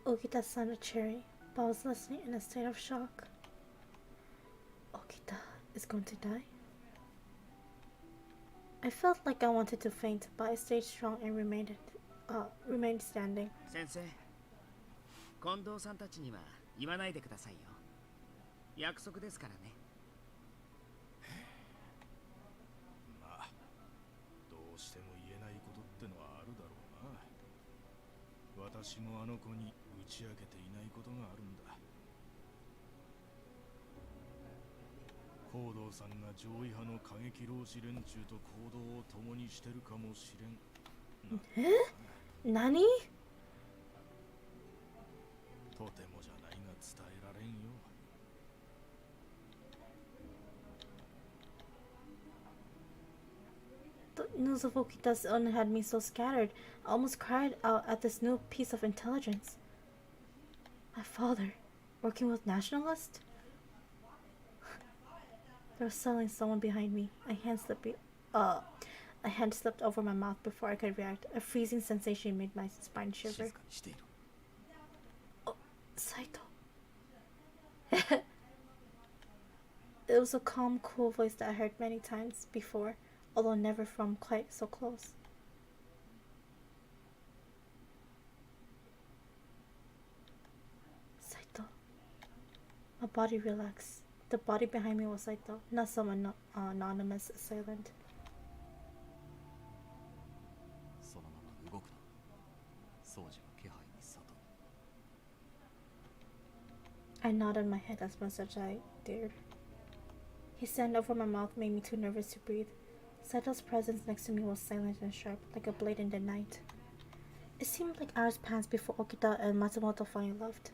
た。Okita sounded cheery, but was listening in a state of shock. Okita is going to die? I felt like I wanted to faint, but I stayed strong and remained standing. 先生、近藤さんたちには言わないでくださいよ。約束ですからね。まあ、どうしても言えないことってのはあるだろうな。私もあの子に打ち明けていないことがあるんだ。コードさんが上位派の過激浪士連中と行動を共にしてるかもしれん。何？とてもじゃないが伝えられんよ。The news of Okita's illness had me so scattered. I almost cried out at this new piece of intelligence. My father, working with nationalists? There was suddenly someone behind me. A hand slipped over my mouth before I could react. A freezing sensation made my spine shiver. Oh, Saito. It was a calm, cool voice that I heard many times before, although never from quite so close. Saito. My body relaxed. The body behind me was Saito, not some anonymous assailant. I nodded my head as much as I dared. His hand over my mouth made me too nervous to breathe. Saito's presence next to me was silent and sharp, like a blade in the night. It seemed like hours passed before Okita and Matsumoto finally left.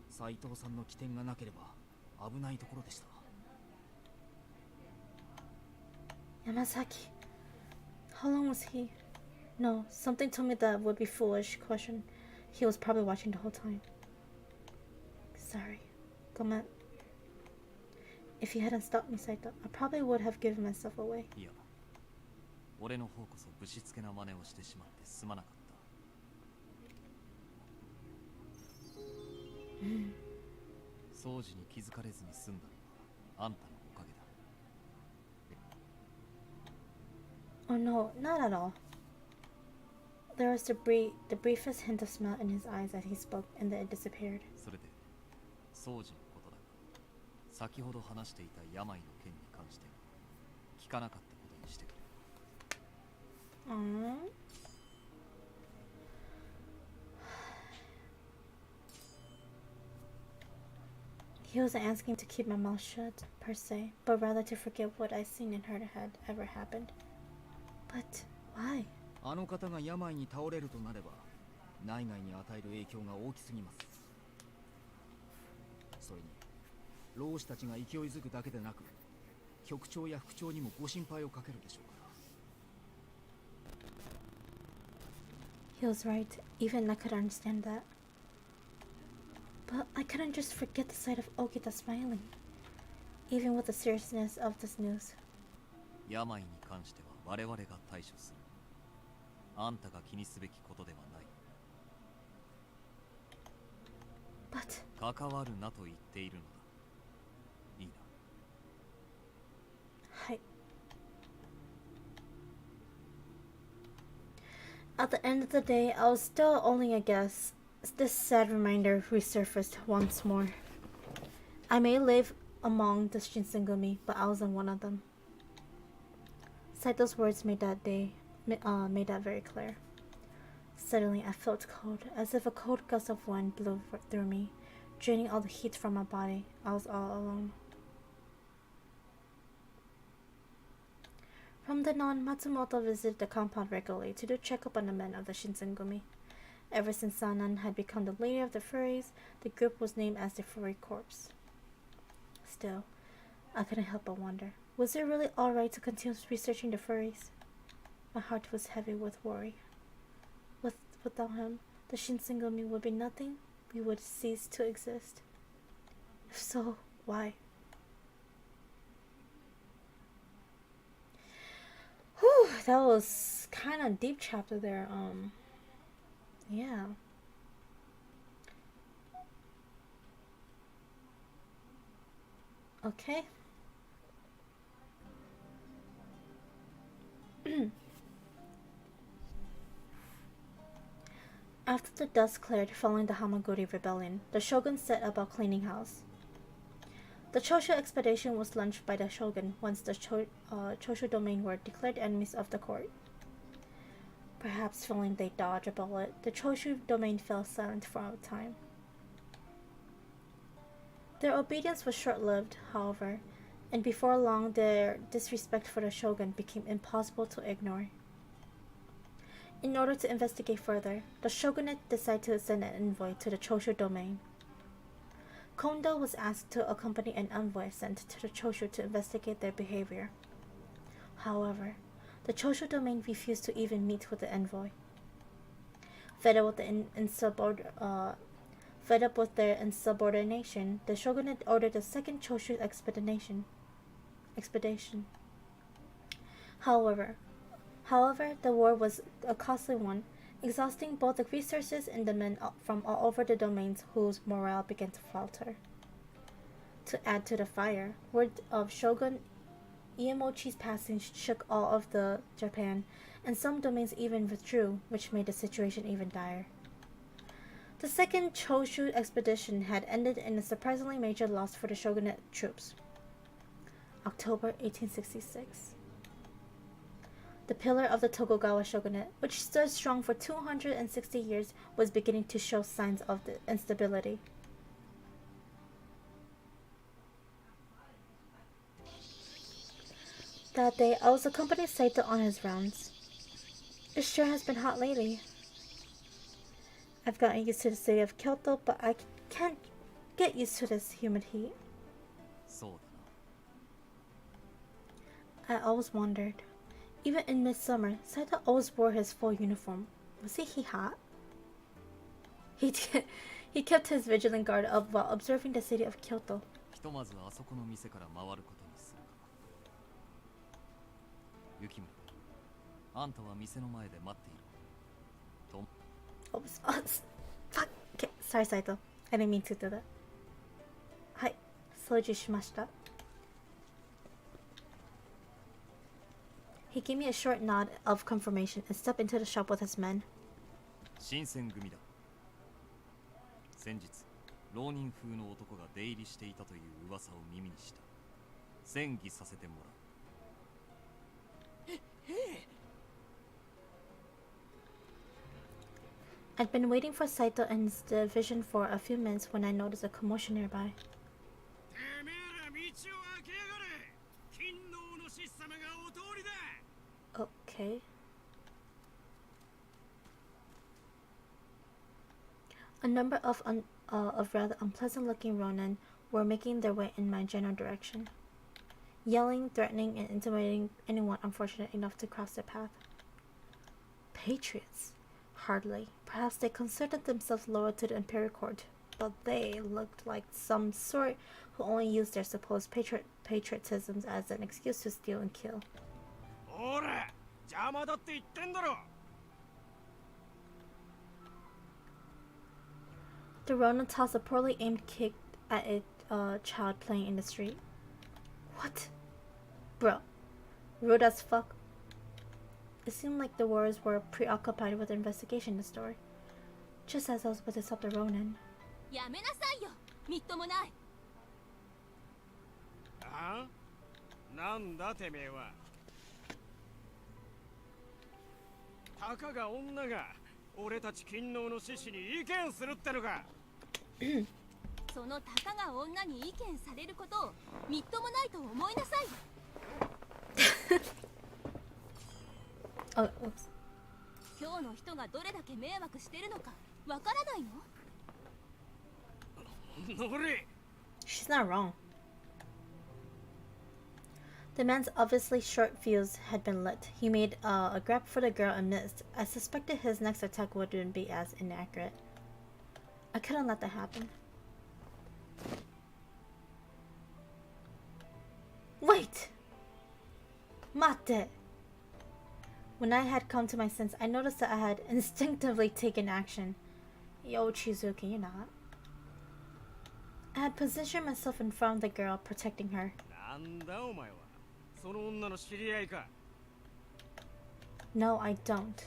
斉藤さんの起点がなければ危ないところでした。Yamazaki. How long was he? No, something told me that would be foolish question. He was probably watching the whole time. Sorry. Comment. If you hadn't stopped me, Saito, I probably would have given myself away. いや、俺の方こそぶしつけな真似をしてしまってすまなかった。掃除に気づかれずに済んだのはあんたのおかげだ。Oh no, not at all. There was the briefest hint of smile in his eyes as he spoke, and then it disappeared. それで、掃除のことだが、先ほど話していた病の件に関して聞かなかったことにしてくれ。He wasn't asking to keep my mouth shut, per se, but rather to forget what I'd seen and heard had ever happened. But why? あの方が病に倒れるとなれば、内外に与える影響が大きすぎます。それに、老士たちが勢いづくだけでなく、局長や副長にもご心配をかけるでしょうから。He was right. Even I could understand that. But I couldn't just forget the sight of Okita smiling, even with the seriousness of this news. 病に関しては我々が対処する。あんたが気にすべきことではない。関わるなと言っているのだ。いいな。はい。At the end of the day, I was still only a guess. This sad reminder resurfaced once more. I may live among the Shinsengumi, but I wasn't one of them. Saito's words made that very clear. Suddenly, I felt cold, as if a cold gust of wind blew through me, draining all the heat from my body. I was all alone. From then on, Matsumoto visited the compound regularly to do checkup on the men of the Shinsengumi. Ever since Sanan had become the leader of the furries, the group was named as the Furry Corps. Still, I couldn't help but wonder, was it really alright to continue researching the furries? My heart was heavy with worry. Without him, the Shinsengumi would be nothing. We would cease to exist. If so, why? Whew, that was kind of deep chapter there. Yeah. Okay. After the dust cleared following the Hamaguri rebellion, the shogun set about cleaning house. The Choshu expedition was launched by the shogun once the Choshu domain were declared enemies of the court. Perhaps feeling they dodged a bullet, the Choshu domain fell silent for a time. Their obedience was short-lived, however, and before long their disrespect for the shogun became impossible to ignore. In order to investigate further, the shogunate decided to send an envoy to the Choshu domain. Kondo was asked to accompany an envoy sent to the Choshu to investigate their behavior. However, the Choshu domain refused to even meet with the envoy. Fed up with their insubordination, the shogunate ordered a second Choshu expedition. However, the war was a costly one, exhausting both the resources and the men from all over the domains whose morale began to falter. To add to the fire, word of Shogun Iemochi's passing shook all of Japan, and some domains even withdrew, which made the situation even dire. The second Choshu expedition had ended in a surprisingly major loss for the shogunate troops. October 1866. The pillar of the Tokugawa shogunate, which stood strong for 260 years, was beginning to show signs of instability. That day, I was accompanying Saito on his rounds. It sure has been hot lately. I've gotten used to the city of Kyoto, but I can't get used to this humid heat. I always wondered. Even in midsummer, Saito always wore his full uniform. Was he hot? He kept his vigilant guard up while observing the city of Kyoto. Oops. Fuck. Okay, sorry, Saito. I didn't mean to do that. Hai, soju shimashita. He gave me a short nod of confirmation and stepped into the shop with his men. Shinseng組だ。先日、浪人風の男が出入りしていたという噂を耳にした。戦議させてもらう。I'd been waiting for Saito and his division for a few minutes when I noticed a commotion nearby. Okay. A number of rather unpleasant-looking ronin were making their way in my general direction, yelling, threatening, and intimidating anyone unfortunate enough to cross their path. Patriots? Hardly. Perhaps they considered themselves loyal to the imperial court, but they looked like some sort who only used their supposed patriotism as an excuse to steal and kill. ほら邪魔だって言ってんだろ。 The Ronin tossed a poorly aimed kick at a child playing in the street. What? Bro. Rude as fuck. It seemed like the warriors were preoccupied with the investigation in the store. Just as I was about to stop the Ronin. やめなさいよ。みっともない。あ？なんだてめえは。たかが女が俺たち勤王の志士に意見するってのか。そのたかが女に意見されることをみっともないと思いなさい。今日の人がどれだけ迷惑してるのかわからないの？ She's not wrong. The man's obviously short fuse had been lit. He made a grab for the girl and missed. I suspected his next attack wouldn't be as inaccurate. I couldn't let that happen. Wait! Mate! When I had come to my senses, I noticed that I had instinctively taken action. Yo, Chizuki, you're not. I had positioned myself in front of the girl, protecting her. No, I don't.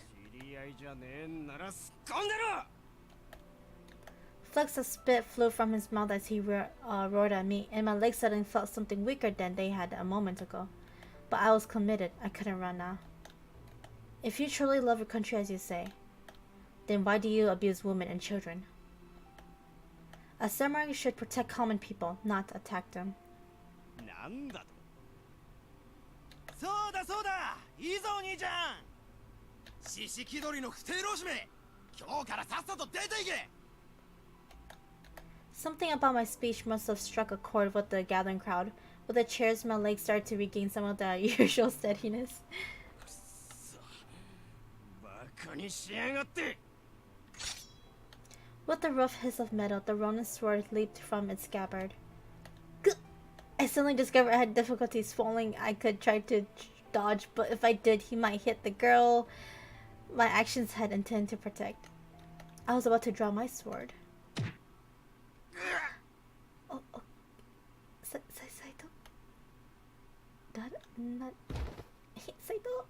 Flecks of spit flew from his mouth as he roared at me, and my legs suddenly felt something weaker than they had a moment ago. But I was committed. I couldn't run now. If you truly love your country as you say, then why do you abuse women and children? A samurai should protect common people, not attack them. そうだそうだ、いいぞお兄ちゃん。獅子気取りの不定老師め、今日からさっさと出ていけ。 Something about my speech must have struck a chord with the gathering crowd. With the cheers, my legs started to regain some of their usual steadiness. With the rough hiss of metal, the Ronin's sword leaped from its scabbard. I suddenly discovered I had difficulties falling. I could try to dodge, but if I did, he might hit the girl my actions had intended to protect. I was about to draw my sword. Oh, Saito? Not... Saito!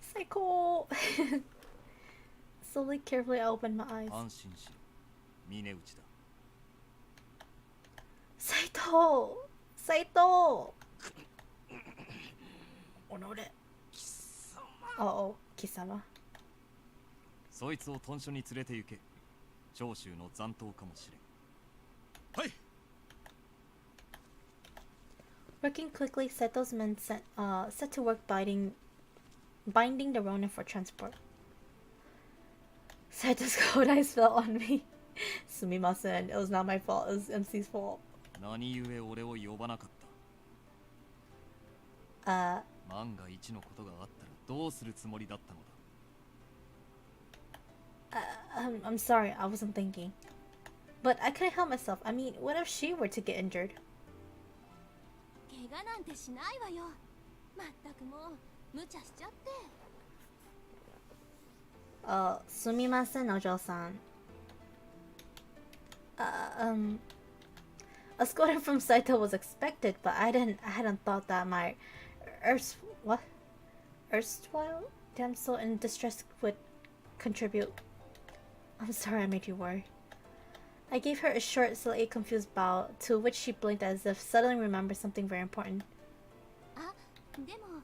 Saito! Slowly, carefully, I opened my eyes. Saito! Saito! Oh, Kisama. そいつを屯所に連れて行け。長州の残党かもしれん。はい。 Working quickly, Saito's men set to work binding the Ronin for transport. Saito's cold eyes fell on me. Sumimasen, it was not my fault, it was MC's fault. 何故俺を呼ばなかった。万が一のことがあったらどうするつもりだったのだ。I'm sorry, I wasn't thinking. But I couldn't help myself. I mean, what if she were to get injured? 怪我なんてしないわよ。まったくもう無茶しちゃって。Sumimasen, Ojo-san. A scolding from Saito was expected, but I hadn't thought that my erstwhile damsel in distress would contribute. I'm sorry I made you worry. I gave her a short, slightly confused bow, to which she blinked as if suddenly remembered something very important. あ、でも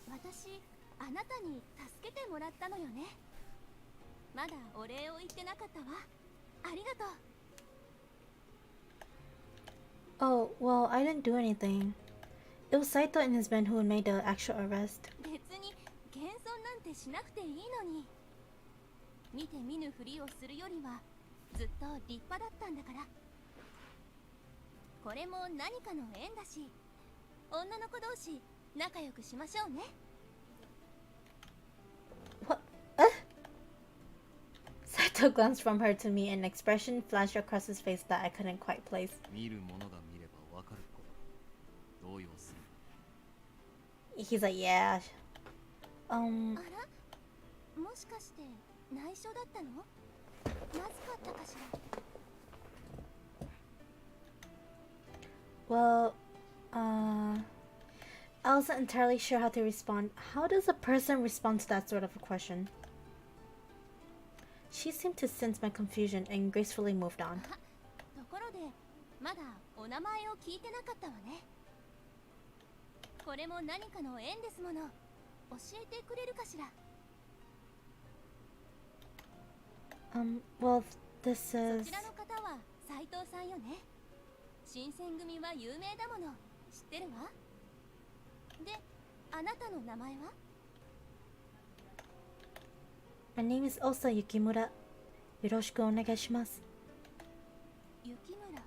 私あなたに助けてもらったのよね。まだお礼を言ってなかったわ。ありがとう。Oh, well, I didn't do anything. It was Saito and his men who made the actual arrest. 別に謙遜なんてしなくていいのに。見て見ぬふりをするよりはずっと立派だったんだから。これも何かの縁だし、女の子同士仲良くしましょうね。Saito glanced from her to me, and an expression flashed across his face that I couldn't quite place. 見る者が見ればわかること。動揺する。He's like, yeah. あら、もしかして内緒だったの？まずかったかしら。 Well, I wasn't entirely sure how to respond. How does a person respond to that sort of a question? She seemed to sense my confusion and gracefully moved on. ところで、まだお名前を聞いてなかったわね。これも何かの縁ですもの。教えてくれるかしら。 Well, this is... そちらの方は斉藤さんよね。新選組は有名だもの。知ってるわ。で、あなたの名前は？ My name is Osa Yukimura. よろしくお願いします。雪村。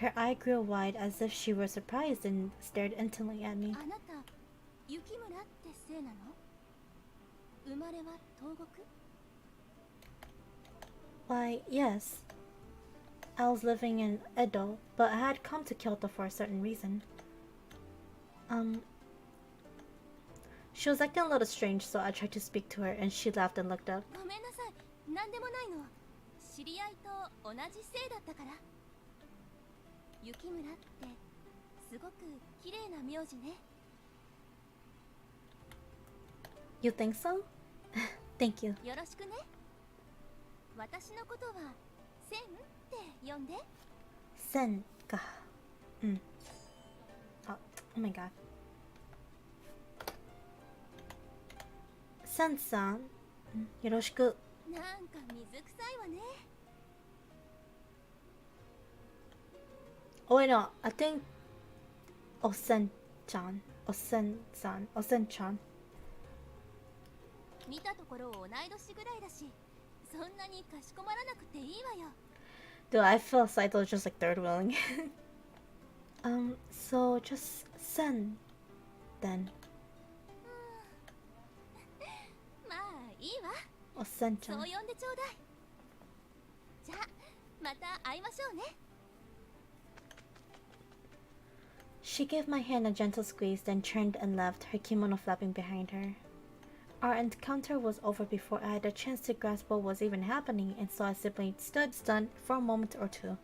Her eye grew wide as if she were surprised and stared intently at me. あなた、雪村って姓なの？生まれは東国？ Why, yes. I was living in Edo, but I had come to Kyoto for a certain reason. She was acting a little strange, so I tried to speak to her, and she laughed and looked up. ごめんなさい。なんでもないの。知り合いと同じ姓だったから。雪村ってすごく綺麗な名字ね。 You think so? Thank you. よろしくね。私のことはセンって呼んで。 Sen ka. Oh my god. Sen-san. よろしく。なんか水臭いわね。 Oh wait, no. I think Osen-chan. Osen-san. Osen-chan. 見たところ同い年ぐらいだし、そんなにかしこまらなくていいわよ。 Dude, I feel Saito is just like third wheeling. So just Sen then. まあいいわ。 Osen-chan. そう呼んでちょうだい。じゃあまた会いましょうね。 She gave my hand a gentle squeeze, then turned and left, her kimono flapping behind her. Our encounter was over before I had a chance to grasp what was even happening, and so I simply stood stunned for a moment or two.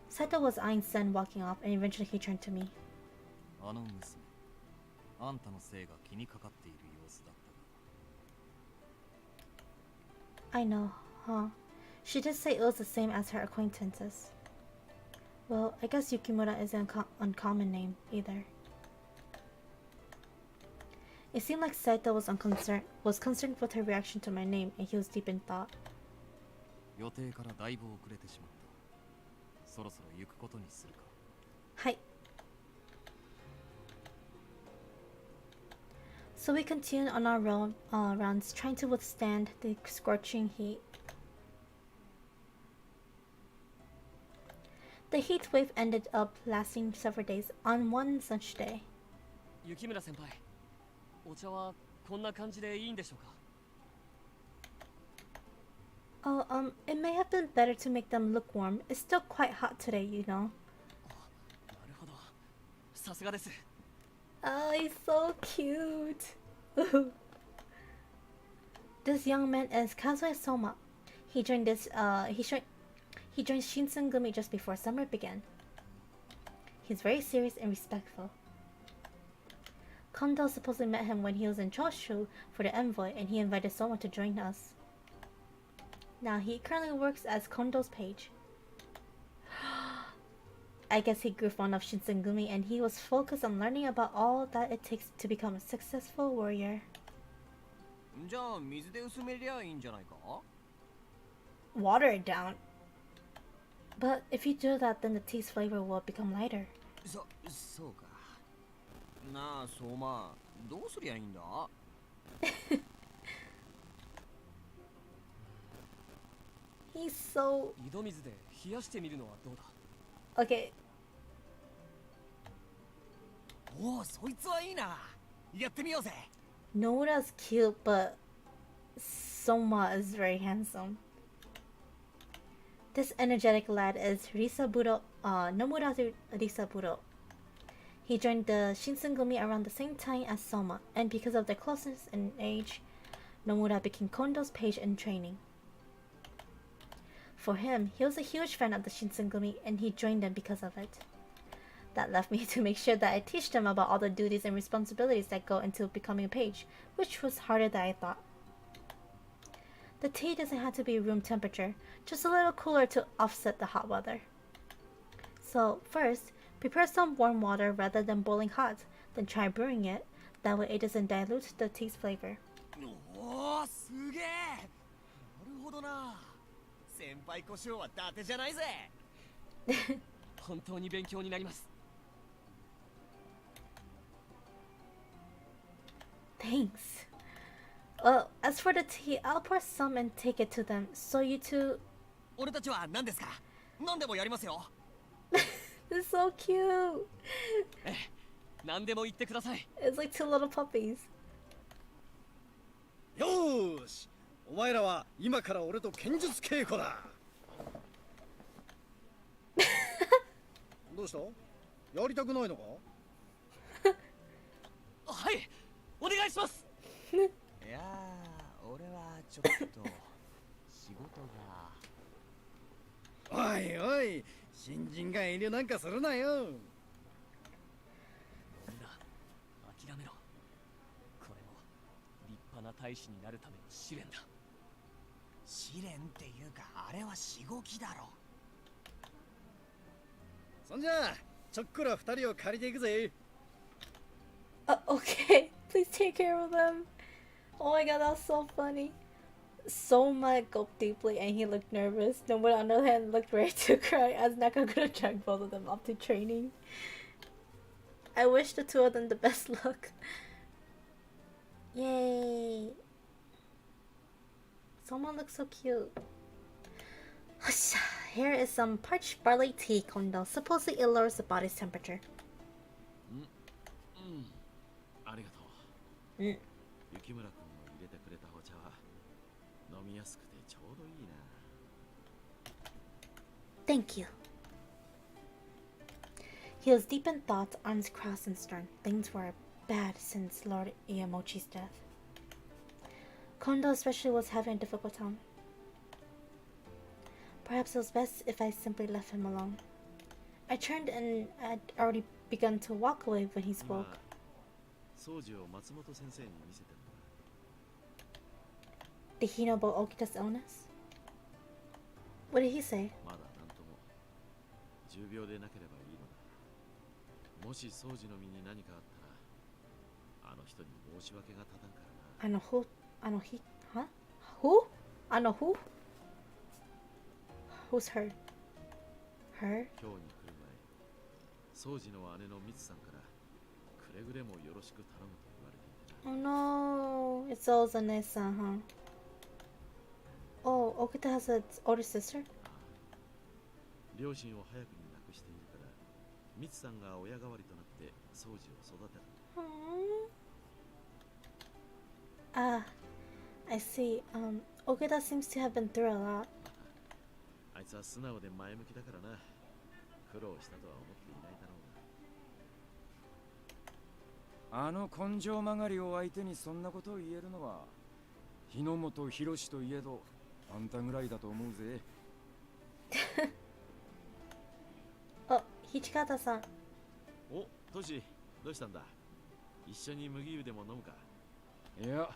Saito was eyeing Sen walking off, and eventually he turned to me. あの娘、あんたの姓が気にかかっている様子だったが。 I know, huh? She did say it was the same as her acquaintances. Well, I guess Yukimura isn't an uncommon name, either. It seemed like Saito was concerned with her reaction to my name, and he was deep in thought. 予定からだいぶ遅れてしまった。そろそろ行くことにするか。はい。So we continued on our rounds, trying to withstand the scorching heat. The heat wave ended up lasting several days. On one such day, 雪村先輩、お茶はこんな感じでいいんでしょうか？ oh, it may have been better to make them lukewarm. It's still quite hot today, you know. なるほど、さすがです。 Oh, he's so cute. This young man is Kazuya Soma. He joined he joined Shinseng just before summer began. He's very serious and respectful. Kondo supposedly met him when he was in Choshu for the envoy, and he invited Soma to join us. Now he currently works as Kondo's page. I guess he grew fond of Shinsengumi, and he was focused on learning about all that it takes to become a successful warrior. じゃあ水で薄めりゃいいんじゃないか？ Water it down. But if you do that, then the tea's flavor will become lighter. そうか。なあ、相馬、どうすりゃいいんだ？ He's so... 井戸水で冷やしてみるのはどうだ？ Okay. おお、そいつはいいな。やってみようぜ。 Nomura's cute, but Soma is very handsome. This energetic lad is Nomura Risaburo. He joined the Shinsengumi around the same time as Soma, and because of their closeness in age, Nomura became Kondo's page in training. For him, he was a huge fan of the Shinsengumi, and he joined them because of it. That left me to make sure that I teach them about all the duties and responsibilities that go into becoming a page, which was harder than I thought. The tea doesn't have to be room temperature, just a little cooler to offset the hot weather. So first, prepare some warm water rather than boiling hot, then try brewing it, that way it doesn't dilute the tea's flavor. おお、すげえ。なるほどな。先輩故障は伊達じゃないぜ。本当に勉強になります。Thanks. Well, as for the tea, I'll pour some and take it to them, so you two... 俺たちは何ですか？何でもやりますよ。This is so cute. ええ、何でも言ってください。It's like two little puppies. よーし、お前らは今から俺と剣術稽古だ。どうした？やりたくないのか？はい、お願いします。いやー、俺はちょっと仕事が。おいおい、新人が遠慮なんかするなよ。みんな諦めろ。これも立派な大使になるための試練だ。試練っていうか、あれはしごきだろ。そんじゃちょっくら二人を借りていくぜ。Okay, please take care of them. Oh my god, that's so funny. Soma gulped deeply and he looked nervous. Nomura on the other hand looked ready to cry as Nakagura dragged both of them off to training. I wish the two of them the best luck. Yay. Soma looks so cute. Here is some parched barley tea, Kondo. Supposedly it lowers the body's temperature. ありがとう。雪村君の入れてくれたお茶は飲みやすくてちょうどいいな。Thank you. He was deep in thought, arms crossed and stern. Things were bad since Lord Iamochi's death. Kondo especially was having a difficult time. Perhaps it was best if I simply left him alone. I turned and had already begun to walk away when he spoke. 掃除を松本先生に見せてるんだ。 Did he know about Okita's illness? What did he say? まだなんとも。重病でなければいいのだ。もし掃除の身に何かあったら、あの人に申し訳が立たんからな。Who? Huh? Who? Who? Who's her? Her? 今日に来る前、掃除の姉のミツさんから、くれぐれもよろしく頼むと言われていてな。Oh no, it's Ozane-san, huh? Oh, Okita has an older sister? 両親を早くに亡くしているから、ミツさんが親代わりとなって掃除を育てた。Ah, I see. Okita seems to have been through a lot. あいつは素直で前向きだからな。苦労したとは思っていないだろうが。あの根性曲がりを相手にそんなことを言えるのは、日の本博士といえど、あんたぐらいだと思うぜ。Oh, Hichikata-san. お、トシ、どうしたんだ？一緒に麦湯でも飲むか？いや、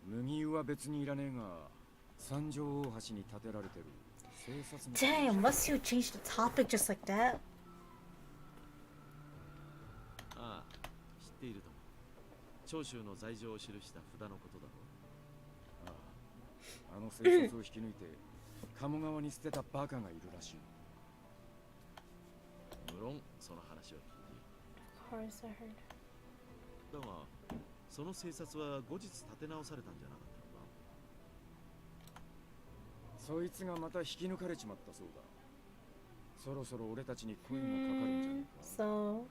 麦湯は別にいらねえが、三条大橋に建てられてる。Damn, must you change the topic just like that? ああ、知っているとも。長州の罪状を記した札のことだろう。ああ、あの生活を引き抜いて鴨川に捨てたバカがいるらしい。無論その話を聞いている。Course I heard. だが、その政策は後日立て直されたんじゃなかったのか？そいつがまた引き抜かれちまったそうだ。そろそろ俺たちに声がかかるんじゃないか。So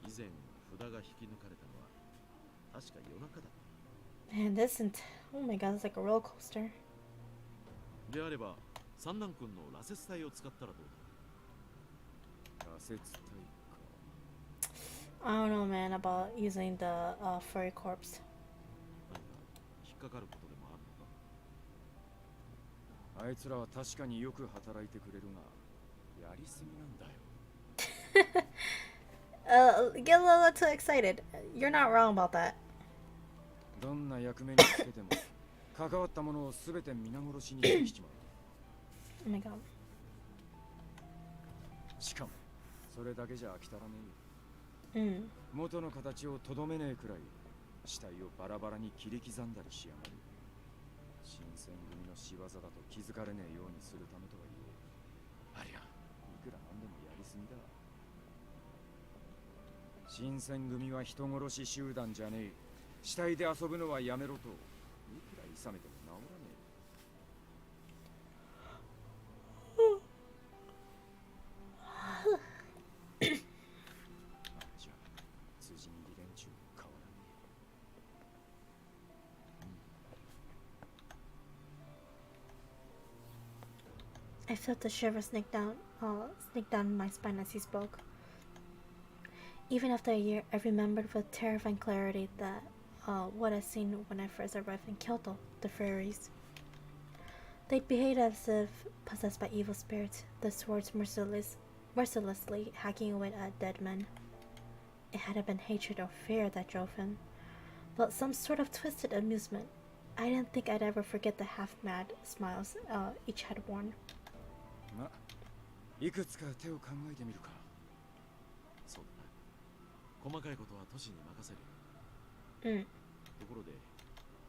以前札が引き抜かれたのは確か夜中だった。 Man, this isn't. Oh my god, it's like a roller coaster. であれば三男君の羅刹体を使ったらどうだ？羅刹体か。I don't know, man, about using the furry corpse. 引っかかることでもあるのか。あいつらは確かによく働いてくれるが、やりすぎなんだよ。Get a little too excited. You're not wrong about that. どんな役目につけても関わったものをすべて皆殺しにできちまう。Oh my god. しかもそれだけじゃ飽き足らねえよ。元の形をとどめねえくらい死体をバラバラに切り刻んだりしやがる。新選組の仕業だと気づかれねえようにするためとはいえ、ありゃいくらなんでもやりすぎだ。新選組は人殺し集団じゃねえ。死体で遊ぶのはやめろといくらいさめても治らねえ。じゃあ辻に利連中変わらねI felt the shiver sneak down my spine as he spoke. Even after a year, I remembered with terrifying clarity that what I'd seen when I first arrived in Kyoto, the fairies. They behaved as if possessed by evil spirits, the swords mercilessly hacking away at dead men. It hadn't been hatred or fear that drove him, but some sort of twisted amusement. I didn't think I'd ever forget the half-mad smiles each had worn. まあ、いくつか手を考えてみるか。そうだな。細かいことは都市に任せる。ところで、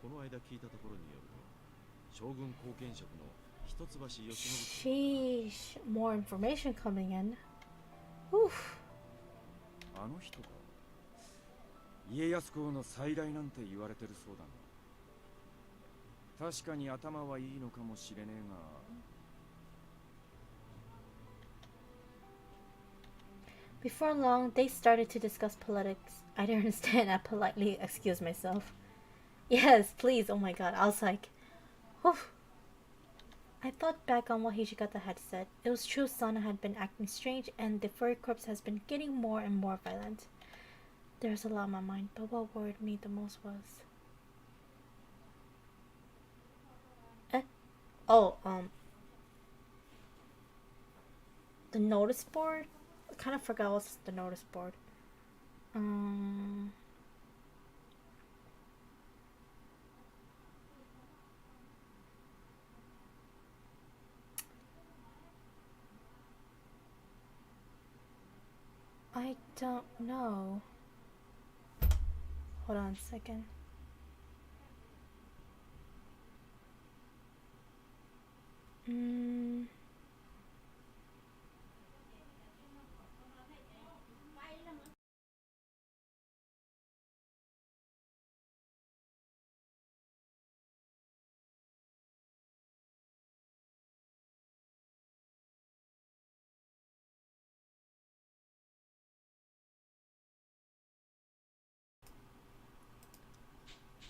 この間聞いたところによると、将軍後見職の一橋慶喜。Sheesh, more information coming in. Oof. あの人か。家康公の再来なんて言われてるそうだな。確かに頭はいいのかもしれねえが。Before long, they started to discuss politics. I didn't understand. I politely excused myself. Yes, please. Oh my god. I was like, whew. I thought back on what Hijikata had said. It was true Sana had been acting strange and the furry corpse has been getting more and more violent. There was a lot on my mind, but what worried me the most was... the notice board? I kind of forgot what's the notice board. I don't know. Hold on a second.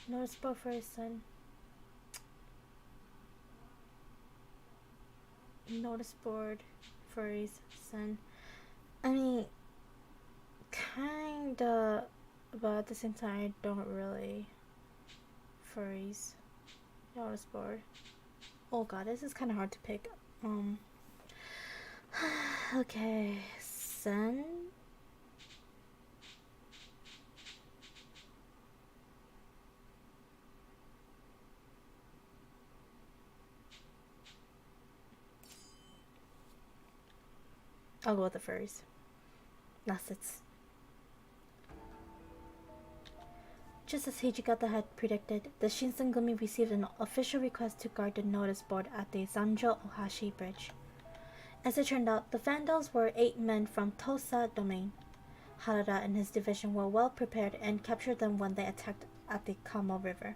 Notice board for his son. Notice board for his son. I mean, kinda, but at the same time, I don't really. Furries. Notice board. Oh god, this is kind of hard to pick. Okay, son. I'll go with the furries. Nussets. Just as Hijikata had predicted, the Shinsengumi received an official request to guard the notice board at the Zanjo Ohashi Bridge. As it turned out, the vandals were 8 men from Tosa domain. Harada and his division were well prepared and captured them when they attacked at the Kamo River.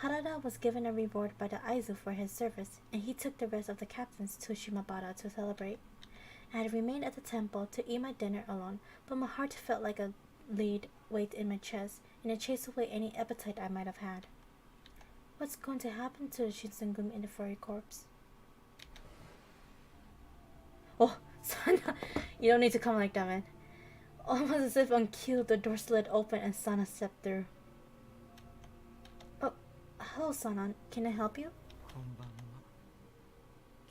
Harada was given a reward by the Aizu for his service, and he took the rest of the captains to Shimabara to celebrate. I had remained at the temple to eat my dinner alone, but my heart felt like a lead weight in my chest, and it chased away any appetite I might have had. What's going to happen to the Shinsengumi and the furry corpse? Oh, Sana, you don't need to come like that, man. Almost as if on cue, the door slid open and Sana stepped through. Oh, hello, Sana. Can I help you? こんばんは。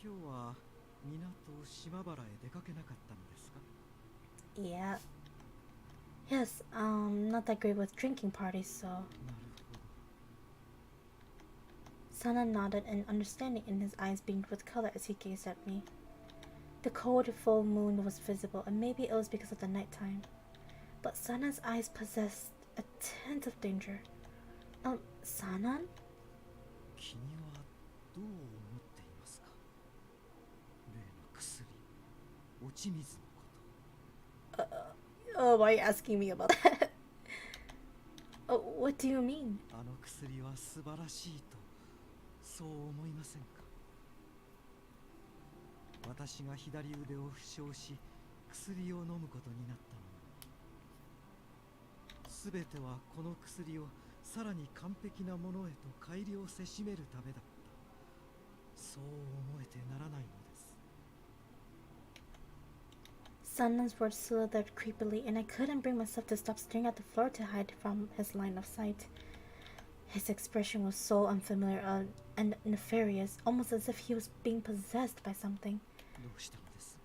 今日は港島原へ出かけなかったのですか？ Yeah. Yes, not that great with drinking parties, so. Sana nodded in understanding, and his eyes beamed with color as he gazed at me. The cold full moon was visible, and maybe it was because of the nighttime. But Sana's eyes possessed a tint of danger. Sana? 君はどう思っていますか？例の薬、落ち水のこと。Oh, why are you asking me about that? Oh, what do you mean? あの薬は素晴らしいと、そう思いませんか？私が左腕を負傷し、薬を飲むことになったのも、すべてはこの薬をさらに完璧なものへと改良せしめるためだった。そう思えてならないのです。Sanan's words slithered creepily, and I couldn't bring myself to stop staring at the floor to hide from his line of sight. His expression was so unfamiliar and nefarious, almost as if he was being possessed by something. どうしたのです？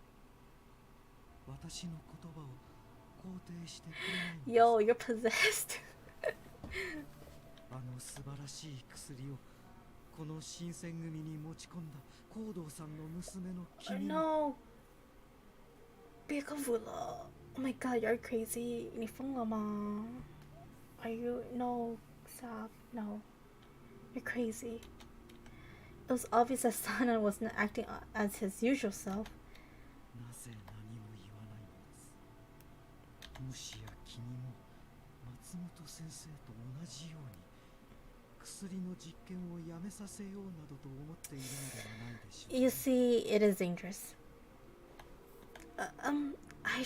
私の言葉を肯定してくれないのです。Yo, you're possessed. あの素晴らしい薬をこの新選組に持ち込んだコードーさんの娘の君に。No. Bikavula. Oh my god, you're crazy. Nifungama. Are you? No. Stop. No. You're crazy. It was obvious that Sana was not acting as his usual self. なぜ何も言わないのです。もしや君も松本先生と同じように薬の実験をやめさせようなどと思っているのではないでしょうか。You see, it is dangerous. I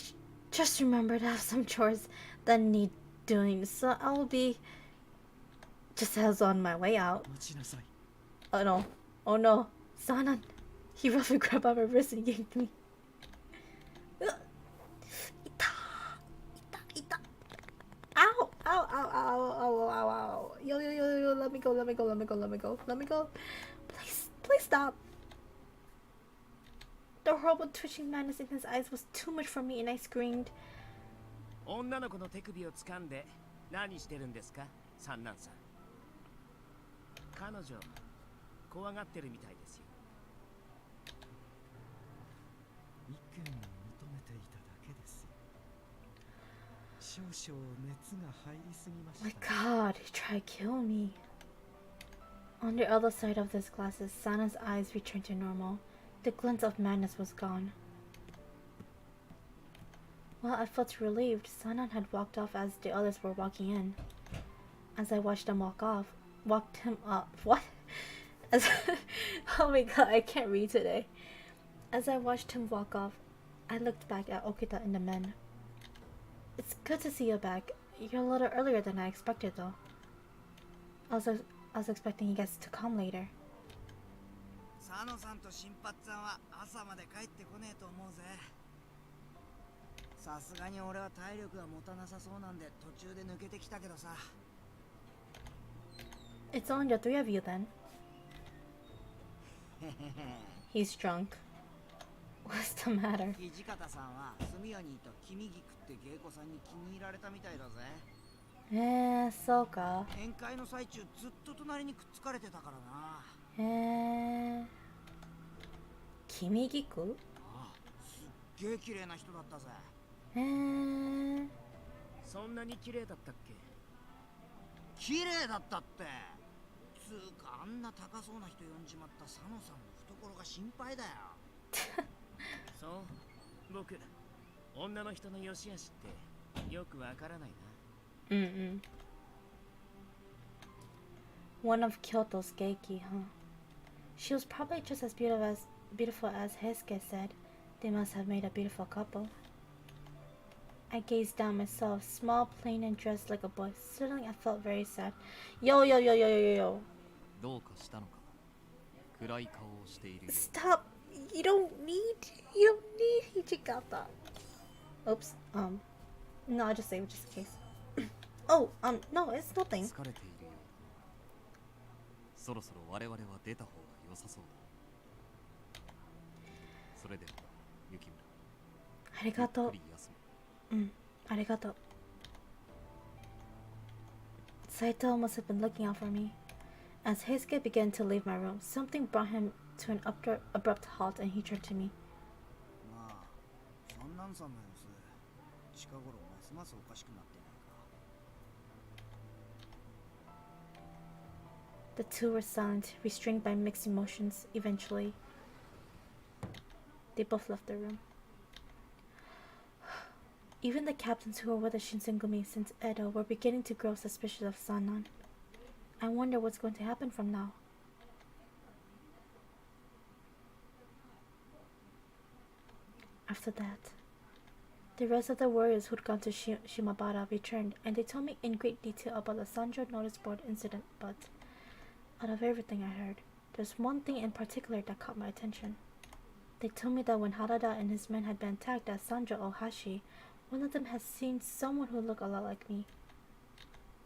just remembered I have some chores that need doing, so I'll be just as on my way out. 待ちなさい。Oh no. Oh no. Sana. He roughly grabbed my wrist and yanked me. Ow! Ow! Ow! Ow! Ow! Ow! Ow! Yo! Yo! Yo! Yo! Let me go! Let me go! Let me go! Let me go! Let me go! Please! Please stop! The horrible twitching madness in his eyes was too much for me, and I screamed. 女の子の手首を掴んで何してるんですか、三男さん。彼女怖がってるみたいですよ。意見を求めていただけですよ。少々熱が入りすぎました。 My god, he tried to kill me. On the other side of these glasses, Sana's eyes returned to normal. The glint of madness was gone. While I felt relieved, Sanan had walked off as the others were walking in. As I watched them walked him up. What? Oh my god, I can't read today. As I watched him walk off, I looked back at Okada and the men. It's good to see you back. You're a little earlier than I expected, though. I was expecting you guys to come later. 佐野さんと新八さんは朝まで帰ってこねえと思うぜ。さすがに俺は体力が持たなさそうなんで途中で抜けてきたけどさ。It's only the three of you then. He's drunk. What's the matter? 土方さんは住谷にいた君菊って芸妓さんに気に入られたみたいだぜ。そうか。宴会の最中ずっと隣にくっつかれてたからな。君菊？ああ、すっげえ綺麗な人だったぜ。そんなに綺麗だったっけ？綺麗だったって。つうかあんな高そうな人呼んじまった佐野さんの懐が心配だよ。そう、僕女の人の良し悪しってよくわからないな。One of Kyoto's geiki, huh? She was probably just as beautiful as Heisuke said. They must have made a beautiful couple. I gazed down myself, small, plain, and dressed like a boy. Suddenly, I felt very sad. Yo. どうかしたのか？暗い顔をしているよ。Stop! You don't need Hichigata. Oops. No, I just saved just in case. Oh, no, it's nothing. 疲れているようだ。そろそろ我々は出た方が良さそうだ。それでは、雪村。ありがとう。ゆっくり休め。ありがとう。Saito must have been looking out for me. As Heisuke began to leave my room, something brought him to an abrupt halt and he turned to me. まあ、そんなんさんの様子、近頃ますますおかしくなってないか。The two were silent, restrained by mixed emotions. Eventually, they both left the room. Even the captains who were with the Shinsengumi since Edo were beginning to grow suspicious of Sannan. I wonder what's going to happen from now. After that, the rest of the warriors who'd gone to Shimabara returned, and they told me in great detail about the Sanjo notice board incident, but out of everything I heard, there's one thing in particular that caught my attention. They told me that when Harada and his men had been attacked at Sanjo Ohashi, one of them had seen someone who looked a lot like me.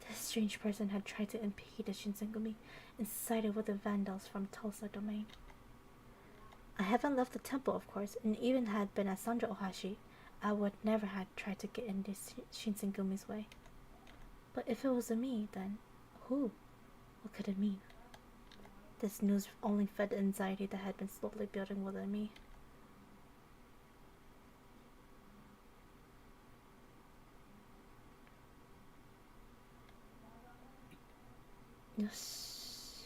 This strange person had tried to impede the Shinsengumi and sided with the vandals from Tulsa domain. I haven't left the temple, of course, and even had been at Sanjo Ohashi, I would never have tried to get in the Shinsengumi's way. But if it wasn't me, then who? What could it mean? This news only fed the anxiety that had been slowly building within me. Yes.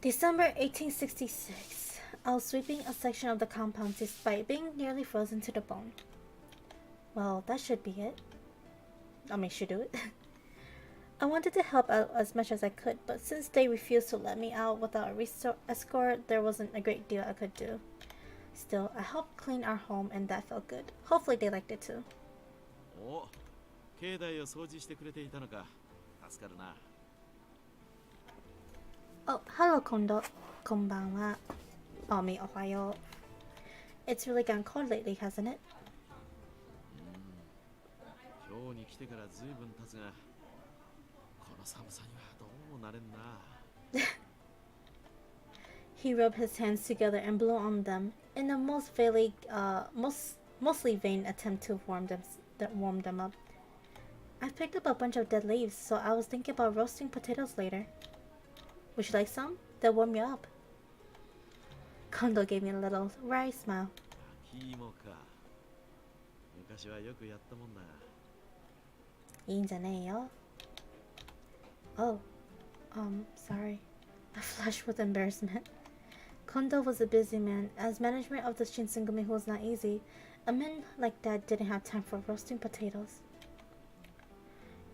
December 1866. I was sweeping a section of the compound despite being nearly frozen to the bone. Well, that should be it. Should do it. I wanted to help out as much as I could, but since they refused to let me out without a escort, there wasn't a great deal I could do. Still, I helped clean our home and that felt good. Hopefully they liked it too. お、境内を掃除してくれていたのか。助かるな。Oh, hello, Kondo. Konbanwa. Ohayo. It's really gone cold lately, hasn't it? 今日に来てからずいぶん経つが、この寒さにはどうもなれんな。He rubbed his hands together and blew on them in a mostly vain attempt to warm them up. I picked up a bunch of dead leaves, so I was thinking about roasting potatoes later. Would you like some? They'll warm you up. Kondo gave me a little wry smile. 焼き芋か。昔はよくやったもんな。いいんじゃねえよ。Oh, sorry. I flushed with embarrassment. Kondo was a busy man. As management of the Shinsengumi was not easy, a man like that didn't have time for roasting potatoes.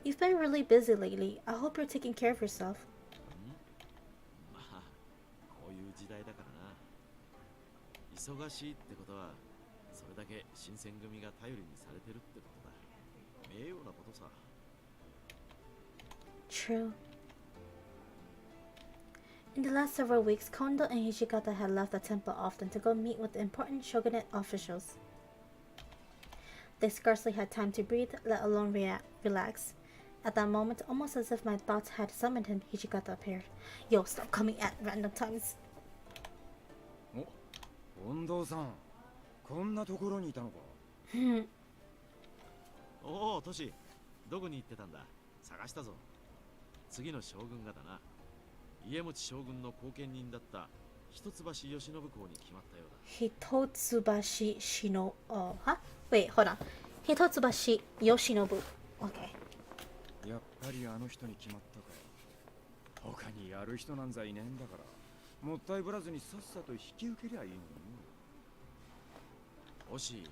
You've been really busy lately. I hope you're taking care of yourself. まあ、こういう時代だからな。忙しいってことは、それだけ新選組が頼りにされてるってことだ。名誉なことさ。True. In the last several weeks, Kondo and Hijikata had left the temple often to go meet with important shogunate officials. They scarcely had time to breathe, let alone relax. At that moment, almost as if my thoughts had summoned him, Hijikata appeared. Yo, stop coming at random times. お、近藤さん、こんなところにいたのか。おお、トシ、どこに行ってたんだ。探したぞ。次の将軍がだな。家持将軍の後見人だった一橋慶喜公に決まったようだ。Hitotsubashi Shino... huh? Wait, hold on. Hitotsubashi Yoshinobu. Okay. やっぱりあの人に決まったか。他にやる人なんざいねえんだから、もったいぶらずにさっさと引き受けりゃいいのに。もし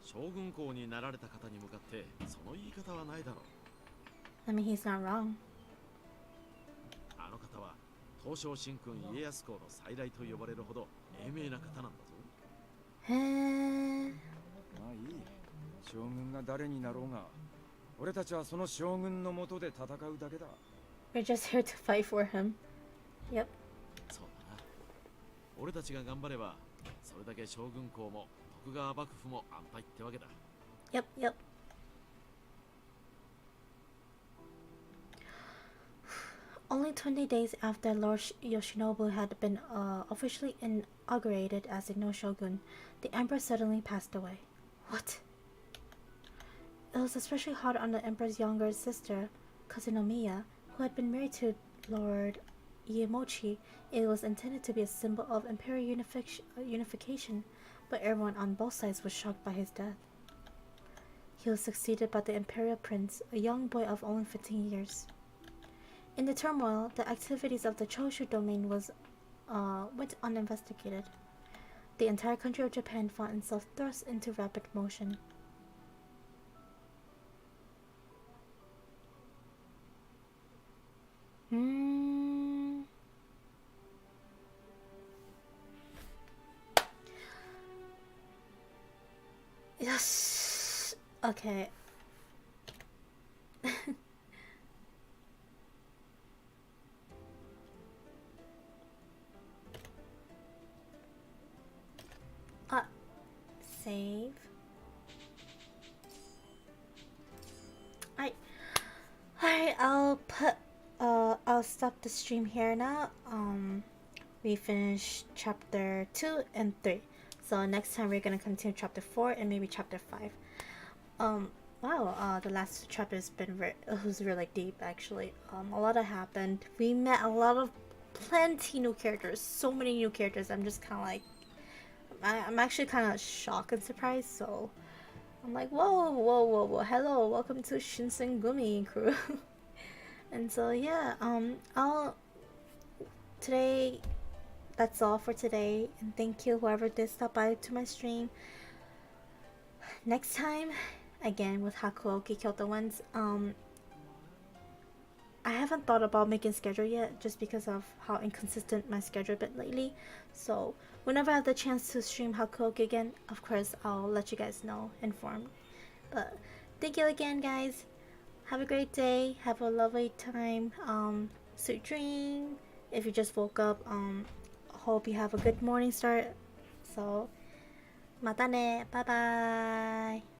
将軍公になられた方に向かってその言い方はないだろう。I mean, he's not wrong. あの方は東照神君家康公の再来と呼ばれるほど英明な方なんだぞ。へえ。まあいい。将軍が誰になろうが、俺たちはその将軍の下で戦うだけだ。We're just here to fight for him. Yep. そうだな。俺たちが頑張れば、それだけ将軍公も徳川幕府も安泰ってわけだ。Yep, yep. Only 20 days after Lord Yoshinobu had been officially inaugurated as a no shogun, the emperor suddenly passed away. What? It was especially hard on the emperor's younger sister, Kazunomiya, who had been married to Lord Iemochi. It was intended to be a symbol of imperial unification, but everyone on both sides was shocked by his death. He was succeeded by the imperial prince, a young boy of only 15 years. In the turmoil, the activities of the Choshu domain went uninvestigated. The entire country of Japan found itself thrust into rapid motion. Yes. Okay. Save. Alright, I'll stop the stream here now. We finished chapter 2 and 3. So next time we're gonna continue chapter 4 and maybe chapter 5. Wow, the last chapter was really deep actually. A lot happened. We met a lot of plenty new characters, so many new characters. I'm just kind of like, I'm actually kind of shocked and surprised. So I'm like, whoa, hello, welcome to Shinseng Gumi crew. And so yeah, today, that's all for today, and thank you whoever did stop by to my stream. Next time, again with Hakuoki Kyoto ones, I haven't thought about making schedule yet, just because of how inconsistent my schedule been lately. So whenever I have the chance to stream Hakuoki again, of course I'll let you guys know, informed. But thank you again, guys. Have a great day. Have a lovely time. Sweet dream. If you just woke up, hope you have a good morning start. So, mata ne. Bye bye.